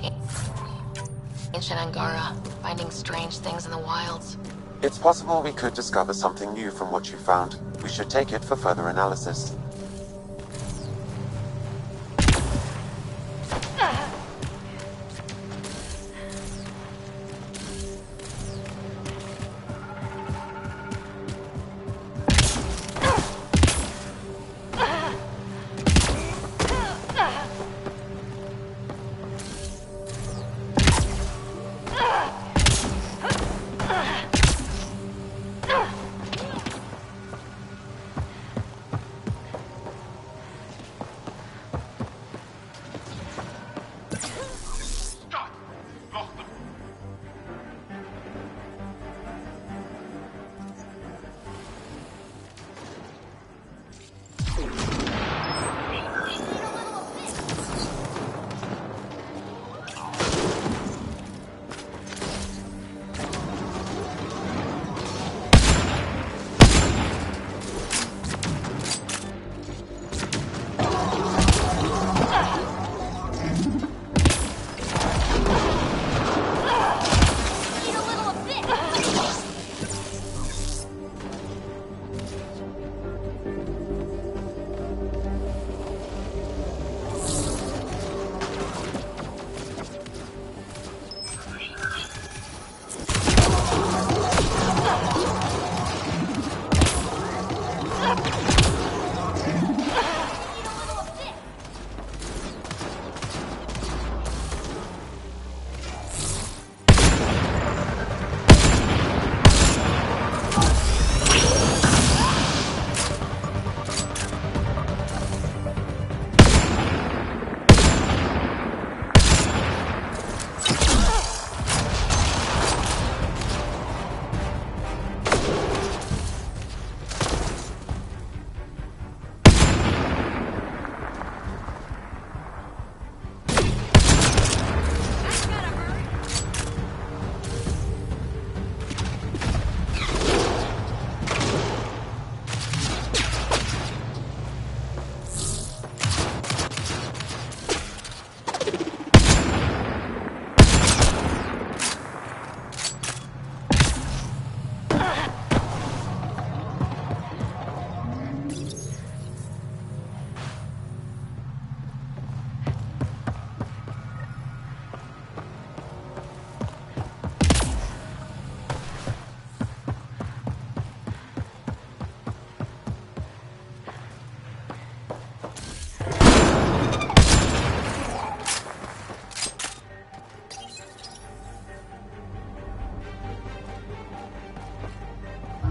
ancient Angara, finding strange things in the wilds. It's possible we could discover something new from what you found. We should take it for further analysis.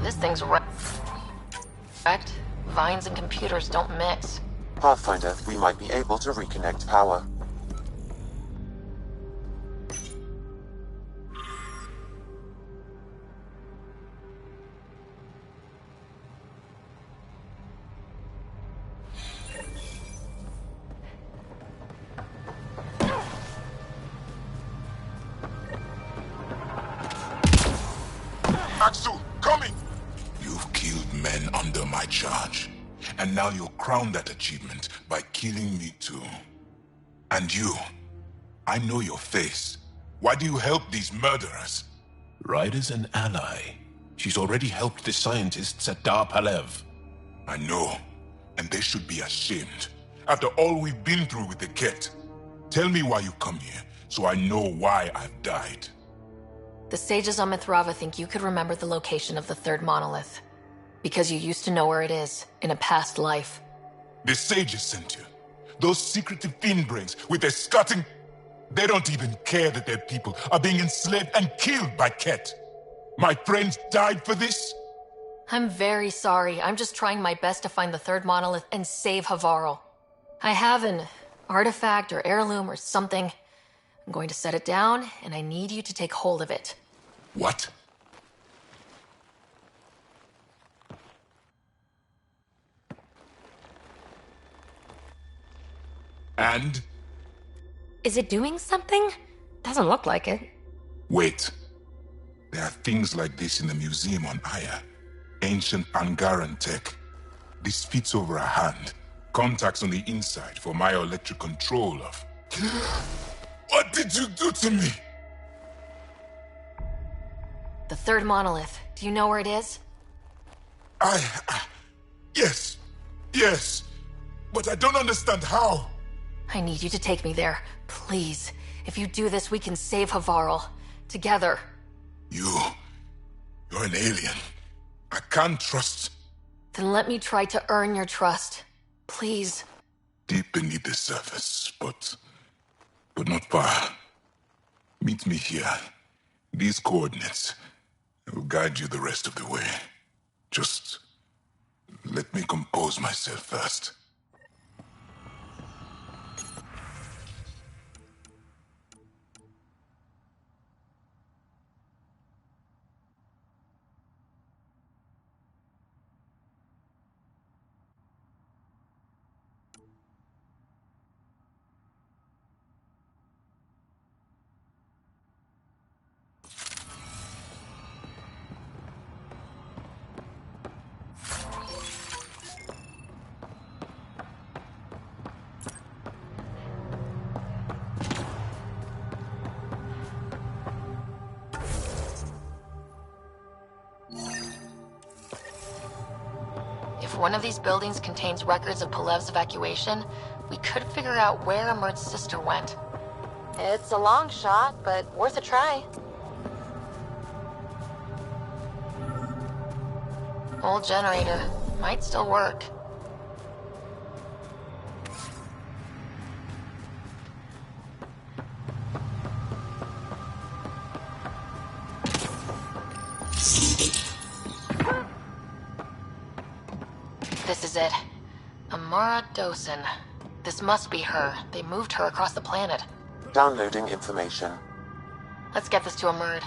This thing's wrecked. Vines and computers don't mix. Pathfinder, we might be able to reconnect power. Maxu, coming! You've killed men under my charge. And now you'll crown that achievement by killing me too. And you, I know your face. Why do you help these murderers? Ryder's an ally. She's already helped the scientists at Dar Palev. I know, and they should be ashamed. After all we've been through with the Ket. Tell me why you come here, so I know why I've died. The sages on Mithrava think you could remember the location of the third monolith. Because you used to know where it is, in a past life. The sages sent you. Those secretive fiend-brains with their scutting... They don't even care that their people are being enslaved and killed by Ket. My friends died for this? I'm very sorry. I'm just trying my best to find the third monolith and save Havarl. I have an artifact or heirloom or something. I'm going to set it down, and I need you to take hold of it. What? And? Is it doing something? Doesn't look like it. Wait. There are things like this in the museum on Aya. Ancient Angaran tech. This fits over a hand. Contacts on the inside for myoelectric control of... What did you do to me? The third monolith. Do you know where it is? Yes. Yes. But I don't understand how. I need you to take me there. Please. If you do this, we can save Havarl. Together. You're an alien. I can't trust... Then let me try to earn your trust. Please. Deep beneath the surface, but not far. Meet me here. These coordinates. I will guide you the rest of the way. Just let me compose myself first. If one of these buildings contains records of Palev's evacuation, we could figure out where Amur's sister went. It's a long shot, but worth a try. Old generator. Might still work. This is it. Amara Dosen. This must be her. They moved her across the planet. Downloading information. Let's get this to Amurd.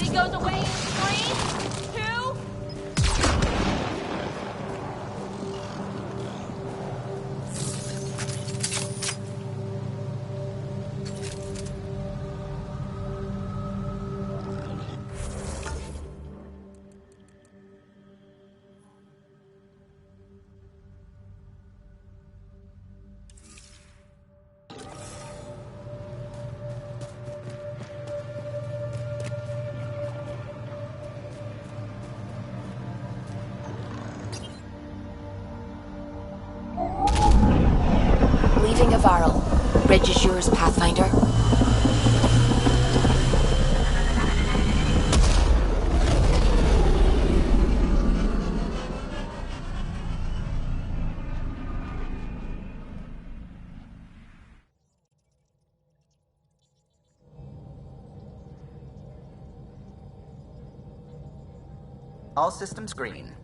City goes away in 3, 2... Leaving Avaril. Bridge is yours, Pathfinder. All systems green.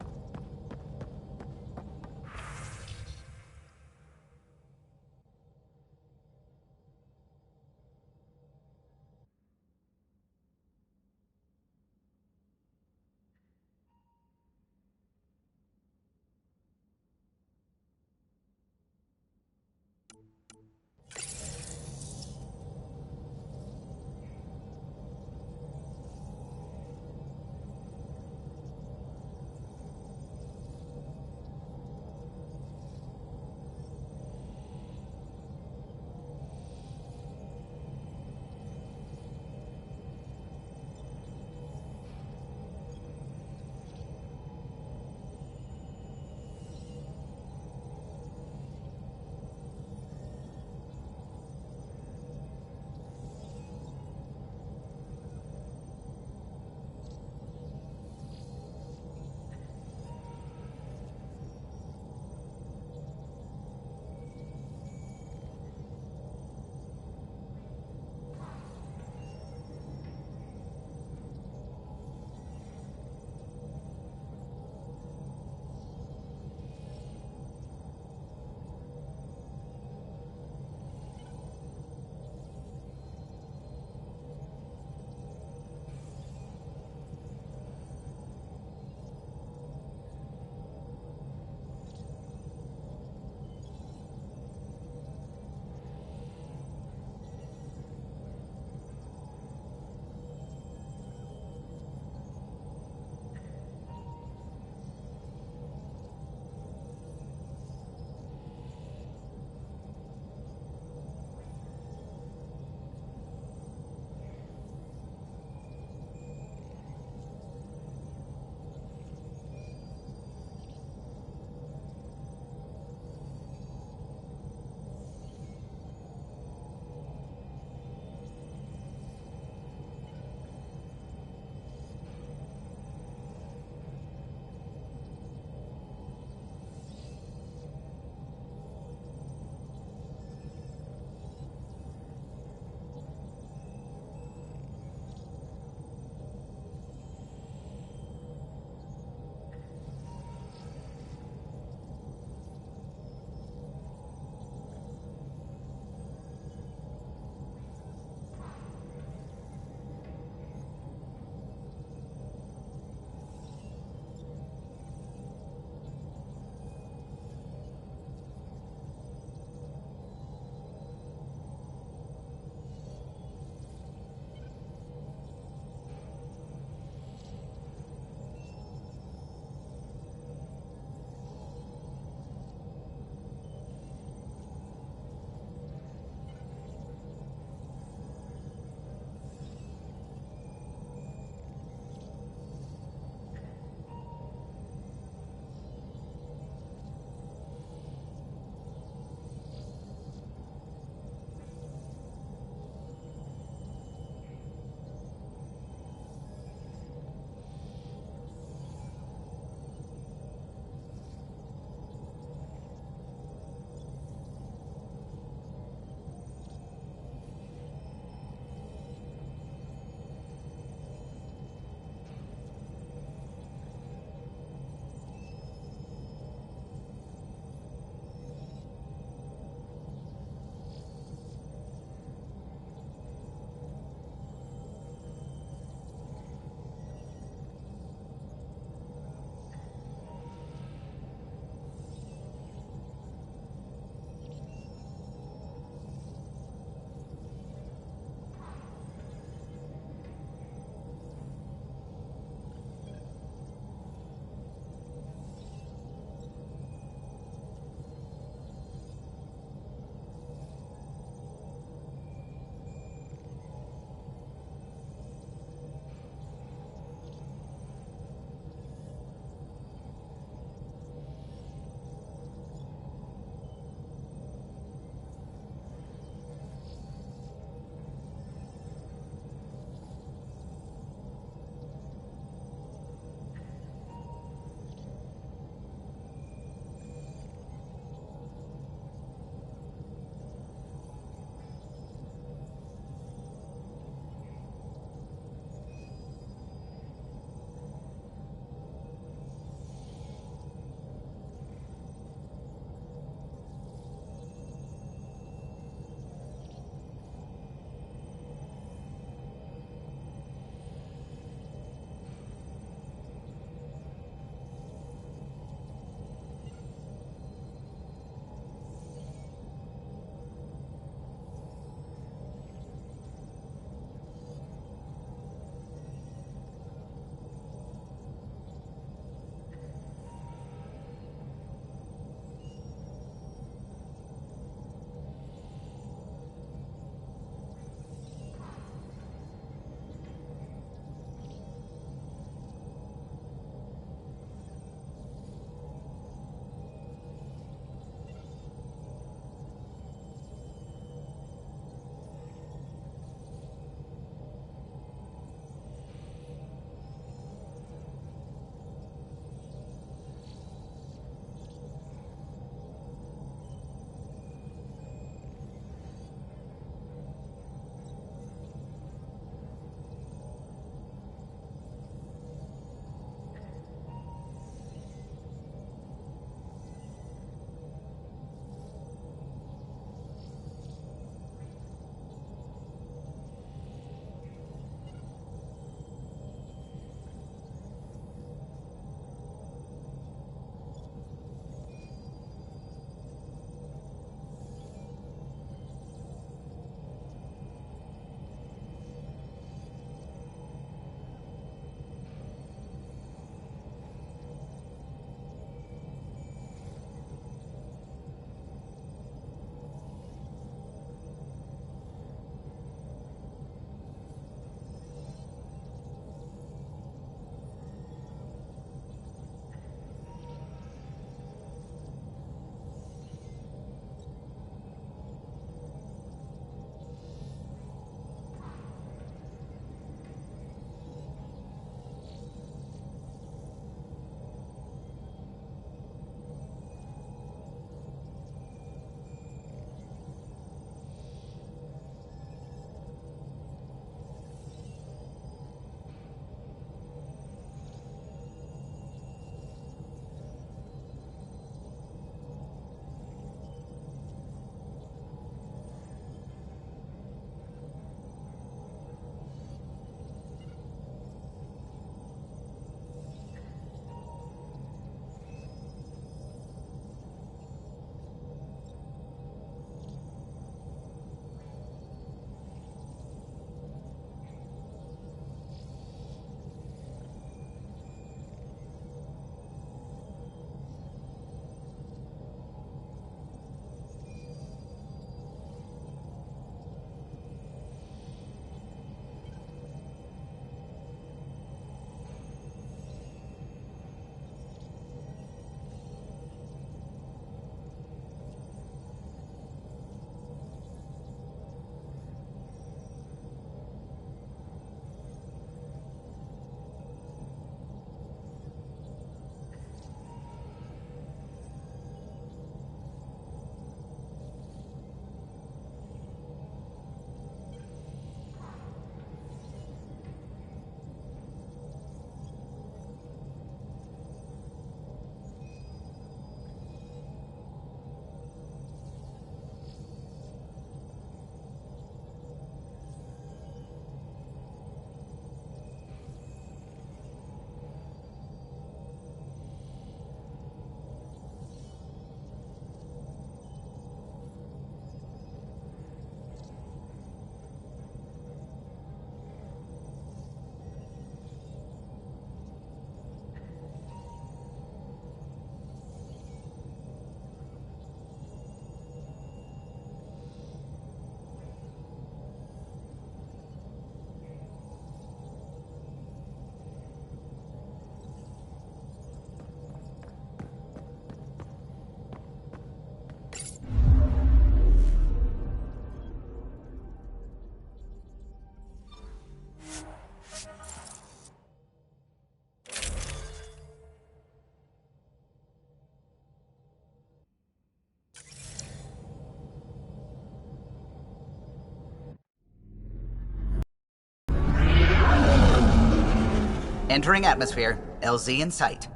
Entering atmosphere. LZ in sight.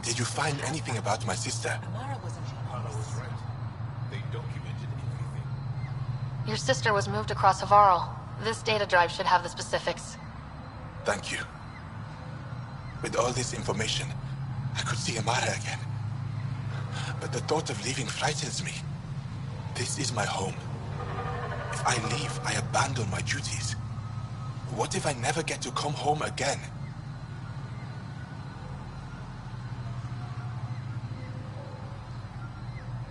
Did you find anything about my sister? Amara was right. They documented everything. Your sister was moved across Havarl. This data drive should have the specifics. Thank you. With all this information, I could see Amara again. But the thought of leaving frightens me. This is my home. If I leave, I abandon my duties. What if I never get to come home again?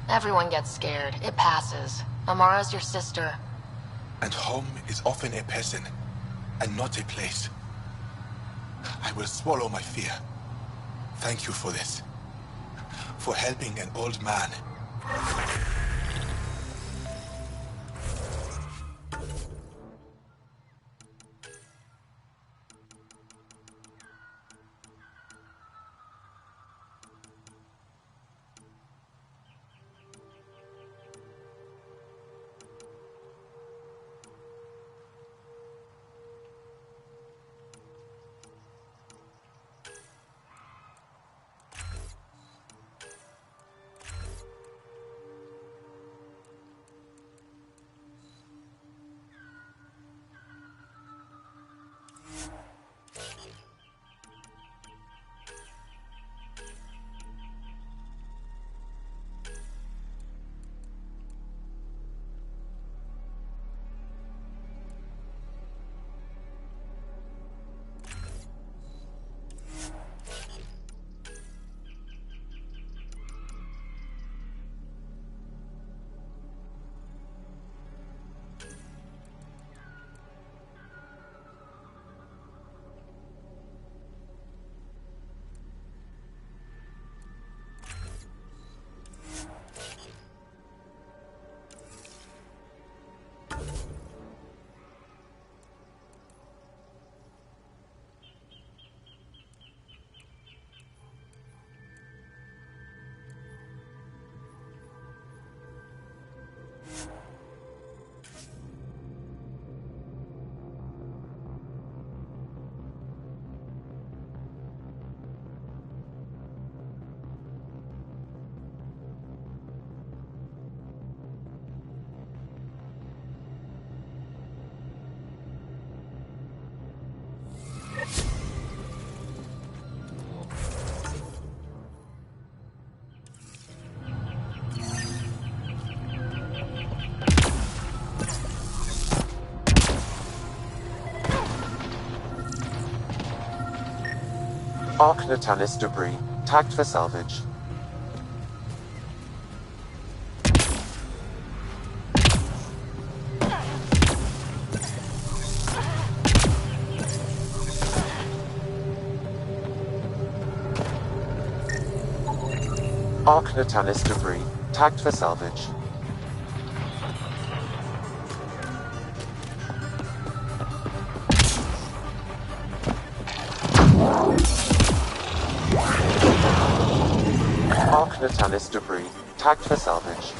Everyone gets scared. It passes. Amara's your sister. And home is often a person, and not a place. I will swallow my fear. Thank you for this. For helping an old man. Arc Natalis debris, tagged for salvage. Arc Natalis debris, tagged for salvage. Arc Natalis debris, tagged for salvage.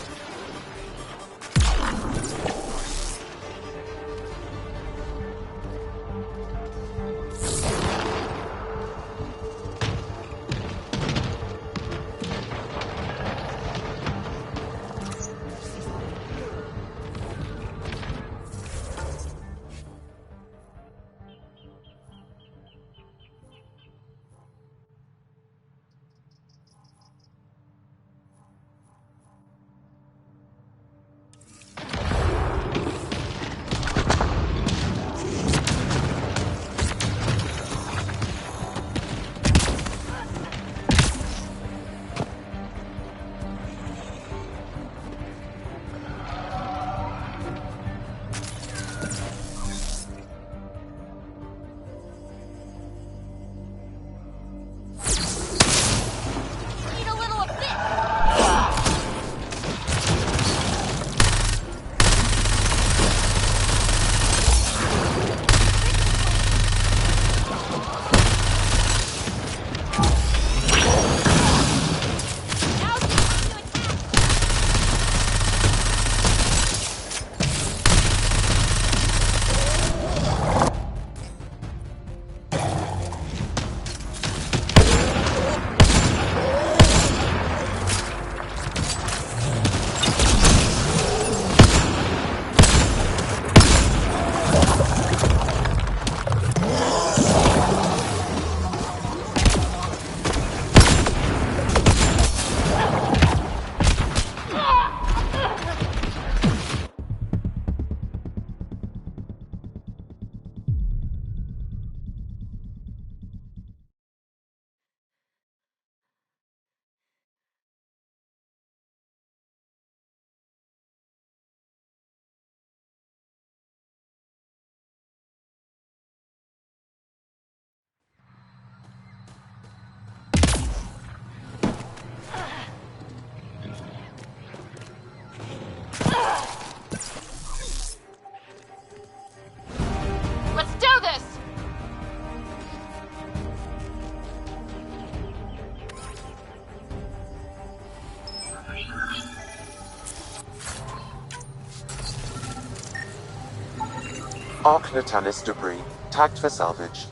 Arc Natalis debris, tagged for salvage.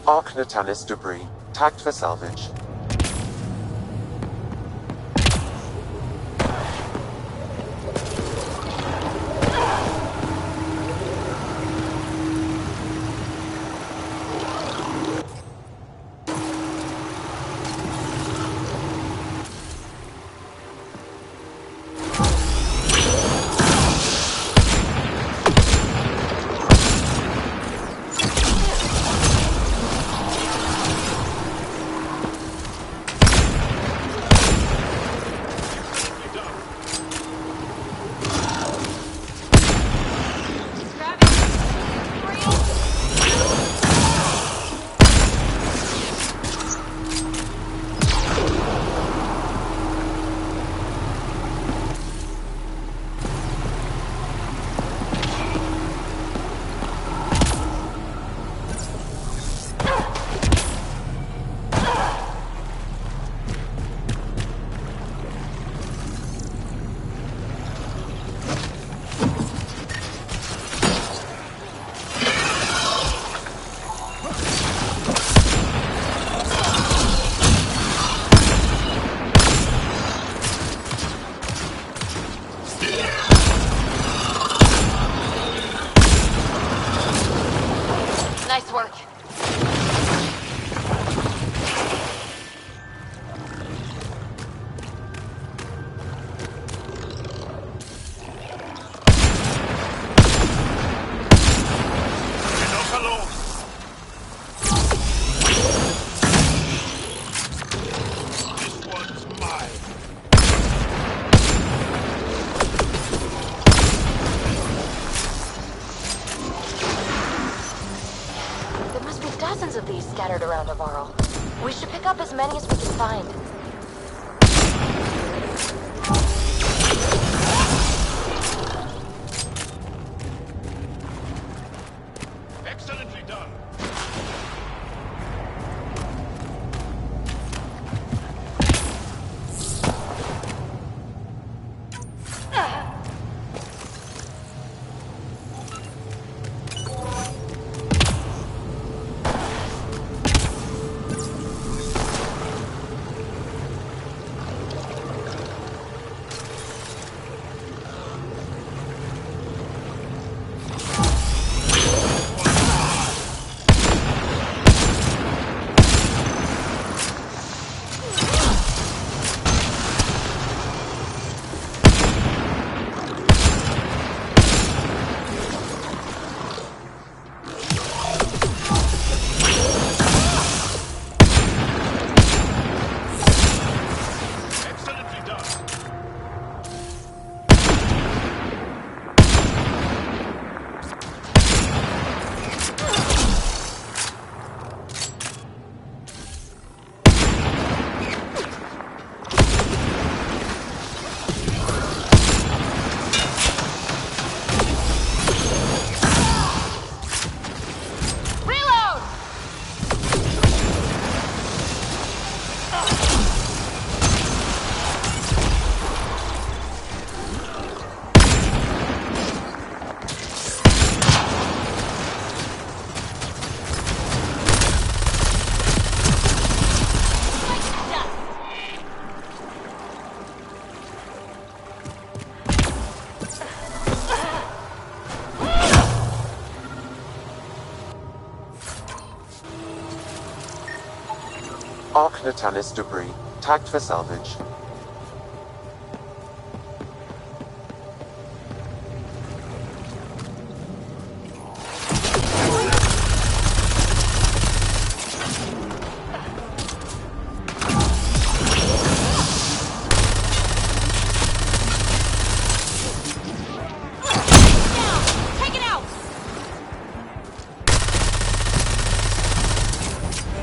Arc Natalis debris, tagged for salvage. Nice work. Dozens of these scattered around Avarl. We should pick up as many as we can find. Excellently done. Knatanis debris, tagged for salvage.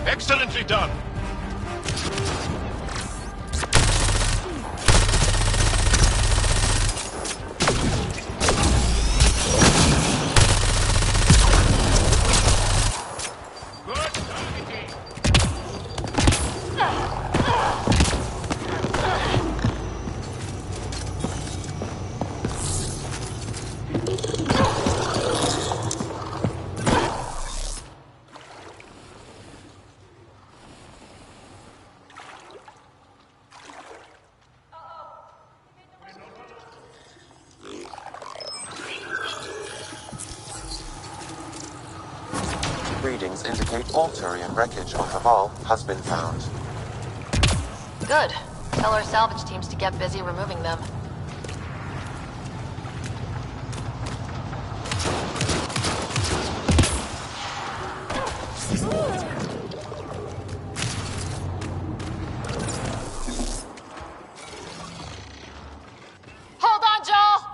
Excellently done! Readings indicate all Turian wreckage on Haval has been found. Good. Tell our salvage teams to get busy removing them. Hold on, Joel!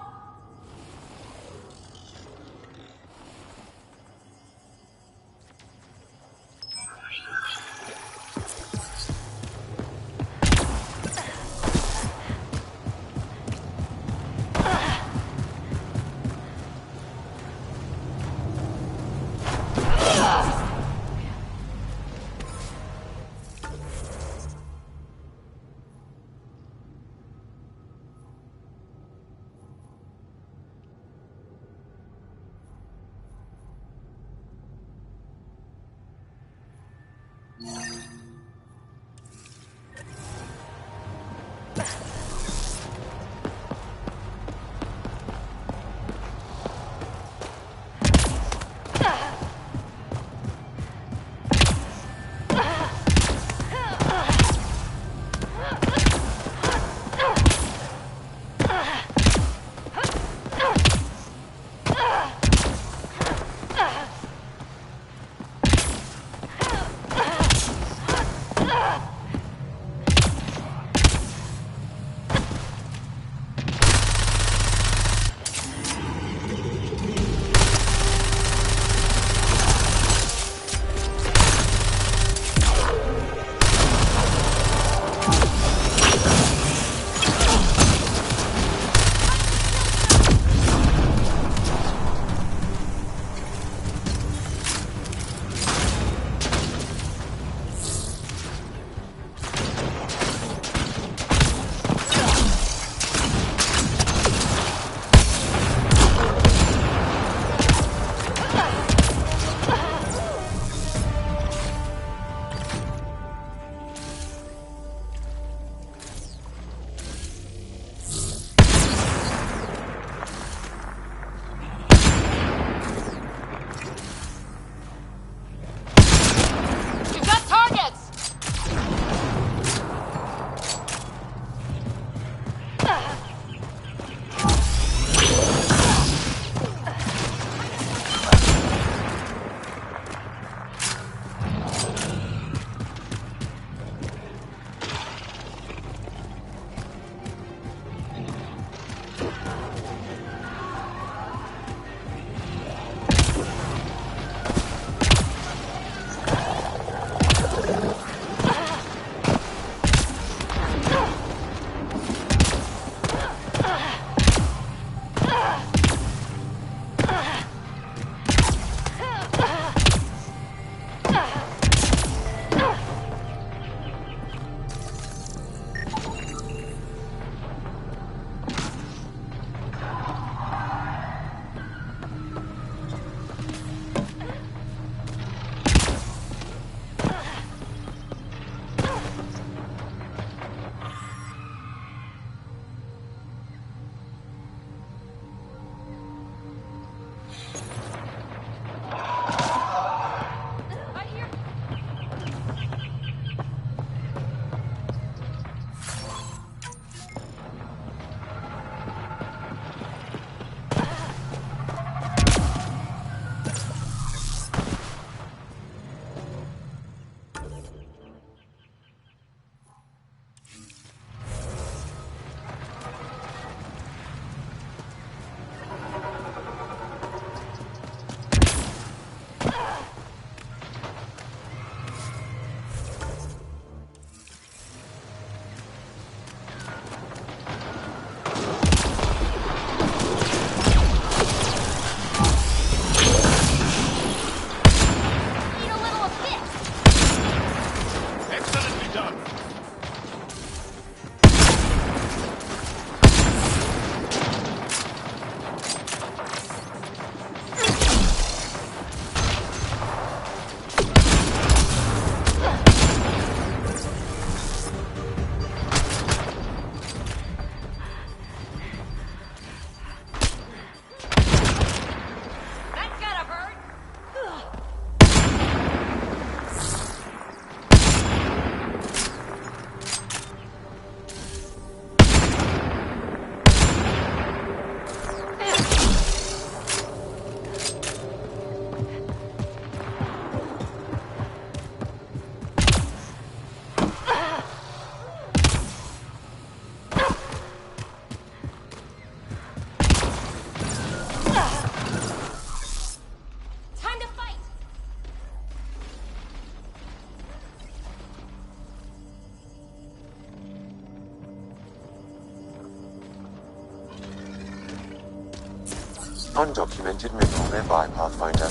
Undocumented mineral nearby, Pathfinder.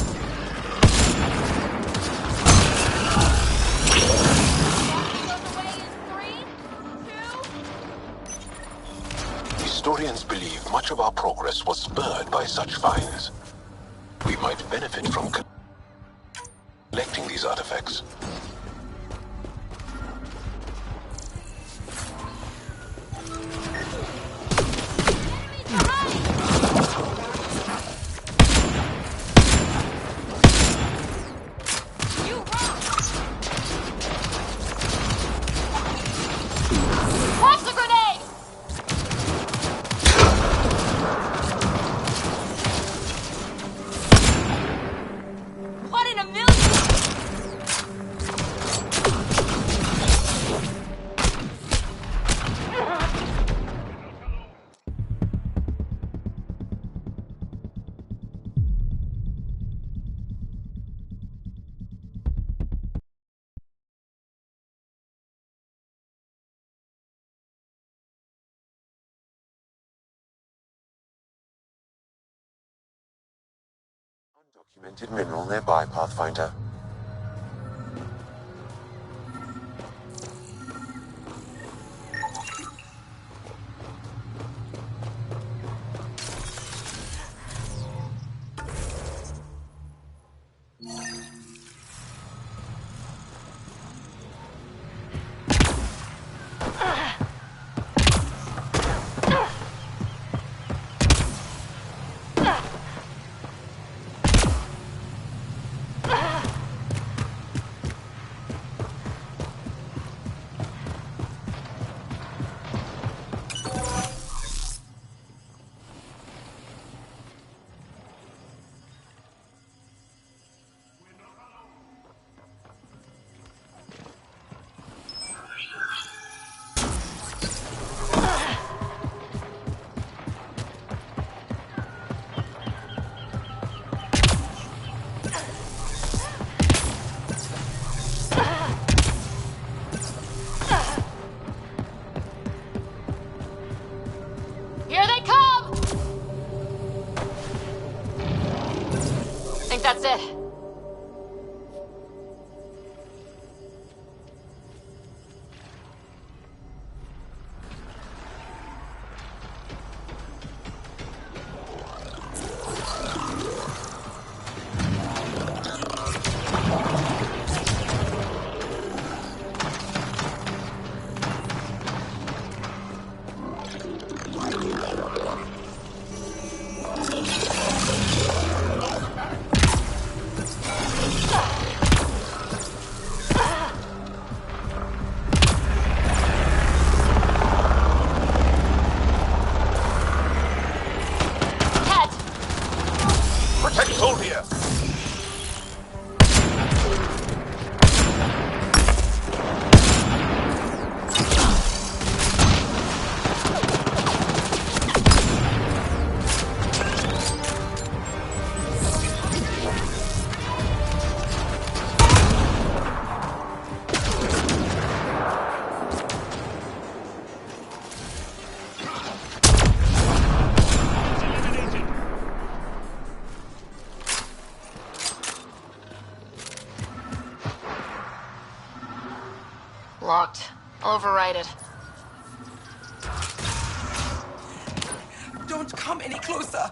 Historians believe much of our progress was spurred by such finds. We might benefit from collecting these artifacts. Undocumented mineral nearby, Pathfinder. Here they come! Think that's it. Locked. I'll override it. Don't come any closer.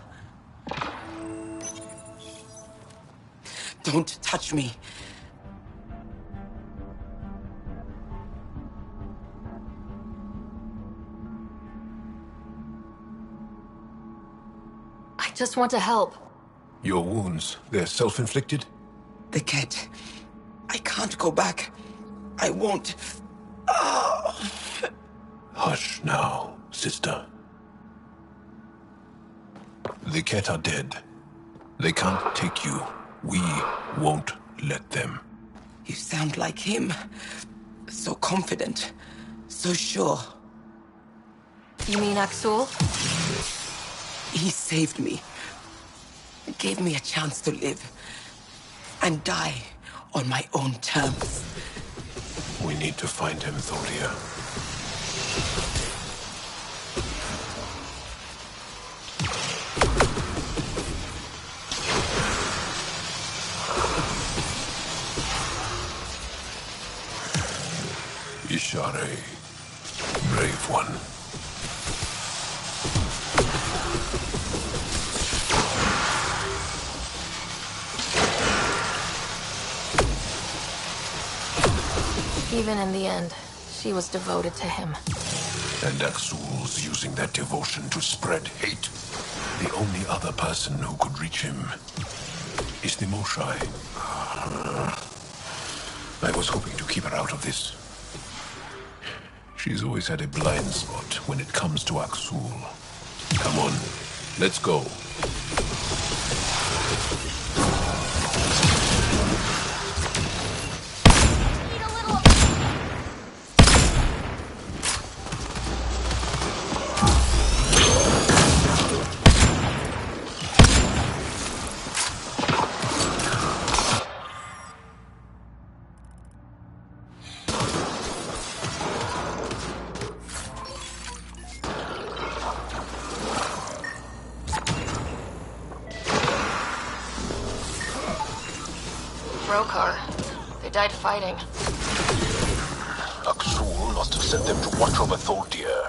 Don't touch me. I just want to help. Your wounds, they're self-inflicted? The cat. I can't go back. I won't. Hush now, sister. The cat are dead. They can't take you. We won't let them. You sound like him. So confident. So sure. You mean Axul? He saved me. Gave me a chance to live. And die on my own terms. We need to find him, Tholia. Share, brave one. Even in the end, she was devoted to him. And Axul's using that devotion to spread hate. The only other person who could reach him is the Moshai. I was hoping to keep her out of this. She's always had a blind spot when it comes to Axul. Come on, let's go. They died fighting. Axul must have sent them to watch over Thordir.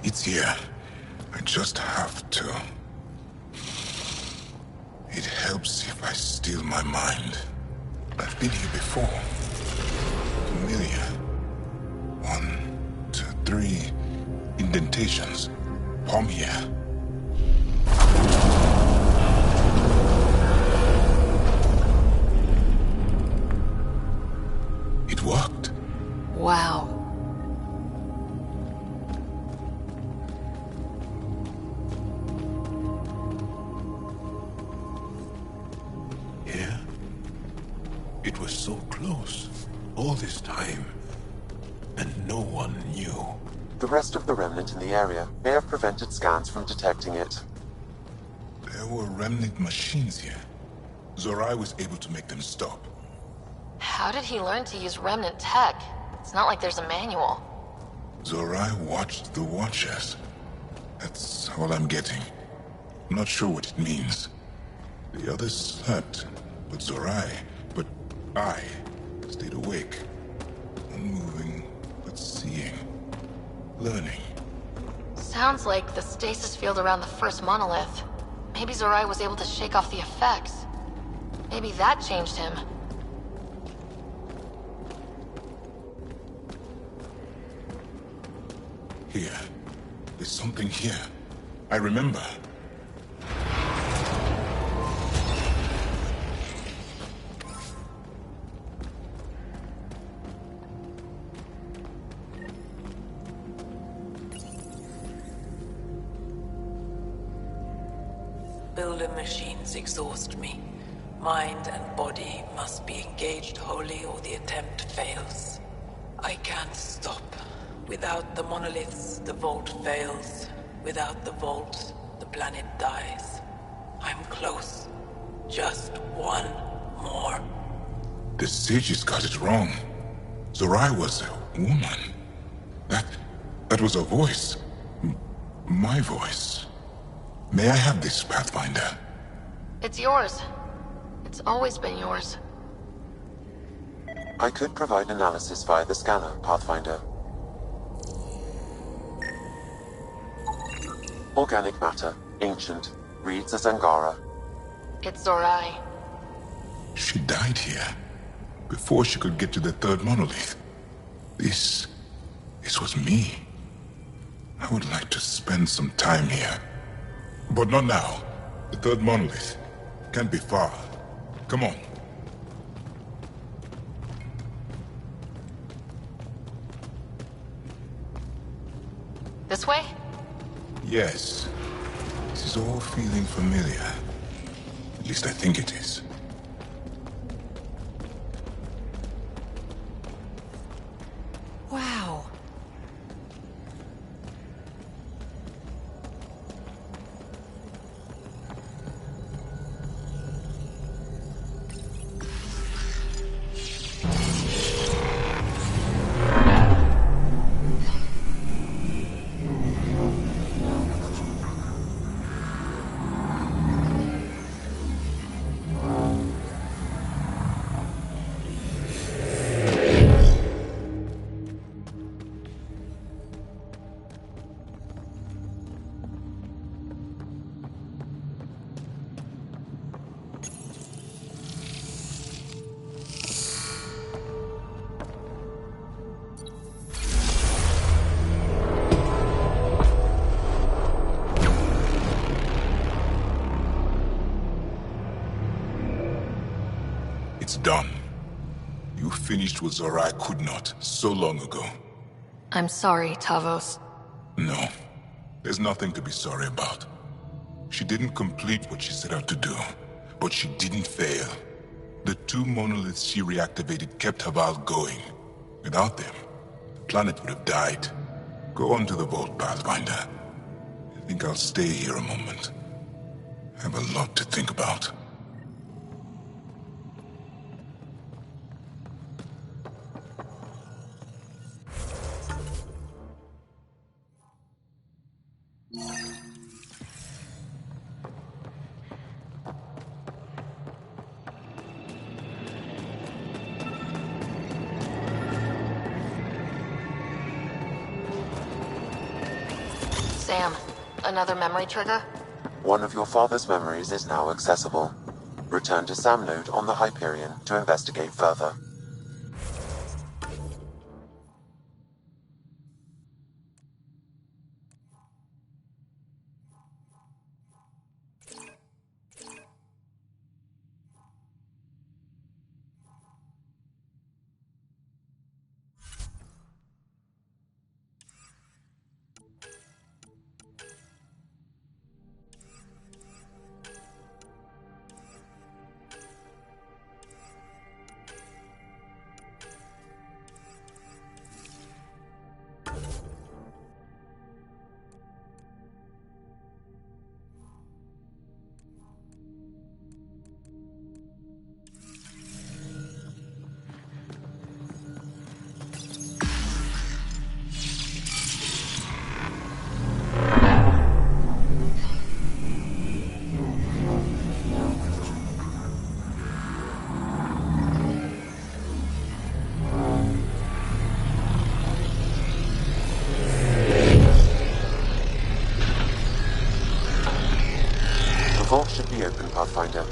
It's here. I just have to. It helps if I still my mind. I've been here before. Familiar. 1, 2, 3 indentations. Palm here. It worked. Wow. Yeah? It was so close. All this time. And no one knew. The rest of the remnant in the area may have prevented scans from detecting it. There were remnant machines here. Zorai was able to make them stop. How did he learn to use remnant tech? It's not like there's a manual. Zorai watched the Watchers. That's all I'm getting. I'm not sure what it means. The others slept, but I stayed awake. Unmoving, but seeing. Learning. Sounds like the stasis field around the first monolith. Maybe Zorai was able to shake off the effects. Maybe that changed him. Here. There's something here. I remember. Builder machines exhaust me. Mind and body must be engaged wholly or the attempt fails. I can't stop. Without the monoliths, the vault fails. Without the vault, the planet dies. I'm close. Just one more. The sages got it wrong. Zorai was a woman. That was a voice. My voice. May I have this, Pathfinder? It's yours. It's always been yours. I could provide analysis via the scanner, Pathfinder. Organic matter, ancient, reads as Angara. It's Zorai. She died here, before she could get to the third monolith. This was me. I would like to spend some time here. But not now. The third monolith can't be far. Come on. This way? Yes. This is all feeling familiar. At least I think it is. Wow. It's done. You finished what Zorai could not so long ago. I'm sorry, Tavos. No. There's nothing to be sorry about. She didn't complete what she set out to do, but she didn't fail. The 2 monoliths she reactivated kept Haval going. Without them, the planet would have died. Go on to the vault, Pathfinder. I think I'll stay here a moment. I have a lot to think about. Sam, another memory trigger? One of your father's memories is now accessible. Return to Sam Node on the Hyperion to investigate further. The vault should be open, Pathfinder.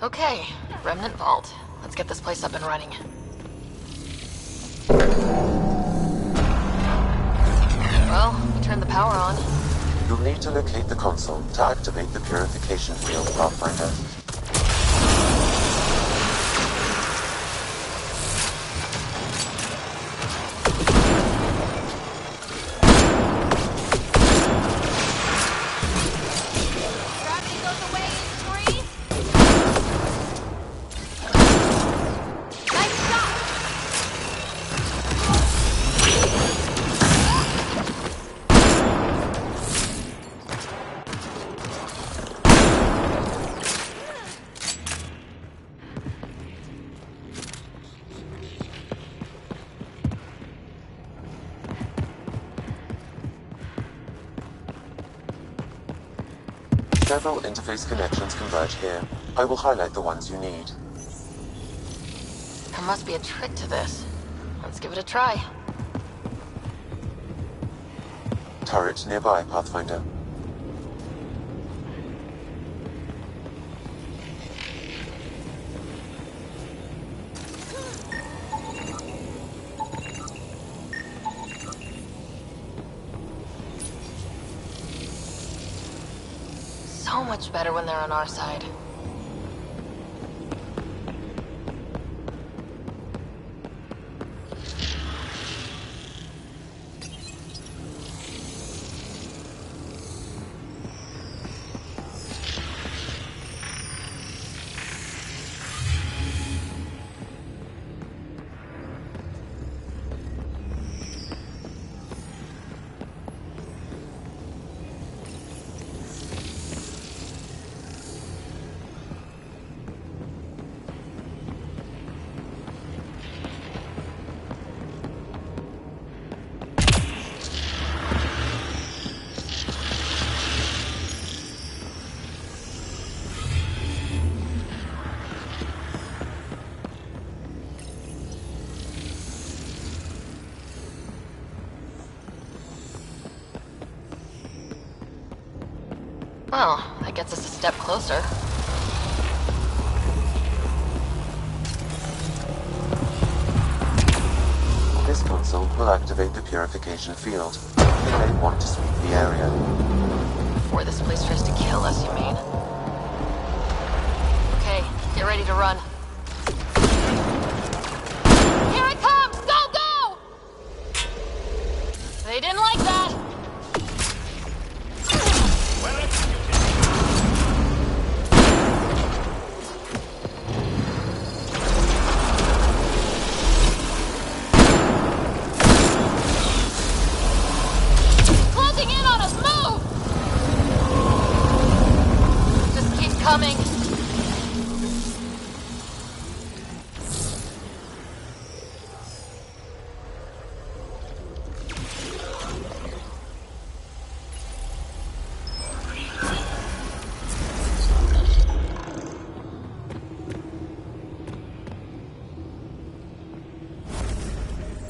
Okay, Remnant Vault. Let's get this place up and running. Well, we turned the power on. You'll need to locate the console to activate the purification field, Pathfinder. Several interface connections converge here. I will highlight the ones you need. There must be a trick to this. Let's give it a try. Turret nearby, Pathfinder. So much better when they're on our side. Well, that gets us a step closer. This console will activate the purification field. You may want to sweep the area. Before this place tries to kill us, you mean? Okay, get ready to run. Here it comes! Go, go! They didn't like that! Closing in on us! Move! Just keep coming.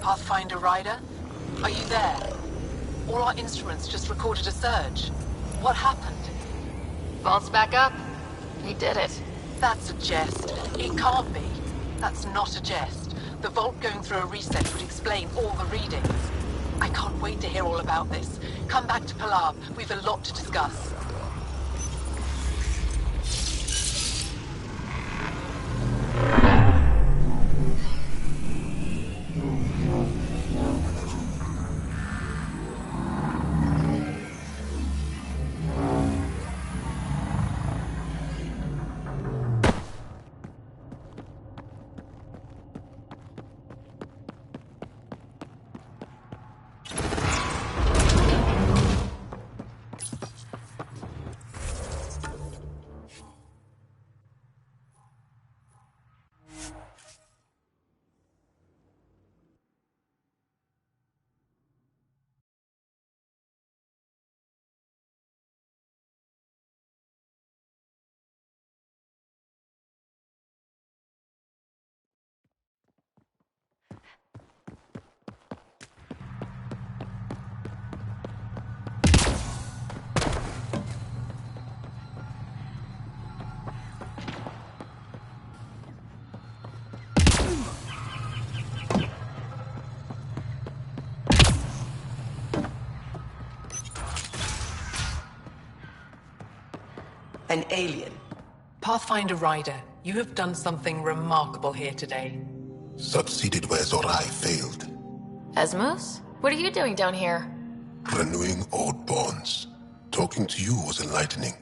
Pathfinder Rider? Are you there? All our instruments just recorded a surge. What happened? Vault's back up. We did it. That's a jest. It can't be. That's not a jest. The vault going through a reset would explain all the readings. I can't wait to hear all about this. Come back to Palau. We've a lot to discuss. An alien. Pathfinder Rider, you have done something remarkable here today. Succeeded where Zorai failed. Esmos? What are you doing down here? Renewing old bonds. Talking to you was enlightening.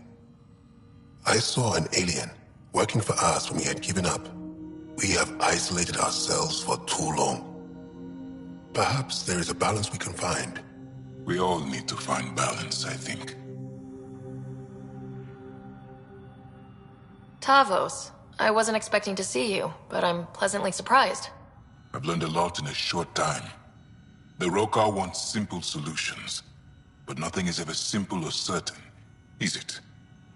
I saw an alien working for us when we had given up. We have isolated ourselves for too long. Perhaps there is a balance we can find. We all need to find balance, I think. Tavos. I wasn't expecting to see you, but I'm pleasantly surprised. I've learned a lot in a short time. The Rokar wants simple solutions, but nothing is ever simple or certain, is it?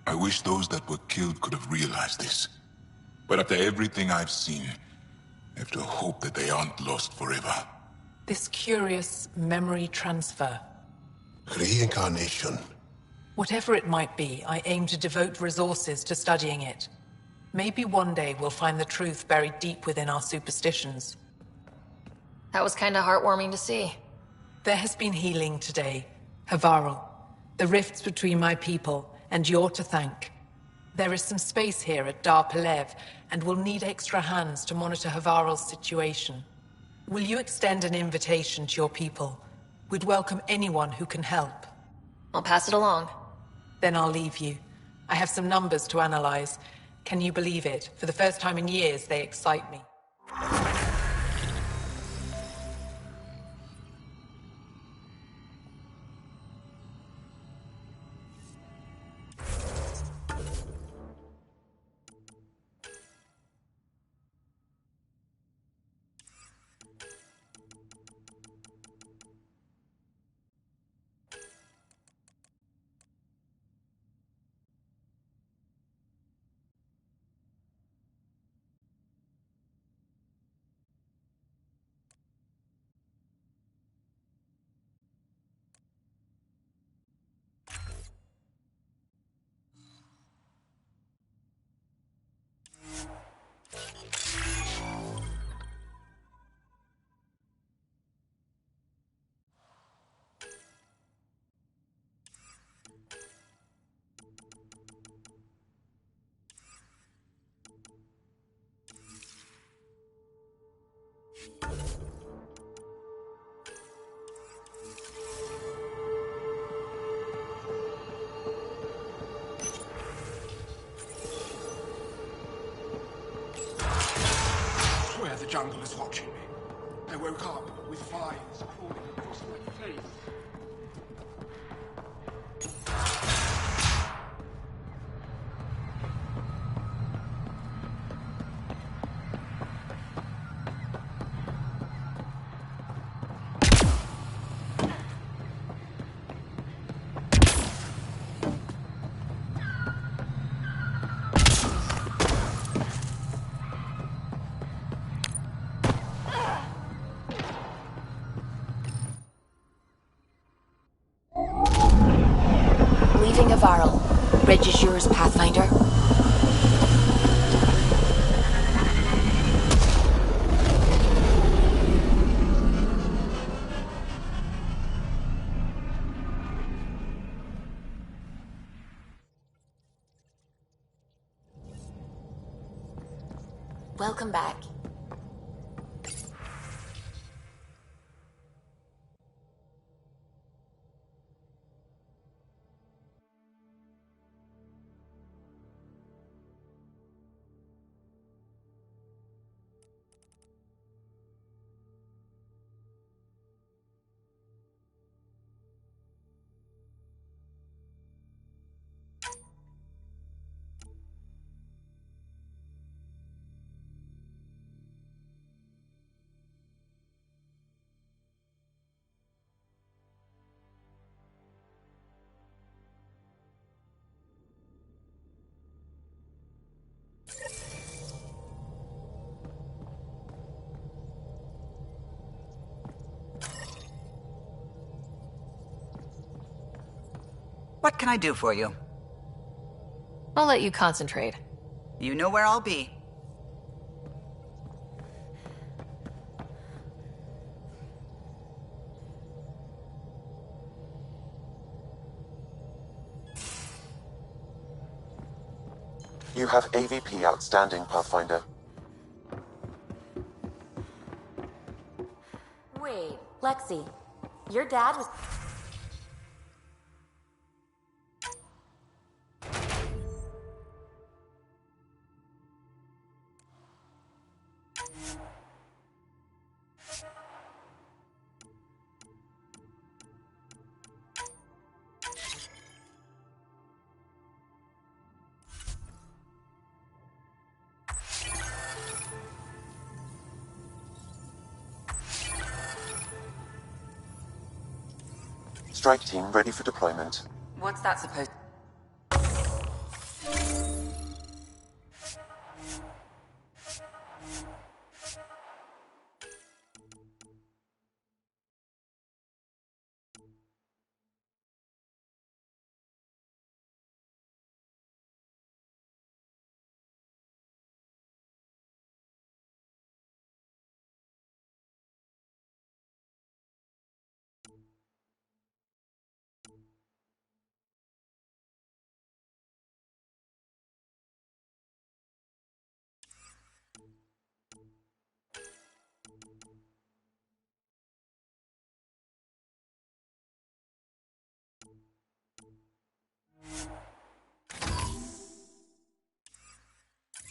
I wish those that were killed could have realized this. But after everything I've seen, I have to hope that they aren't lost forever. This curious memory transfer. Reincarnation. Whatever it might be, I aim to devote resources to studying it. Maybe one day we'll find the truth buried deep within our superstitions. That was kinda heartwarming to see. There has been healing today. Havarl. The rifts between my people, and you're to thank. There is some space here at Dar Pelev, and we'll need extra hands to monitor Havarl's situation. Will you extend an invitation to your people? We'd welcome anyone who can help. I'll pass it along. Then I'll leave you. I have some numbers to analyze. Can you believe it? For the first time in years, they excite me. jungle is watching me. I woke up with vines crawling across my face. Leaving Avaril. Bridge is yours, Pathfinder. Welcome back. What can I do for you? I'll let you concentrate. You know where I'll be. You have AVP outstanding, Pathfinder. Wait, Lexi, your dad was... Strike team ready for deployment. What's that supposed...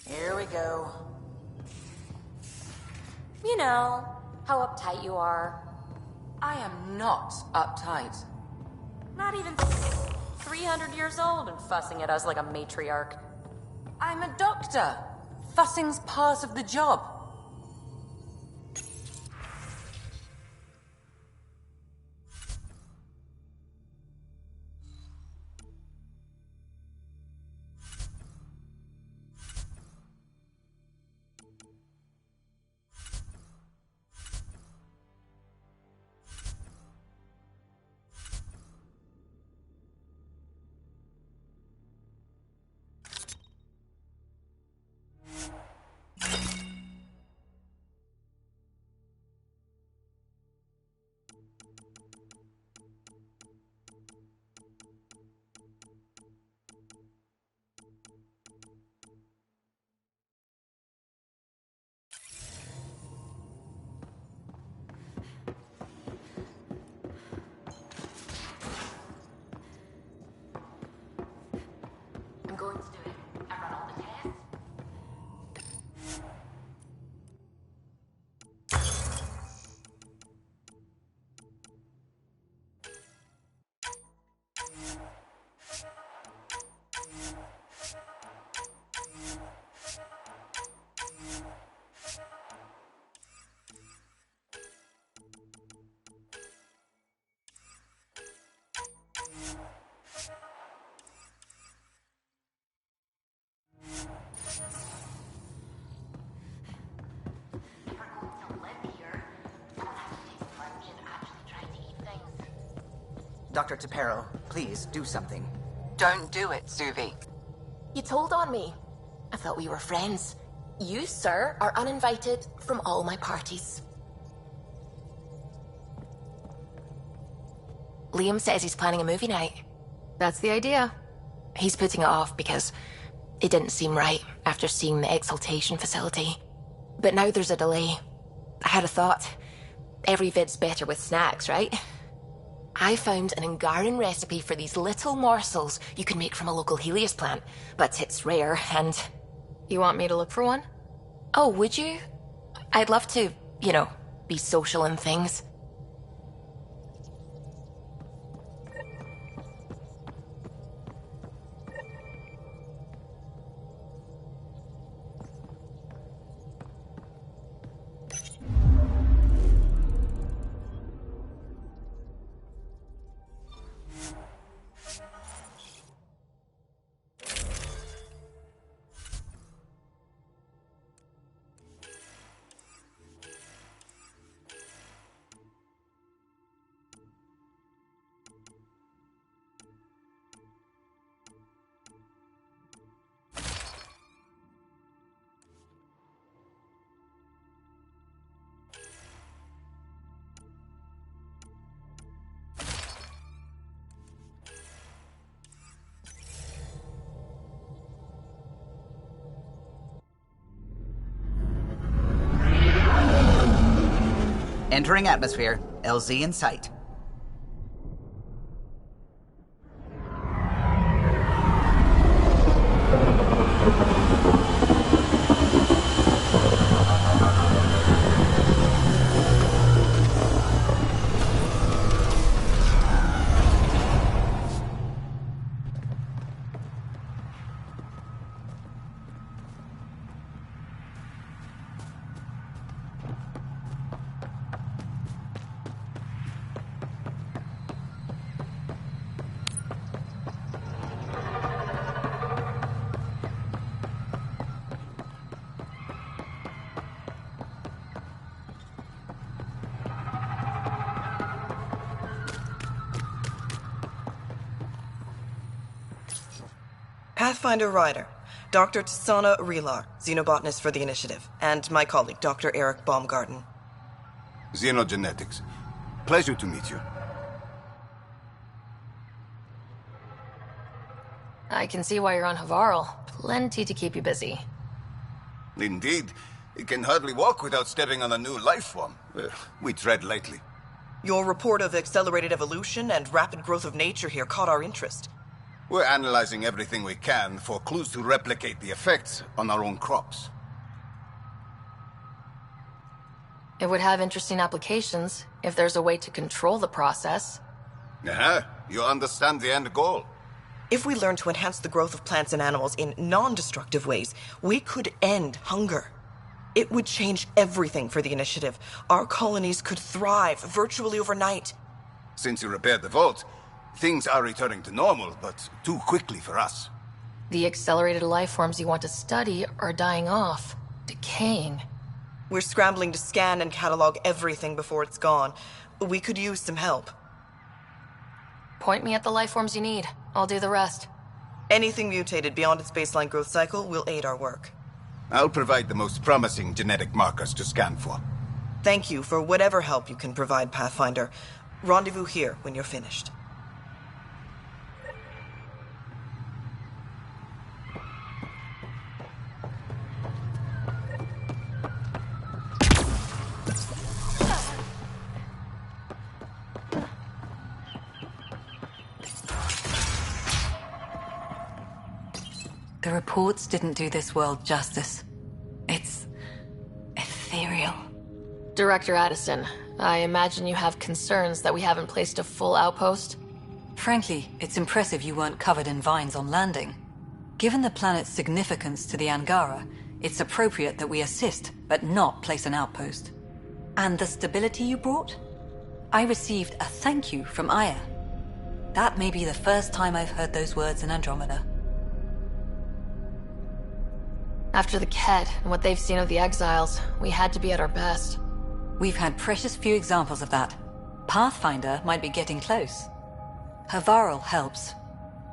Here we go. You know, how uptight you are. I am not uptight. Not even 300 years old and fussing at us like a matriarch. I'm a doctor. Fussing's part of the job. I'm going to do it. I run all the tests. Dr. Tapero, please do something. Don't do it, Suvi. You told on me. I thought we were friends. You, sir, are uninvited from all my parties. Liam says he's planning a movie night. That's the idea. He's putting it off because it didn't seem right after seeing the exaltation facility. But now there's a delay. I had a thought. Every vid's better with snacks, right? I found an Angaran recipe for these little morsels you can make from a local Helios plant, but it's rare and... You want me to look for one? Oh, would you? I'd love to, you know, be social and things. Entering atmosphere. LZ in sight. Pathfinder Ryder, Dr. Tsana Relar, xenobotanist for the Initiative, and my colleague, Dr. Eric Baumgarten. Xenogenetics. Pleasure to meet you. I can see why you're on Havarl. Plenty to keep you busy. Indeed. It can hardly walk without stepping on a new life form. We tread lightly. Your report of accelerated evolution and rapid growth of nature here caught our interest. We're analyzing everything we can for clues to replicate the effects on our own crops. It would have interesting applications if there's a way to control the process. You understand the end goal. If we learn to enhance the growth of plants and animals in non-destructive ways, we could end hunger. It would change everything for the Initiative. Our colonies could thrive virtually overnight. Since you repaired the vault, things are returning to normal, but too quickly for us. The accelerated life forms you want to study are dying off, decaying. We're scrambling to scan and catalog everything before it's gone. We could use some help. Point me at the life forms you need. I'll do the rest. Anything mutated beyond its baseline growth cycle will aid our work. I'll provide the most promising genetic markers to scan for. Thank you for whatever help you can provide, Pathfinder. Rendezvous here when you're finished. The reports didn't do this world justice. It's ethereal. Director Addison, I imagine you have concerns that we haven't placed a full outpost? Frankly, it's impressive you weren't covered in vines on landing. Given the planet's significance to the Angara, it's appropriate that we assist, but not place an outpost. And the stability you brought? I received a thank you from Aya. That may be the first time I've heard those words in Andromeda. After the Kett and what they've seen of the exiles, we had to be at our best. We've had precious few examples of that. Pathfinder might be getting close. Havarl helps.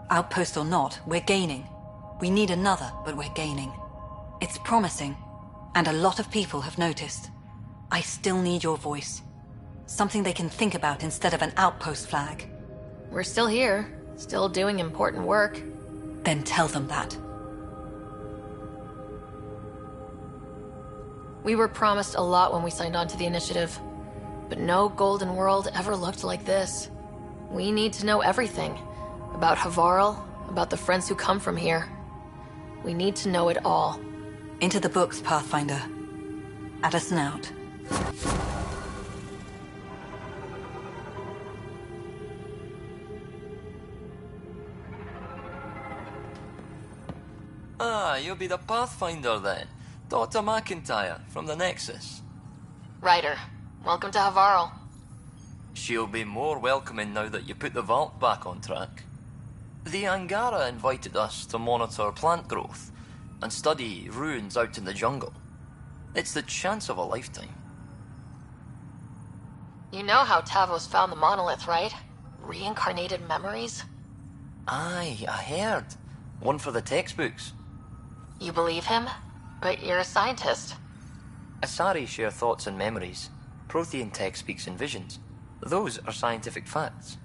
Outpost or not, we're gaining. We need another, but we're gaining. It's promising, and a lot of people have noticed. I still need your voice. Something they can think about instead of an outpost flag. We're still here, still doing important work. Then tell them that. We were promised a lot when we signed on to the initiative, but no Golden World ever looked like this. We need to know everything. About Havarl, about the friends who come from here. We need to know it all. Into the books, Pathfinder. Addison out. Ah, you'll be the Pathfinder then. Dr. McIntyre, from the Nexus. Ryder, welcome to Havarl. She'll be more welcoming now that you put the vault back on track. The Angara invited us to monitor plant growth and study ruins out in the jungle. It's the chance of a lifetime. You know how Tavos found the monolith, right? Reincarnated memories? Aye, I heard. One for the textbooks. You believe him? But you're a scientist. Asari share thoughts and memories. Prothean tech speaks in visions. Those are scientific facts.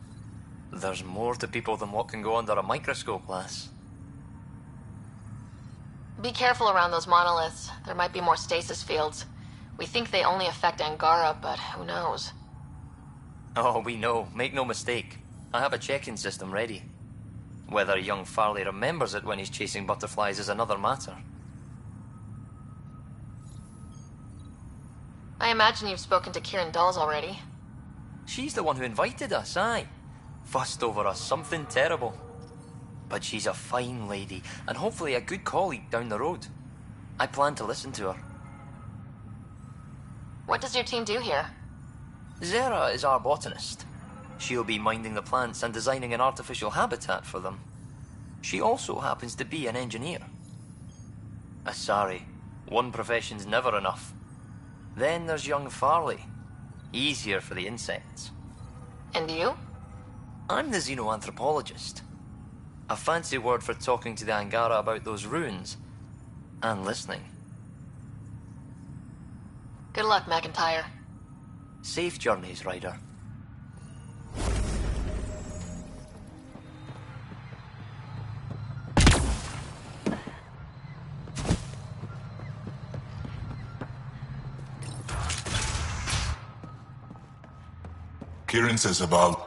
There's more to people than what can go under a microscope, lass. Be careful around those monoliths. There might be more stasis fields. We think they only affect Angara, but who knows? Oh, we know. Make no mistake. I have a check-in system ready. Whether young Farley remembers it when he's chasing butterflies is another matter. I imagine you've spoken to Kieran Dawes already. She's the one who invited us, aye. Fussed over us something terrible. But she's a fine lady, and hopefully a good colleague down the road. I plan to listen to her. What does your team do here? Zera is our botanist. She'll be minding the plants and designing an artificial habitat for them. She also happens to be an engineer. Asari, one profession's never enough. Then there's young Farley. He's here for the insects. And you? I'm the xenoanthropologist. A fancy word for talking to the Angara about those ruins. And listening. Good luck, McIntyre. Safe journeys, Ryder. Kieran says about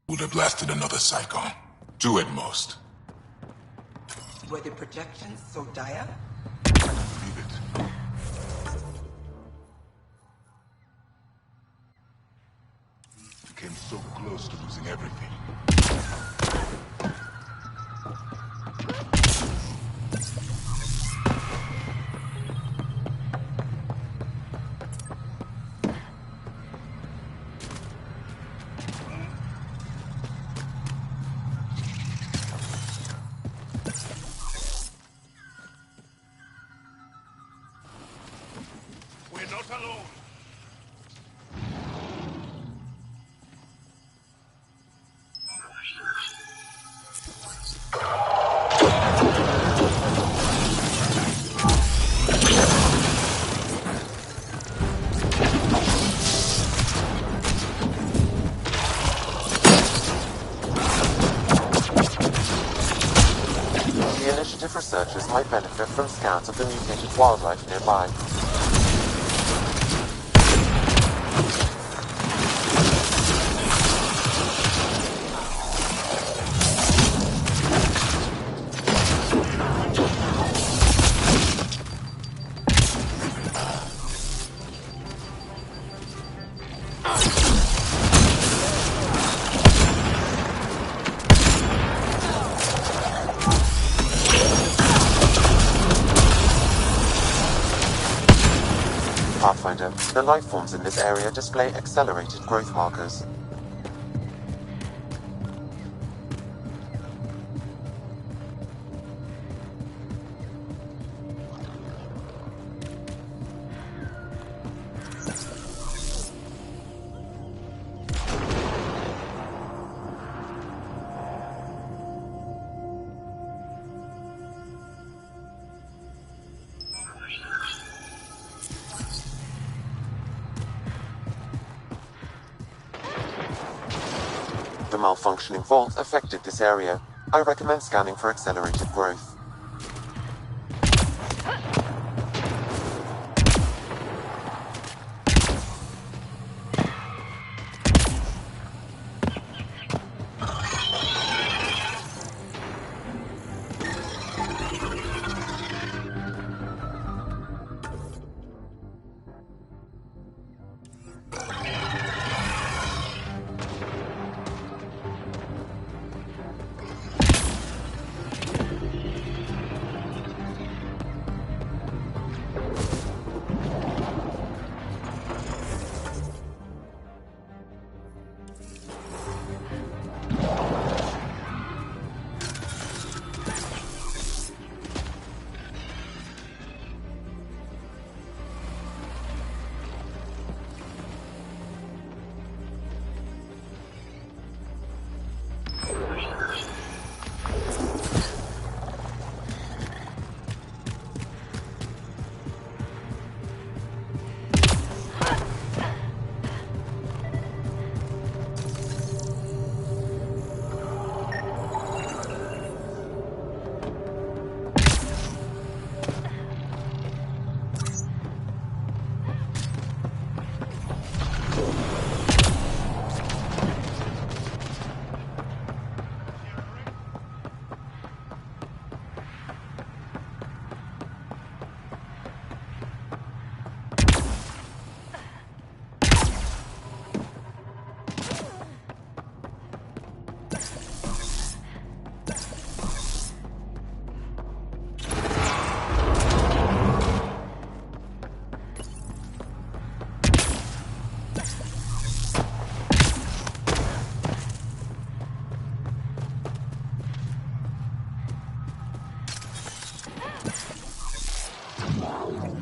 would have lasted another cycle. 2 at most. Were the projections so dire? Believe it. We came so close to losing everything. Researchers might benefit from scouts of the mutated wildlife nearby. The life forms in this area display accelerated growth markers. a malfunctioning vault affected this area. I recommend scanning for accelerated growth.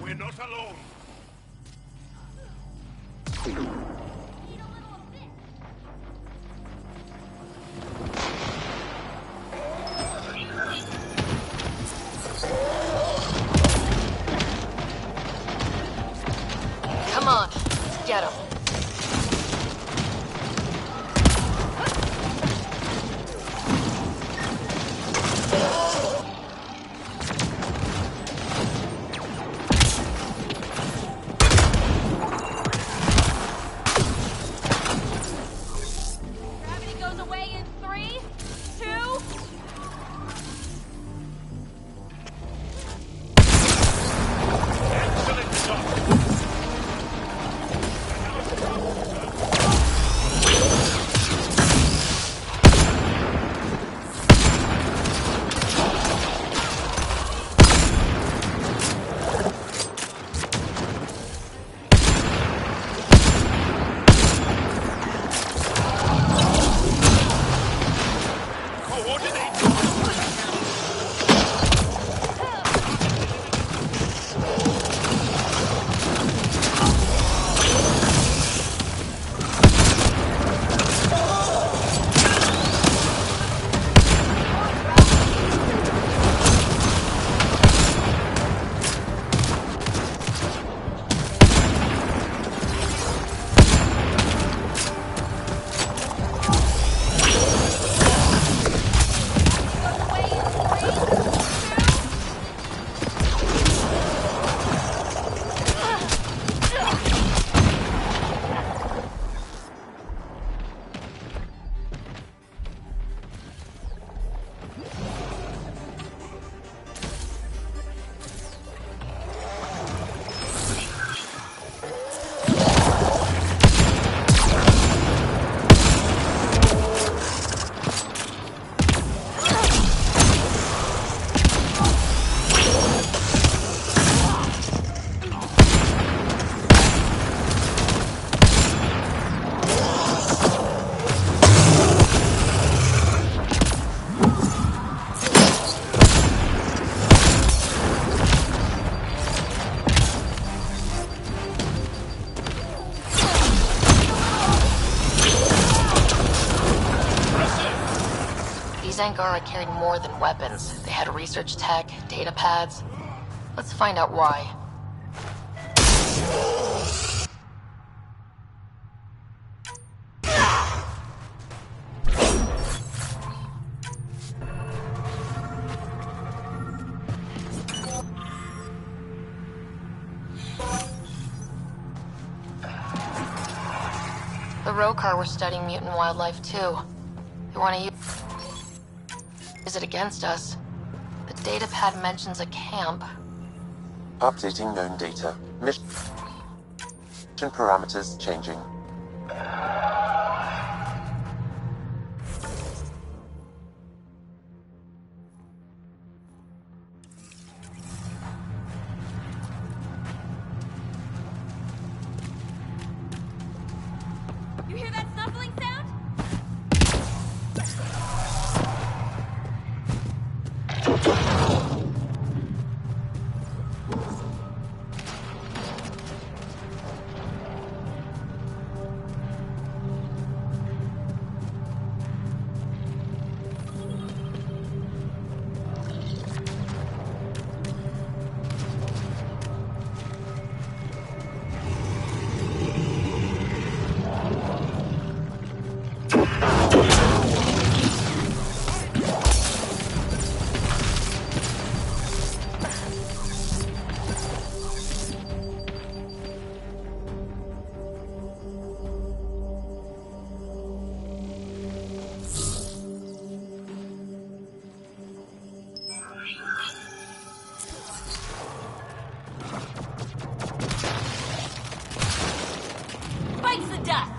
We're not alone. Come on, get him. Gravity goes away in 3, 2... These Angara carried more than weapons. They had research tech, data pads. Let's find out why. Rokar were studying mutant wildlife too. They want to use it against us. The datapad mentions a camp. Updating known data. Mission parameters changing. You hear that snuffling sound? Bites the dust!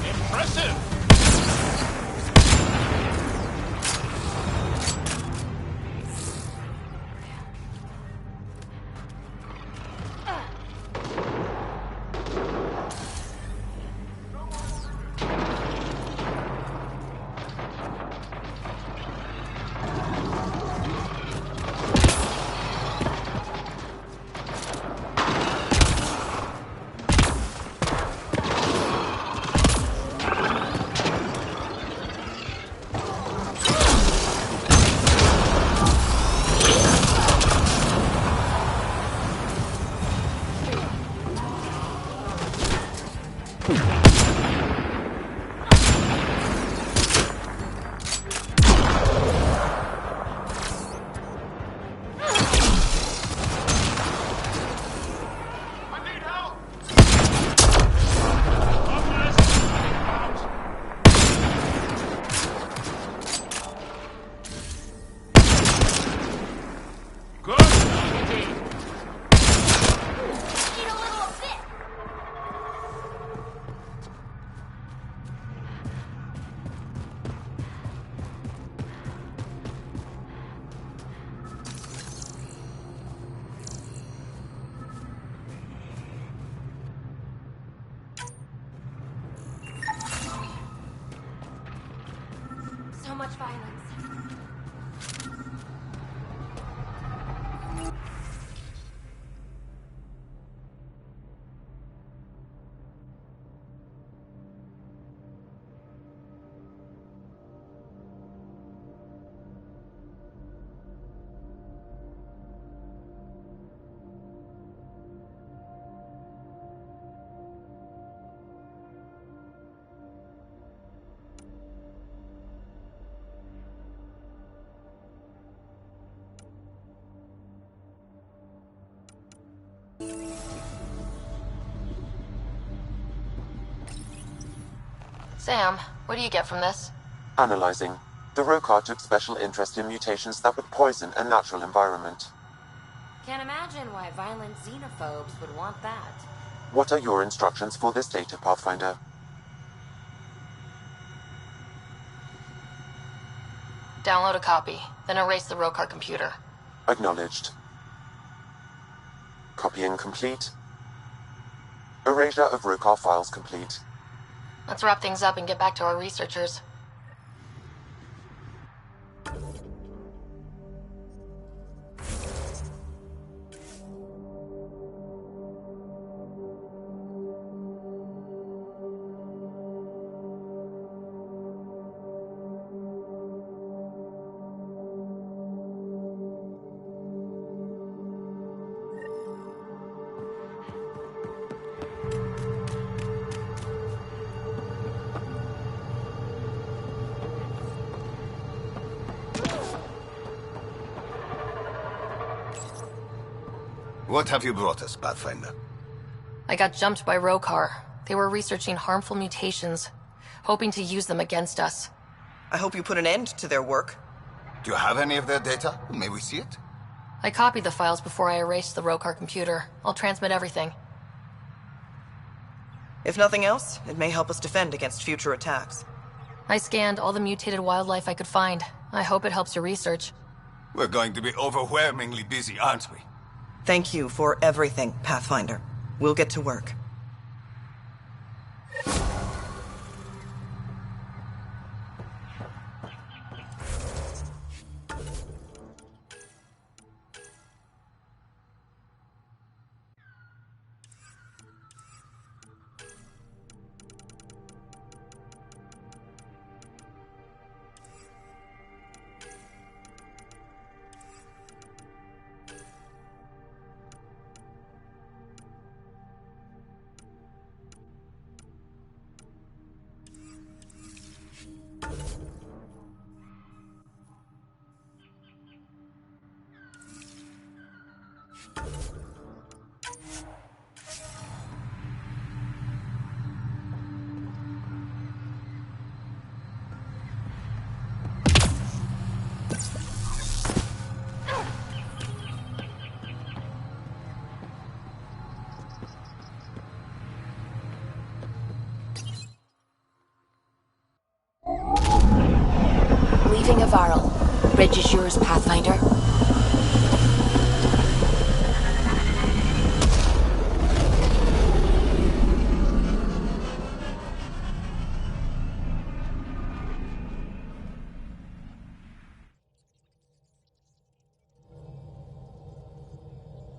Impressive! So much violence. Sam, what do you get from this? Analyzing. The Rokar took special interest in mutations that would poison a natural environment. Can't imagine why violent xenophobes would want that. What are your instructions for this data, Pathfinder? Download a copy, then erase the Rokar computer. Acknowledged. Copying complete. Erasure of Rokar files complete. Let's wrap things up and get back to our researchers. What have you brought us, Pathfinder? I got jumped by Rokar. They were researching harmful mutations, hoping to use them against us. I hope you put an end to their work. Do you have any of their data? May we see it? I copied the files before I erased the Rokar computer. I'll transmit everything. If nothing else, it may help us defend against future attacks. I scanned all the mutated wildlife I could find. I hope it helps your research. We're going to be overwhelmingly busy, aren't we? Thank you for everything, Pathfinder. We'll get to work. Leaving Avaril. Bridge is yours, Pathfinder.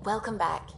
Welcome back.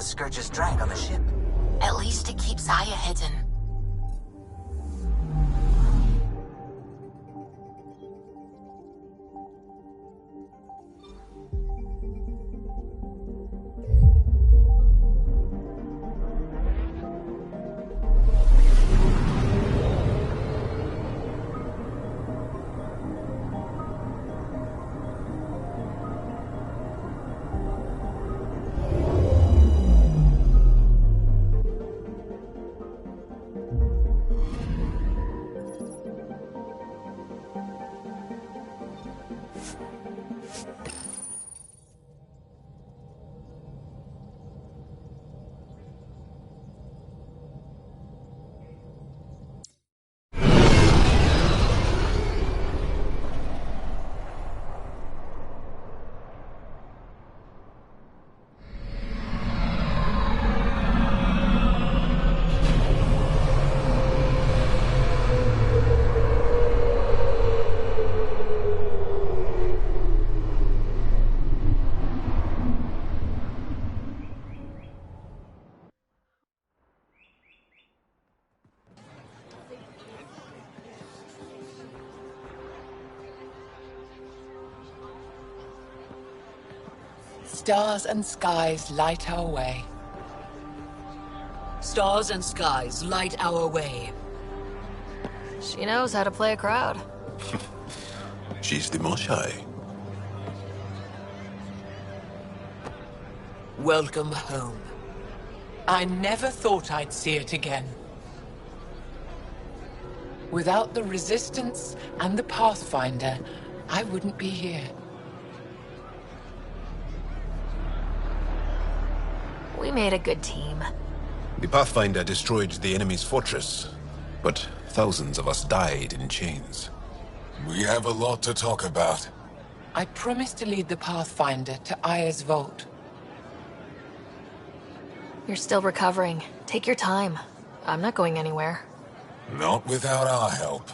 Scourge's drag on the ship. At least it keeps Aya hidden. Stars and skies light our way. Stars and skies light our way. She knows how to play a crowd. She's the most shy. Welcome home. I never thought I'd see it again. Without the Resistance and the Pathfinder, I wouldn't be here. We made a good team. The Pathfinder destroyed the enemy's fortress, but thousands of us died in chains. We have a lot to talk about. I promised to lead the Pathfinder to Aya's vault. You're still recovering. Take your time. I'm not going anywhere. Not without our help.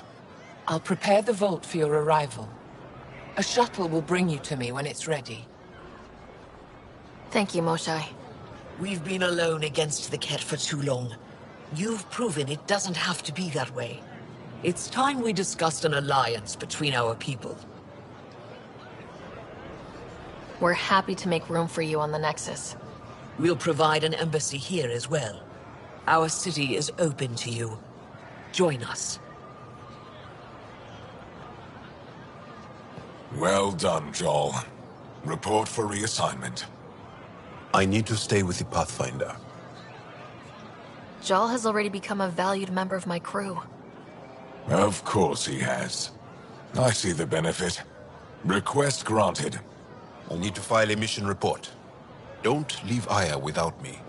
I'll prepare the vault for your arrival. A shuttle will bring you to me when it's ready. Thank you, Moshai. We've been alone against the Ket for too long. You've proven it doesn't have to be that way. It's time we discussed an alliance between our people. We're happy to make room for you on the Nexus. We'll provide an embassy here as well. Our city is open to you. Join us. Well done, Joel. Report for reassignment. I need to stay with the Pathfinder. Jal has already become a valued member of my crew. Of course he has. I see the benefit. Request granted. I'll need to file a mission report. Don't leave Aya without me.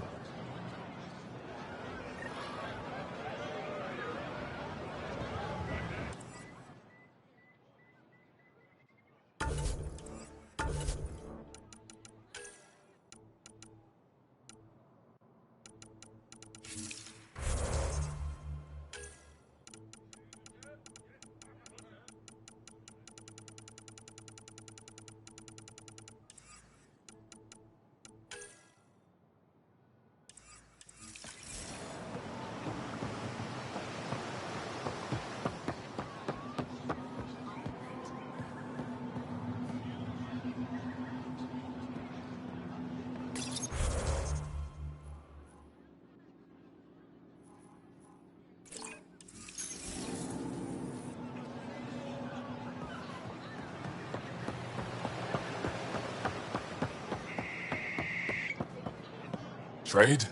Trade?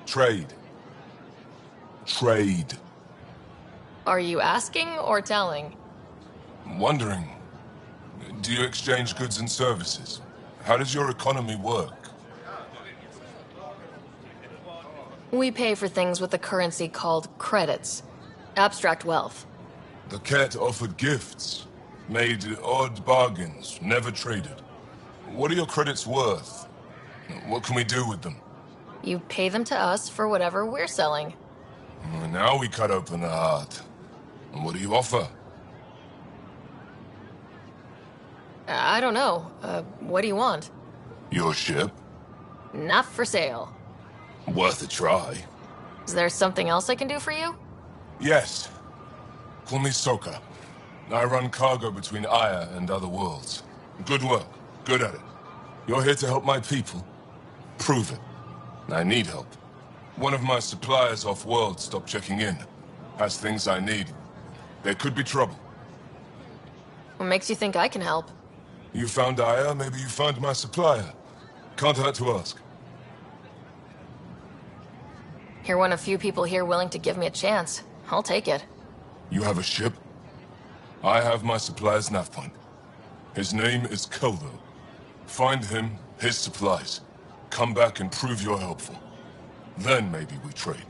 Trade. Trade. Are you asking or telling? Wondering, do you exchange goods and services? How does your economy work? We pay for things with a currency called credits. Abstract wealth. The Ket offered gifts, made odd bargains, never traded. What are your credits worth? What can we do with them? You pay them to us for whatever we're selling. Now we cut open the heart. And what do you offer? I don't know. What do you want? Your ship? Not for sale. Worth a try. Is there something else I can do for you? Yes. Call me Soka. I run cargo between Aya and other worlds. Good work. Good at it. You're here to help my people? Prove it. I need help. One of my suppliers off-world stopped checking in. Has things I need. There could be trouble. What makes you think I can help? You found Aya, maybe you found my supplier. Can't hurt to ask. You're one of few people here willing to give me a chance. I'll take it. You have a ship? I have my supplier's nav point. His name is Keldo. Find him, his supplies. Come back and prove you're helpful. Then maybe we trade.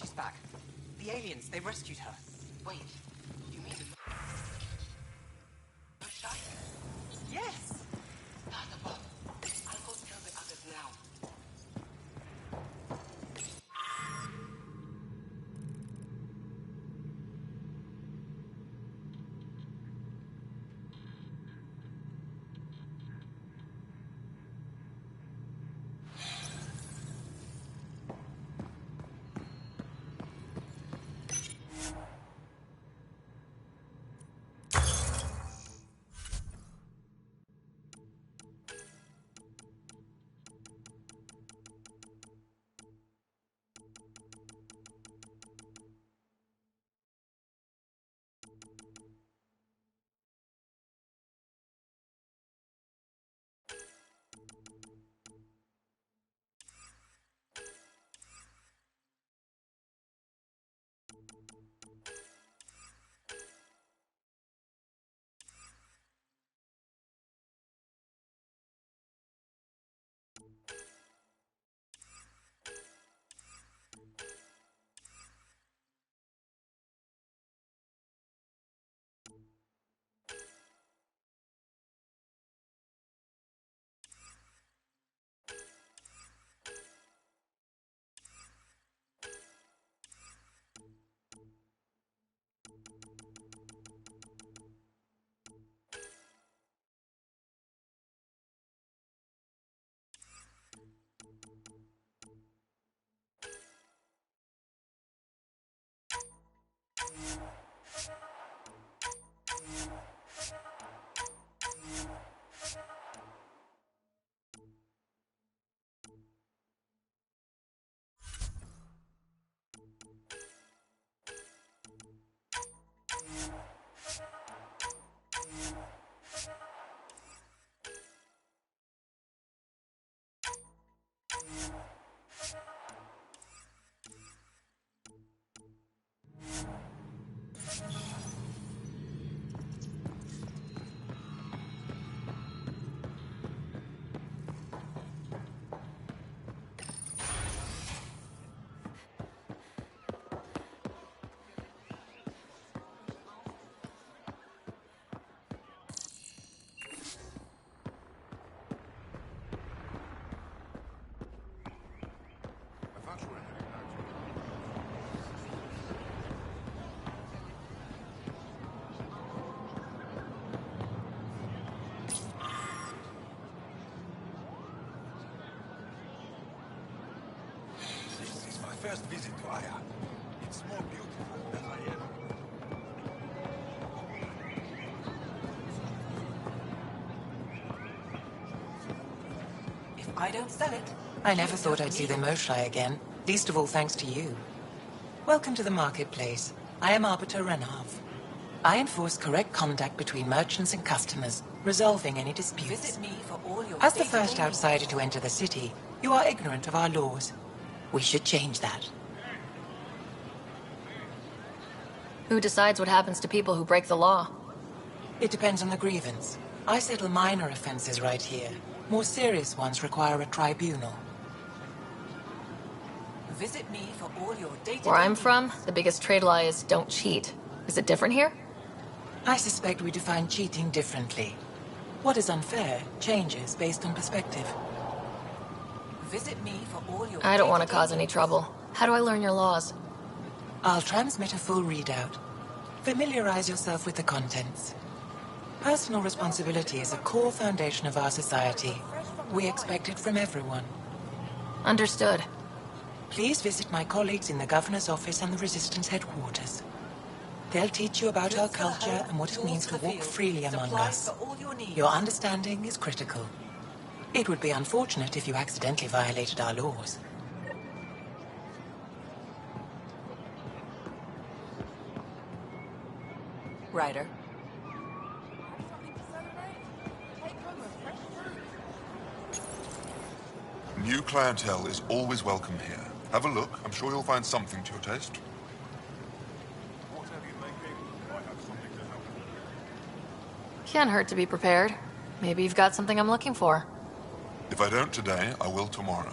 She's back. The aliens, they rescued her. Wait, you mean... Moshai? This is my first visit to Aya. It's more beautiful than I ever. If I don't sell it, I never thought I'd see the Moshlai again, least of all thanks to you. Welcome to the marketplace. I am Arbiter Renav. I enforce correct conduct between merchants and customers, resolving any disputes. Visit me for all your As the first outsider to enter the city, you are ignorant of our laws. We should change that. Who decides what happens to people who break the law? It depends on the grievance. I settle minor offenses right here. More serious ones require a tribunal. Visit me for all your data. Where I'm from, the biggest trade law is don't cheat. Is it different here? I suspect we define cheating differently. What is unfair changes based on perspective. Visit me for all your I don't want to cause any trouble. How do I learn your laws? I'll transmit a full readout. Familiarize yourself with the contents. Personal responsibility is a core foundation of our society. We expect it from everyone. Understood. Please visit my colleagues in the Governor's office and the Resistance headquarters. They'll teach you about our culture and what it means to walk freely among us. Your understanding is critical. It would be unfortunate if you accidentally violated our laws. Ryder. New clientele is always welcome here. Have a look. I'm sure you'll find something to your taste. Can't hurt to be prepared. Maybe you've got something I'm looking for. If I don't today, I will tomorrow.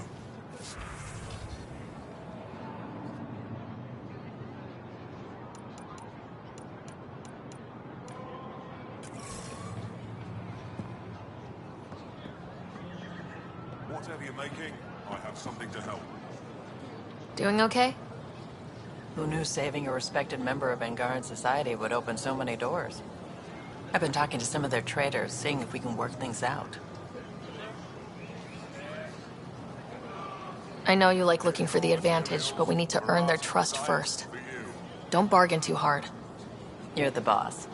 Whatever you're making, I have something to help. Doing okay? Who knew saving a respected member of Angaran society would open so many doors? I've been talking to some of their traders, seeing if we can work things out. I know you like looking for the advantage, but we need to earn their trust first. Don't bargain too hard. You're the boss.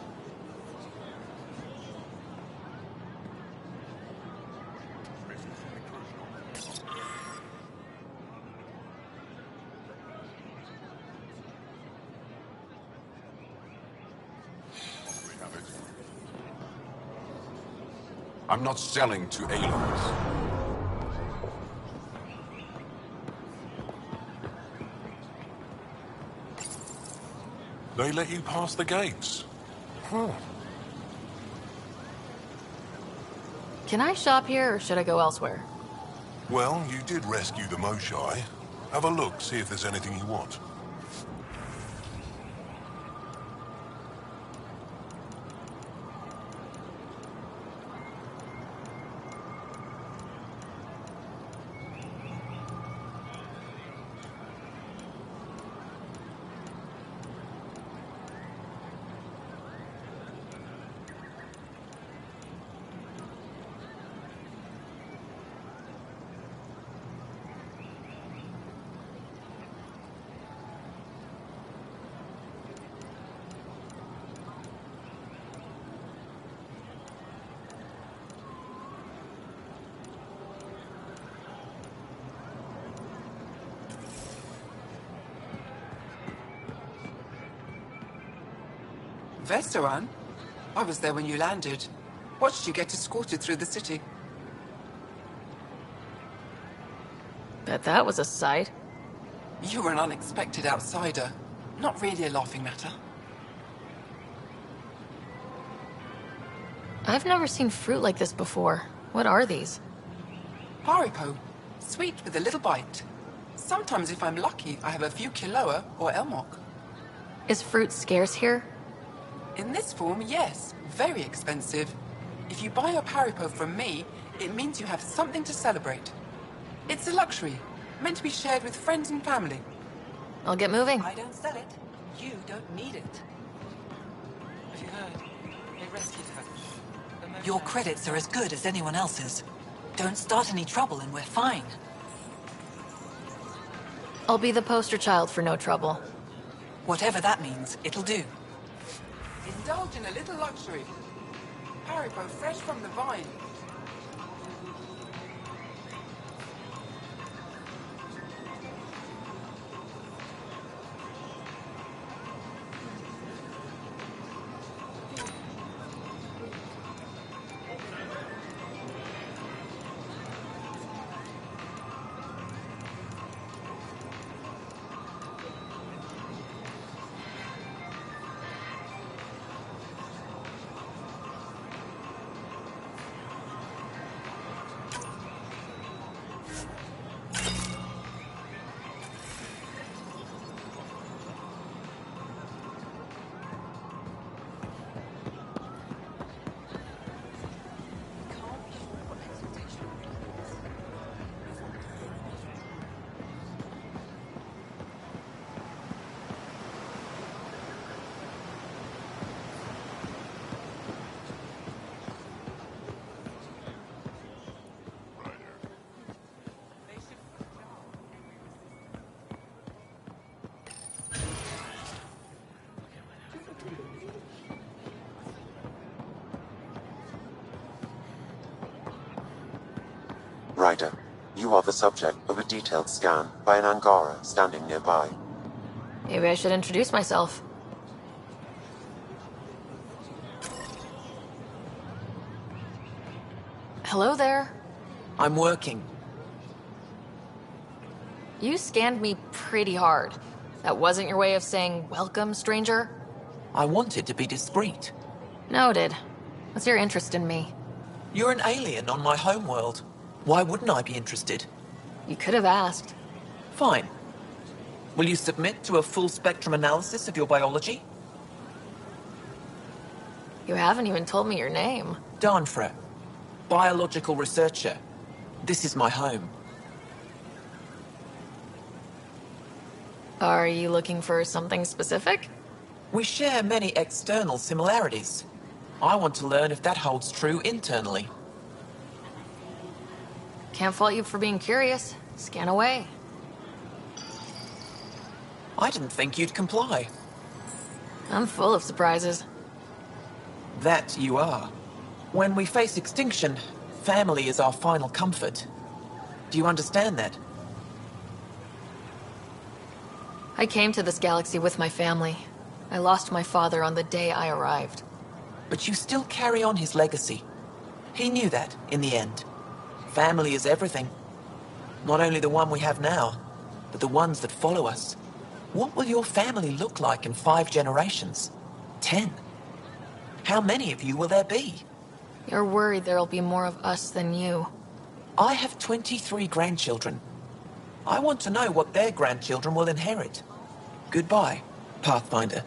I'm not selling to aliens. They let you pass the gates. Huh. Can I shop here, or should I go elsewhere? Well, you did rescue the Moshlai. Have a look, see if there's anything you want. Vestaran? I was there when you landed. Watched you get escorted through the city. Bet that was a sight. You were an unexpected outsider. Not really a laughing matter. I've never seen fruit like this before. What are these? Haripo. Sweet with a little bite. Sometimes if I'm lucky, I have a few kiloa or elmok. Is fruit scarce here? In this form, yes. Very expensive. If you buy a Haripo from me, it means you have something to celebrate. It's a luxury. Meant to be shared with friends and family. I'll get moving. I don't sell it. You don't need it. Have you heard? They rescued her. Your credits are as good as anyone else's. Don't start any trouble and we're fine. I'll be the poster child for no trouble. Whatever that means, it'll do. Indulge in a little luxury. Haribo fresh from the vine. Ryder, you are the subject of a detailed scan by an Angara standing nearby. Maybe I should introduce myself. Hello there. I'm working. You scanned me pretty hard. That wasn't your way of saying, welcome, stranger? I wanted to be discreet. Noted. What's your interest in me? You're an alien on my homeworld. Why wouldn't I be interested? You could have asked. Fine. Will you submit to a full spectrum analysis of your biology? You haven't even told me your name. Darnfra. Biological researcher. This is my home. Are you looking for something specific? We share many external similarities. I want to learn if that holds true internally. Can't fault you for being curious. Scan away. I didn't think you'd comply. I'm full of surprises. That you are. When we face extinction, family is our final comfort. Do you understand that? I came to this galaxy with my family. I lost my father on the day I arrived. But you still carry on his legacy. He knew that, in the end. Family is everything. Not only the one we have now, but the ones that follow us. What will your family look like in 5 generations? 10? How many of you will there be? You're worried there'll be more of us than you. I have 23 grandchildren. I want to know what their grandchildren will inherit. Goodbye, Pathfinder.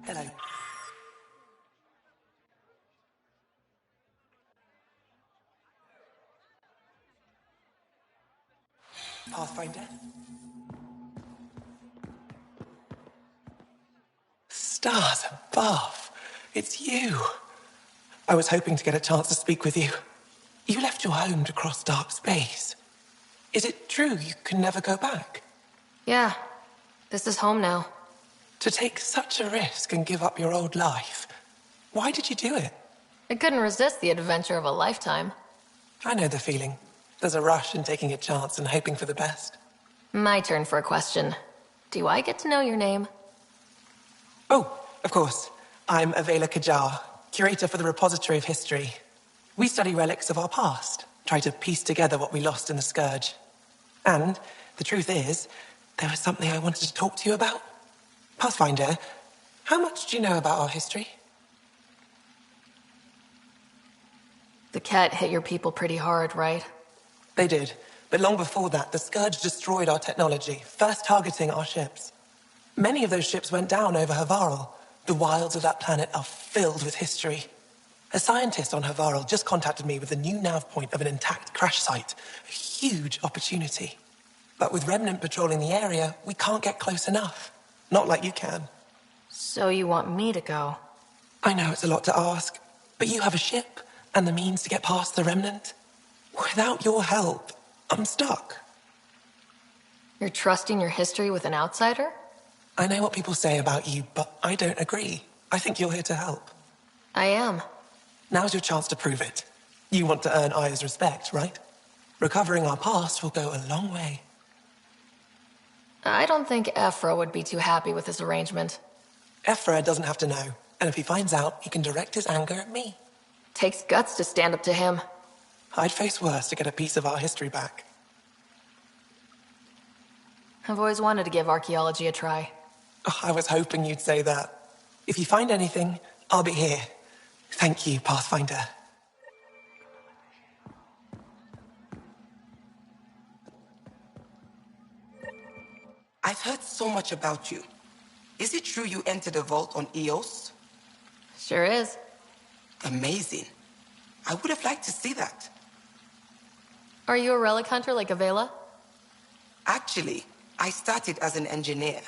Hello. Pathfinder? Stars above! It's you! I was hoping to get a chance to speak with you. You left your home to cross dark space. Is it true you can never go back? Yeah. This is home now. To take such a risk and give up your old life, why did you do it? I couldn't resist the adventure of a lifetime. I know the feeling. There's a rush in taking a chance and hoping for the best. My turn for a question. Do I get to know your name? Oh, of course. I'm Avela Kajar, curator for the Repository of History. We study relics of our past, try to piece together what we lost in the Scourge. And, the truth is, There was something I wanted to talk to you about. Pathfinder, how much do you know about our history? The cat hit your people pretty hard, right? They did. But long before that, the Scourge destroyed our technology, first targeting our ships. Many of those ships went down over Havarl. The wilds of that planet are filled with history. A scientist on Havarl just contacted me with the new nav point of an intact crash site. A huge opportunity. But with Remnant patrolling the area, we can't get close enough. Not like you can. So you want me to go? I know it's a lot to ask, but you have a ship and the means to get past the Remnant. Without your help, I'm stuck. You're trusting your history with an outsider? I know what people say about you, but I don't agree. I think you're here to help. I am. Now's your chance to prove it. You want to earn Aya's respect, right? Recovering our past will go a long way. I don't think Ephra would be too happy with this arrangement. Ephra doesn't have to know, and if he finds out, he can direct his anger at me. Takes guts to stand up to him. I'd face worse to get a piece of our history back. I've always wanted to give archaeology a try. Oh, I was hoping you'd say that. If you find anything, I'll be here. Thank you, Pathfinder. I've heard so much about you. Is it true you entered a vault on Eos? Sure is. Amazing. I would have liked to see that. Are you a relic hunter like Avela? Actually, I started as an engineer.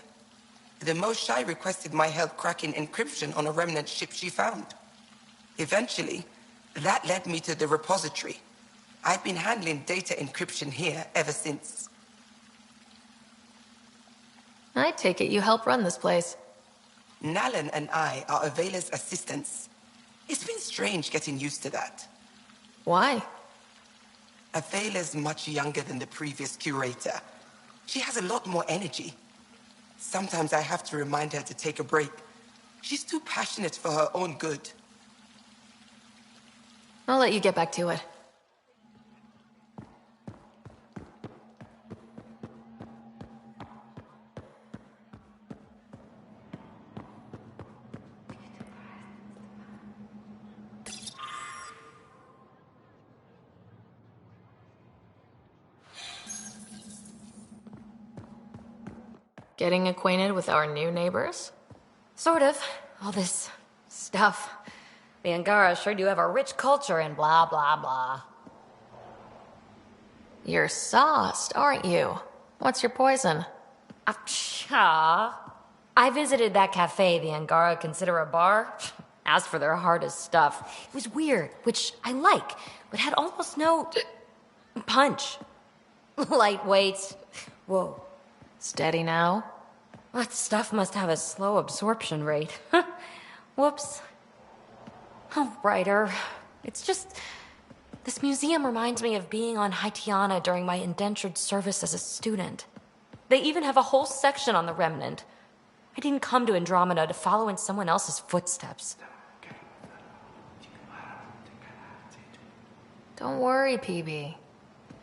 The Moshai requested my help cracking encryption on a remnant ship she found. Eventually, that led me to the repository. I've been handling data encryption here ever since. I take it you help run this place. Nalan and I are Avela's assistants. It's been strange getting used to that. Why? Avela's much younger than the previous curator. She has a lot more energy. Sometimes I have to remind her to take a break. She's too passionate for her own good. I'll let you get back to it. Getting acquainted with our new neighbors? Sort of. All this stuff. The Angara sure do have a rich culture and blah, blah, blah. You're sauced, aren't you? What's your poison? I visited that cafe the Angara consider a bar. Asked for their hardest stuff. It was weird, which I like, but had almost no punch. Lightweight. Whoa. Steady now? That stuff must have a slow absorption rate. Whoops. Oh, Ryder. It's just... This museum reminds me of being on Haitiana during my indentured service as a student. They even have a whole section on the Remnant. I didn't come to Andromeda to follow in someone else's footsteps. Don't worry, PB.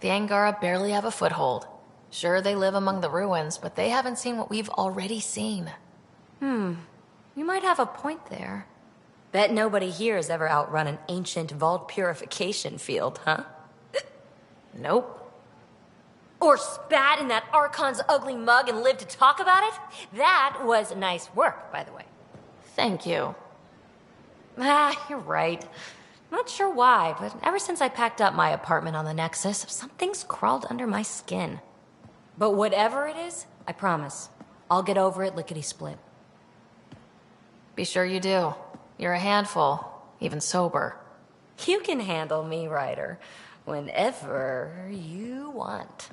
The Angara barely have a foothold. Sure, they live among the ruins, but they haven't seen what we've already seen. You might have a point there. Bet nobody here has ever outrun an ancient vault purification field, huh? Nope. Or spat in that Archon's ugly mug and lived to talk about it? That was nice work, by the way. Thank you. You're right. Not sure why, but ever since I packed up my apartment on the Nexus, something's crawled under my skin. But whatever it is, I promise, I'll get over it lickety-split. Be sure you do. You're a handful, even sober. You can handle me, Ryder, whenever you want.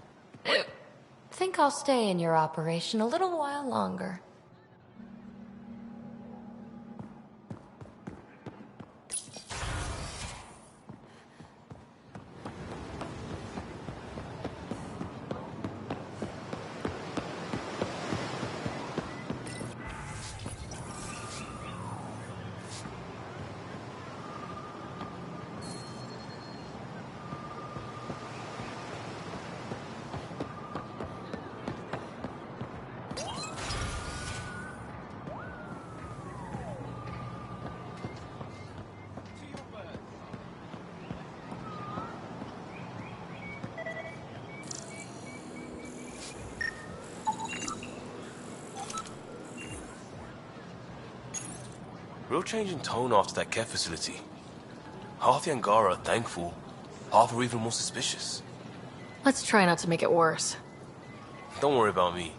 Think I'll stay in your operation a little while longer. Real change in tone after that care facility. Half the Angara are thankful, half are even more suspicious. Let's try not to make it worse. Don't worry about me.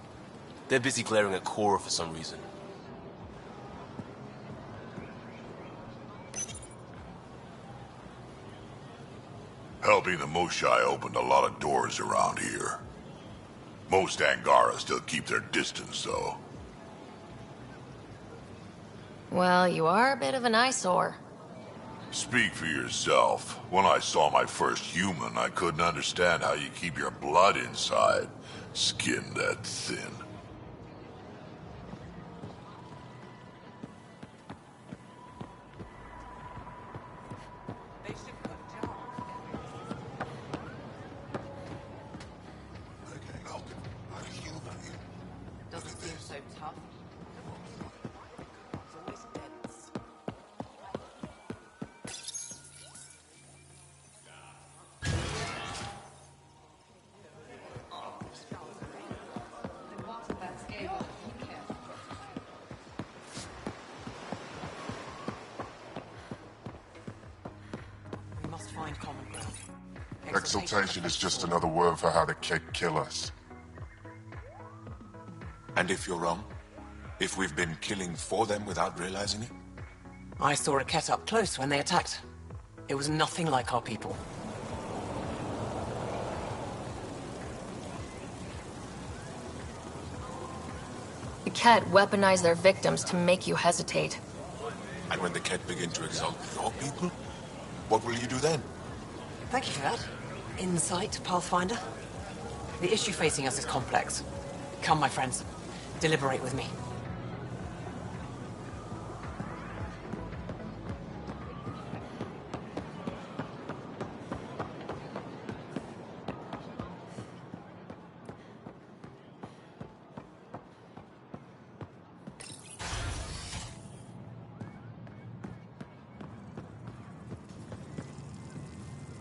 They're busy glaring at Cora for some reason. Helping the Moshai opened a lot of doors around here. Most Angara still keep their distance, though. Well, you are a bit of an eyesore. Speak for yourself. When I saw my first human, I couldn't understand how you keep your blood inside. Skin that thin. Doesn't seem so tough. It's always dense. We must find common ground. Exaltation is just another word for how the kid kill us. And if you're wrong? If we've been killing for them without realizing it? I saw a Ket up close when they attacked. It was nothing like our people. The Ket weaponize their victims to make you hesitate. And when the Ket begin to exalt your people, what will you do then? Thank you for that. Insight, Pathfinder. The issue facing us is complex. Come, my friends. Deliberate with me.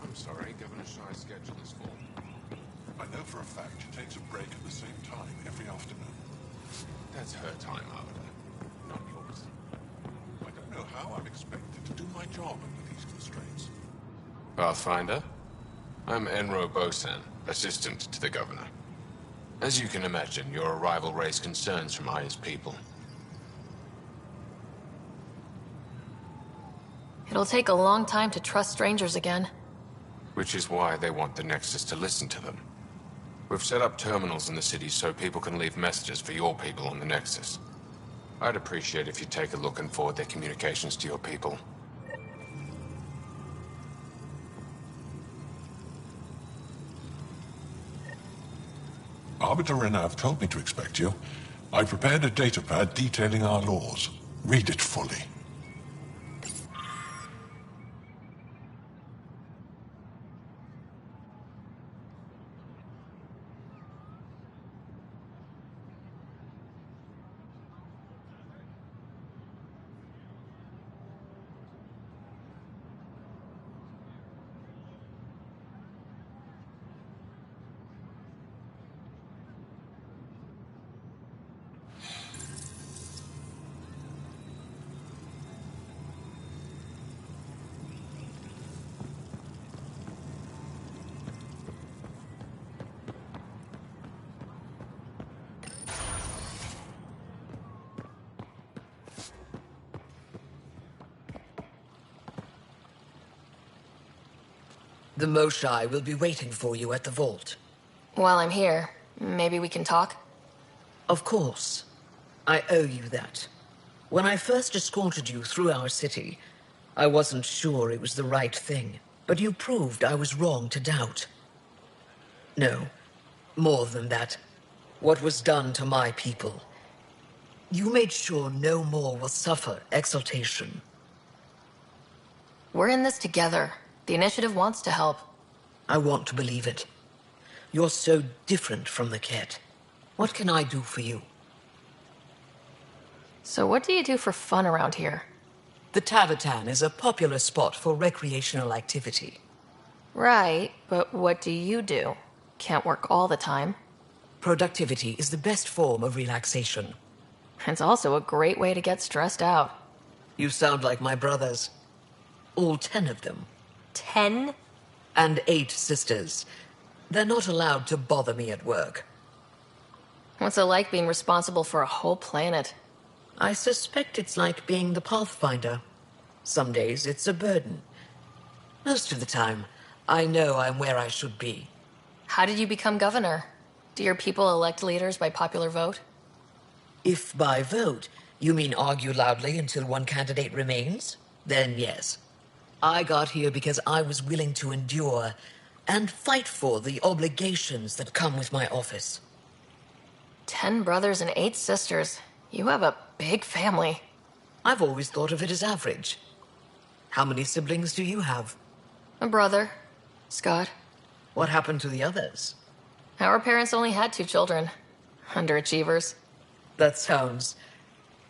I'm sorry, Governor Shai's schedule is full. I know for a fact she takes a break at the same time every afternoon. That's her time, Arbiter, not yours. I don't know how I'm expected to do my job under these constraints. Pathfinder, I'm Enro Bosan, assistant to the Governor. As you can imagine, your arrival raised concerns from Aya's people. It'll take a long time to trust strangers again. Which is why they want the Nexus to listen to them. We've set up terminals in the city so people can leave messages for your people on the Nexus. I'd appreciate if you take a look and forward their communications to your people. Arbiter Renav told me to expect you. I prepared a datapad detailing our laws. Read it fully. The Moshai will be waiting for you at the vault. While I'm here, maybe we can talk? Of course. I owe you that. When I first escorted you through our city, I wasn't sure it was the right thing, but you proved I was wrong to doubt. No, more than that. What was done to my people. You made sure no more will suffer exaltation. We're in this together. The Initiative wants to help. I want to believe it. You're so different from the Ket. What can I do for you? So what do you do for fun around here? The Tavatan is a popular spot for recreational activity. Right, but what do you do? Can't work all the time. Productivity is the best form of relaxation. It's also a great way to get stressed out. You sound like my brothers. All 10 of them. 10? And 8 sisters. They're not allowed to bother me at work. What's it like being responsible for a whole planet? I suspect it's like being the Pathfinder. Some days it's a burden. Most of the time, I know I'm where I should be. How did you become governor? Do your people elect leaders by popular vote? If by vote you mean argue loudly until one candidate remains, then yes. I got here because I was willing to endure and fight for the obligations that come with my office. 10 brothers and 8 sisters. You have a big family. I've always thought of it as average. How many siblings do you have? A brother, Scott. What happened to the others? Our parents only had 2 children. Underachievers. That sounds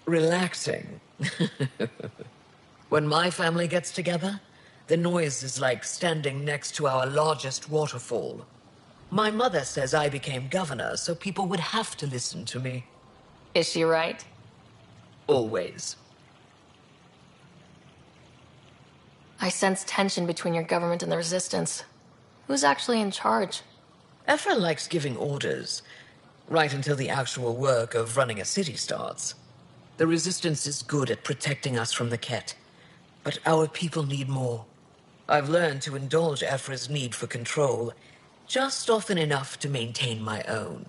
relaxing. When my family gets together, the noise is like standing next to our largest waterfall. My mother says I became governor so people would have to listen to me. Is she right? Always. I sense tension between your government and the Resistance. Who's actually in charge? Ephra likes giving orders, right until the actual work of running a city starts. The Resistance is good at protecting us from the Ket, but our people need more. I've learned to indulge Ephra's need for control, just often enough to maintain my own.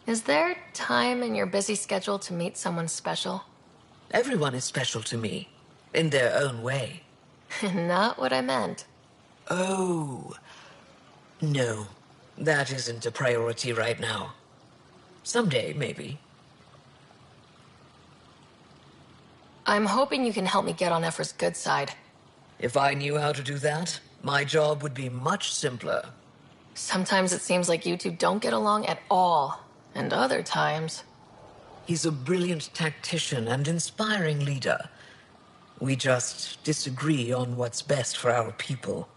Is there time in your busy schedule to meet someone special? Everyone is special to me, in their own way. Not what I meant. Oh. No, that isn't a priority right now. Someday, maybe. I'm hoping you can help me get on Ephra's good side. If I knew how to do that, my job would be much simpler. Sometimes it seems like you two don't get along at all. And other times... He's a brilliant tactician and inspiring leader. We just disagree on what's best for our people.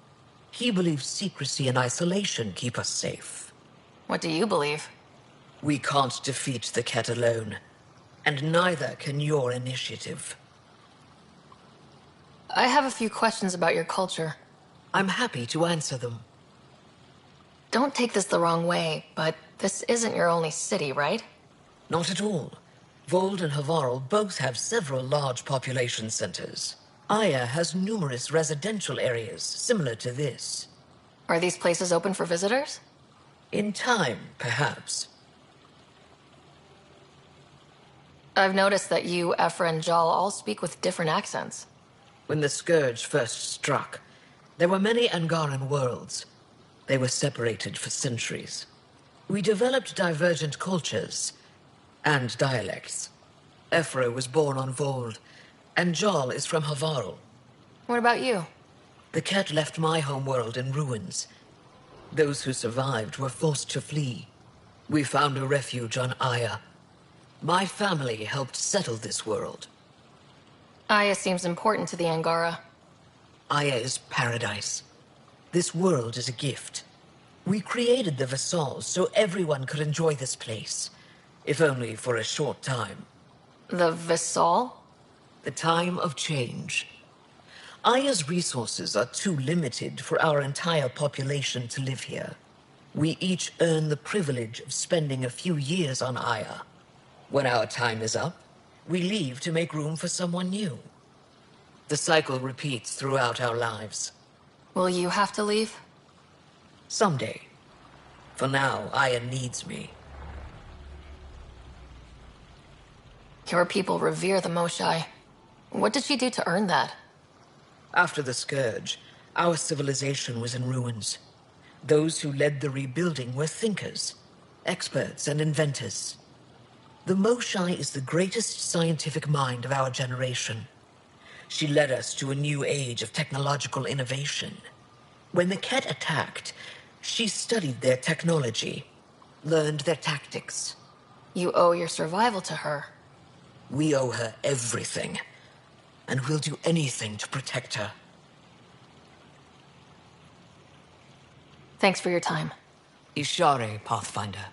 He believes secrecy and isolation keep us safe. What do you believe? We can't defeat the Ket alone. And neither can your initiative. I have a few questions about your culture. I'm happy to answer them. Don't take this the wrong way, but this isn't your only city, right? Not at all. Vold and Havarl both have several large population centers. Aya has numerous residential areas similar to this. Are these places open for visitors? In time, perhaps. I've noticed that you, Ephra, and Jal all speak with different accents. When the Scourge first struck, there were many Angaran worlds. They were separated for centuries. We developed divergent cultures and dialects. Ephra was born on Vold, and Jal is from Havarl. What about you? The Ket left my homeworld in ruins. Those who survived were forced to flee. We found a refuge on Aya. My family helped settle this world. Aya seems important to the Angara. Aya is paradise. This world is a gift. We created the Vassals so everyone could enjoy this place, if only for a short time. The Vassal? The time of change. Aya's resources are too limited for our entire population to live here. We each earn the privilege of spending a few years on Aya. When our time is up, we leave to make room for someone new. The cycle repeats throughout our lives. Will you have to leave? Someday. For now, Aya needs me. Your people revere the Moshai. What did she do to earn that? After the Scourge, our civilization was in ruins. Those who led the rebuilding were thinkers, experts, and inventors. The Moshai is the greatest scientific mind of our generation. She led us to a new age of technological innovation. When the Ket attacked, she studied their technology, learned their tactics. You owe your survival to her. We owe her everything, and we'll do anything to protect her. Thanks for your time. Ishare, Pathfinder.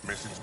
Message.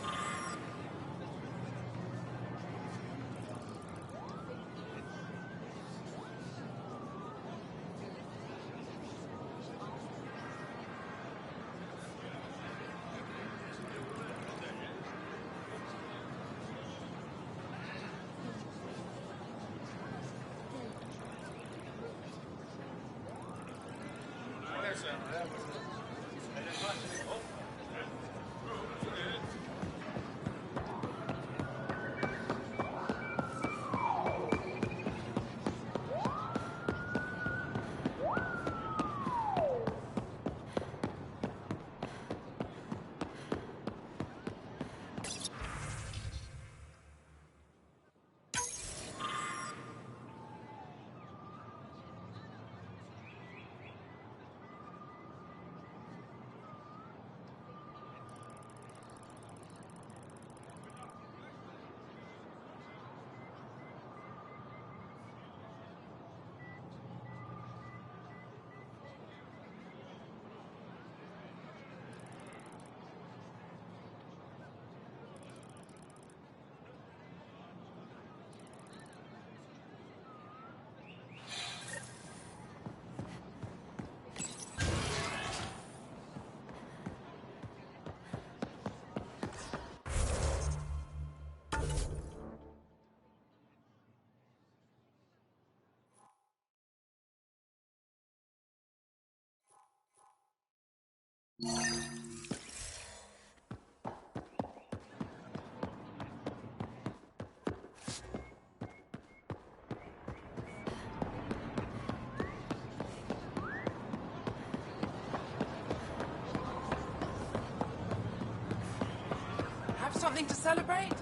Have something to celebrate?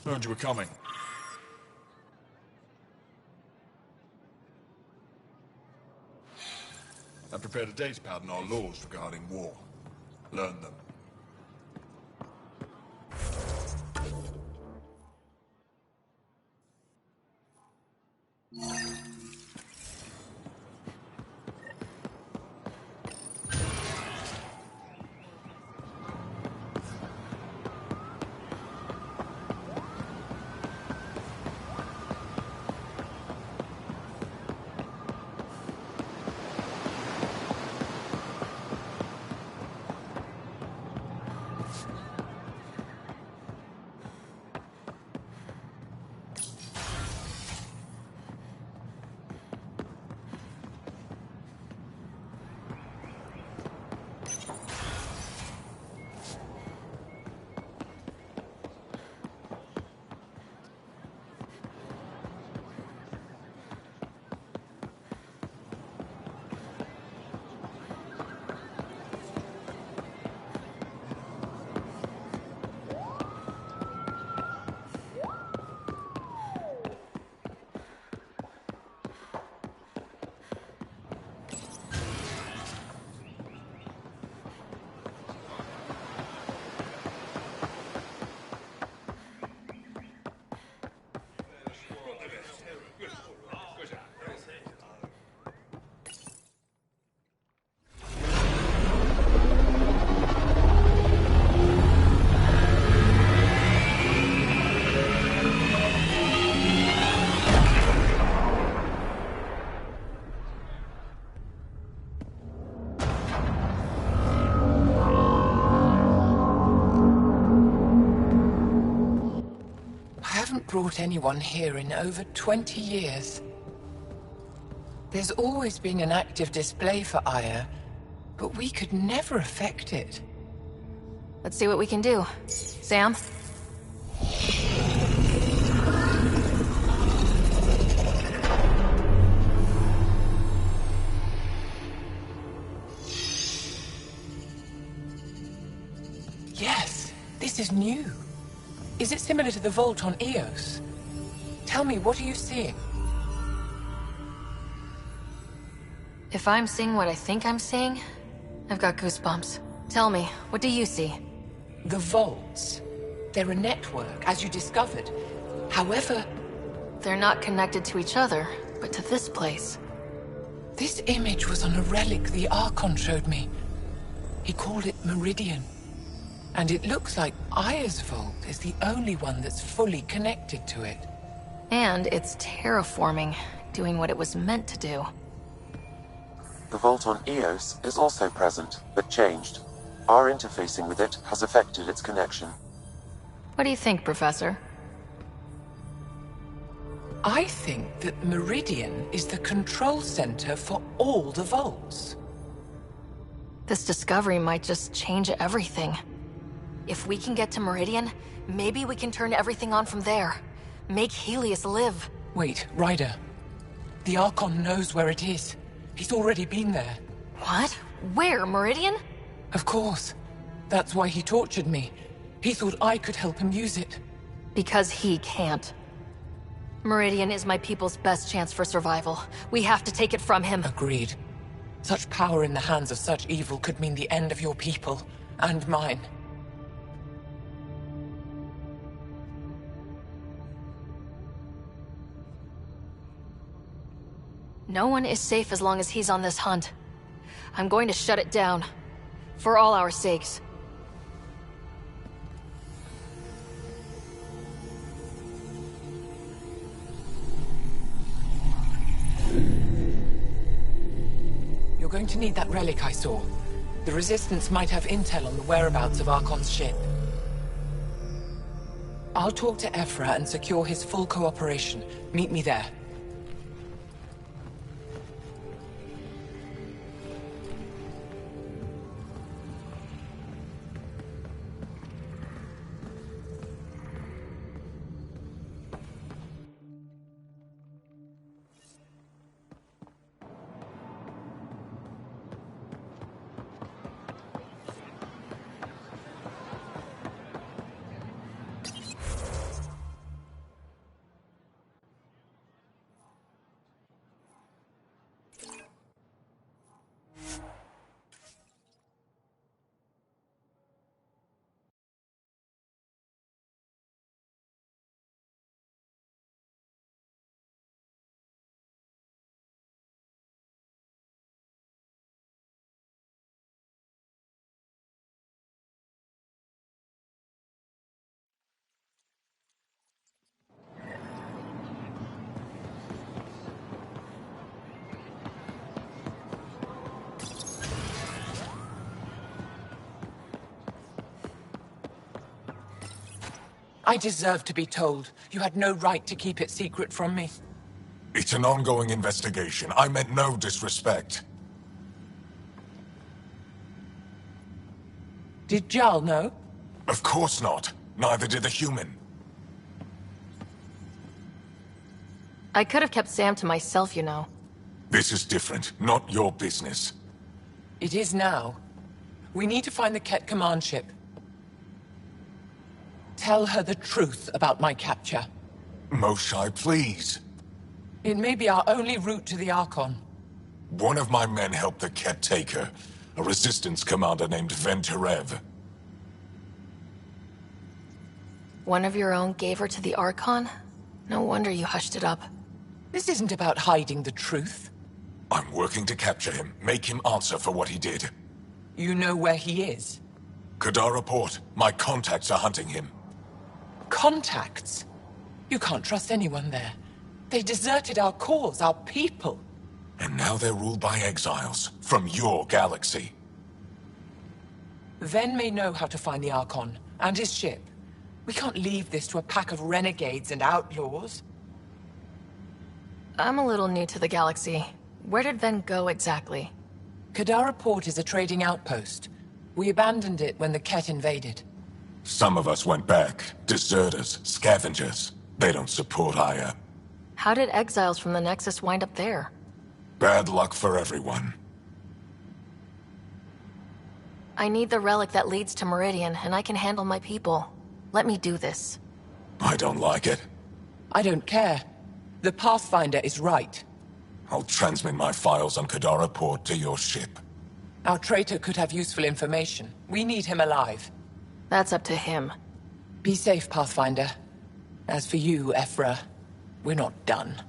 Heard you were coming. I prepared a datapad on our laws regarding war. Learn them. Brought anyone here in over 20 years. There's always been an active display for Aya, but we could never affect it. Let's see what we can do. Sam? Yes, this is new. Is it similar to the vault on Eos? Tell me, what are you seeing? If I'm seeing what I think I'm seeing, I've got goosebumps. Tell me, what do you see? The vaults. They're a network, as you discovered. However... They're not connected to each other, but to this place. This image was on a relic the Archon showed me. He called it Meridian. And it looks like Aya's vault is the only one that's fully connected to it. And it's terraforming, doing what it was meant to do. The vault on Eos is also present, but changed. Our interfacing with it has affected its connection. What do you think, Professor? I think that Meridian is the control center for all the vaults. This discovery might just change everything. If we can get to Meridian, maybe we can turn everything on from there. Make Helios live. Wait, Ryder. The Archon knows where it is. He's already been there. What? Where, Meridian? Of course. That's why he tortured me. He thought I could help him use it. Because he can't. Meridian is my people's best chance for survival. We have to take it from him. Agreed. Such power in the hands of such evil could mean the end of your people, and mine. No one is safe as long as he's on this hunt. I'm going to shut it down. For all our sakes. You're going to need that relic I saw. The Resistance might have intel on the whereabouts of Archon's ship. I'll talk to Ephra and secure his full cooperation. Meet me there. I deserve to be told. You had no right to keep it secret from me. It's an ongoing investigation. I meant no disrespect. Did Jarl know? Of course not. Neither did the human. I could have kept Sam to myself, you know. This is different. Not your business. It is now. We need to find the Ket command ship. Tell her the truth about my capture. Moshai, please. It may be our only route to the Archon. One of my men helped the Ket take her. A resistance commander named Venterev. One of your own gave her to the Archon? No wonder you hushed it up. This isn't about hiding the truth. I'm working to capture him, make him answer for what he did. You know where he is? Kadara Port. My contacts are hunting him. Contacts? You can't trust anyone there. They deserted our cause, our people. And now they're ruled by exiles from your galaxy. Ven may know how to find the Archon and his ship. We can't leave this to a pack of renegades and outlaws. I'm a little new to the galaxy. Where did Ven go exactly? Kadara Port is a trading outpost. We abandoned it when the Ket invaded. Some of us went back. Deserters, scavengers. They don't support Aya. How did exiles from the Nexus wind up there? Bad luck for everyone. I need the relic that leads to Meridian, and I can handle my people. Let me do this. I don't like it. I don't care. The Pathfinder is right. I'll transmit my files on Kadara Port to your ship. Our traitor could have useful information. We need him alive. That's up to him. Be safe, Pathfinder. As for you, Ephra, we're not done.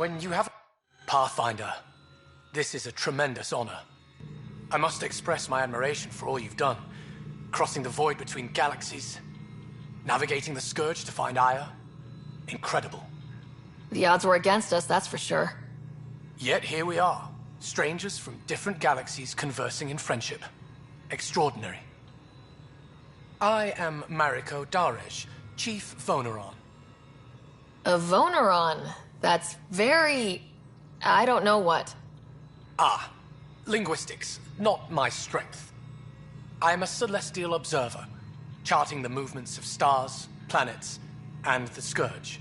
When you have... Pathfinder, this is a tremendous honor. I must express my admiration for all you've done. Crossing the void between galaxies. Navigating the Scourge to find Aya. Incredible. The odds were against us, that's for sure. Yet here we are. Strangers from different galaxies conversing in friendship. Extraordinary. I am Mariko Darej, Chief Voneron. A Voneron? That's very... I don't know what. Ah, linguistics, not my strength. I'm a celestial observer, charting the movements of stars, planets, and the Scourge.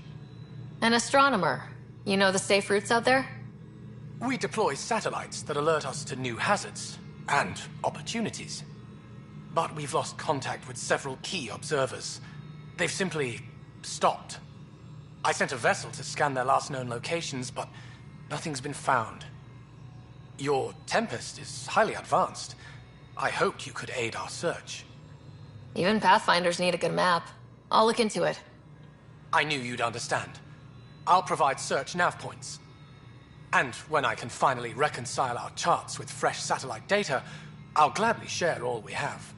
An astronomer. You know the safe routes out there? We deploy satellites that alert us to new hazards and opportunities. But we've lost contact with several key observers. They've simply stopped. I sent a vessel to scan their last known locations, but nothing's been found. Your Tempest is highly advanced. I hoped you could aid our search. Even Pathfinders need a good map. I'll look into it. I knew you'd understand. I'll provide search nav points. And when I can finally reconcile our charts with fresh satellite data, I'll gladly share all we have.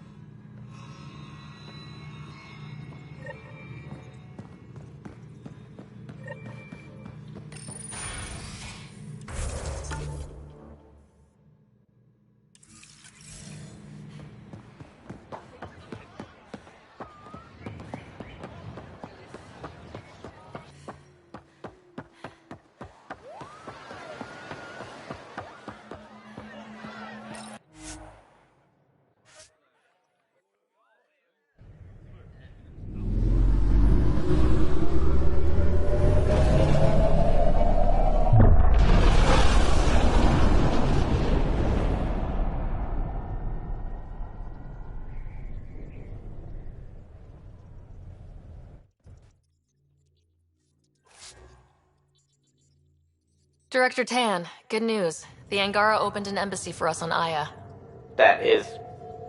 Director Tan, good news. The Angara opened an embassy for us on Aya. That is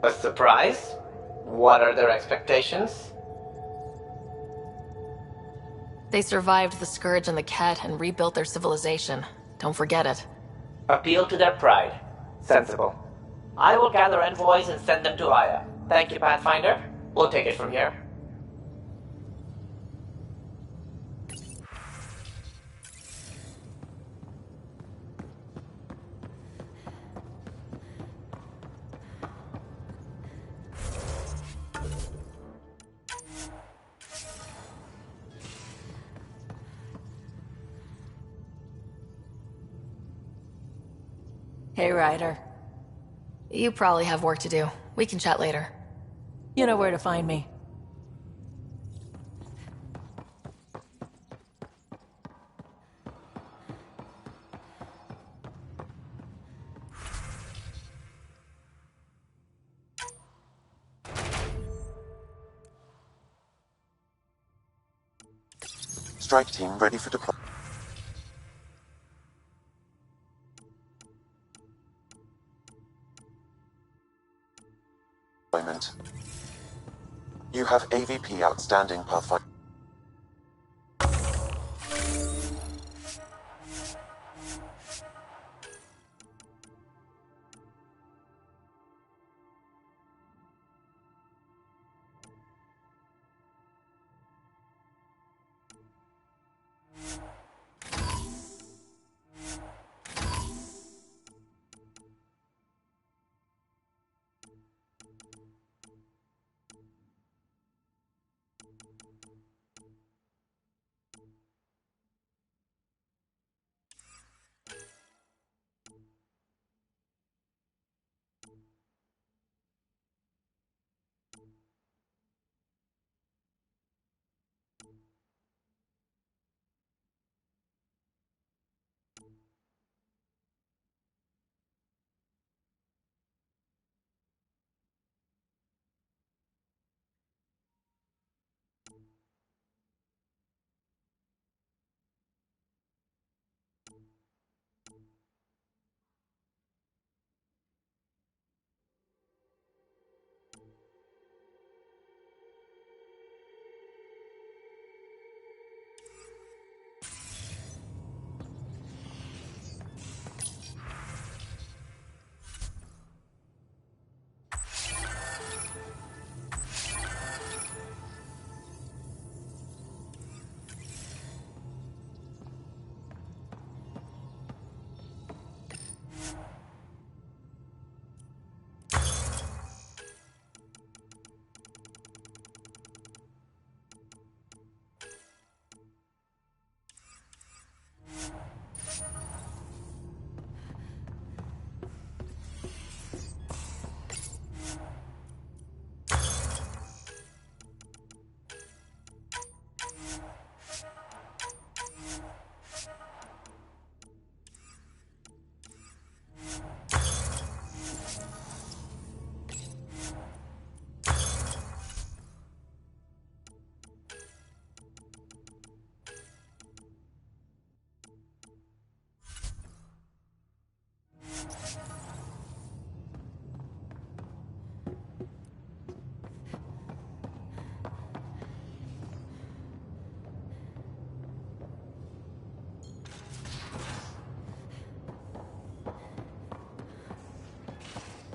a surprise? What are their expectations? They survived the Scourge and the Ket and rebuilt their civilization. Don't forget it. Appeal to their pride. Sensible. I will gather envoys and send them to Aya. Thank you, Pathfinder. We'll take it from here. Hey, Ryder. You probably have work to do. We can chat later. You know where to find me. Strike team ready for deployment. You have AVP outstanding, Pathfinder.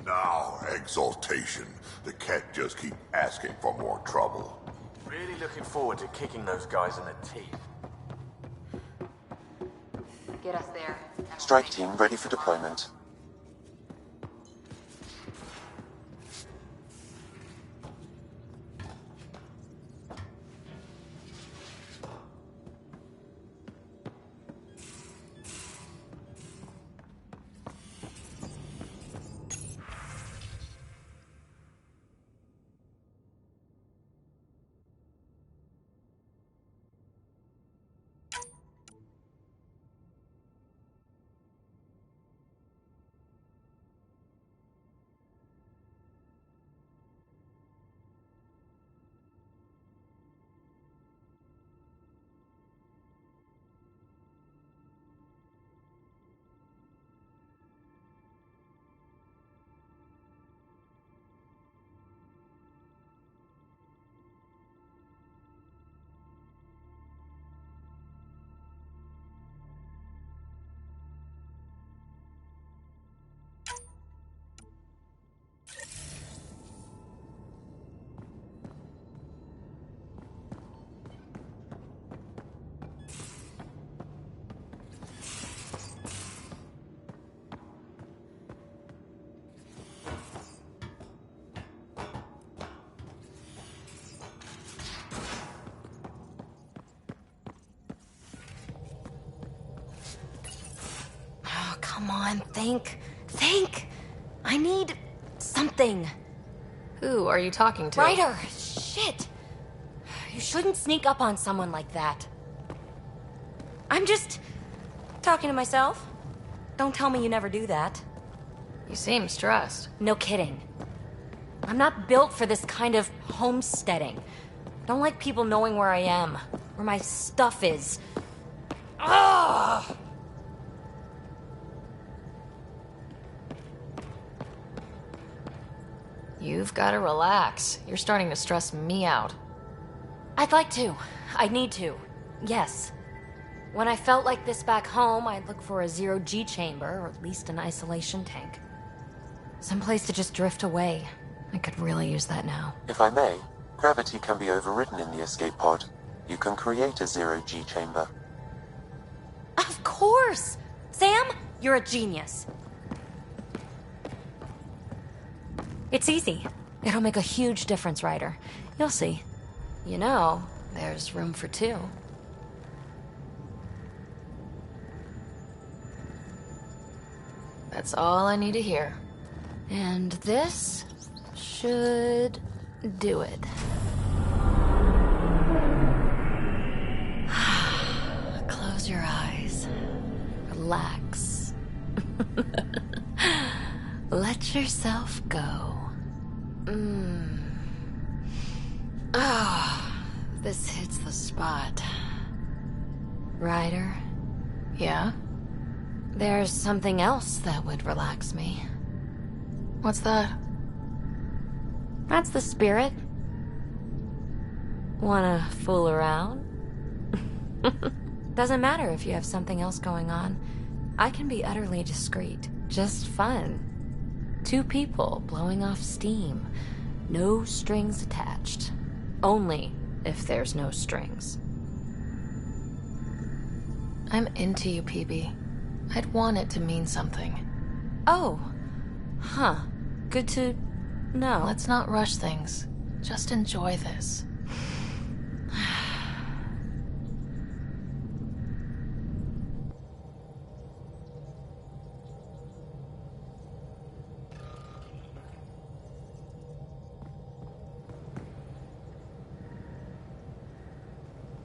Now, exaltation. The Kett just keep asking for more trouble. Really looking forward to kicking those guys in the teeth. Get us there. Strike team ready for deployment. Come on, think. Think! I need something. Who are you talking to? Ryder! Shit! You shouldn't sneak up on someone like that. I'm just talking to myself. Don't tell me you never do that. You seem stressed. No kidding. I'm not built for this kind of homesteading. Don't like people knowing where I am, where my stuff is. Ugh! You've got to relax. You're starting to stress me out. I'd like to. I need to. Yes. When I felt like this back home, I'd look for a zero-G chamber, or at least an isolation tank. Someplace to just drift away. I could really use that now. If I may, gravity can be overridden in the escape pod. You can create a zero-G chamber. Of course! Sam, you're a genius. It's easy. It'll make a huge difference, Ryder. You'll see. You know, there's room for two. That's all I need to hear. And this should do it. Close your eyes. Relax. Let yourself go. Oh, this hits the spot. Ryder? Yeah? There's something else that would relax me. What's that? That's the spirit. Wanna fool around? Doesn't matter if you have something else going on. I can be utterly discreet. Just fun. Two people blowing off steam. No strings attached. Only if there's no strings. I'm into you, PB. I'd want it to mean something. Oh. Huh. Good to know. Let's not rush things. Just enjoy this.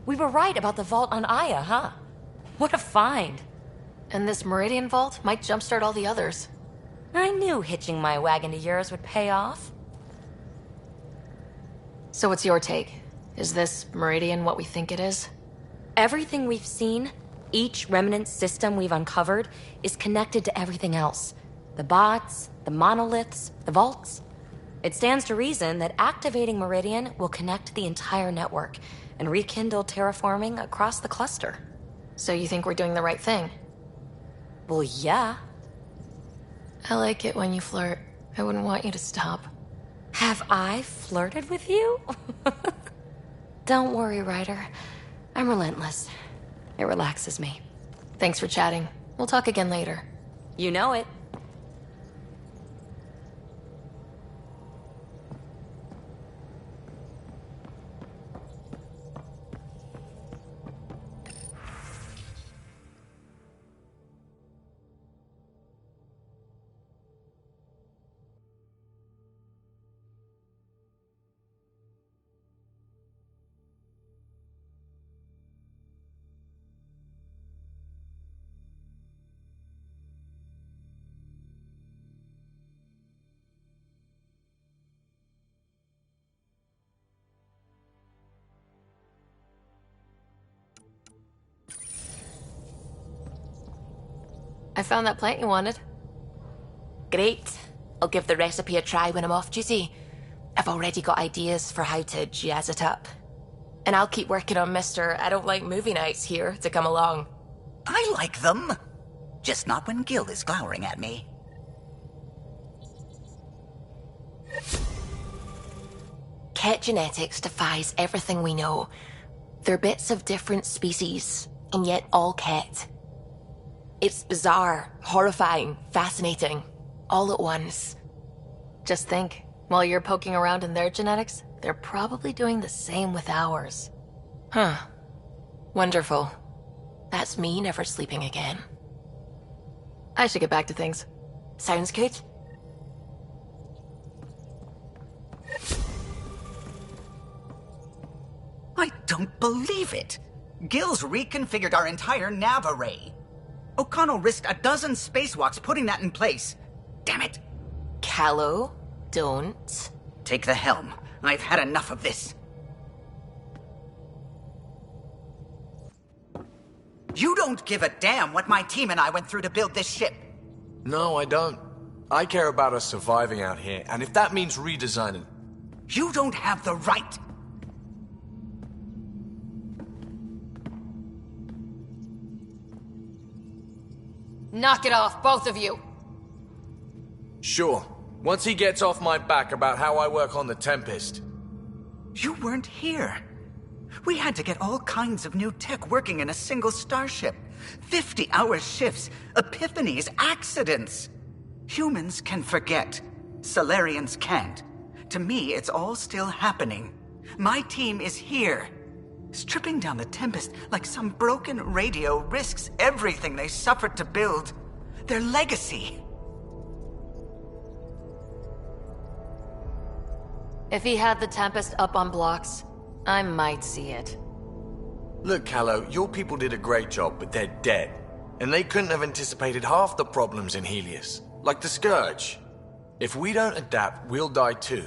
We were right about the vault on Aya, huh? What a find. And this Meridian vault might jumpstart all the others. I knew hitching my wagon to yours would pay off. So what's your take? Is this Meridian what we think it is? Everything we've seen, each remnant system we've uncovered, is connected to everything else. The bots, the monoliths, the vaults. It stands to reason that activating Meridian will connect the entire network and rekindle terraforming across the cluster. So you think we're doing the right thing? Well, yeah. I like it when you flirt. I wouldn't want you to stop. Have I flirted with you? Don't worry, Ryder. I'm relentless. It relaxes me. Thanks for chatting. We'll talk again later. You know it. I found that plant you wanted. Great. I'll give the recipe a try when I'm off duty. I've already got ideas for how to jazz it up. And I'll keep working on Mr. I don't like movie nights here to come along. I like them. Just not when Gil is glowering at me. Ket genetics defies everything we know. They're bits of different species, and yet all Ket. It's bizarre, horrifying, fascinating, all at once. Just think, while you're poking around in their genetics, they're probably doing the same with ours. Huh. Wonderful. That's me never sleeping again. I should get back to things. Sounds good. I don't believe it. Gil's reconfigured our entire nav array. O'Connell risked a dozen spacewalks putting that in place. Damn it. Callow, don't. Take the helm. I've had enough of this. You don't give a damn what my team and I went through to build this ship. No, I don't. I care about us surviving out here, and if that means redesigning... You don't have the right. Knock it off, both of you! Sure. Once he gets off my back about how I work on the Tempest. You weren't here. We had to get all kinds of new tech working in a single starship. 50-hour shifts, epiphanies, accidents. Humans can forget. Solarians can't. To me, it's all still happening. My team is here. Stripping down the Tempest like some broken radio risks everything they suffered to build. Their legacy. If he had the Tempest up on blocks, I might see it. Look, Callow, your people did a great job, but they're dead. And they couldn't have anticipated half the problems in Helios. Like the Scourge. If we don't adapt, we'll die too.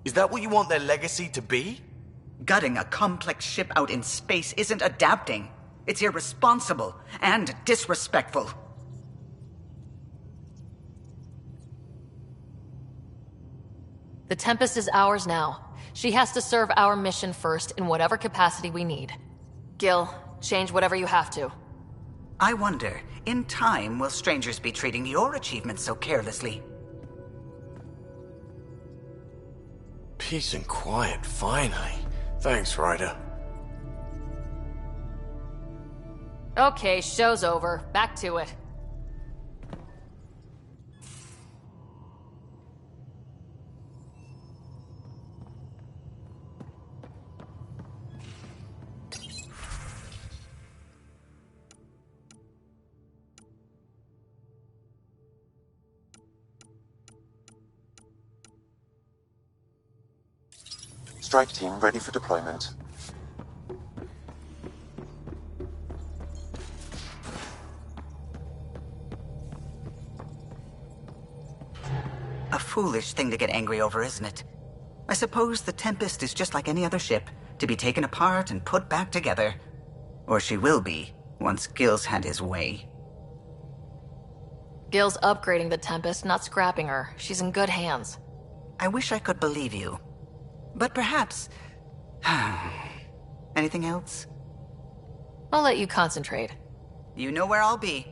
Is that what you want their legacy to be? Gutting a complex ship out in space isn't adapting. It's irresponsible and disrespectful. The Tempest is ours now. She has to serve our mission first in whatever capacity we need. Gil, change whatever you have to. I wonder, in time, will strangers be treating your achievements so carelessly? Peace and quiet, finally. Thanks, Ryder. Okay, show's over. Back to it. Strike team ready for deployment. A foolish thing to get angry over, isn't it? I suppose the Tempest is just like any other ship, to be taken apart and put back together. Or she will be, once Gil's had his way. Gil's upgrading the Tempest, not scrapping her. She's in good hands. I wish I could believe you. But perhaps... Anything else? I'll let you concentrate. You know where I'll be.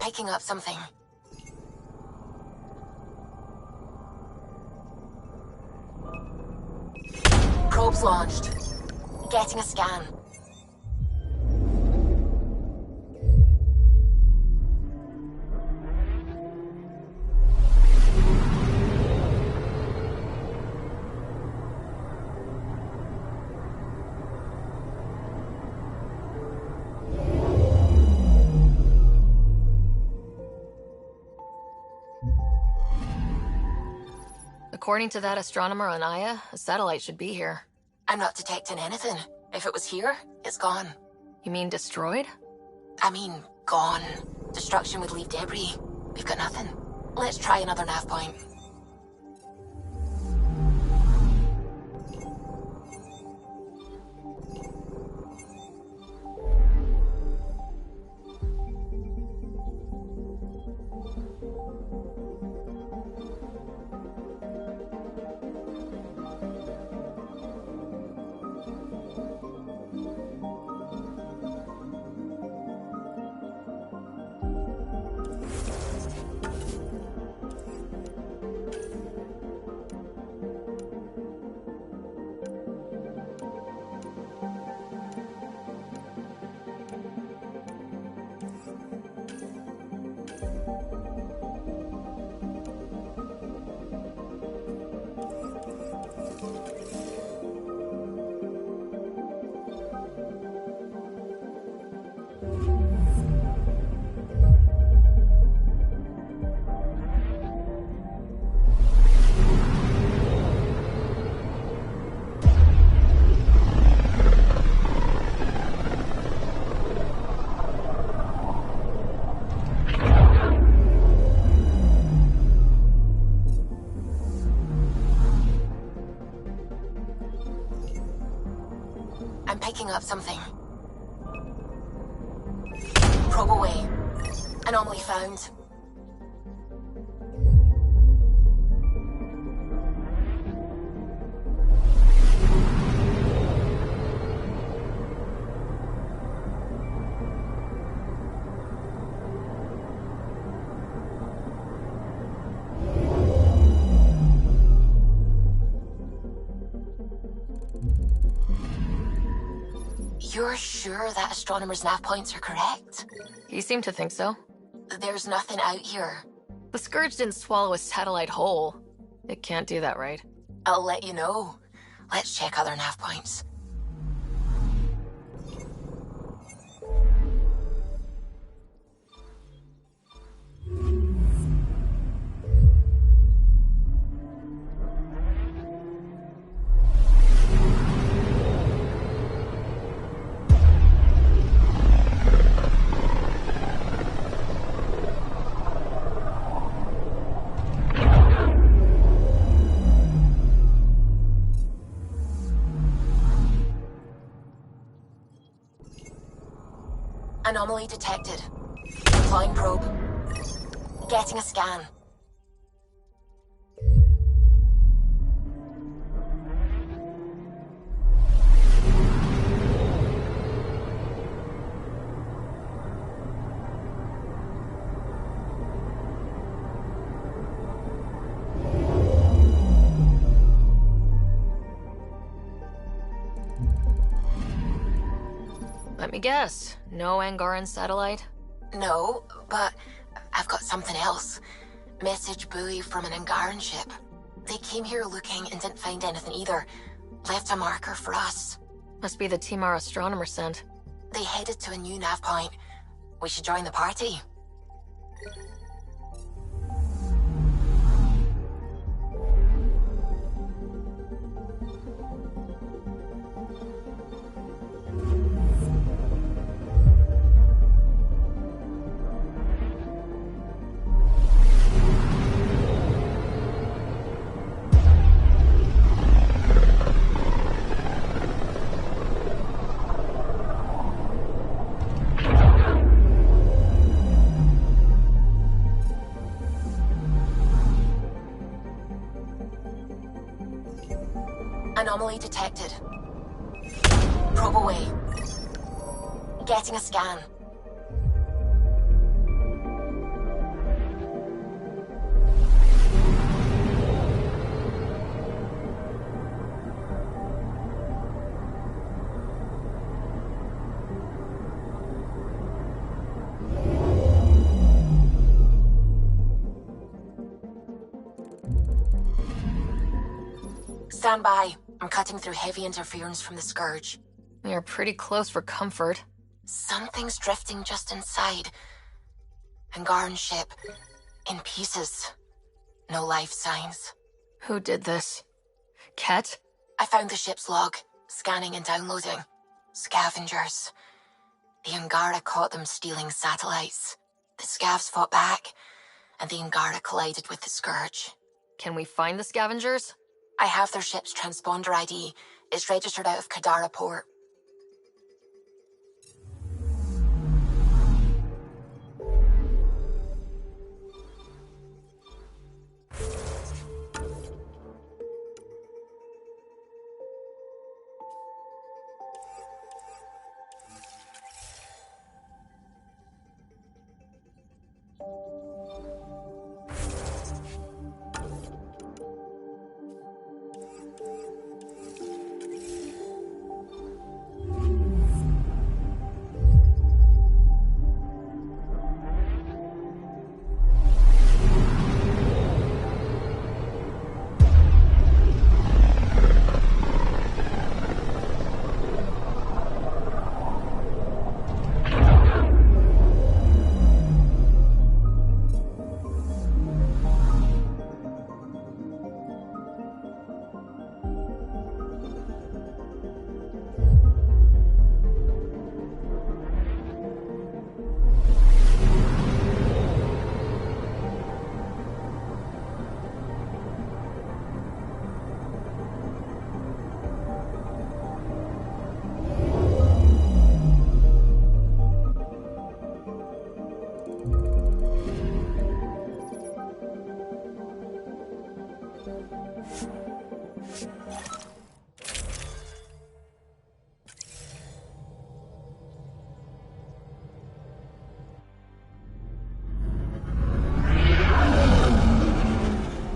picking up something. Probes launched. Getting a scan. According to that astronomer on Aya, a satellite should be here. I'm not detecting anything. If it was here, it's gone. You mean destroyed? I mean, gone. Destruction would leave debris. We've got nothing. Let's try another nav point. Picking up something. Probe away. Anomaly found. You're sure that astronomer's nav points are correct? You seem to think so. There's nothing out here. The Scourge didn't swallow a satellite whole. It can't do that, right? I'll let you know. Let's check other nav points. Anomaly detected. Deploying probe. Getting a scan. Let me guess. No Angaran satellite? No, but I've got something else. Message buoy from an Angaran ship. They came here looking and didn't find anything either. Left a marker for us. Must be the team our astronomer sent. They headed to a new nav point. We should join the party. Anomaly detected. Probe away. Getting a scan. Stand by. I'm cutting through heavy interference from the Scourge. We are pretty close for comfort. Something's drifting just inside. Angaran ship. In pieces. No life signs. Who did this? Ket? I found the ship's log. Scanning and downloading. Scavengers. The Angara caught them stealing satellites. The Scavs fought back, and the Angara collided with the Scourge. Can we find the scavengers? I have their ship's transponder ID. It's registered out of Kadara port.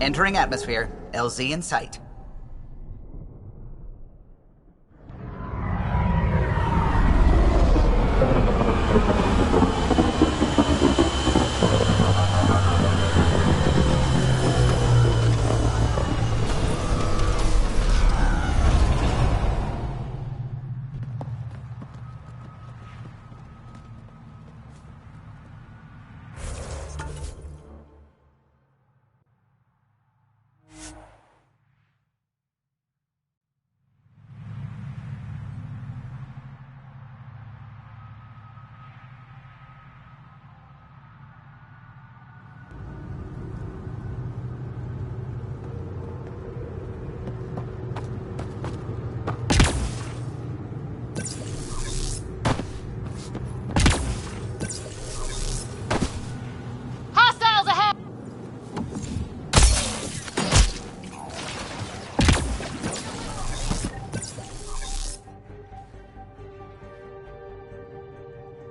Entering atmosphere. LZ in sight.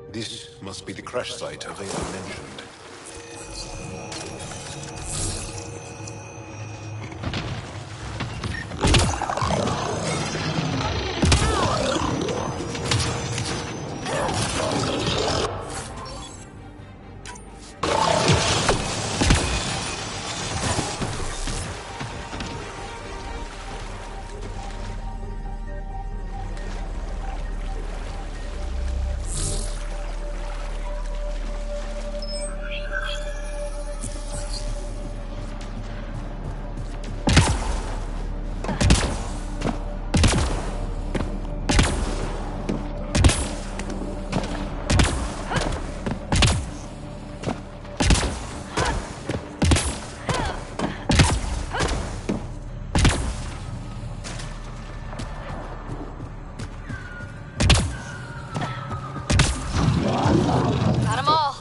This must be the crash site Aveda mentioned. Got 'em all.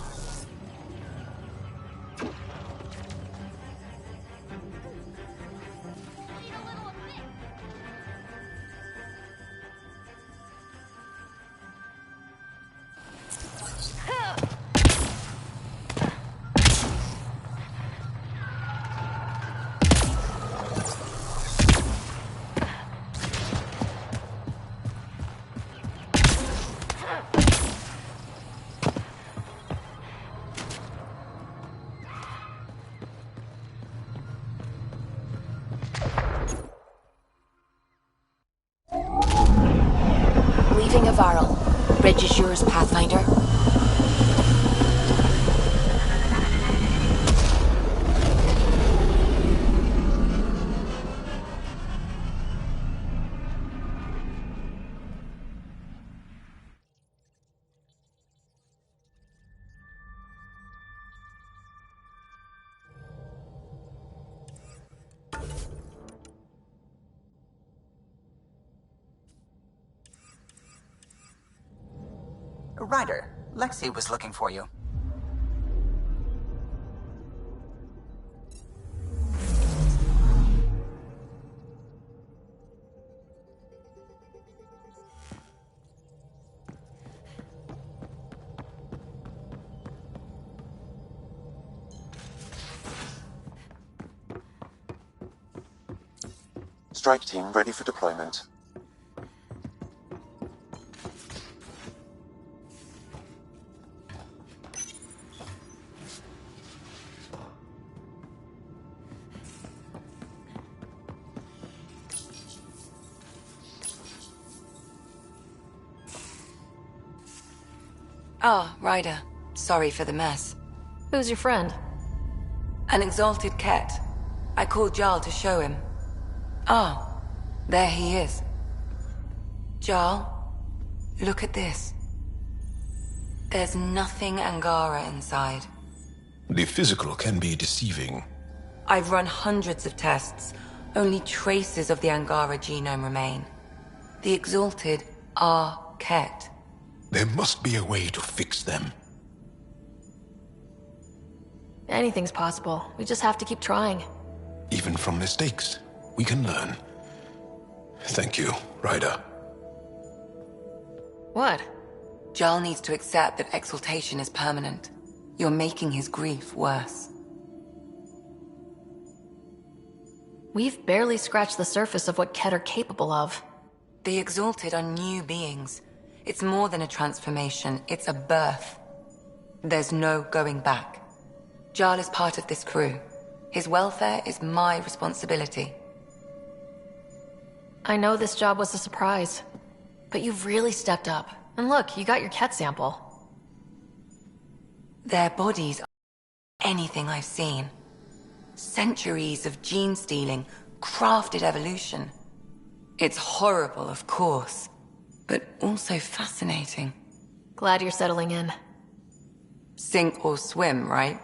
bridge is yours, Pathfinder. Ryder, Lexi was looking for you. Strike team ready for deployment. Ah, Ryder. Sorry for the mess. Who's your friend? An exalted cat. I called Jarl to show him. Ah, there he is. Jarl, look at this. There's nothing Angara inside. The physical can be deceiving. I've run hundreds of tests. Only traces of the Angara genome remain. The exalted are Ket. There must be a way to fix them. Anything's possible. We just have to keep trying. Even from mistakes, we can learn. Thank you, Ryder. What? Jarl needs to accept that exaltation is permanent. You're making his grief worse. We've barely scratched the surface of what Ket are capable of. The exalted are new beings. It's more than a transformation, it's a birth. There's no going back. Jarl is part of this crew. His welfare is my responsibility. I know this job was a surprise, but you've really stepped up. And look, you got your Ket sample. Their bodies are anything I've seen. Centuries of gene stealing, crafted evolution. It's horrible, of course, but also fascinating. Glad you're settling in. Sink or swim, right?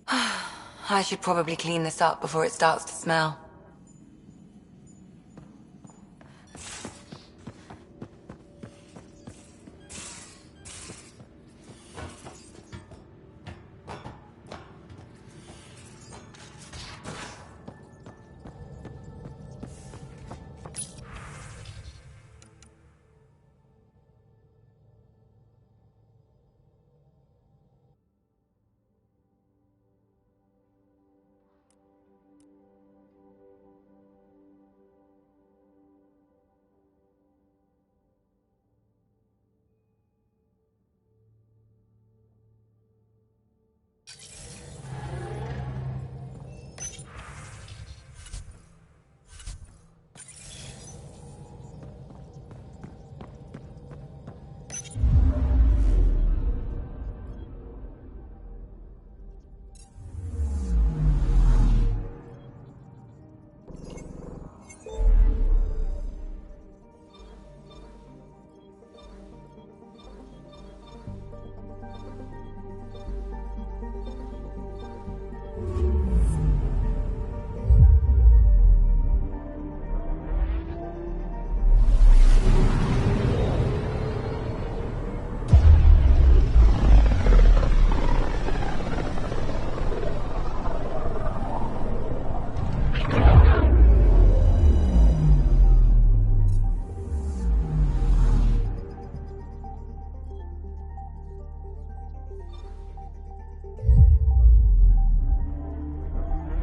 I should probably clean this up before it starts to smell.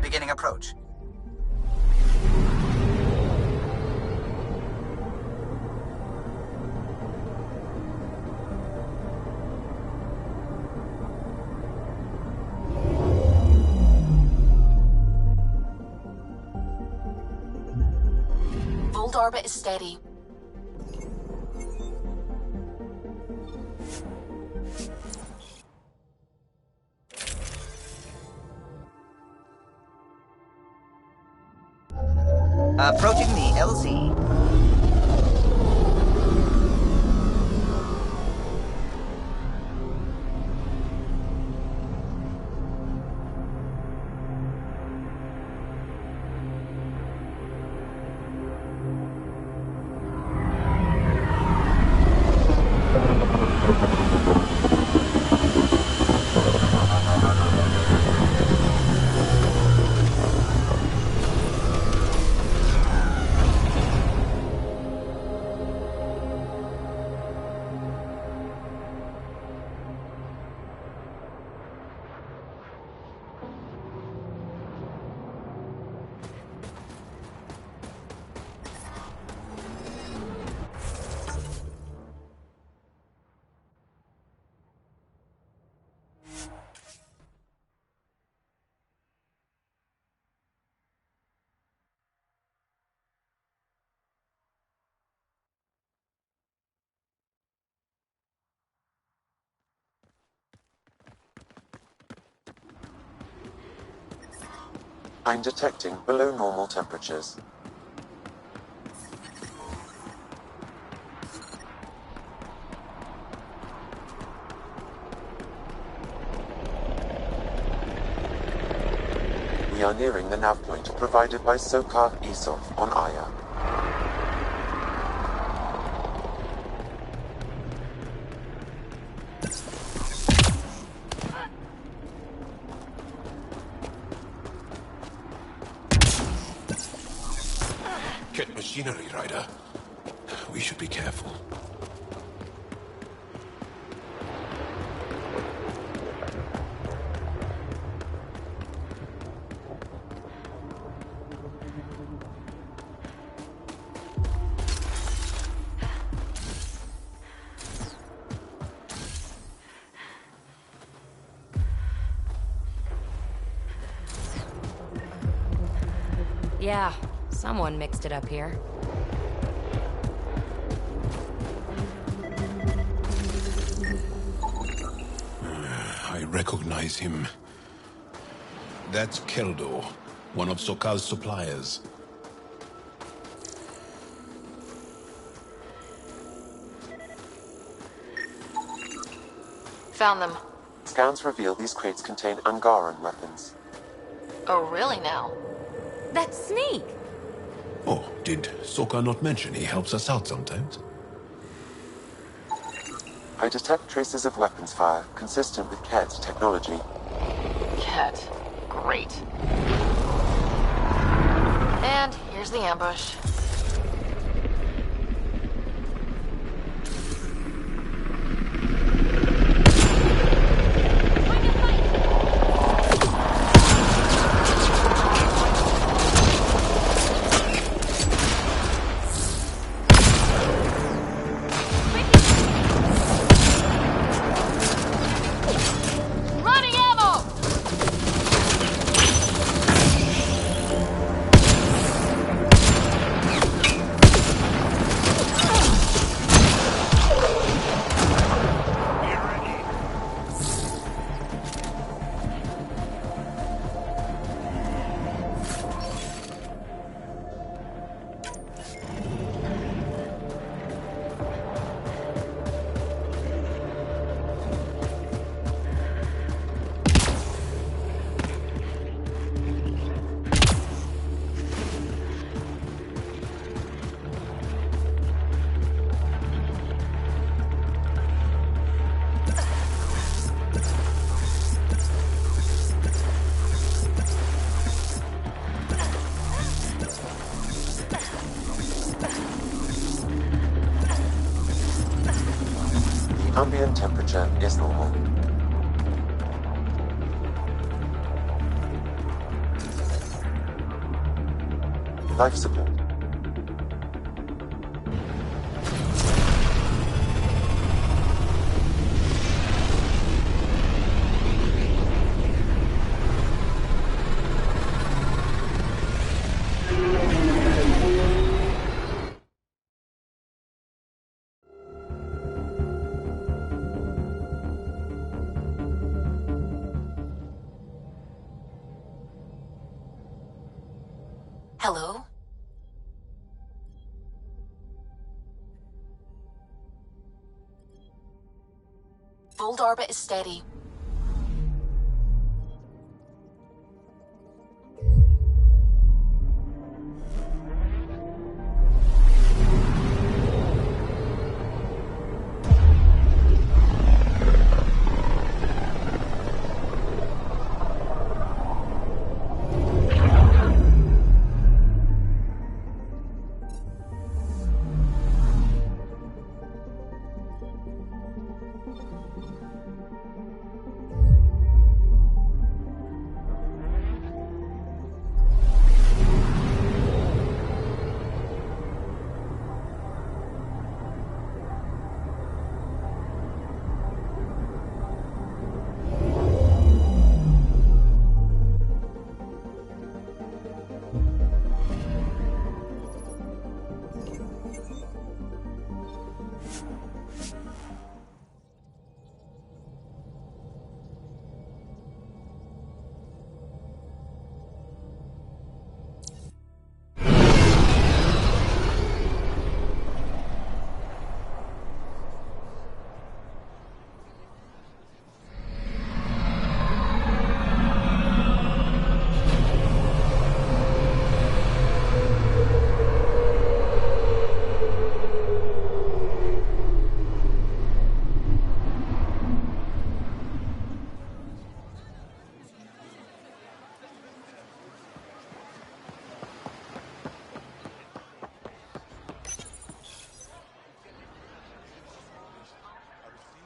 Beginning approach. Old orbit is steady. Approaching the LZ. I'm detecting below normal temperatures. We are nearing the nav point provided by Sokar Isov on Aya. Get machinery, Ryder. We should be careful. Yeah, someone mixed it up here. I recognize him. That's Keldo, one of Sokal's suppliers. Found them. Scans reveal these crates contain Angaran weapons. Oh, really now? That's Sneak! Oh, did Sokal not mention he helps us out sometimes? I detect traces of weapons fire consistent with Ked's technology. Ked. Great. And here's the ambush. Ambient temperature is normal. Life support. Hello? Hold orbit is steady.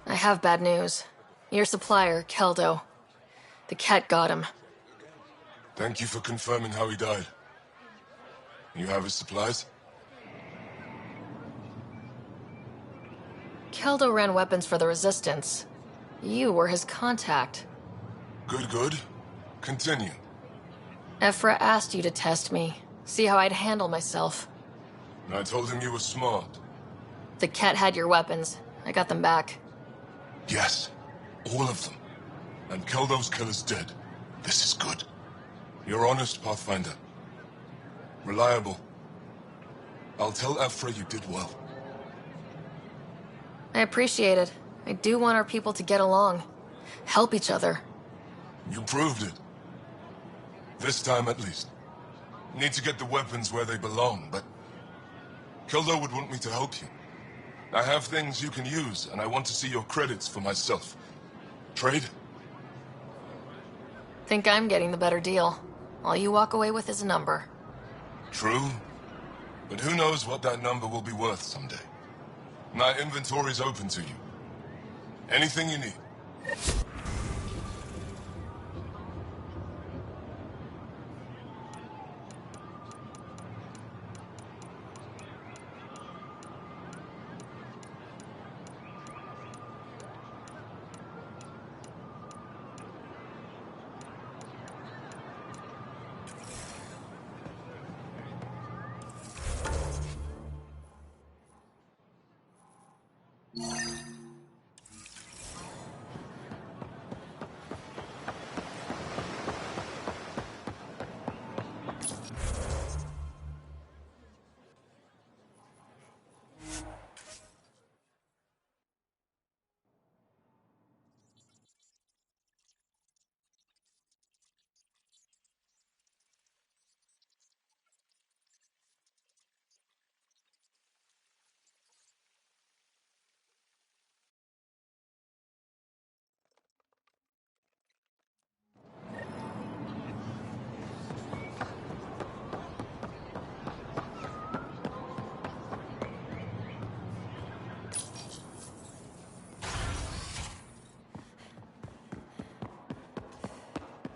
I have bad news. Your supplier, Keldo. The cat got him. Thank you for confirming how he died. You have his supplies? Keldo ran weapons for the Resistance. You were his contact. Good, good. Continue. Ephra asked you to test me, see how I'd handle myself. I told him you were smart. The cat had your weapons. I got them back. Yes, all of them. And Keldo's killer's dead. This is good. You're honest, Pathfinder. Reliable. I'll tell Ephra you did well. I appreciate it. I do want our people to get along. Help each other. You proved it. This time at least. Need to get the weapons where they belong, but Keldo would want me to help you. I have things you can use, and I want to see your credits for myself. Trade? Think I'm getting the better deal. All you walk away with is a number. True. But who knows what that number will be worth someday. My inventory's open to you. Anything you need.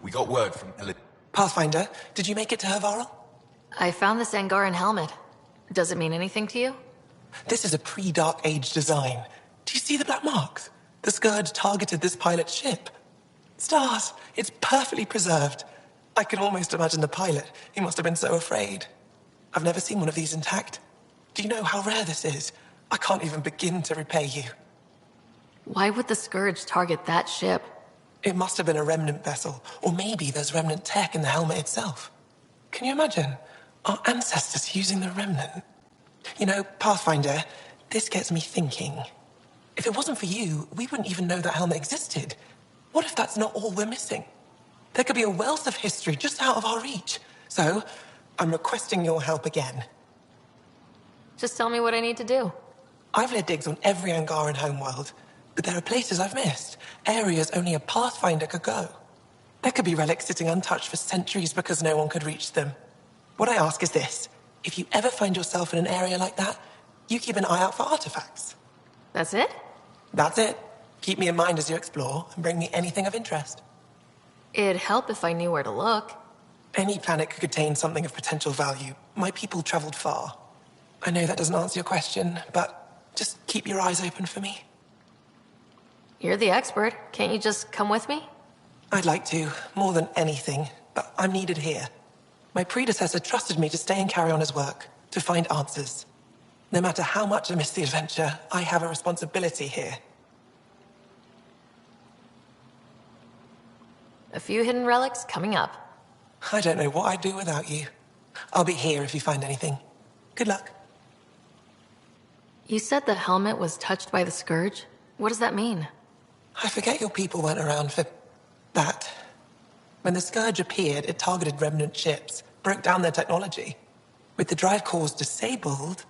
We got word from Pathfinder, did you make it to Hervarl? I found this Angaran helmet. Does it mean anything to you? This is a pre-Dark Age design. Do you see the black marks? The Scourge targeted this pilot's ship. Stars, it's perfectly preserved. I can almost imagine the pilot. He must have been so afraid. I've never seen one of these intact. Do you know how rare this is? I can't even begin to repay you. Why would the Scourge target that ship? It must have been a remnant vessel, or maybe there's remnant tech in the helmet itself. Can you imagine? Our ancestors using the remnant. You know, Pathfinder, this gets me thinking. If it wasn't for you, we wouldn't even know that helmet existed. What if that's not all we're missing? There could be a wealth of history just out of our reach. So, I'm requesting your help again. Just tell me what I need to do. I've led digs on every Angaran homeworld, but there are places I've missed. Areas only a Pathfinder could go. There could be relics sitting untouched for centuries because no one could reach them. What I ask is this. If you ever find yourself in an area like that, you keep an eye out for artifacts. That's it? That's it. Keep me in mind as you explore, and bring me anything of interest. It'd help if I knew where to look. Any planet could contain something of potential value. My people traveled far. I know that doesn't answer your question, but just keep your eyes open for me. You're the expert. Can't you just come with me? I'd like to, more than anything, but I'm needed here. My predecessor trusted me to stay and carry on his work, to find answers. No matter how much I miss the adventure, I have a responsibility here. A few hidden relics coming up. I don't know what I'd do without you. I'll be here if you find anything. Good luck. You said the helmet was touched by the Scourge? What does that mean? I forget your people weren't around for that. When the Scourge appeared, it targeted remnant ships, broke down their technology. With the drive cores disabled...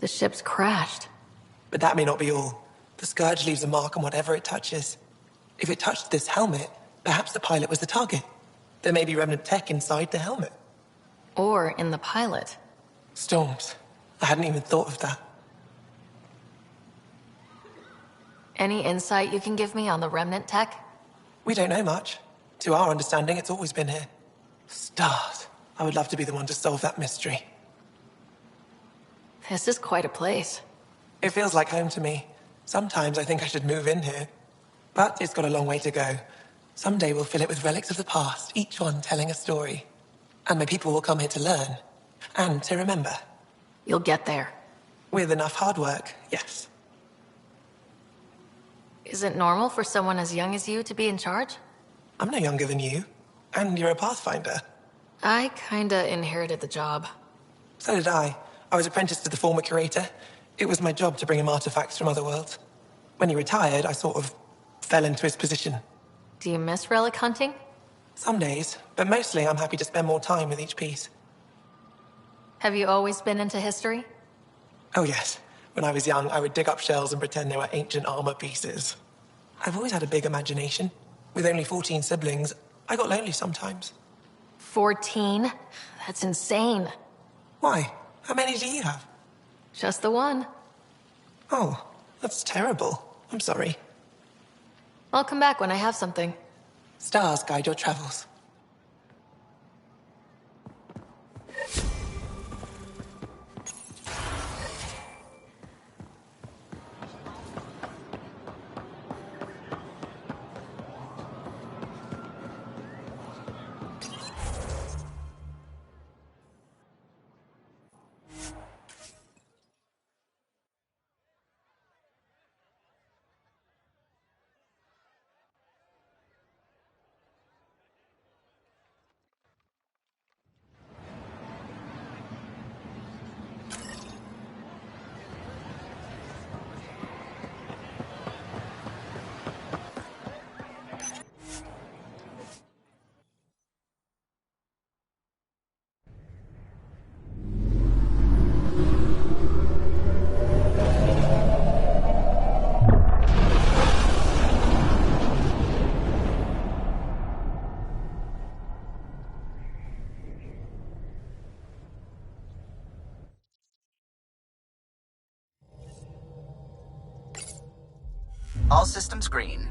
The ships crashed. But that may not be all. The Scourge leaves a mark on whatever it touches. If it touched this helmet, perhaps the pilot was the target. There may be remnant tech inside the helmet. Or in the pilot. Storms. I hadn't even thought of that. Any insight you can give me on the remnant tech? We don't know much. To our understanding, it's always been here. Stars. I would love to be the one to solve that mystery. This is quite a place. It feels like home to me. Sometimes I think I should move in here. But it's got a long way to go. Someday we'll fill it with relics of the past, each one telling a story. And my people will come here to learn. And to remember. You'll get there. With enough hard work, yes. Is it normal for someone as young as you to be in charge? I'm no younger than you. And you're a Pathfinder. I kinda inherited the job. So did I. I was apprenticed to the former curator. It was my job to bring him artifacts from other worlds. When he retired, I sort of fell into his position. Do you miss relic hunting? Some days, but mostly I'm happy to spend more time with each piece. Have you always been into history? Oh yes. When I was young, I would dig up shells and pretend they were ancient armor pieces. I've always had a big imagination. With only 14 siblings, I got lonely sometimes. 14? That's insane. Why? How many do you have? Just the one. Oh, that's terrible. I'm sorry. I'll come back when I have something. Stars guide your travels. All systems green.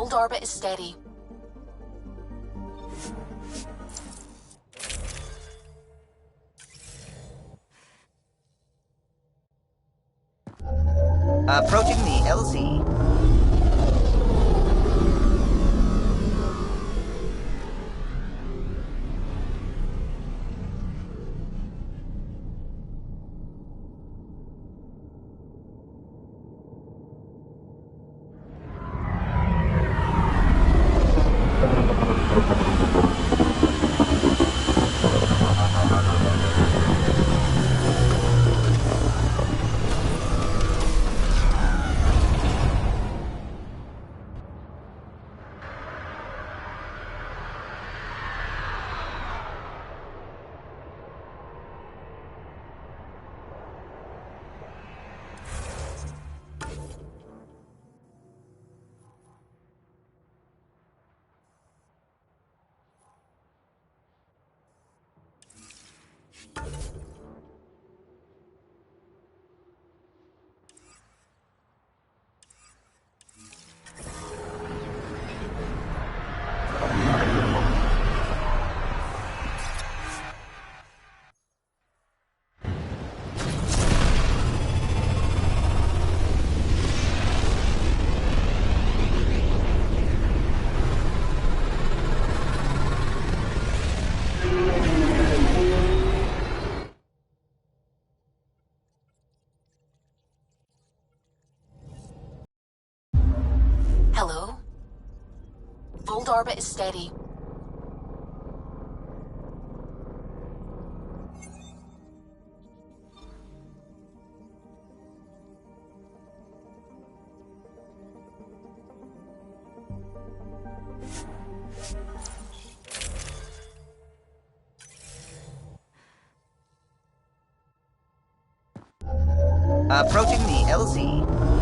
Hold orbit is steady. Approaching the LZ. Hello? Hold orbit is steady. Approaching the LZ.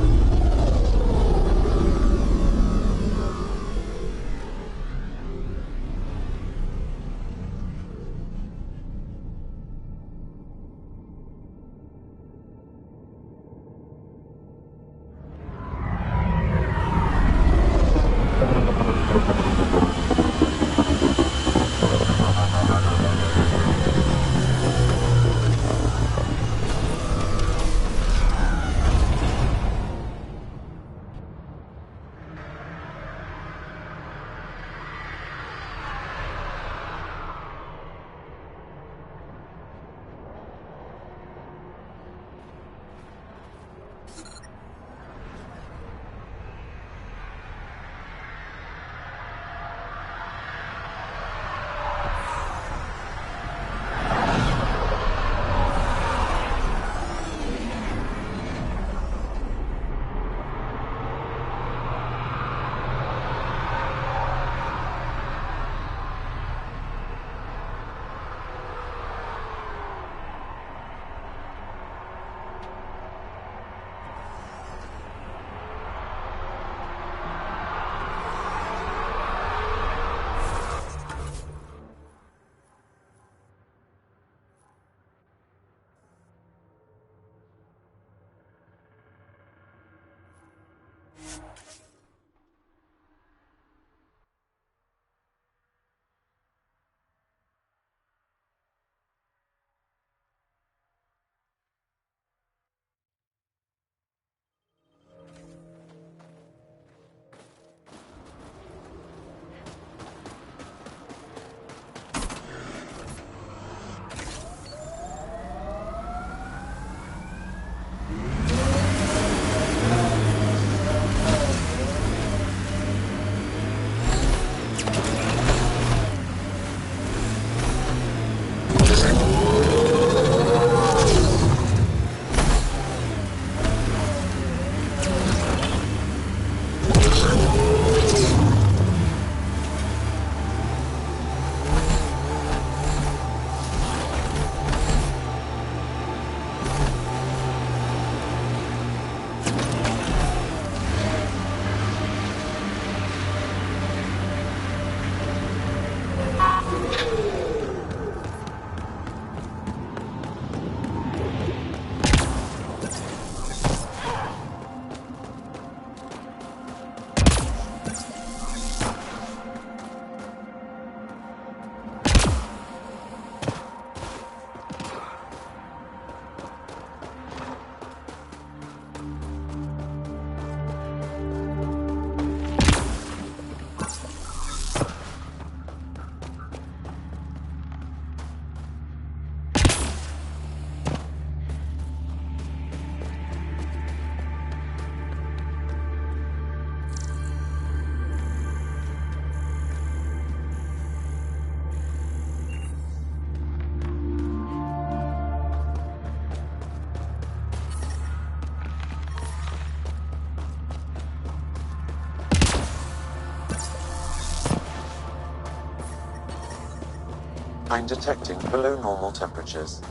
I'm detecting below normal temperatures.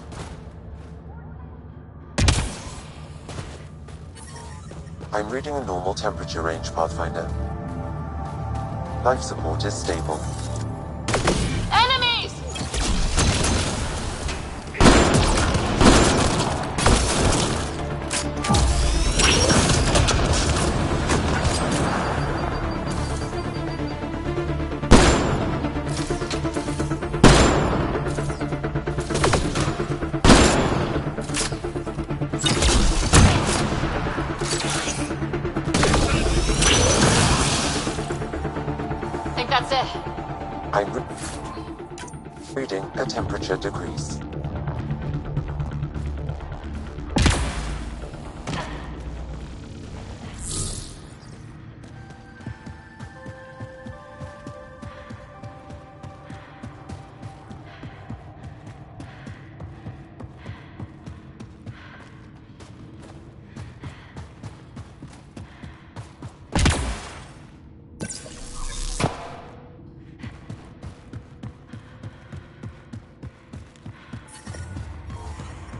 I'm reading a normal temperature range, Pathfinder. Life support is stable. Enemies! That's it. I'm reading a temperature decrease.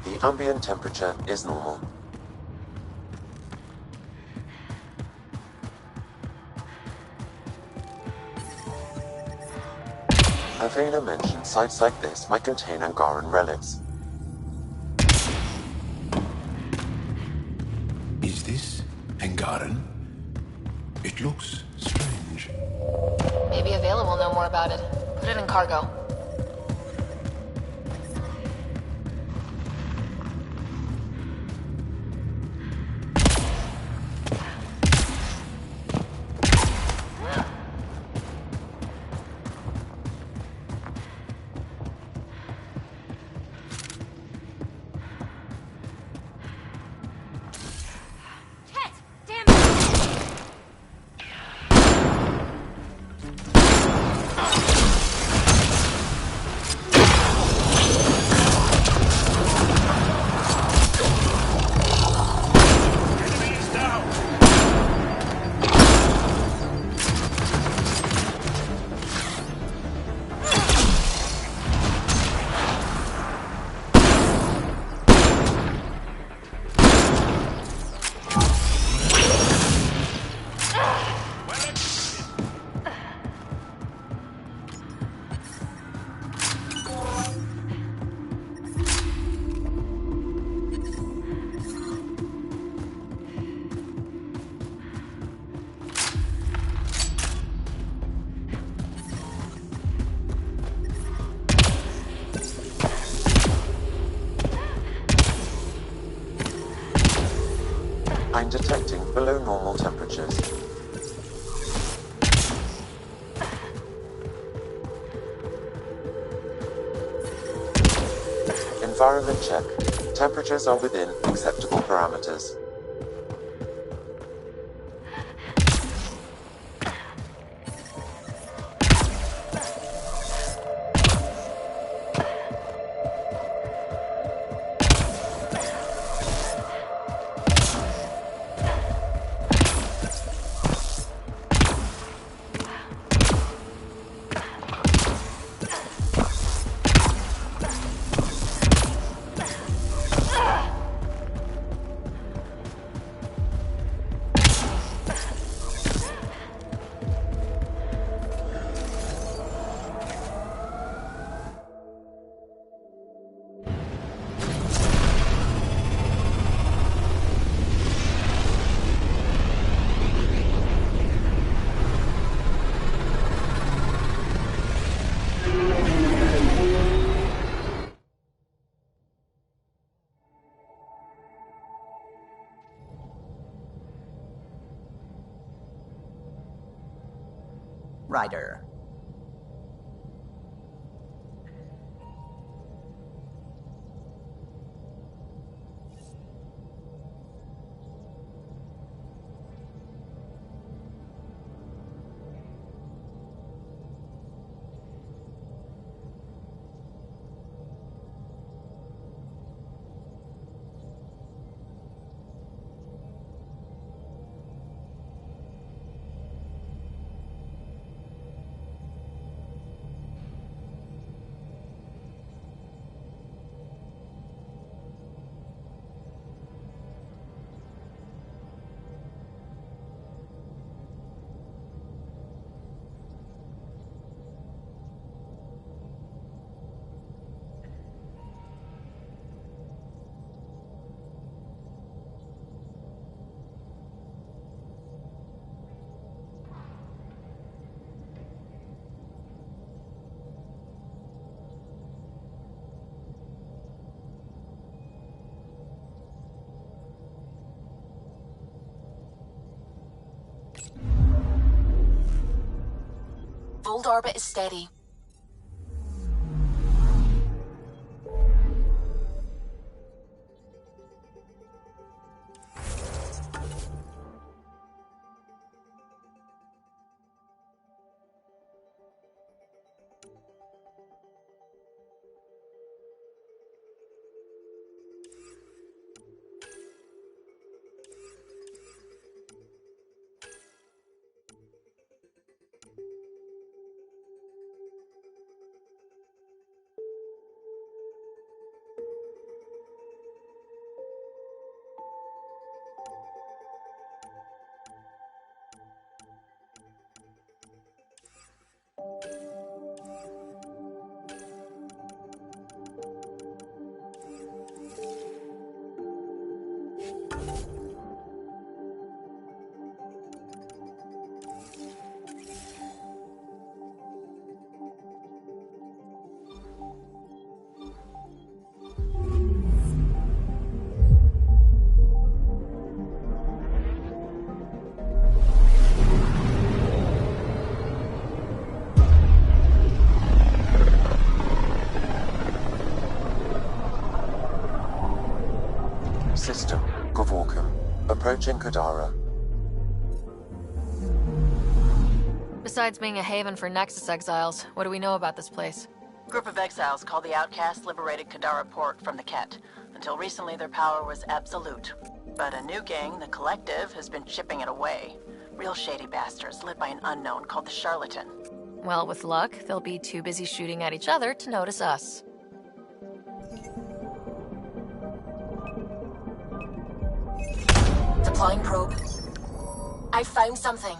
The ambient temperature is normal. Avena mentioned sites like this might contain Angaran relics. Is this Angaran? It looks strange. Maybe Avela will know more about it. Put it in cargo. I'm detecting below normal temperatures. Environment check. Temperatures are within acceptable parameters. Ryder. Fold orbit is steady. System, Gavorkum. Approaching Kadara. Besides being a haven for Nexus exiles, what do we know about this place? Group of exiles called the Outcasts liberated Kadara Port from the Ket. Until recently, their power was absolute. But a new gang, the Collective, has been chipping it away. Real shady bastards led by an unknown called the Charlatan. Well, with luck, they'll be too busy shooting at each other to notice us. Deploying probe. I found something.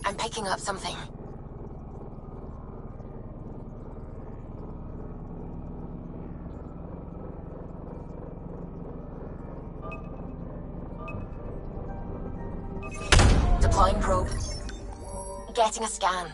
I'm picking up something. Deploying probe. Getting a scan.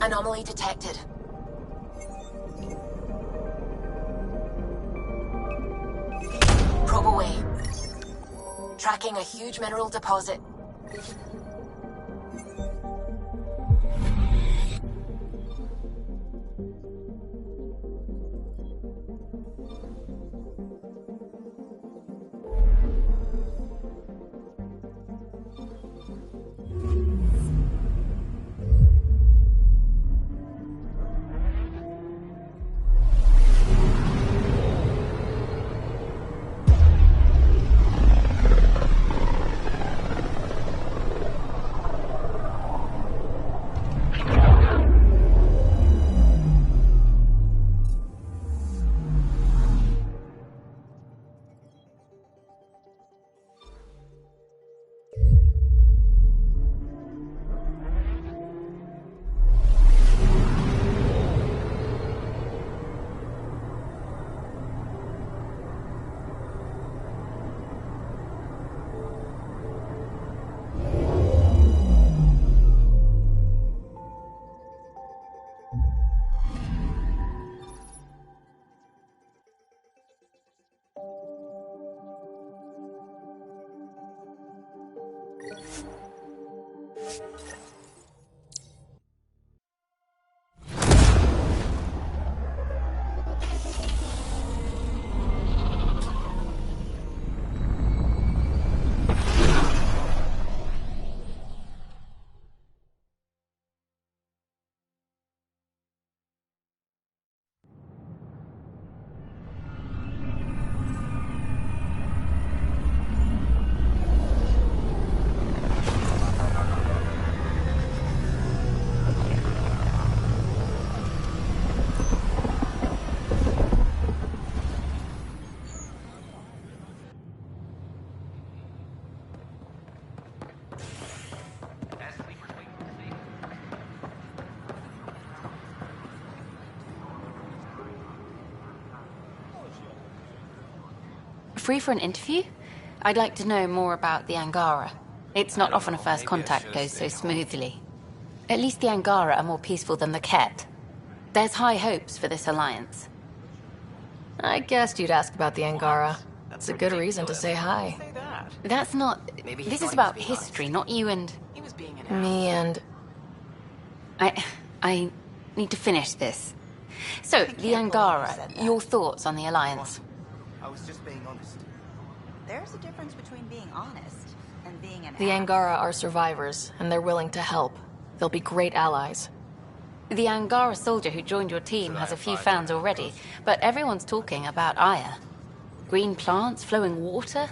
Anomaly detected. Probe away. Tracking a huge mineral deposit. Free for an interview? I'd like to know more about the Angara. It's not often a first contact goes so smoothly. At least the Angara are more peaceful than the Ket. There's high hopes for this alliance. I guessed you'd ask about the Angara. That's a good reason to say hi. That's not... This is about history, not you and... Me and... I need to finish this. So, the Angara, your thoughts on the alliance? I was just being honest. There's a difference between being honest and being an The Angara are survivors, and they're willing to help. They'll be great allies. The Angara soldier who joined your team has a few fans already, but everyone's talking about Aya. Green plants, flowing water?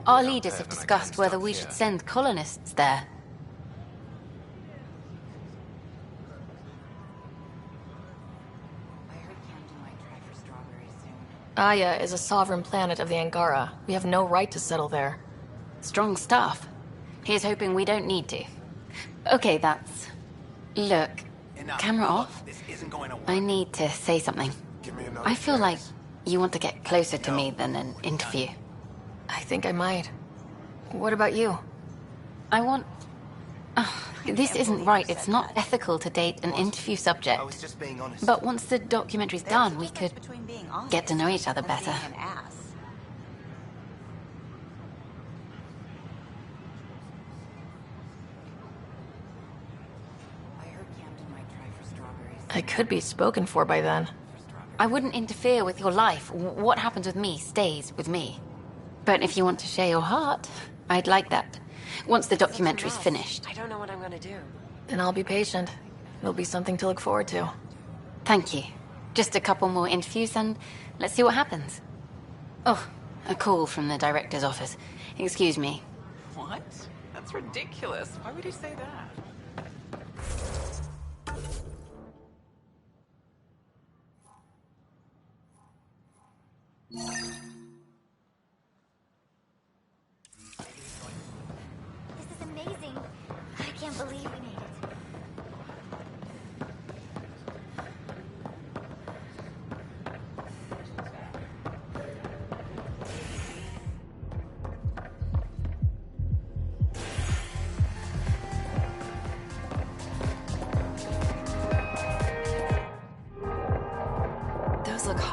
Our leaders have discussed whether we should send colonists there. Aya is a sovereign planet of the Angara. We have no right to settle there. Strong stuff. Here's hoping we don't need to. Okay, that's... Look, camera off. I need to say something. I feel like you want to get closer to me than an interview. I think I might. What about you? I want... this isn't right. It's not ethical to date an interview subject. But once the documentary's done, we could get to know each other better. I could be spoken for by then. I wouldn't interfere with your life. What happens with me stays with me. But if you want to share your heart, I'd like that. Once the documentary's finished. I don't know what I'm gonna do. Then I'll be patient. It'll be something to look forward to. Thank you. Just a couple more interviews and let's see what happens. Oh, a call from the director's office. Excuse me. What? That's ridiculous. Why would he say that? This is amazing. I can't believe we made it.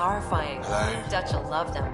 horrifying. Hello? Dutch will love them.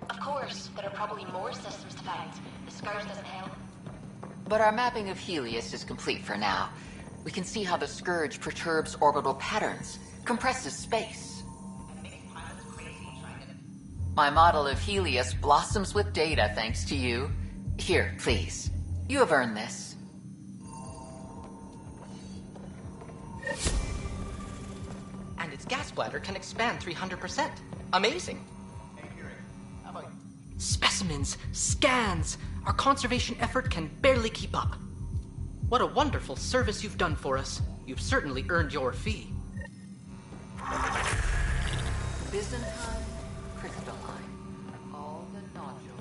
Of course, there are probably more systems to find. The Scourge doesn't help. But our mapping of Helios is complete for now. We can see how the Scourge perturbs orbital patterns, compresses space. My model of Helios blossoms with data thanks to you. Here, please. You have earned this. And its gas bladder can expand 300%. Amazing. Specimens, scans. Our conservation effort can barely keep up. What a wonderful service you've done for us. You've certainly earned your fee. Byzantine, crystalline. All the nodules.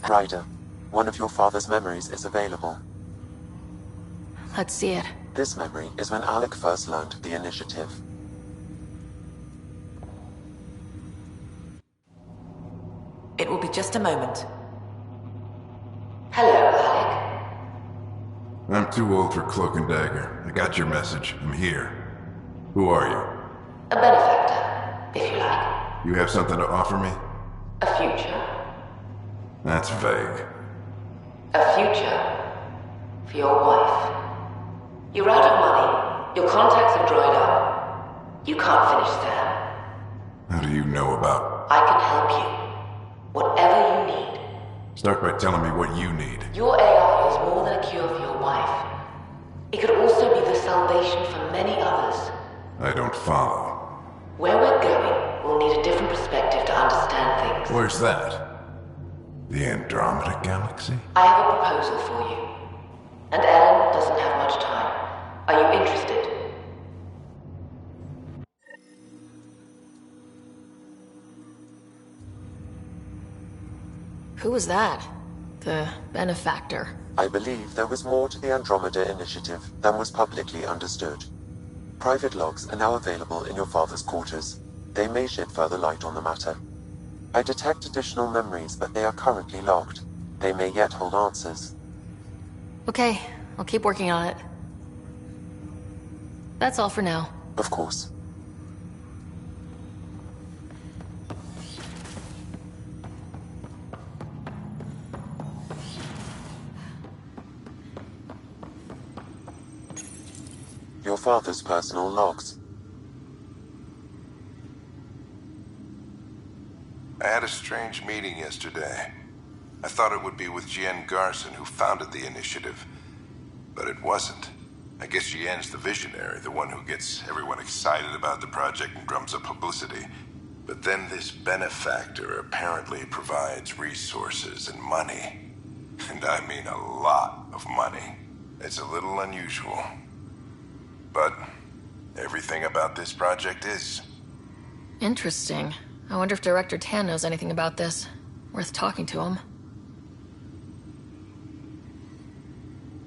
Ryder, one of your father's memories is available. Let's see it. This memory is when Alec first learned the initiative. It will be just a moment. Hello, Alec. I'm too old for Cloak and Dagger. I got your message. I'm here. Who are you? A benefactor, if you like. You have something to offer me? A future. That's vague. A future for your wife. You're out of money, your contacts have dried up. You can't finish Sam. How do you know about? I can help you. Whatever you need. Start by telling me what you need. Your AI is more than a cure for your wife. It could also be the salvation for many others. I don't follow. Where we're going, we'll need a different perspective to understand things. Where's that? The Andromeda Galaxy? I have a proposal for you. And Ellen doesn't have much time. Are you interested? Who was that? The benefactor. I believe there was more to the Andromeda initiative than was publicly understood. Private logs are now available in your father's quarters. They may shed further light on the matter. I detect additional memories, but they are currently logged. They may yet hold answers. Okay, I'll keep working on it. That's all for now. Of course. Your father's personal logs. I had a strange meeting yesterday. I thought it would be with Jien Garson, who founded the initiative. But it wasn't. I guess Jien's the visionary, the one who gets everyone excited about the project and drums up publicity. But then this benefactor apparently provides resources and money. And I mean a lot of money. It's a little unusual. But everything about this project is. Interesting. I wonder if Director Tan knows anything about this. Worth talking to him.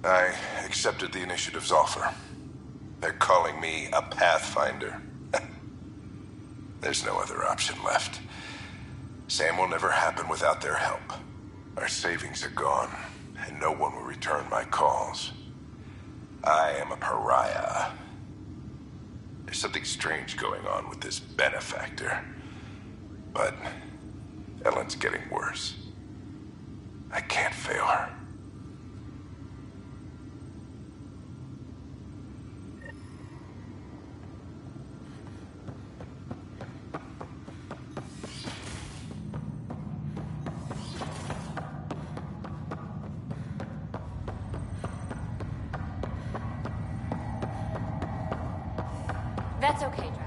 I accepted the initiative's offer. They're calling me a Pathfinder. There's no other option left. Sam will never happen without their help. Our savings are gone, and no one will return my calls. I am a pariah. There's something strange going on with this benefactor. But Ellen's getting worse. I can't fail her. That's okay, Drax.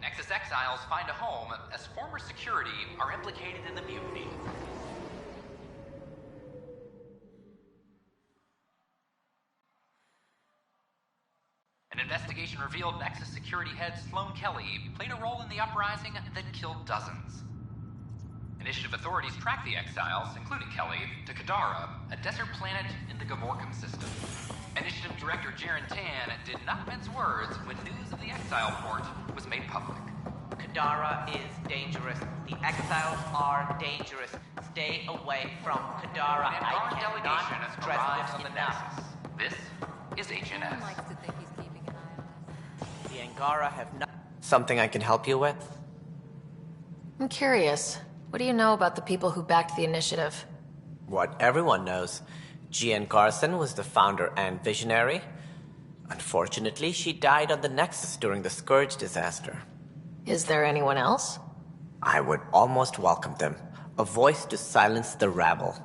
Nexus exiles find a home as former security are implicated in the mutiny. An investigation revealed Nexus security head Sloan Kelly played a role in the uprising that killed dozens. Initiative authorities tracked the exiles, including Kelly, to Kadara, a desert planet in the Gavorkum system. Initiative Director Jaren Tan did not mince words when news of the exile port was made public. Kadara is dangerous. The exiles are dangerous. Stay away from Kadara. An I armed delegation cannot has stress arrived this on the enough. Nexus. This is HNS. The Angara have not. Something I can help you with? I'm curious. What do you know about the people who backed the initiative? What everyone knows. Jien Garson was the founder and visionary. Unfortunately, she died on the Nexus during the Scourge disaster. Is there anyone else? I would almost welcome them. A voice to silence the rabble.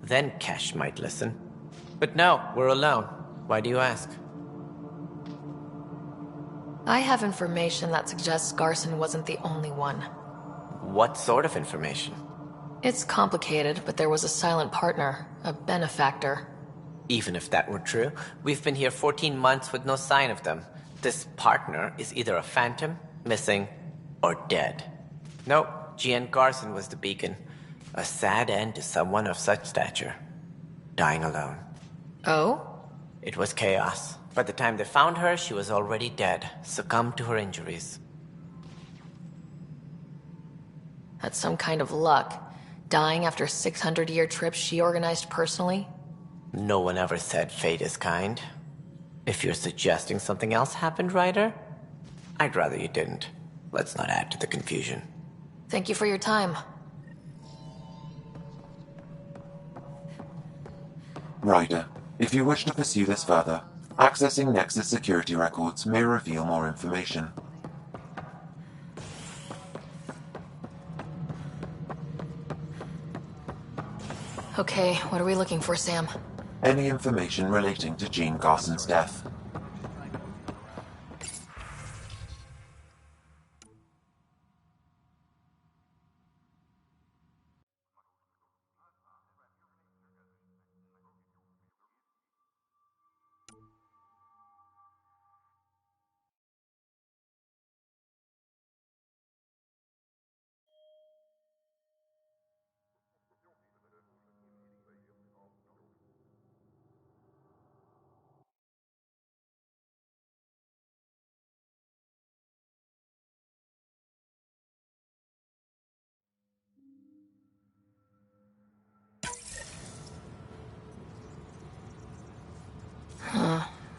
Then Kesh might listen. But no, we're alone. Why do you ask? I have information that suggests Garson wasn't the only one. What sort of information? It's complicated, but there was a silent partner, a benefactor. Even if that were true, we've been here 14 months with no sign of them. This partner is either a phantom, missing, or dead. Nope, G.N. Garson was the beacon. A sad end to someone of such stature. Dying alone. Oh? It was chaos. By the time they found her, she was already dead, succumbed to her injuries. That's some kind of luck. Dying after a 600-year trip she organized personally? No one ever said fate is kind. If you're suggesting something else happened, Ryder, I'd rather you didn't. Let's not add to the confusion. Thank you for your time. Ryder, if you wish to pursue this further, accessing Nexus security records may reveal more information. Okay, what are we looking for, Sam? Any information relating to Jean Garson's death.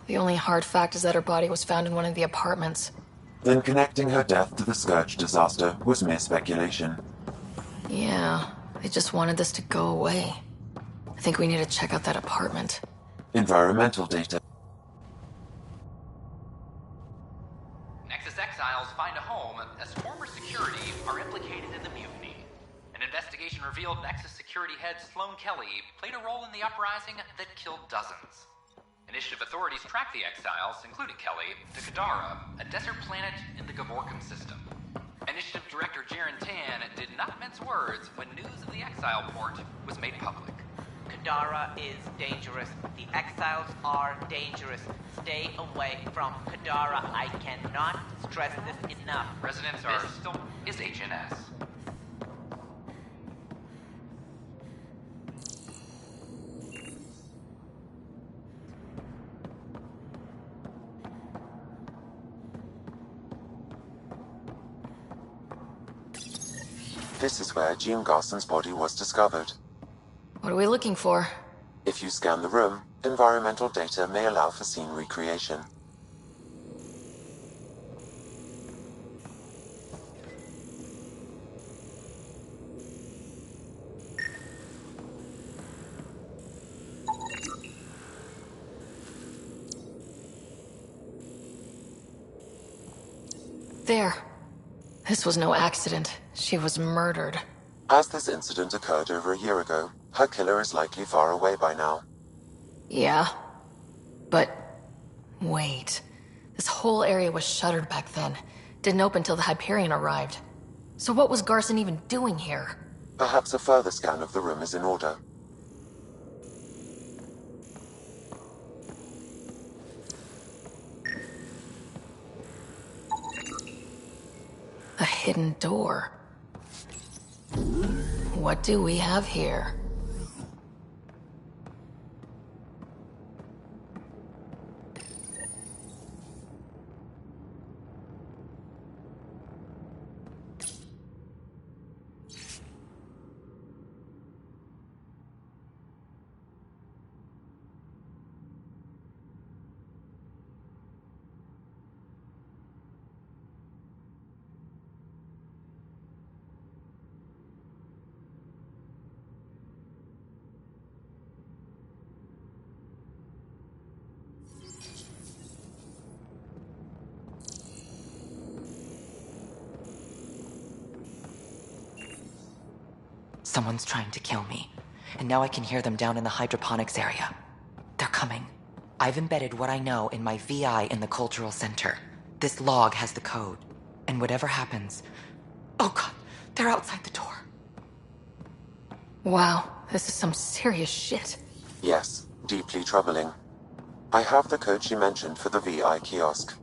The only hard fact is that her body was found in one of the apartments. Then connecting her death to the Scourge disaster was mere speculation. Yeah, they just wanted this to go away. I think we need to check out that apartment. Environmental data. Nexus exiles find a home as former security are implicated in the mutiny. An investigation revealed Nexus security head Sloane Kelly played a role in the uprising that killed dozens. Initiative authorities tracked the exiles, including Kelly, to Kadara, a desert planet in the Abgebrochen system. Initiative Director Jaren Tan did not mince words when news of the exile port was made public. Kadara is dangerous. The exiles are dangerous. Stay away from Kadara. I cannot stress this enough. Residents are still is HNS. This is where Jean Garson's body was discovered. What are we looking for? If you scan the room, environmental data may allow for scene recreation. There. This was no accident. She was murdered. As this incident occurred over a year ago, her killer is likely far away by now. Yeah. But... wait. This whole area was shuttered back then. Didn't open till the Hyperion arrived. So what was Garson even doing here? Perhaps a further scan of the room is in order. A hidden door. What do we have here? Someone's trying to kill me, and now I can hear them down in the hydroponics area. They're coming. I've embedded what I know in my VI in the cultural center. This log has the code, and whatever happens... Oh god, They're outside the door. Wow, this is some serious shit. Yes, deeply troubling. I have the code she mentioned for the VI kiosk.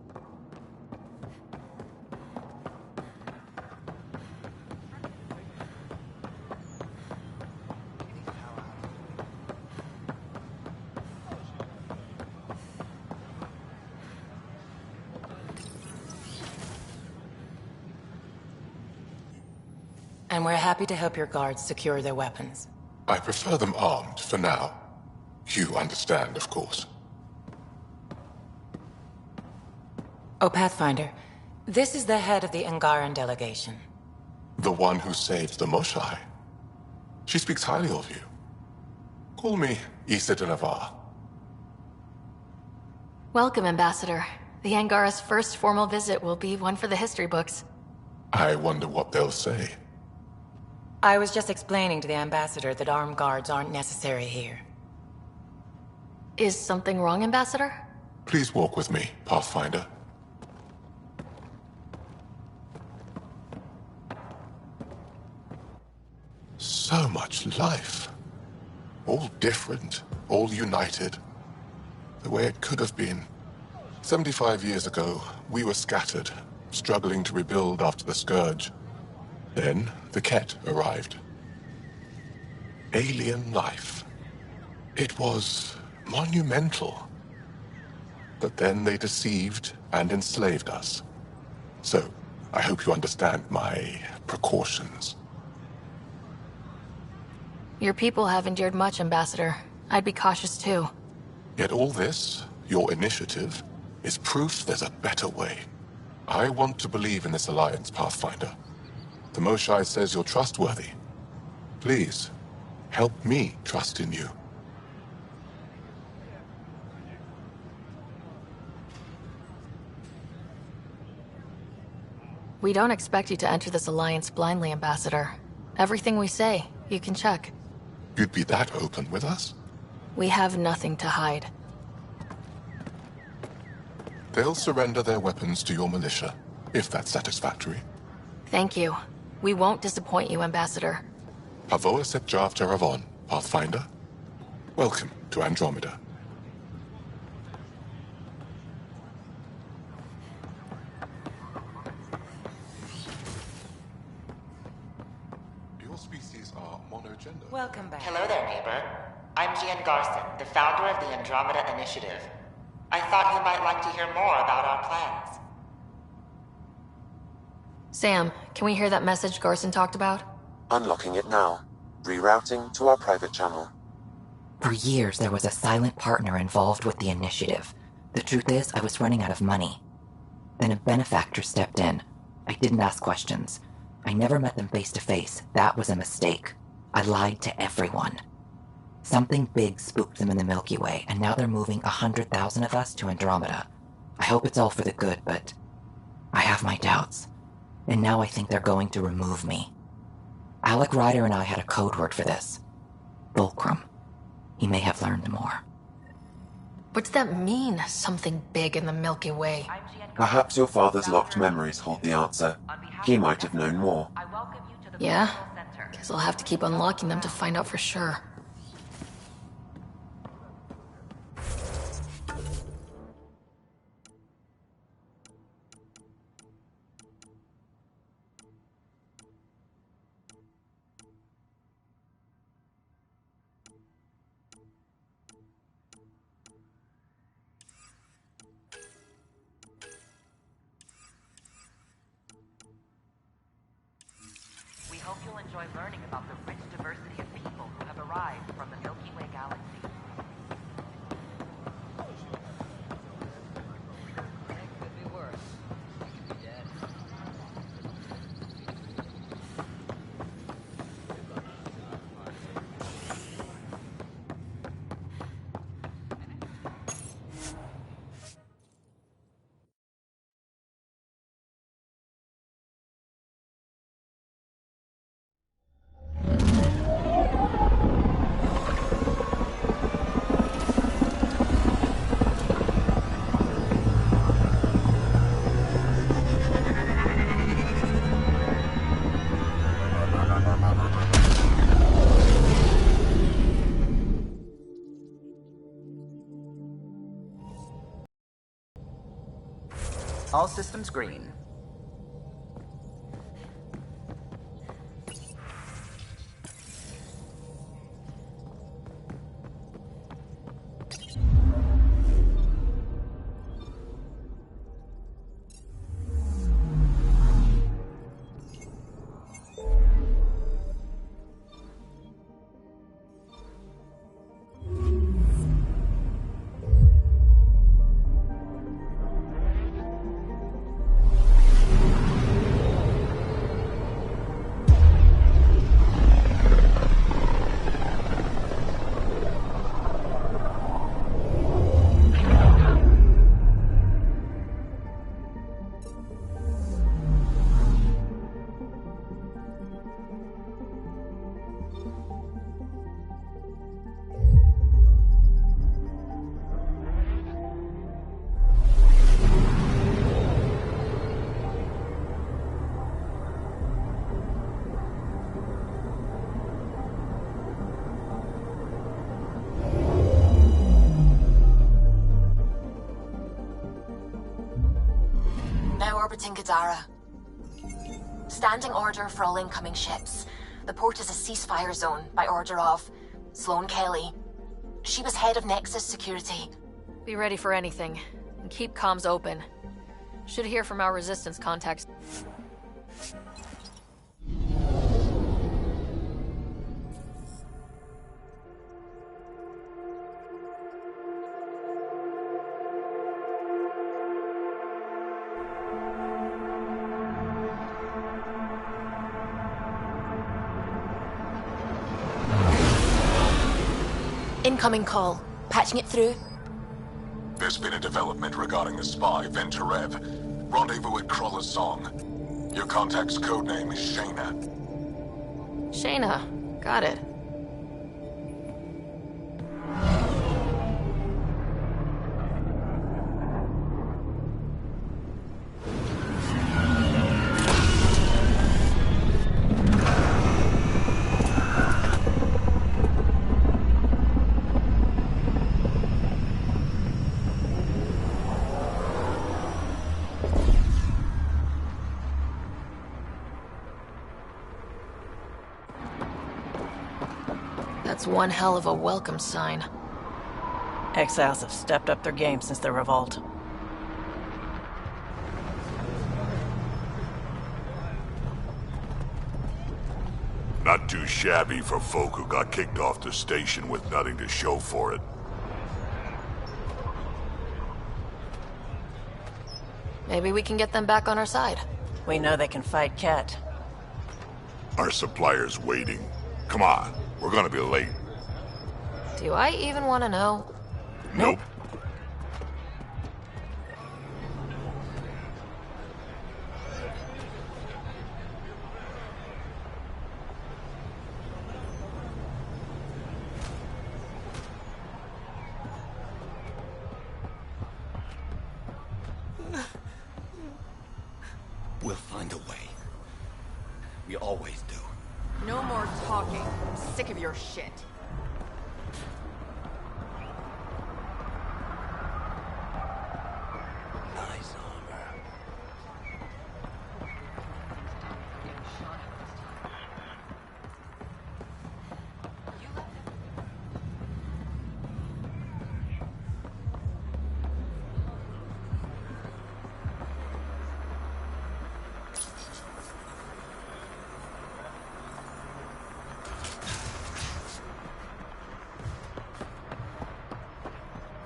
And we're happy to help your guards secure their weapons. I prefer them armed for now. You understand, of course. Oh, Pathfinder, this is the head of the Angaran delegation. The one who saved the Moshai. She speaks highly of you. Call me Issa de Navarre. Welcome, Ambassador. The Angara's first formal visit will be one for the history books. I wonder what they'll say. I was just explaining to the Ambassador that armed guards aren't necessary here. Is something wrong, Ambassador? Please walk with me, Pathfinder. So much life. All different, all united. The way it could have been. 75 years ago, we were scattered, struggling to rebuild after the Scourge. Then, the Ket arrived. Alien life. It was monumental. But then they deceived and enslaved us. So, I hope you understand my precautions. Your people have endured much, Ambassador. I'd be cautious too. Yet all this, your initiative, is proof there's a better way. I want to believe in this alliance, Pathfinder. The Moshai says you're trustworthy. Please, help me trust in you. We don't expect you to enter this alliance blindly, Ambassador. Everything we say, you can check. You'd be that open with us? We have nothing to hide. They'll surrender their weapons to your militia, if that's satisfactory. Thank you. We won't disappoint you, Ambassador. Pavoa set Jav Teravon, Pathfinder. Welcome to Andromeda. Your species are monogender. Welcome back. Hello there, neighbor. I'm Gian Garson, the founder of the Andromeda Initiative. I thought you might like to hear more about our plans. Sam, can we hear that message Garson talked about? Unlocking it now. Rerouting to our private channel. For years, there was a silent partner involved with the initiative. The truth is, I was running out of money. Then a benefactor stepped in. I didn't ask questions. I never met them face to face. That was a mistake. I lied to everyone. Something big spooked them in the Milky Way, and now they're moving 100,000 of us to Andromeda. I hope it's all for the good, but I have my doubts. And now I think they're going to remove me. Alec Ryder and I had a code word for this. Fulcrum. He may have learned more. What does that mean, something big in the Milky Way? Perhaps your father's locked memories hold the answer. He might have known more. Yeah? Guess I'll have to keep unlocking them to find out for sure. We hope you'll enjoy learning about the rich diversity of people who have arrived from the Milky Way galaxy. All systems green. Orbiting Gadara. Standing order for all incoming ships. The port is a ceasefire zone by order of Sloane Kelly. She was head of Nexus security. Be ready for anything, and keep comms open. Should hear from our resistance contacts. Incoming call. Patching it through. There's been a development regarding the spy, Venturev. Rendezvous at Crawler's Song. Your contact's codename is Shayna. Shayna. Got it. That's one hell of a welcome sign. Exiles have stepped up their game since the revolt. Not too shabby for folk who got kicked off the station with nothing to show for it. Maybe we can get them back on our side. We know they can fight Ket. Our supplier's waiting. Come on, we're gonna be late. Do I even want to know? Nope. We'll find a way. We always do. No more talking. I'm sick of your shit. Nice armor.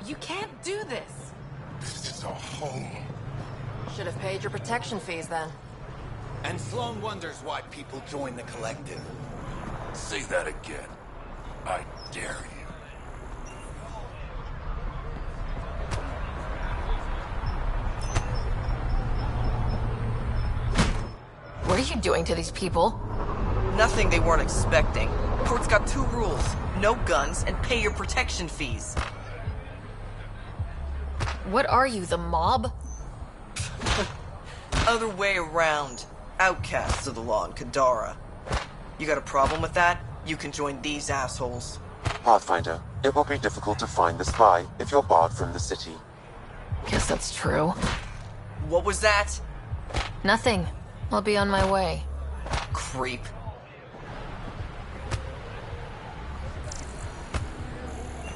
You can't do this. This is our home. Should have paid your protection fees then. And Sloane wonders why people join the collective. Say that again. I dare you. What are you doing to these people? Nothing they weren't expecting. Port's got two rules. No guns and pay your protection fees. What are you, the mob? Other way around. Outcasts of the law in Kadara. You got a problem with that? You can join these assholes. Pathfinder, it will be difficult to find the spy if you're barred from the city. Guess that's true. What was that? Nothing. I'll be on my way. Creep.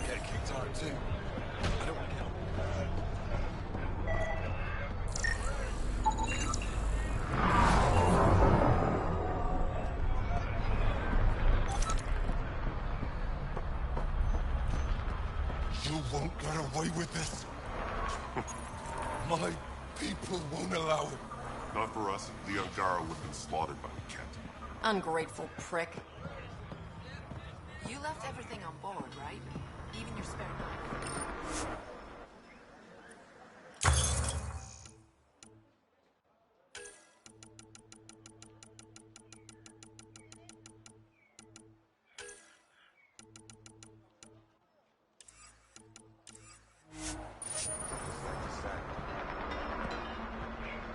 Get kicked out too. I don't want to help. You won't get away with this. My people won't allow it. Not for us. The Angara would have been slaughtered by the Kent. Ungrateful prick. You left everything on board, right? Even your spare knife.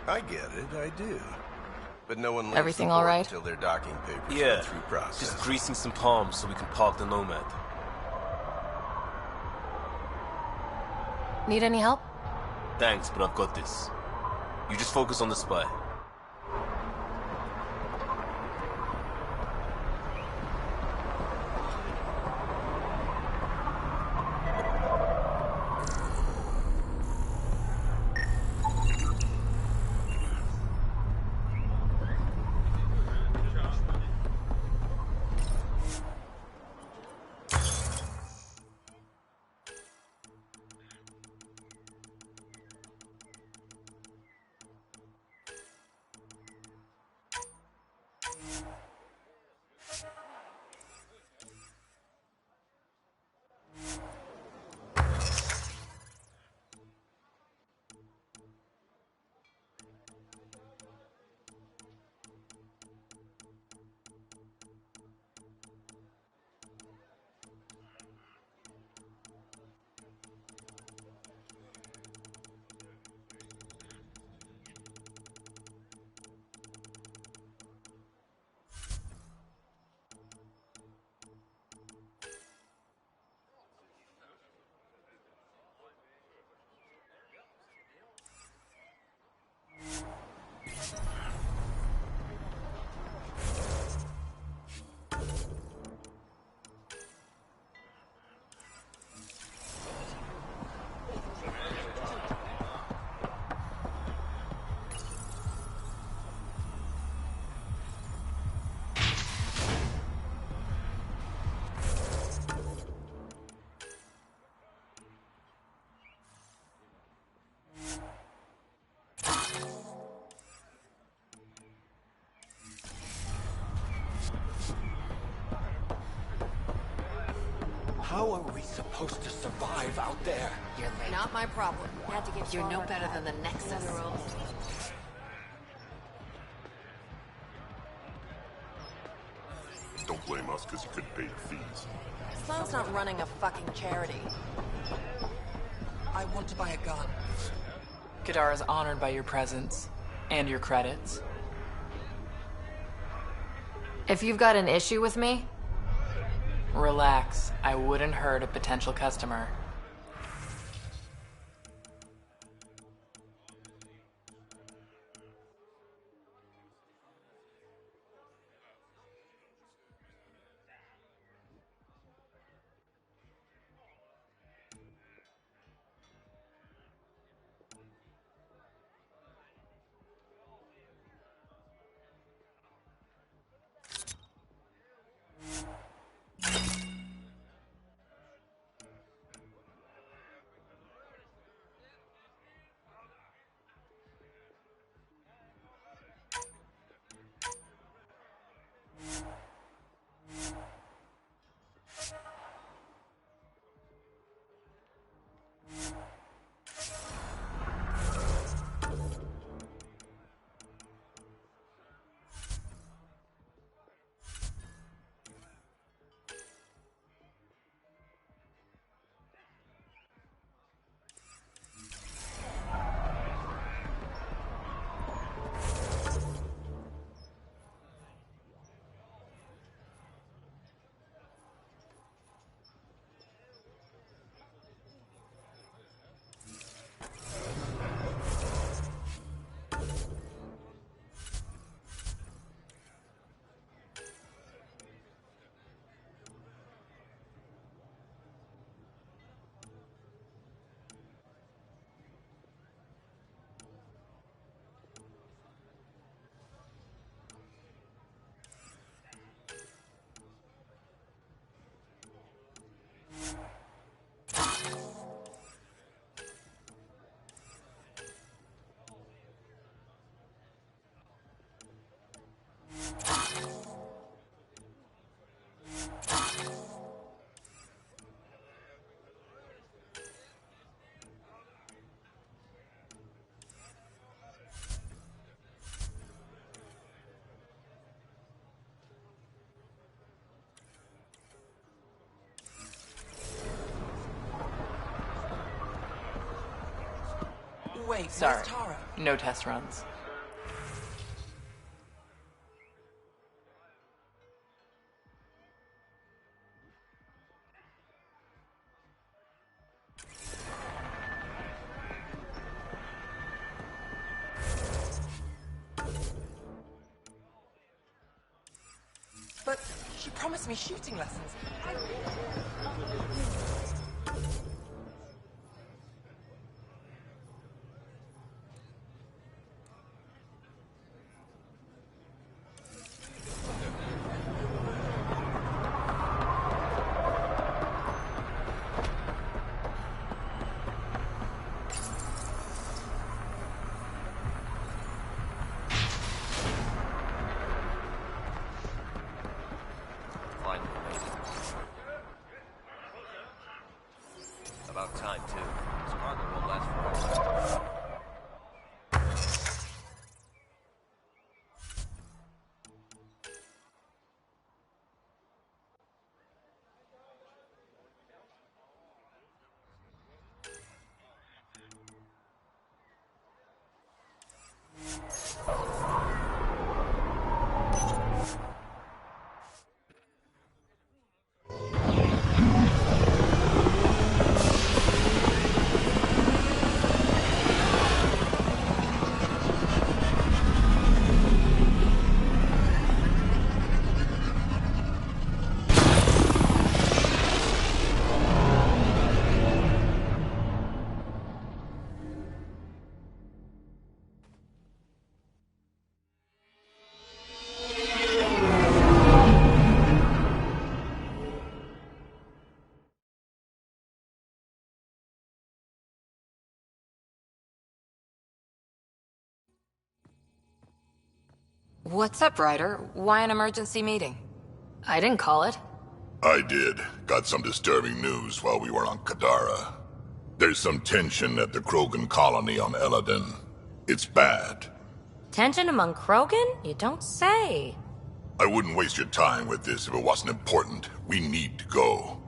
I get it, I do. But no one leaves Everything the all port right? until their docking papers Yeah, go through process. just greasing some palms so we can park the Nomad. Need any help? Thanks, but I've got this. You just focus on the spy. How are we supposed to survive out there? You're late. Not my problem. Had to get You're no better than the Nexus. Don't blame us because you couldn't pay your fees. Sloan's not running a fucking charity. I want to buy a gun. Kadar is honored by your presence and your credits. If you've got an issue with me, Relax. I wouldn't hurt a potential customer. wait. Sorry. Where's Tara? No test runs. But she promised me shooting lessons. About time, too. This cargo won't last forever. What's up, Ryder? Why an emergency meeting? I didn't call it. I did. Got some disturbing news while we were on Kadara. There's some tension at the Krogan colony on Eladin. It's bad. Tension among Krogan? You don't say. I wouldn't waste your time with this if it wasn't important. We need to go.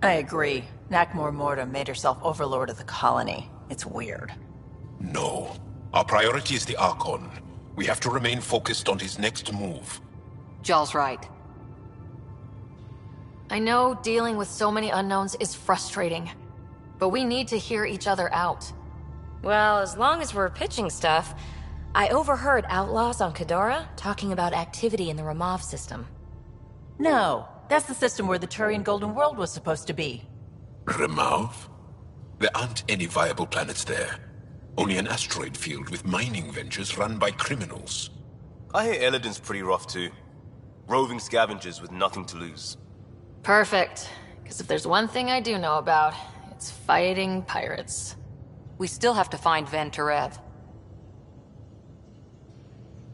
I agree. Nakmor Morta made herself overlord of the colony. It's weird. No. Our priority is the Archon. We have to remain focused on his next move. Jall's right. I know dealing with so many unknowns is frustrating, but we need to hear each other out. Well, as long as we're pitching stuff, I overheard outlaws on Kadara talking about activity in the Ramov system. No, that's the system where the Turian Golden World was supposed to be. Remov? There aren't any viable planets there. Only an asteroid field with mining ventures run by criminals. I hear Eladin's pretty rough too. Roving scavengers with nothing to lose. Perfect. Because if there's one thing I do know about, it's fighting pirates. We still have to find Van Terev.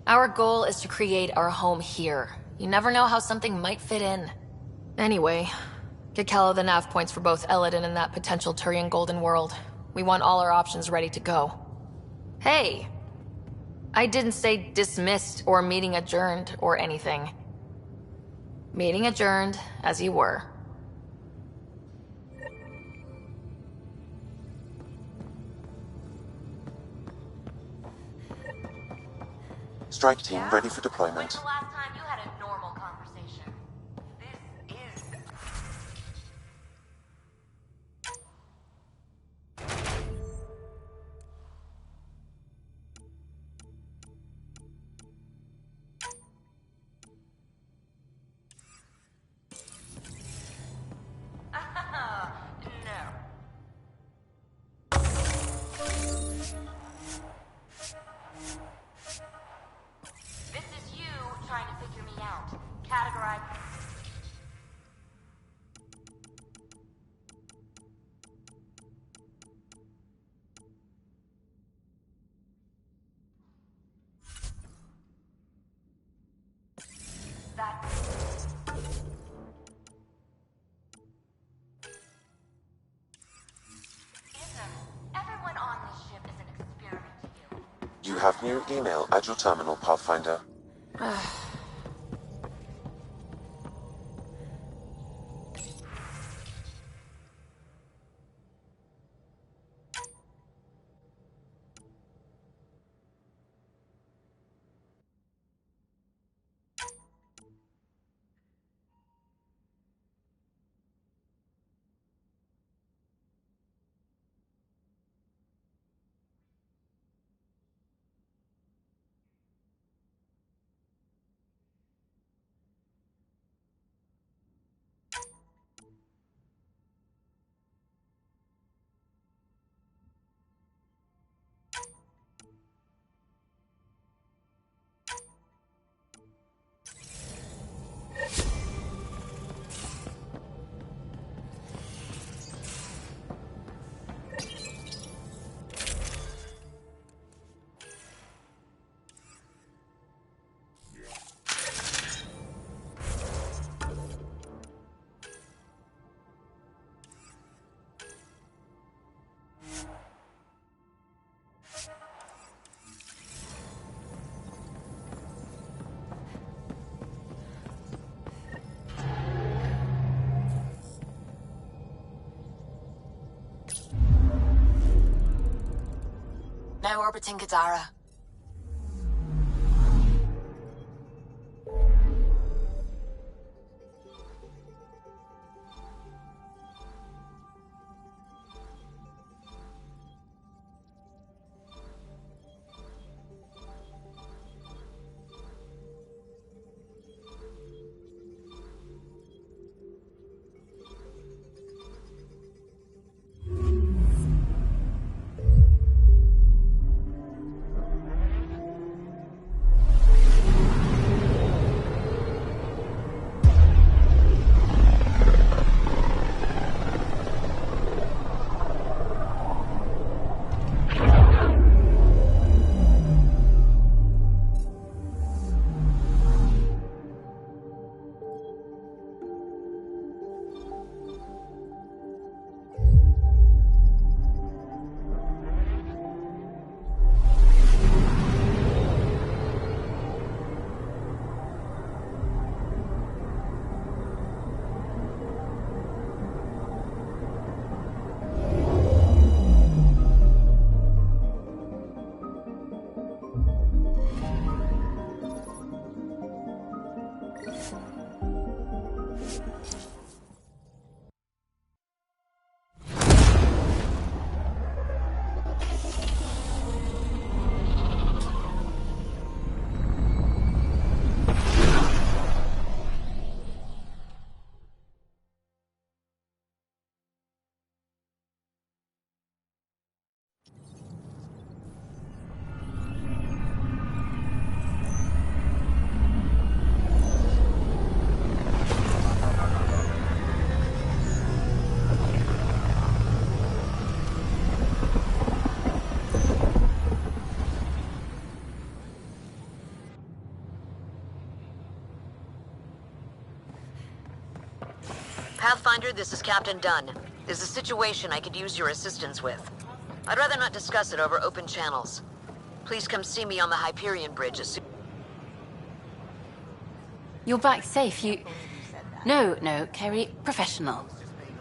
Our goal is to create our home here. You never know how something might fit in. Anyway, get Kello the nav points for both Eladin and that potential Turian Golden World. We want all our options ready to go. Hey! I didn't say dismissed or meeting adjourned or anything. Meeting adjourned, as you were. Strike team ready for deployment. When's the last time you had a normal conversation? This is... You have new email at your terminal, Pathfinder. orbiting Kadara. Pathfinder, this is Captain Dunn. There's a situation I could use your assistance with. I'd rather not discuss it over open channels. Please come see me on the Hyperion Bridge as soon... You're back safe, No, Kerry, professional.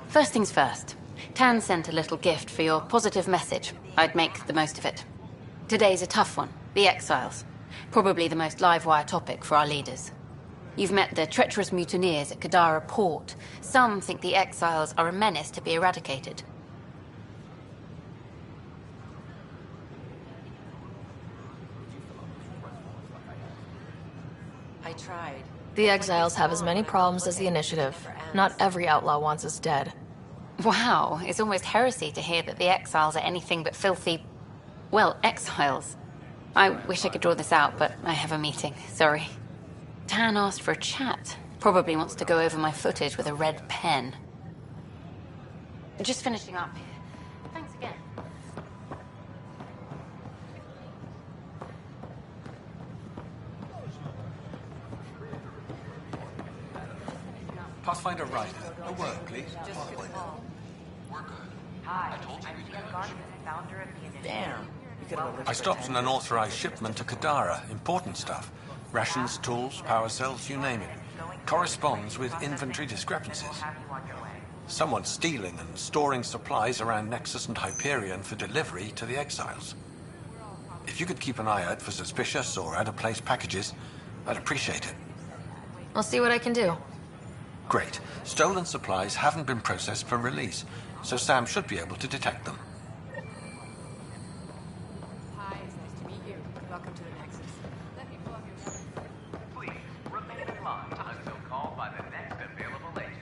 First things first. Tan sent a little gift for your positive message. I'd make the most of it. Today's a tough one. The Exiles. Probably the most live-wire topic for our leaders. You've met the treacherous mutineers at Kadara Port. Some think the Exiles are a menace to be eradicated. I tried. The Exiles have as many problems as the Initiative. Not every outlaw wants us dead. Wow, it's almost heresy to hear that the Exiles are anything but filthy... well, exiles. I wish I could draw this out, but I have a meeting. Sorry. Tan asked for a chat. Probably wants to go over my footage with a red pen. Just finishing up. Thanks again. Pathfinder Ryder, a word, please. Hi, I'm Ian Garden, founder of the Initiative. Damn. I stopped an unauthorized shipment to Kadara. Important stuff. Rations, tools, power cells, you name it. Corresponds with inventory discrepancies. Someone's stealing and storing supplies around Nexus and Hyperion for delivery to the Exiles. If you could keep an eye out for suspicious or out-of-place packages, I'd appreciate it. I'll see what I can do. Great. Stolen supplies haven't been processed for release, so Sam should be able to detect them. Hi, it's nice to meet you. Welcome to the Nexus. Let me pull up your number. Please remain in line until called by the next available agent.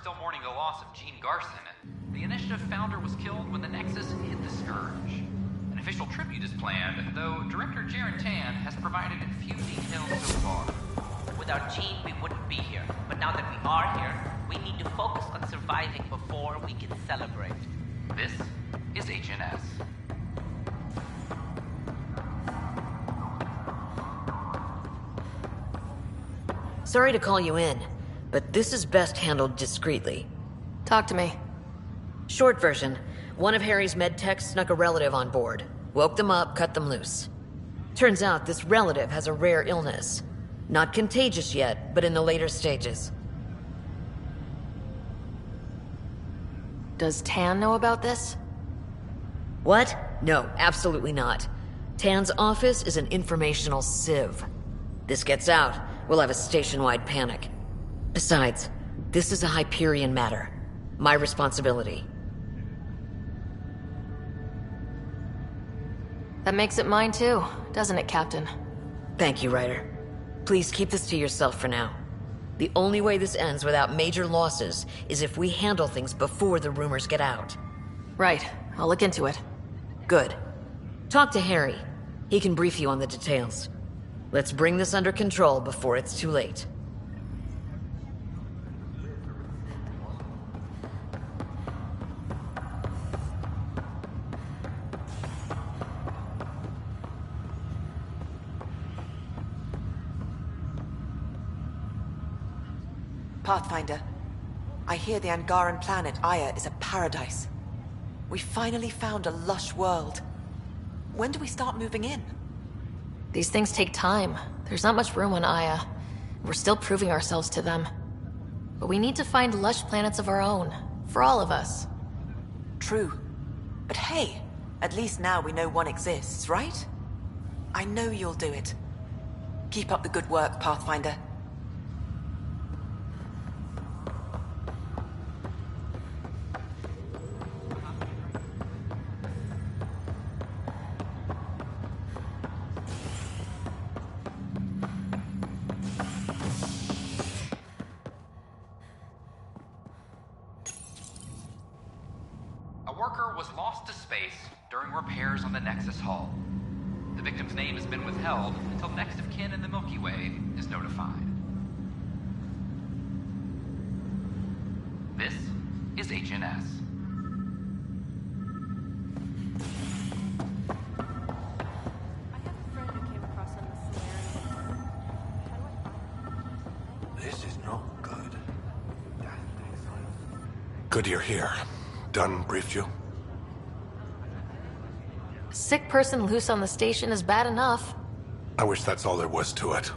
still mourning the loss of Gene Garson. The Initiative founder was killed when the Nexus hit the Scourge. An official tribute is planned, though Director Jaren Tan has provided few details so far. Without Gene, we wouldn't be here. But now that we are here, we need to focus on surviving before we can celebrate. This is HNS. Sorry to call you in, but this is best handled discreetly. Talk to me. Short version, one of Harry's med techs snuck a relative on board. Woke them up, cut them loose. Turns out this relative has a rare illness. Not contagious yet, but in the later stages. Does Tan know about this? What? No, absolutely not. Tan's office is an informational sieve. This gets out, we'll have a station-wide panic. Besides, this is a Hyperion matter. My responsibility. That makes it mine too, doesn't it, Captain? Thank you, Ryder. Please keep this to yourself for now. The only way this ends without major losses is if we handle things before the rumors get out. Right. I'll look into it. Good. Talk to Harry. He can brief you on the details. Let's bring this under control before it's too late. Pathfinder, I hear the Angaran planet Aya is a paradise. We finally found a lush world. When do we start moving in? These things take time. There's not much room on Aya. We're still proving ourselves to them. But we need to find lush planets of our own. For all of us. True. But hey, at least now we know one exists, right? I know you'll do it. Keep up the good work, Pathfinder. Repairs on the Nexus hull. The victim's name has been withheld until next of kin in the Milky Way is notified. This is HNS. This is not good. Good you're here. Dunn briefed you? Sick person loose on the station is bad enough. I wish that's all there was to it.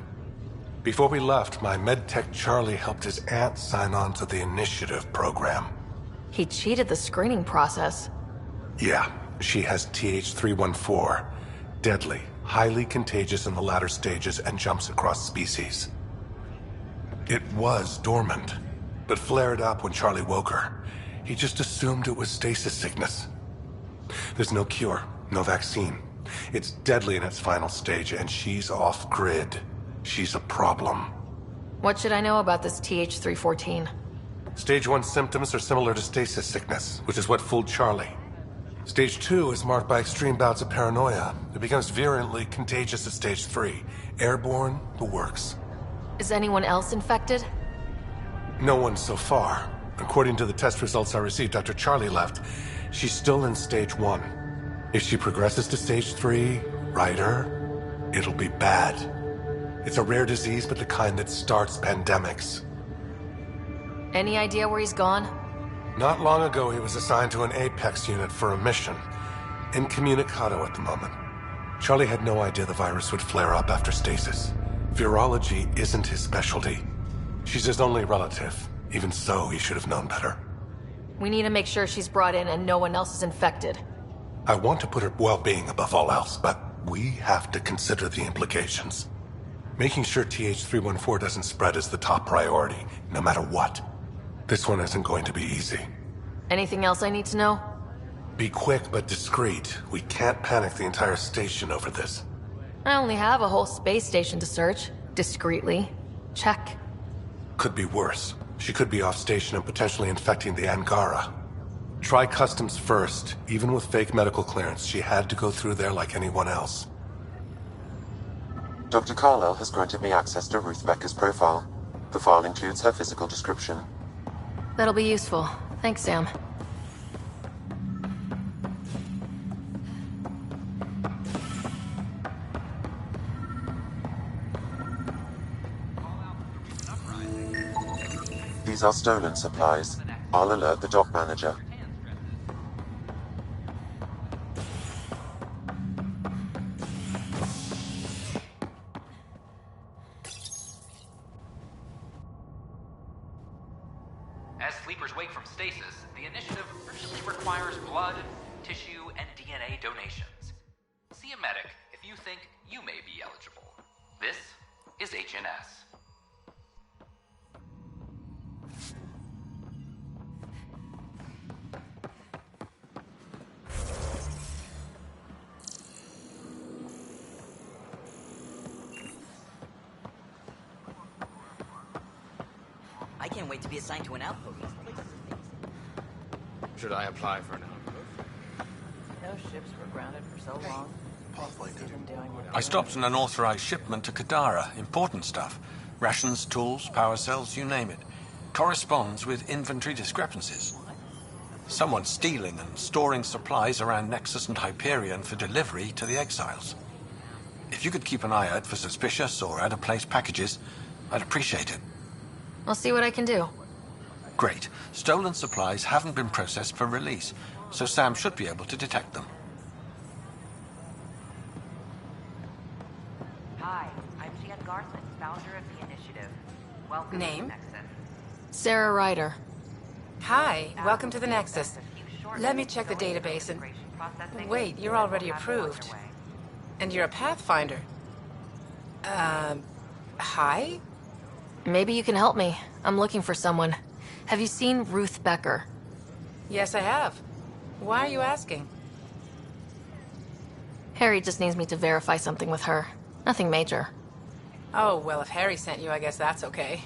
Before we left, my medtech Charlie helped his aunt sign on to the Initiative program. He cheated the screening process. Yeah, she has TH314. Deadly, highly contagious in the latter stages and jumps across species. It was dormant, but flared up when Charlie woke her. He just assumed it was stasis sickness. There's no cure. No vaccine. It's deadly in its final stage, and she's off-grid. She's a problem. What should I know about this TH314? Stage 1 symptoms are similar to stasis sickness, which is what fooled Charlie. Stage 2 is marked by extreme bouts of paranoia. It becomes virulently contagious at Stage 3. Airborne, the works. Is anyone else infected? No one so far. According to the test results I received after Charlie left, she's still in Stage 1. If she progresses to Stage 3, Ryder, it'll be bad. It's a rare disease, but the kind that starts pandemics. Any idea where he's gone? Not long ago, he was assigned to an Apex unit for a mission. Incommunicado at the moment. Charlie had no idea the virus would flare up after stasis. Virology isn't his specialty. She's his only relative. Even so, he should have known better. We need to make sure she's brought in and no one else is infected. I want to put her well-being above all else, but we have to consider the implications. Making sure TH314 doesn't spread is the top priority, no matter what. This one isn't going to be easy. Anything else I need to know? Be quick but discreet. We can't panic the entire station over this. I only have a whole space station to search. Discreetly. Check. Could be worse. She could be off station and potentially infecting the Angara. Try customs first. Even with fake medical clearance, she had to go through there like anyone else. Dr. Carlyle has granted me access to Ruth Becker's profile. The file includes her physical description. That'll be useful. Thanks, Sam. These are stolen supplies. I'll alert the dock manager. As sleepers wake from stasis, the initiative urgently requires blood, tissue, and DNA donations. See a medic if you think you may be eligible. This is HNS. I can't wait to be assigned to an outpost. Should I apply for an outpost? No ships were grounded for so long. I stopped an unauthorized shipment to Kadara. Important stuff. Rations, tools, power cells, you name it. Corresponds with inventory discrepancies. Someone's stealing and storing supplies around Nexus and Hyperion for delivery to the exiles. If you could keep an eye out for suspicious or out-of-place packages, I'd appreciate it. I'll see what I can do. Great. Stolen supplies haven't been processed for release, so Sam should be able to detect them. Hi, I'm Jan Garson, founder of the initiative. Welcome Name? to Nexus. Sarah Ryder. Hi, welcome to the Nexus. Let me check the database and... Wait, you're already approved. And you're a Pathfinder. Hi? Maybe you can help me. I'm looking for someone. Have you seen Ruth Becker? Yes, I have. Why are you asking? Harry just needs me to verify something with her. Nothing major. Oh, well, if Harry sent you, I guess that's okay.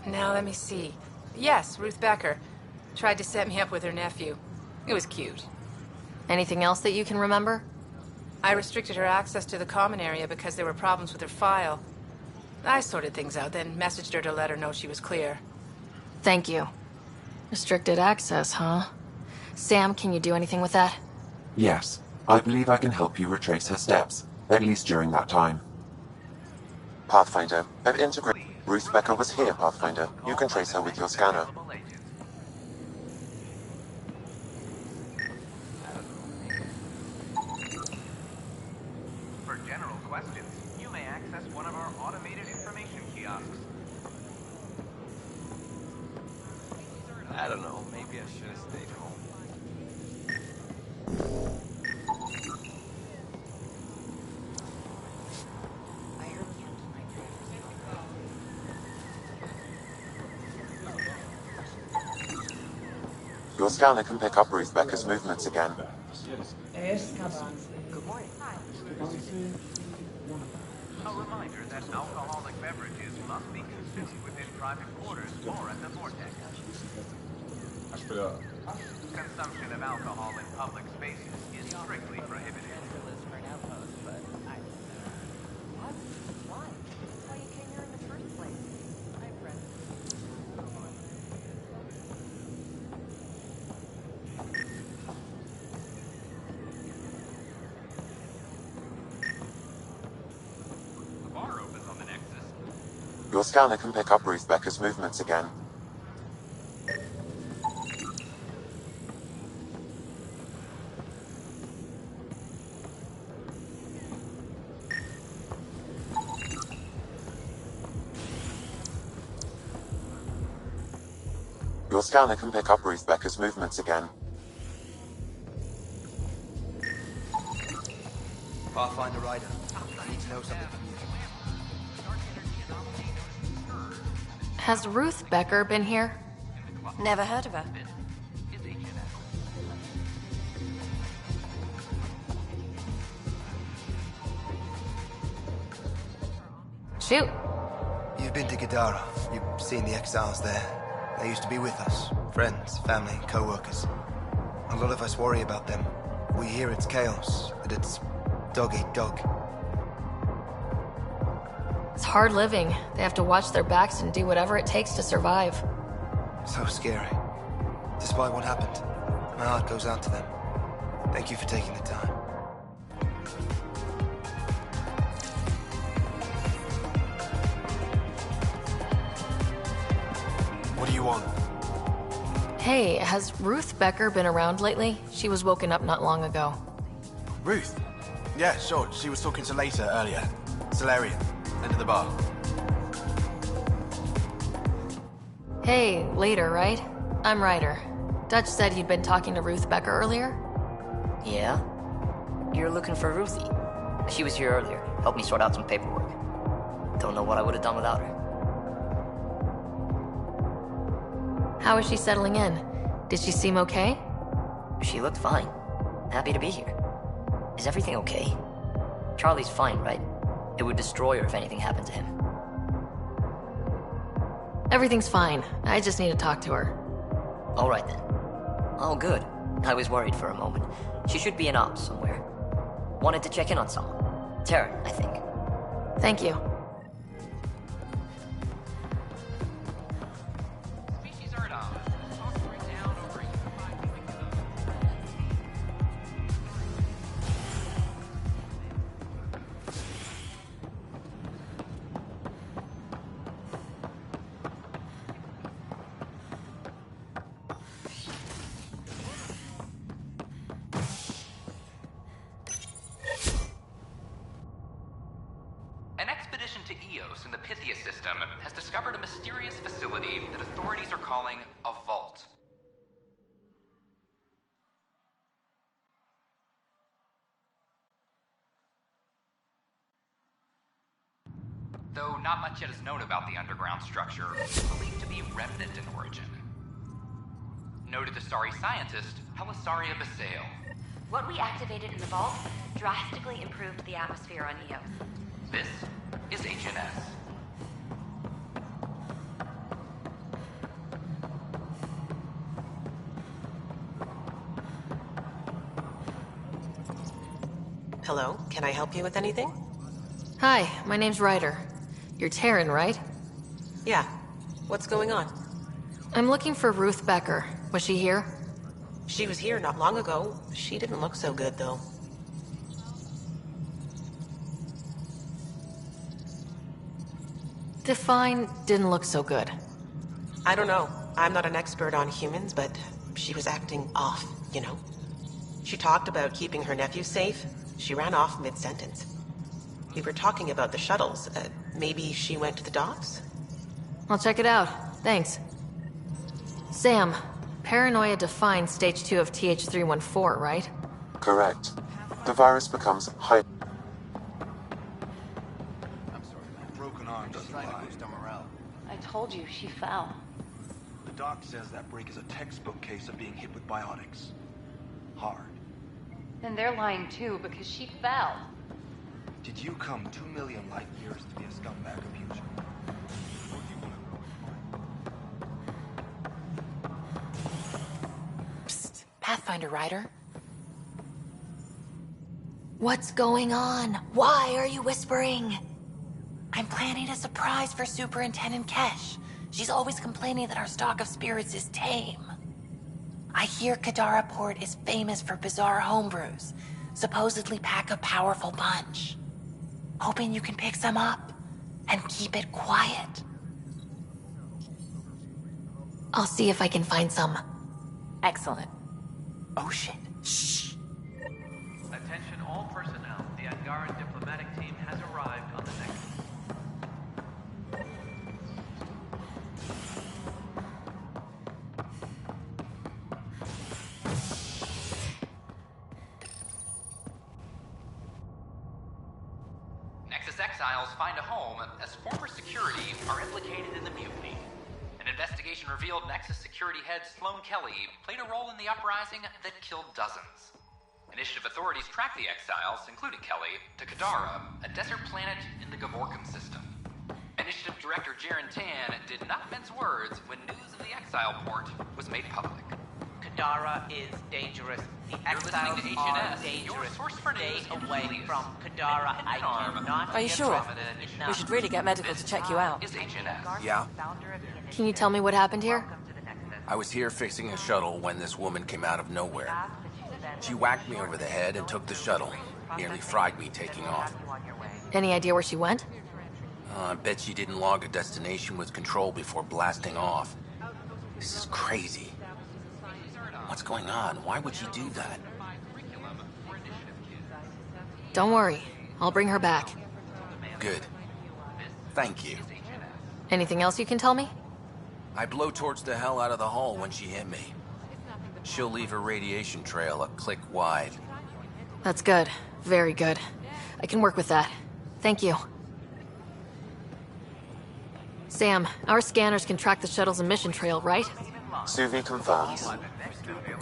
Now, let me see. Yes, Ruth Becker. Tried to set me up with her nephew. It was cute. Anything else that you can remember? I restricted her access to the common area because there were problems with her file. I sorted things out, then messaged her to let her know she was clear. Thank you. Restricted access, huh? Sam, can you do anything with that? Yes, I believe I can help you retrace her steps, at least during that time. Pathfinder, I've integrated. Ruth Becker was here, Pathfinder. You can trace her with your scanner. For general questions, you may access one of our automated information kiosks. I don't know, maybe I should have stayed home. Your scanner can pick up Ruth Becker's movements again. Good morning. A reminder that alcoholic beverages must be consumed within private quarters or at the vortex. Consumption of alcohol in public spaces is strictly prohibited. Your scanner can pick up Ruth Becker's movements again. Your scanner can pick up Ruth Becker's movements again. Pathfinder Ryder, I need to know something from you. Has Ruth Becker been here? Never heard of her. Shoot. You've been to Kadara. You've seen the exiles there. They used to be with us. Friends, family, co-workers. A lot of us worry about them. We hear it's chaos, that it's dog eat dog. It's hard living. They have to watch their backs and do whatever it takes to survive. So scary. Despite what happened, my heart goes out to them. Thank you for taking the time. What do you want? Hey, has Ruth Becker been around lately? She was woken up not long ago. Ruth? Yeah, sure. She was talking to Later earlier. Serie, end of the bar. Hey, later, right? I'm Ryder. Dutch said you'd been talking to Ruth Becker earlier? Yeah? You're looking for Ruthie. She was here earlier. Helped me sort out some paperwork. Don't know what I would have done without her. How is she settling in? Did she seem okay? She looked fine. Happy to be here. Is everything okay? Charlie's fine, right? It would destroy her if anything happened to him. Everything's fine. I just need to talk to her. All right then. Oh, good. I was worried for a moment. She should be in ops somewhere. Wanted to check in on someone. Taryn, I think. Thank you. In the Pythia system has discovered a mysterious facility that authorities are calling a vault. Though not much yet is known about the underground structure, it's believed to be remnant in origin. Noted Asari scientist Helisaria Basale. What we activated in the vault drastically improved the atmosphere on Eos. This is HNS. Hello, can I help you with anything? Hi, my name's Ryder. You're Taryn, right? Yeah. What's going on? I'm looking for Ruth Becker. Was she here? She was here not long ago. She didn't look so good, though. Define didn't look so good. I don't know. I'm not an expert on humans, but she was acting off, you know? She talked about keeping her nephew safe. She ran off mid-sentence. We were talking about the shuttles. Maybe she went to the docks? I'll check it out. Thanks. Sam, paranoia defines stage 2 of TH314, right? Correct. The virus becomes high. Broken arm doesn't lie. I told you, she fell. The doc says that break is a textbook case of being hit with biotics. Hard. Then they're lying too, because she fell. Did you come 2 million light years to be a scumbag abuser? Psst, Pathfinder Ryder. What's going on? Why are you whispering? I'm planning a surprise for Superintendent Kesh. She's always complaining that our stock of spirits is tame. I hear Kadara Port is famous for bizarre homebrews, supposedly pack a powerful punch. Hoping you can pick some up and keep it quiet. I'll see if I can find some. Excellent. Oh shit. Shh. Attention all personnel. The Angaran diplomatic team has arrived on the next. Exiles find a home as former security are implicated in the mutiny. An investigation revealed Nexus security head Sloan Kelly played a role in the uprising that killed dozens. Initiative authorities tracked the exiles, including Kelly, to Kadara, a desert planet in the Gavorkan system. Initiative Director Jaren Tan did not mince words when news of the exile port was made public. Kadara is dangerous. The You're exiles listening to are HNS, dangerous. your source for Stay news and away release. from Kadara. I cannot. Are you sure? Andromeda Initiative. We should really get medical to check you out. Is HNS. Yeah, Can you tell me what happened here? I was here fixing a shuttle when this woman came out of nowhere. She whacked me over the head and took the shuttle. Nearly fried me taking off. Any idea where she went? I bet she didn't log a destination with control before blasting off. This is crazy. What's going on? Why would she do that? Don't worry. I'll bring her back. Good. Thank you. Anything else you can tell me? I blow towards the hell out of the hull when she hit me. She'll leave her radiation trail a click wide. That's good. Very good. I can work with that. Thank you. Sam, our scanners can track the shuttle's emission trail, right? Suvi confirms.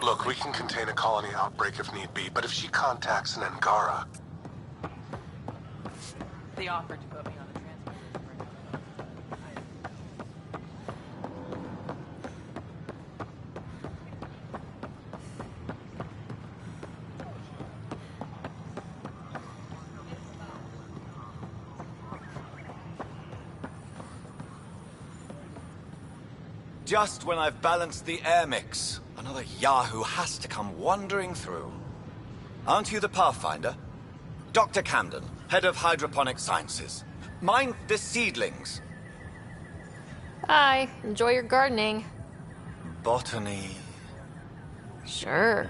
Look, we can contain a colony outbreak if need be, but if she contacts an Angara... They offered to put me on the transport. Just when I've balanced the air mix, another Yahoo has to come wandering through. Aren't you the Pathfinder? Dr. Camden, head of hydroponic sciences. Mind the seedlings. Hi. Enjoy your gardening. Botany. Sure.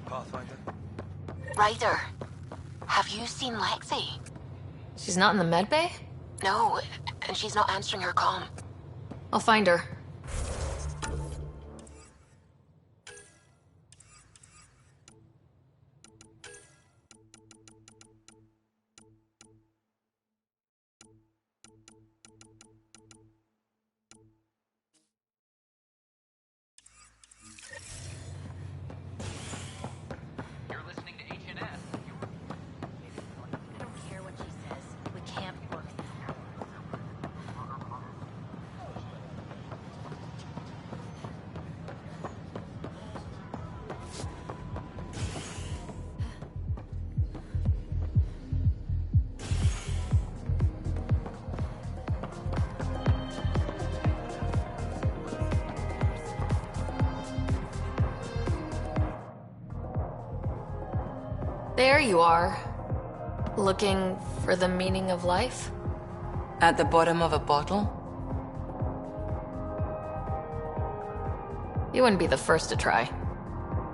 Pathfinder? Ryder, have you seen Lexi? She's not in the med bay? No, and she's not answering her comm. I'll find her. You're listening to HNS. I don't care what she says. We can't work this out. There you are. Looking for the meaning of life? At the bottom of a bottle? You wouldn't be the first to try.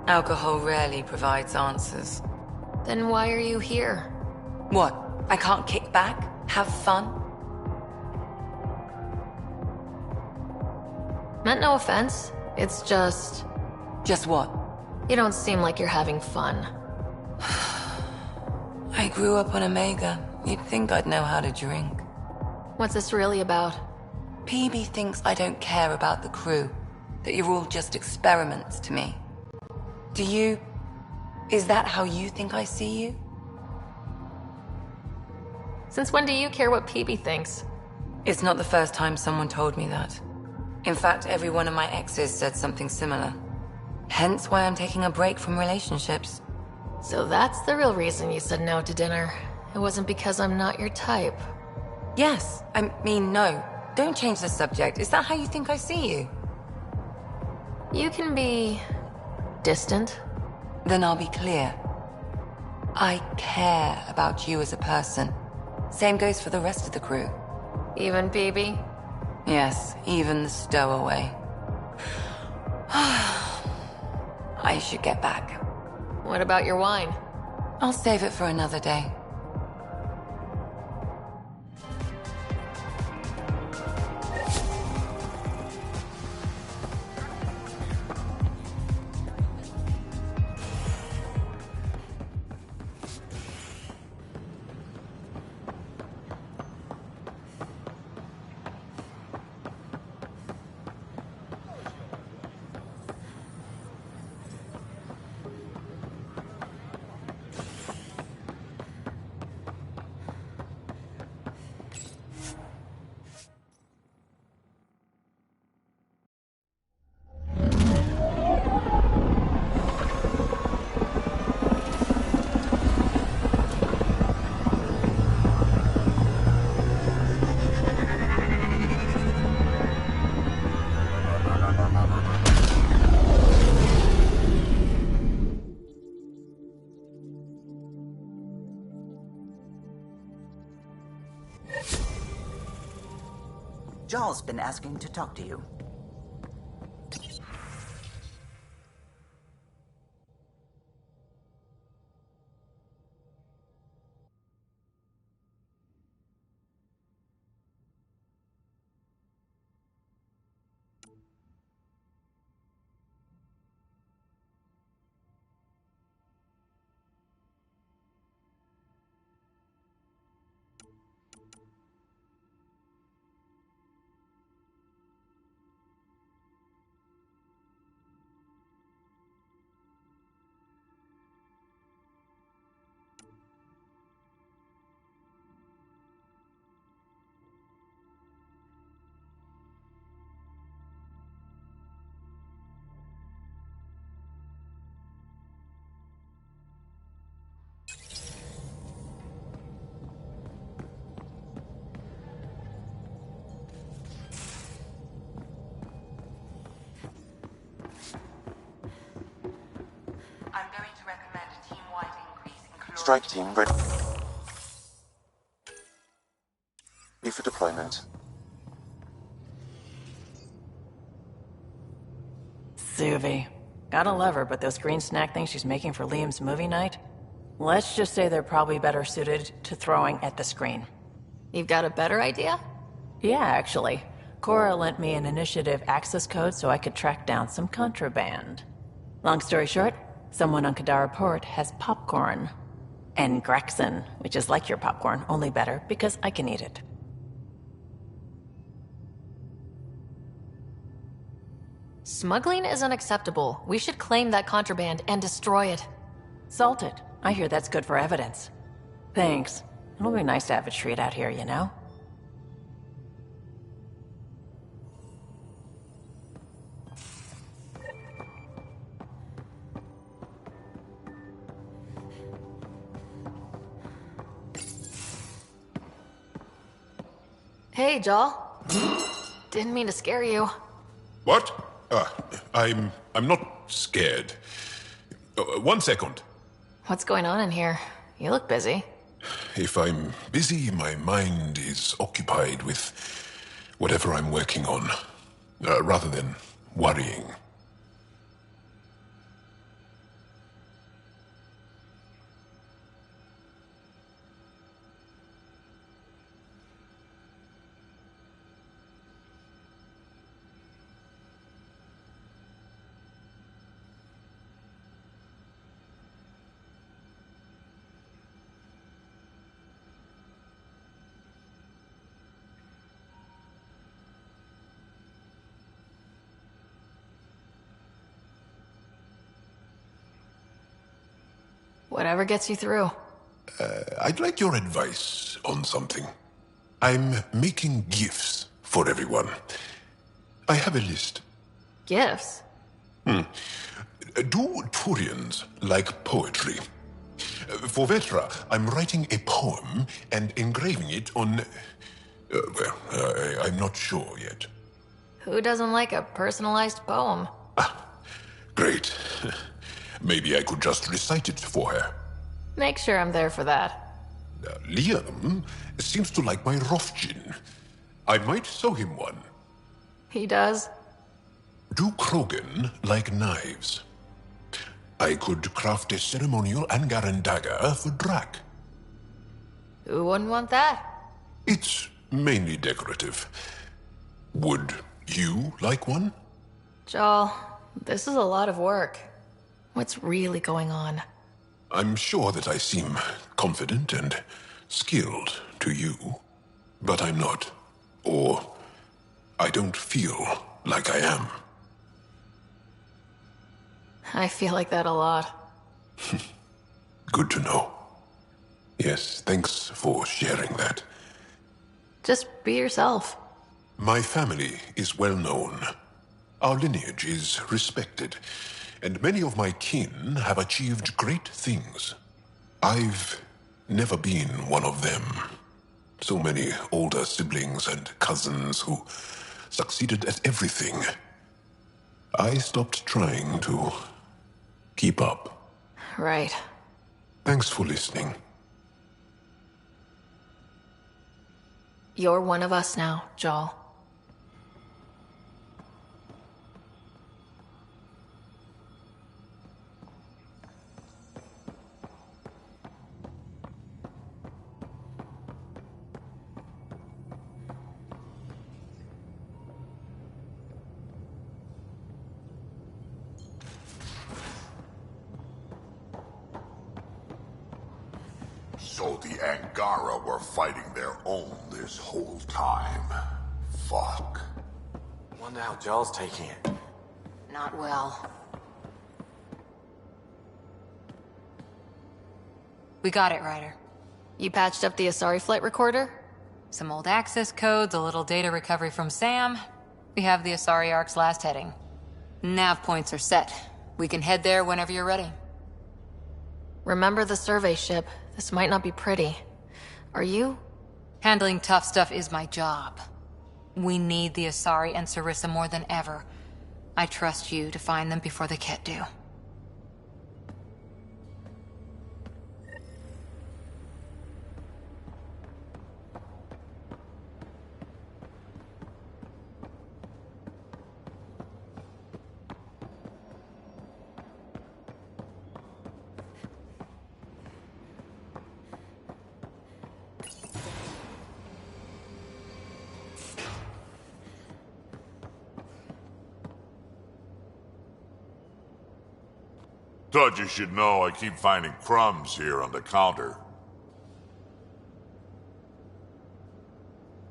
Alcohol rarely provides answers. Then why are you here? What? I can't kick back? Have fun? Meant no offense. It's just... Just what? You don't seem like you're having fun. I grew up on Omega. You'd think I'd know how to drink. What's this really about? PB thinks I don't care about the crew. That you're all just experiments to me. Do you... Is that how you think I see you? Since when do you care what PB thinks? It's not the first time someone told me that. In fact, every one of my exes said something similar. Hence why I'm taking a break from relationships. So that's the real reason you said no to dinner. It wasn't because I'm not your type. Yes. I mean, no. Don't change the subject. Is that how you think I see you? You can be... distant. Then I'll be clear. I care about you as a person. Same goes for the rest of the crew. Even PB? Yes, even the stowaway. I should get back. What about your wine? I'll save it for another day. Jarl's been asking to talk to you. Strike team ready for deployment. Suvi. Gotta love her, but those green snack things she's making for Liam's movie night? Let's just say they're probably better suited to throwing at the screen. You've got a better idea? Yeah, actually. Cora lent me an initiative access code so I could track down some contraband. Long story short, someone on Kadara Port has popcorn. And Grexon, which is like your popcorn, only better because I can eat it. Smuggling is unacceptable. We should claim that contraband and destroy it. Salt it. I hear that's good for evidence. Thanks. It'll be nice to have a treat out here, you know? Hey, Jal. Didn't mean to scare you. What? I'm not scared. 1 second. What's going on in here? You look busy. If I'm busy, my mind is occupied with whatever I'm working on, rather than worrying. Whatever gets you through. I'd like your advice on something. I'm making gifts for everyone. I have a list. Gifts? Do Turians like poetry? For Vetra, I'm writing a poem and engraving it on... I'm not sure yet. Who doesn't like a personalized poem? Great. Maybe I could just recite it for her. Make sure I'm there for that. Liam seems to like my Rofgin. I might sew him one. He does? Do Krogan like knives? I could craft a ceremonial Angaran dagger for Drac. Who wouldn't want that? It's mainly decorative. Would you like one? Joel, this is a lot of work. What's really going on? I'm sure that I seem confident and skilled to you, but I'm not. Or I don't feel like I am. I feel like that a lot. Good to know. Yes, thanks for sharing that. Just be yourself. My family is well known. Our lineage is respected, and many of my kin have achieved great things. I've never been one of them. So many older siblings and cousins who succeeded at everything. I stopped trying to keep up. Right. Thanks for listening. You're one of us now, Joel. So the Angara were fighting their own this whole time. Fuck. Wonder how Joel's taking it. Not well. We got it, Ryder. You patched up the Asari flight recorder? Some old access codes, a little data recovery from Sam. We have the Asari Ark's last heading. Nav points are set. We can head there whenever you're ready. Remember the survey ship. This might not be pretty. Are you? Handling tough stuff is my job. We need the Asari and Sarissa more than ever. I trust you to find them before the Ket do. Thought you should know I keep finding crumbs here on the counter.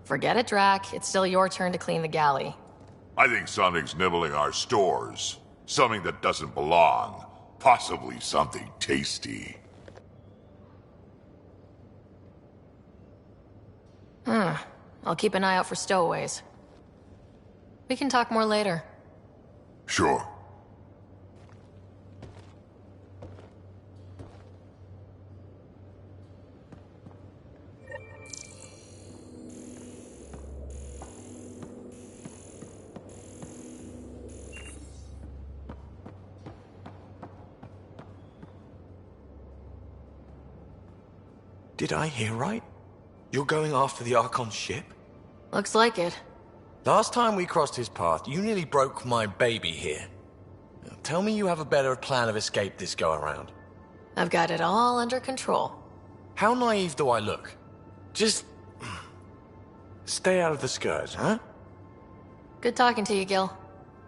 Forget it, Drac. It's still your turn to clean the galley. I think something's nibbling our stores. Something that doesn't belong. Possibly something tasty. I'll keep an eye out for stowaways. We can talk more later. Sure. Did I hear right? You're going after the Archon's ship? Looks like it. Last time we crossed his path, you nearly broke my baby here. Now, tell me you have a better plan of escape this go-around. I've got it all under control. How naive do I look? Just... stay out of the skirt, huh? Good talking to you, Gil.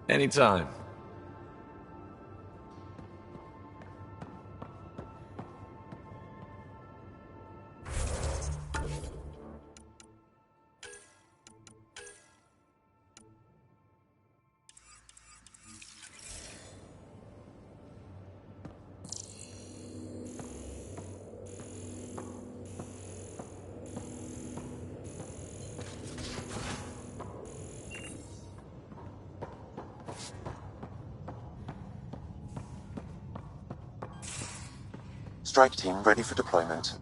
Anytime. Strike team ready for deployment.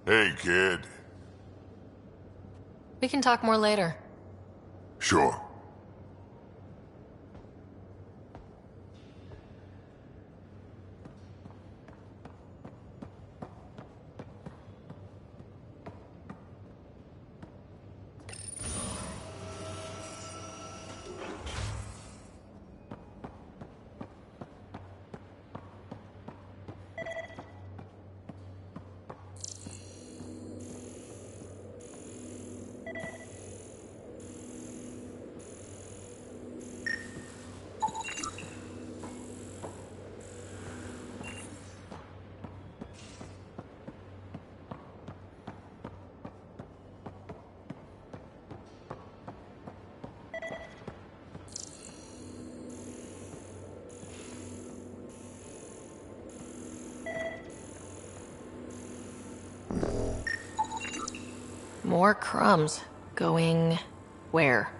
Hey, kid. We can talk more later. Sure. More crumbs. Going where?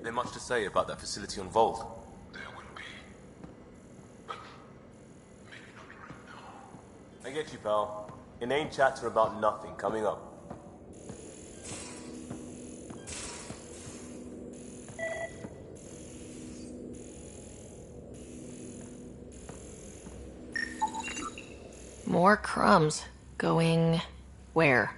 There much to say about that facility on Vault? There will be. But maybe not right now. I get you, pal. Inane chatter about nothing coming up. More crumbs. Going where?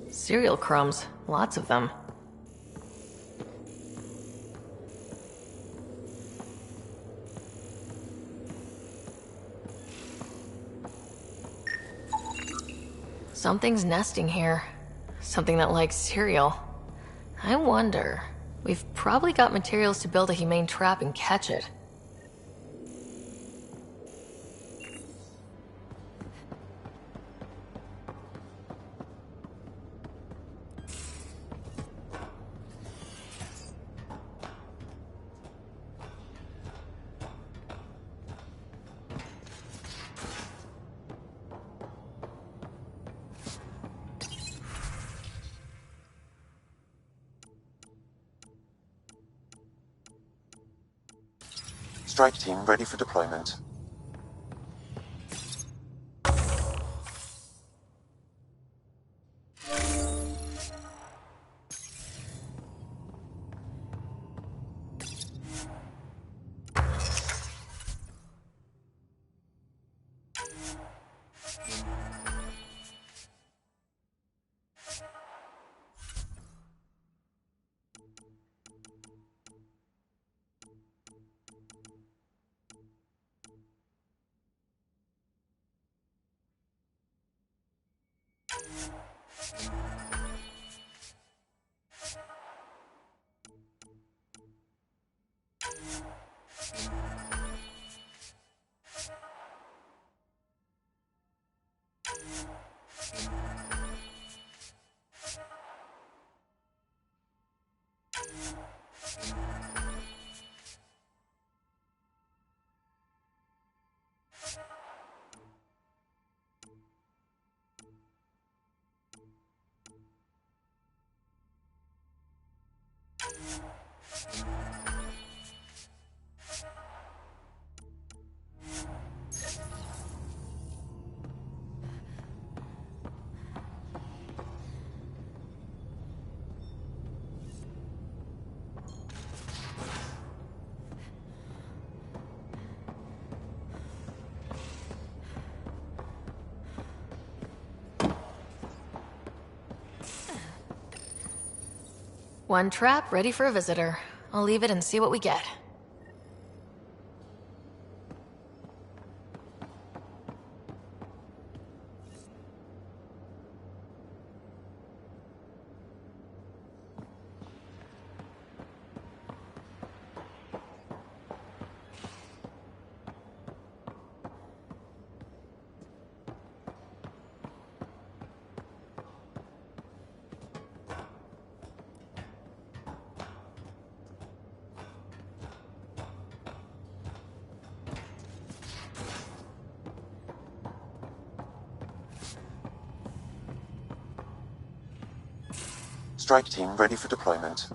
Cereal crumbs. Lots of them. Something's nesting here. Something that likes cereal. I wonder. We've probably got materials to build a humane trap and catch it. Strike team ready for deployment. One trap ready for a visitor. I'll leave it and see what we get. Strike team ready for deployment.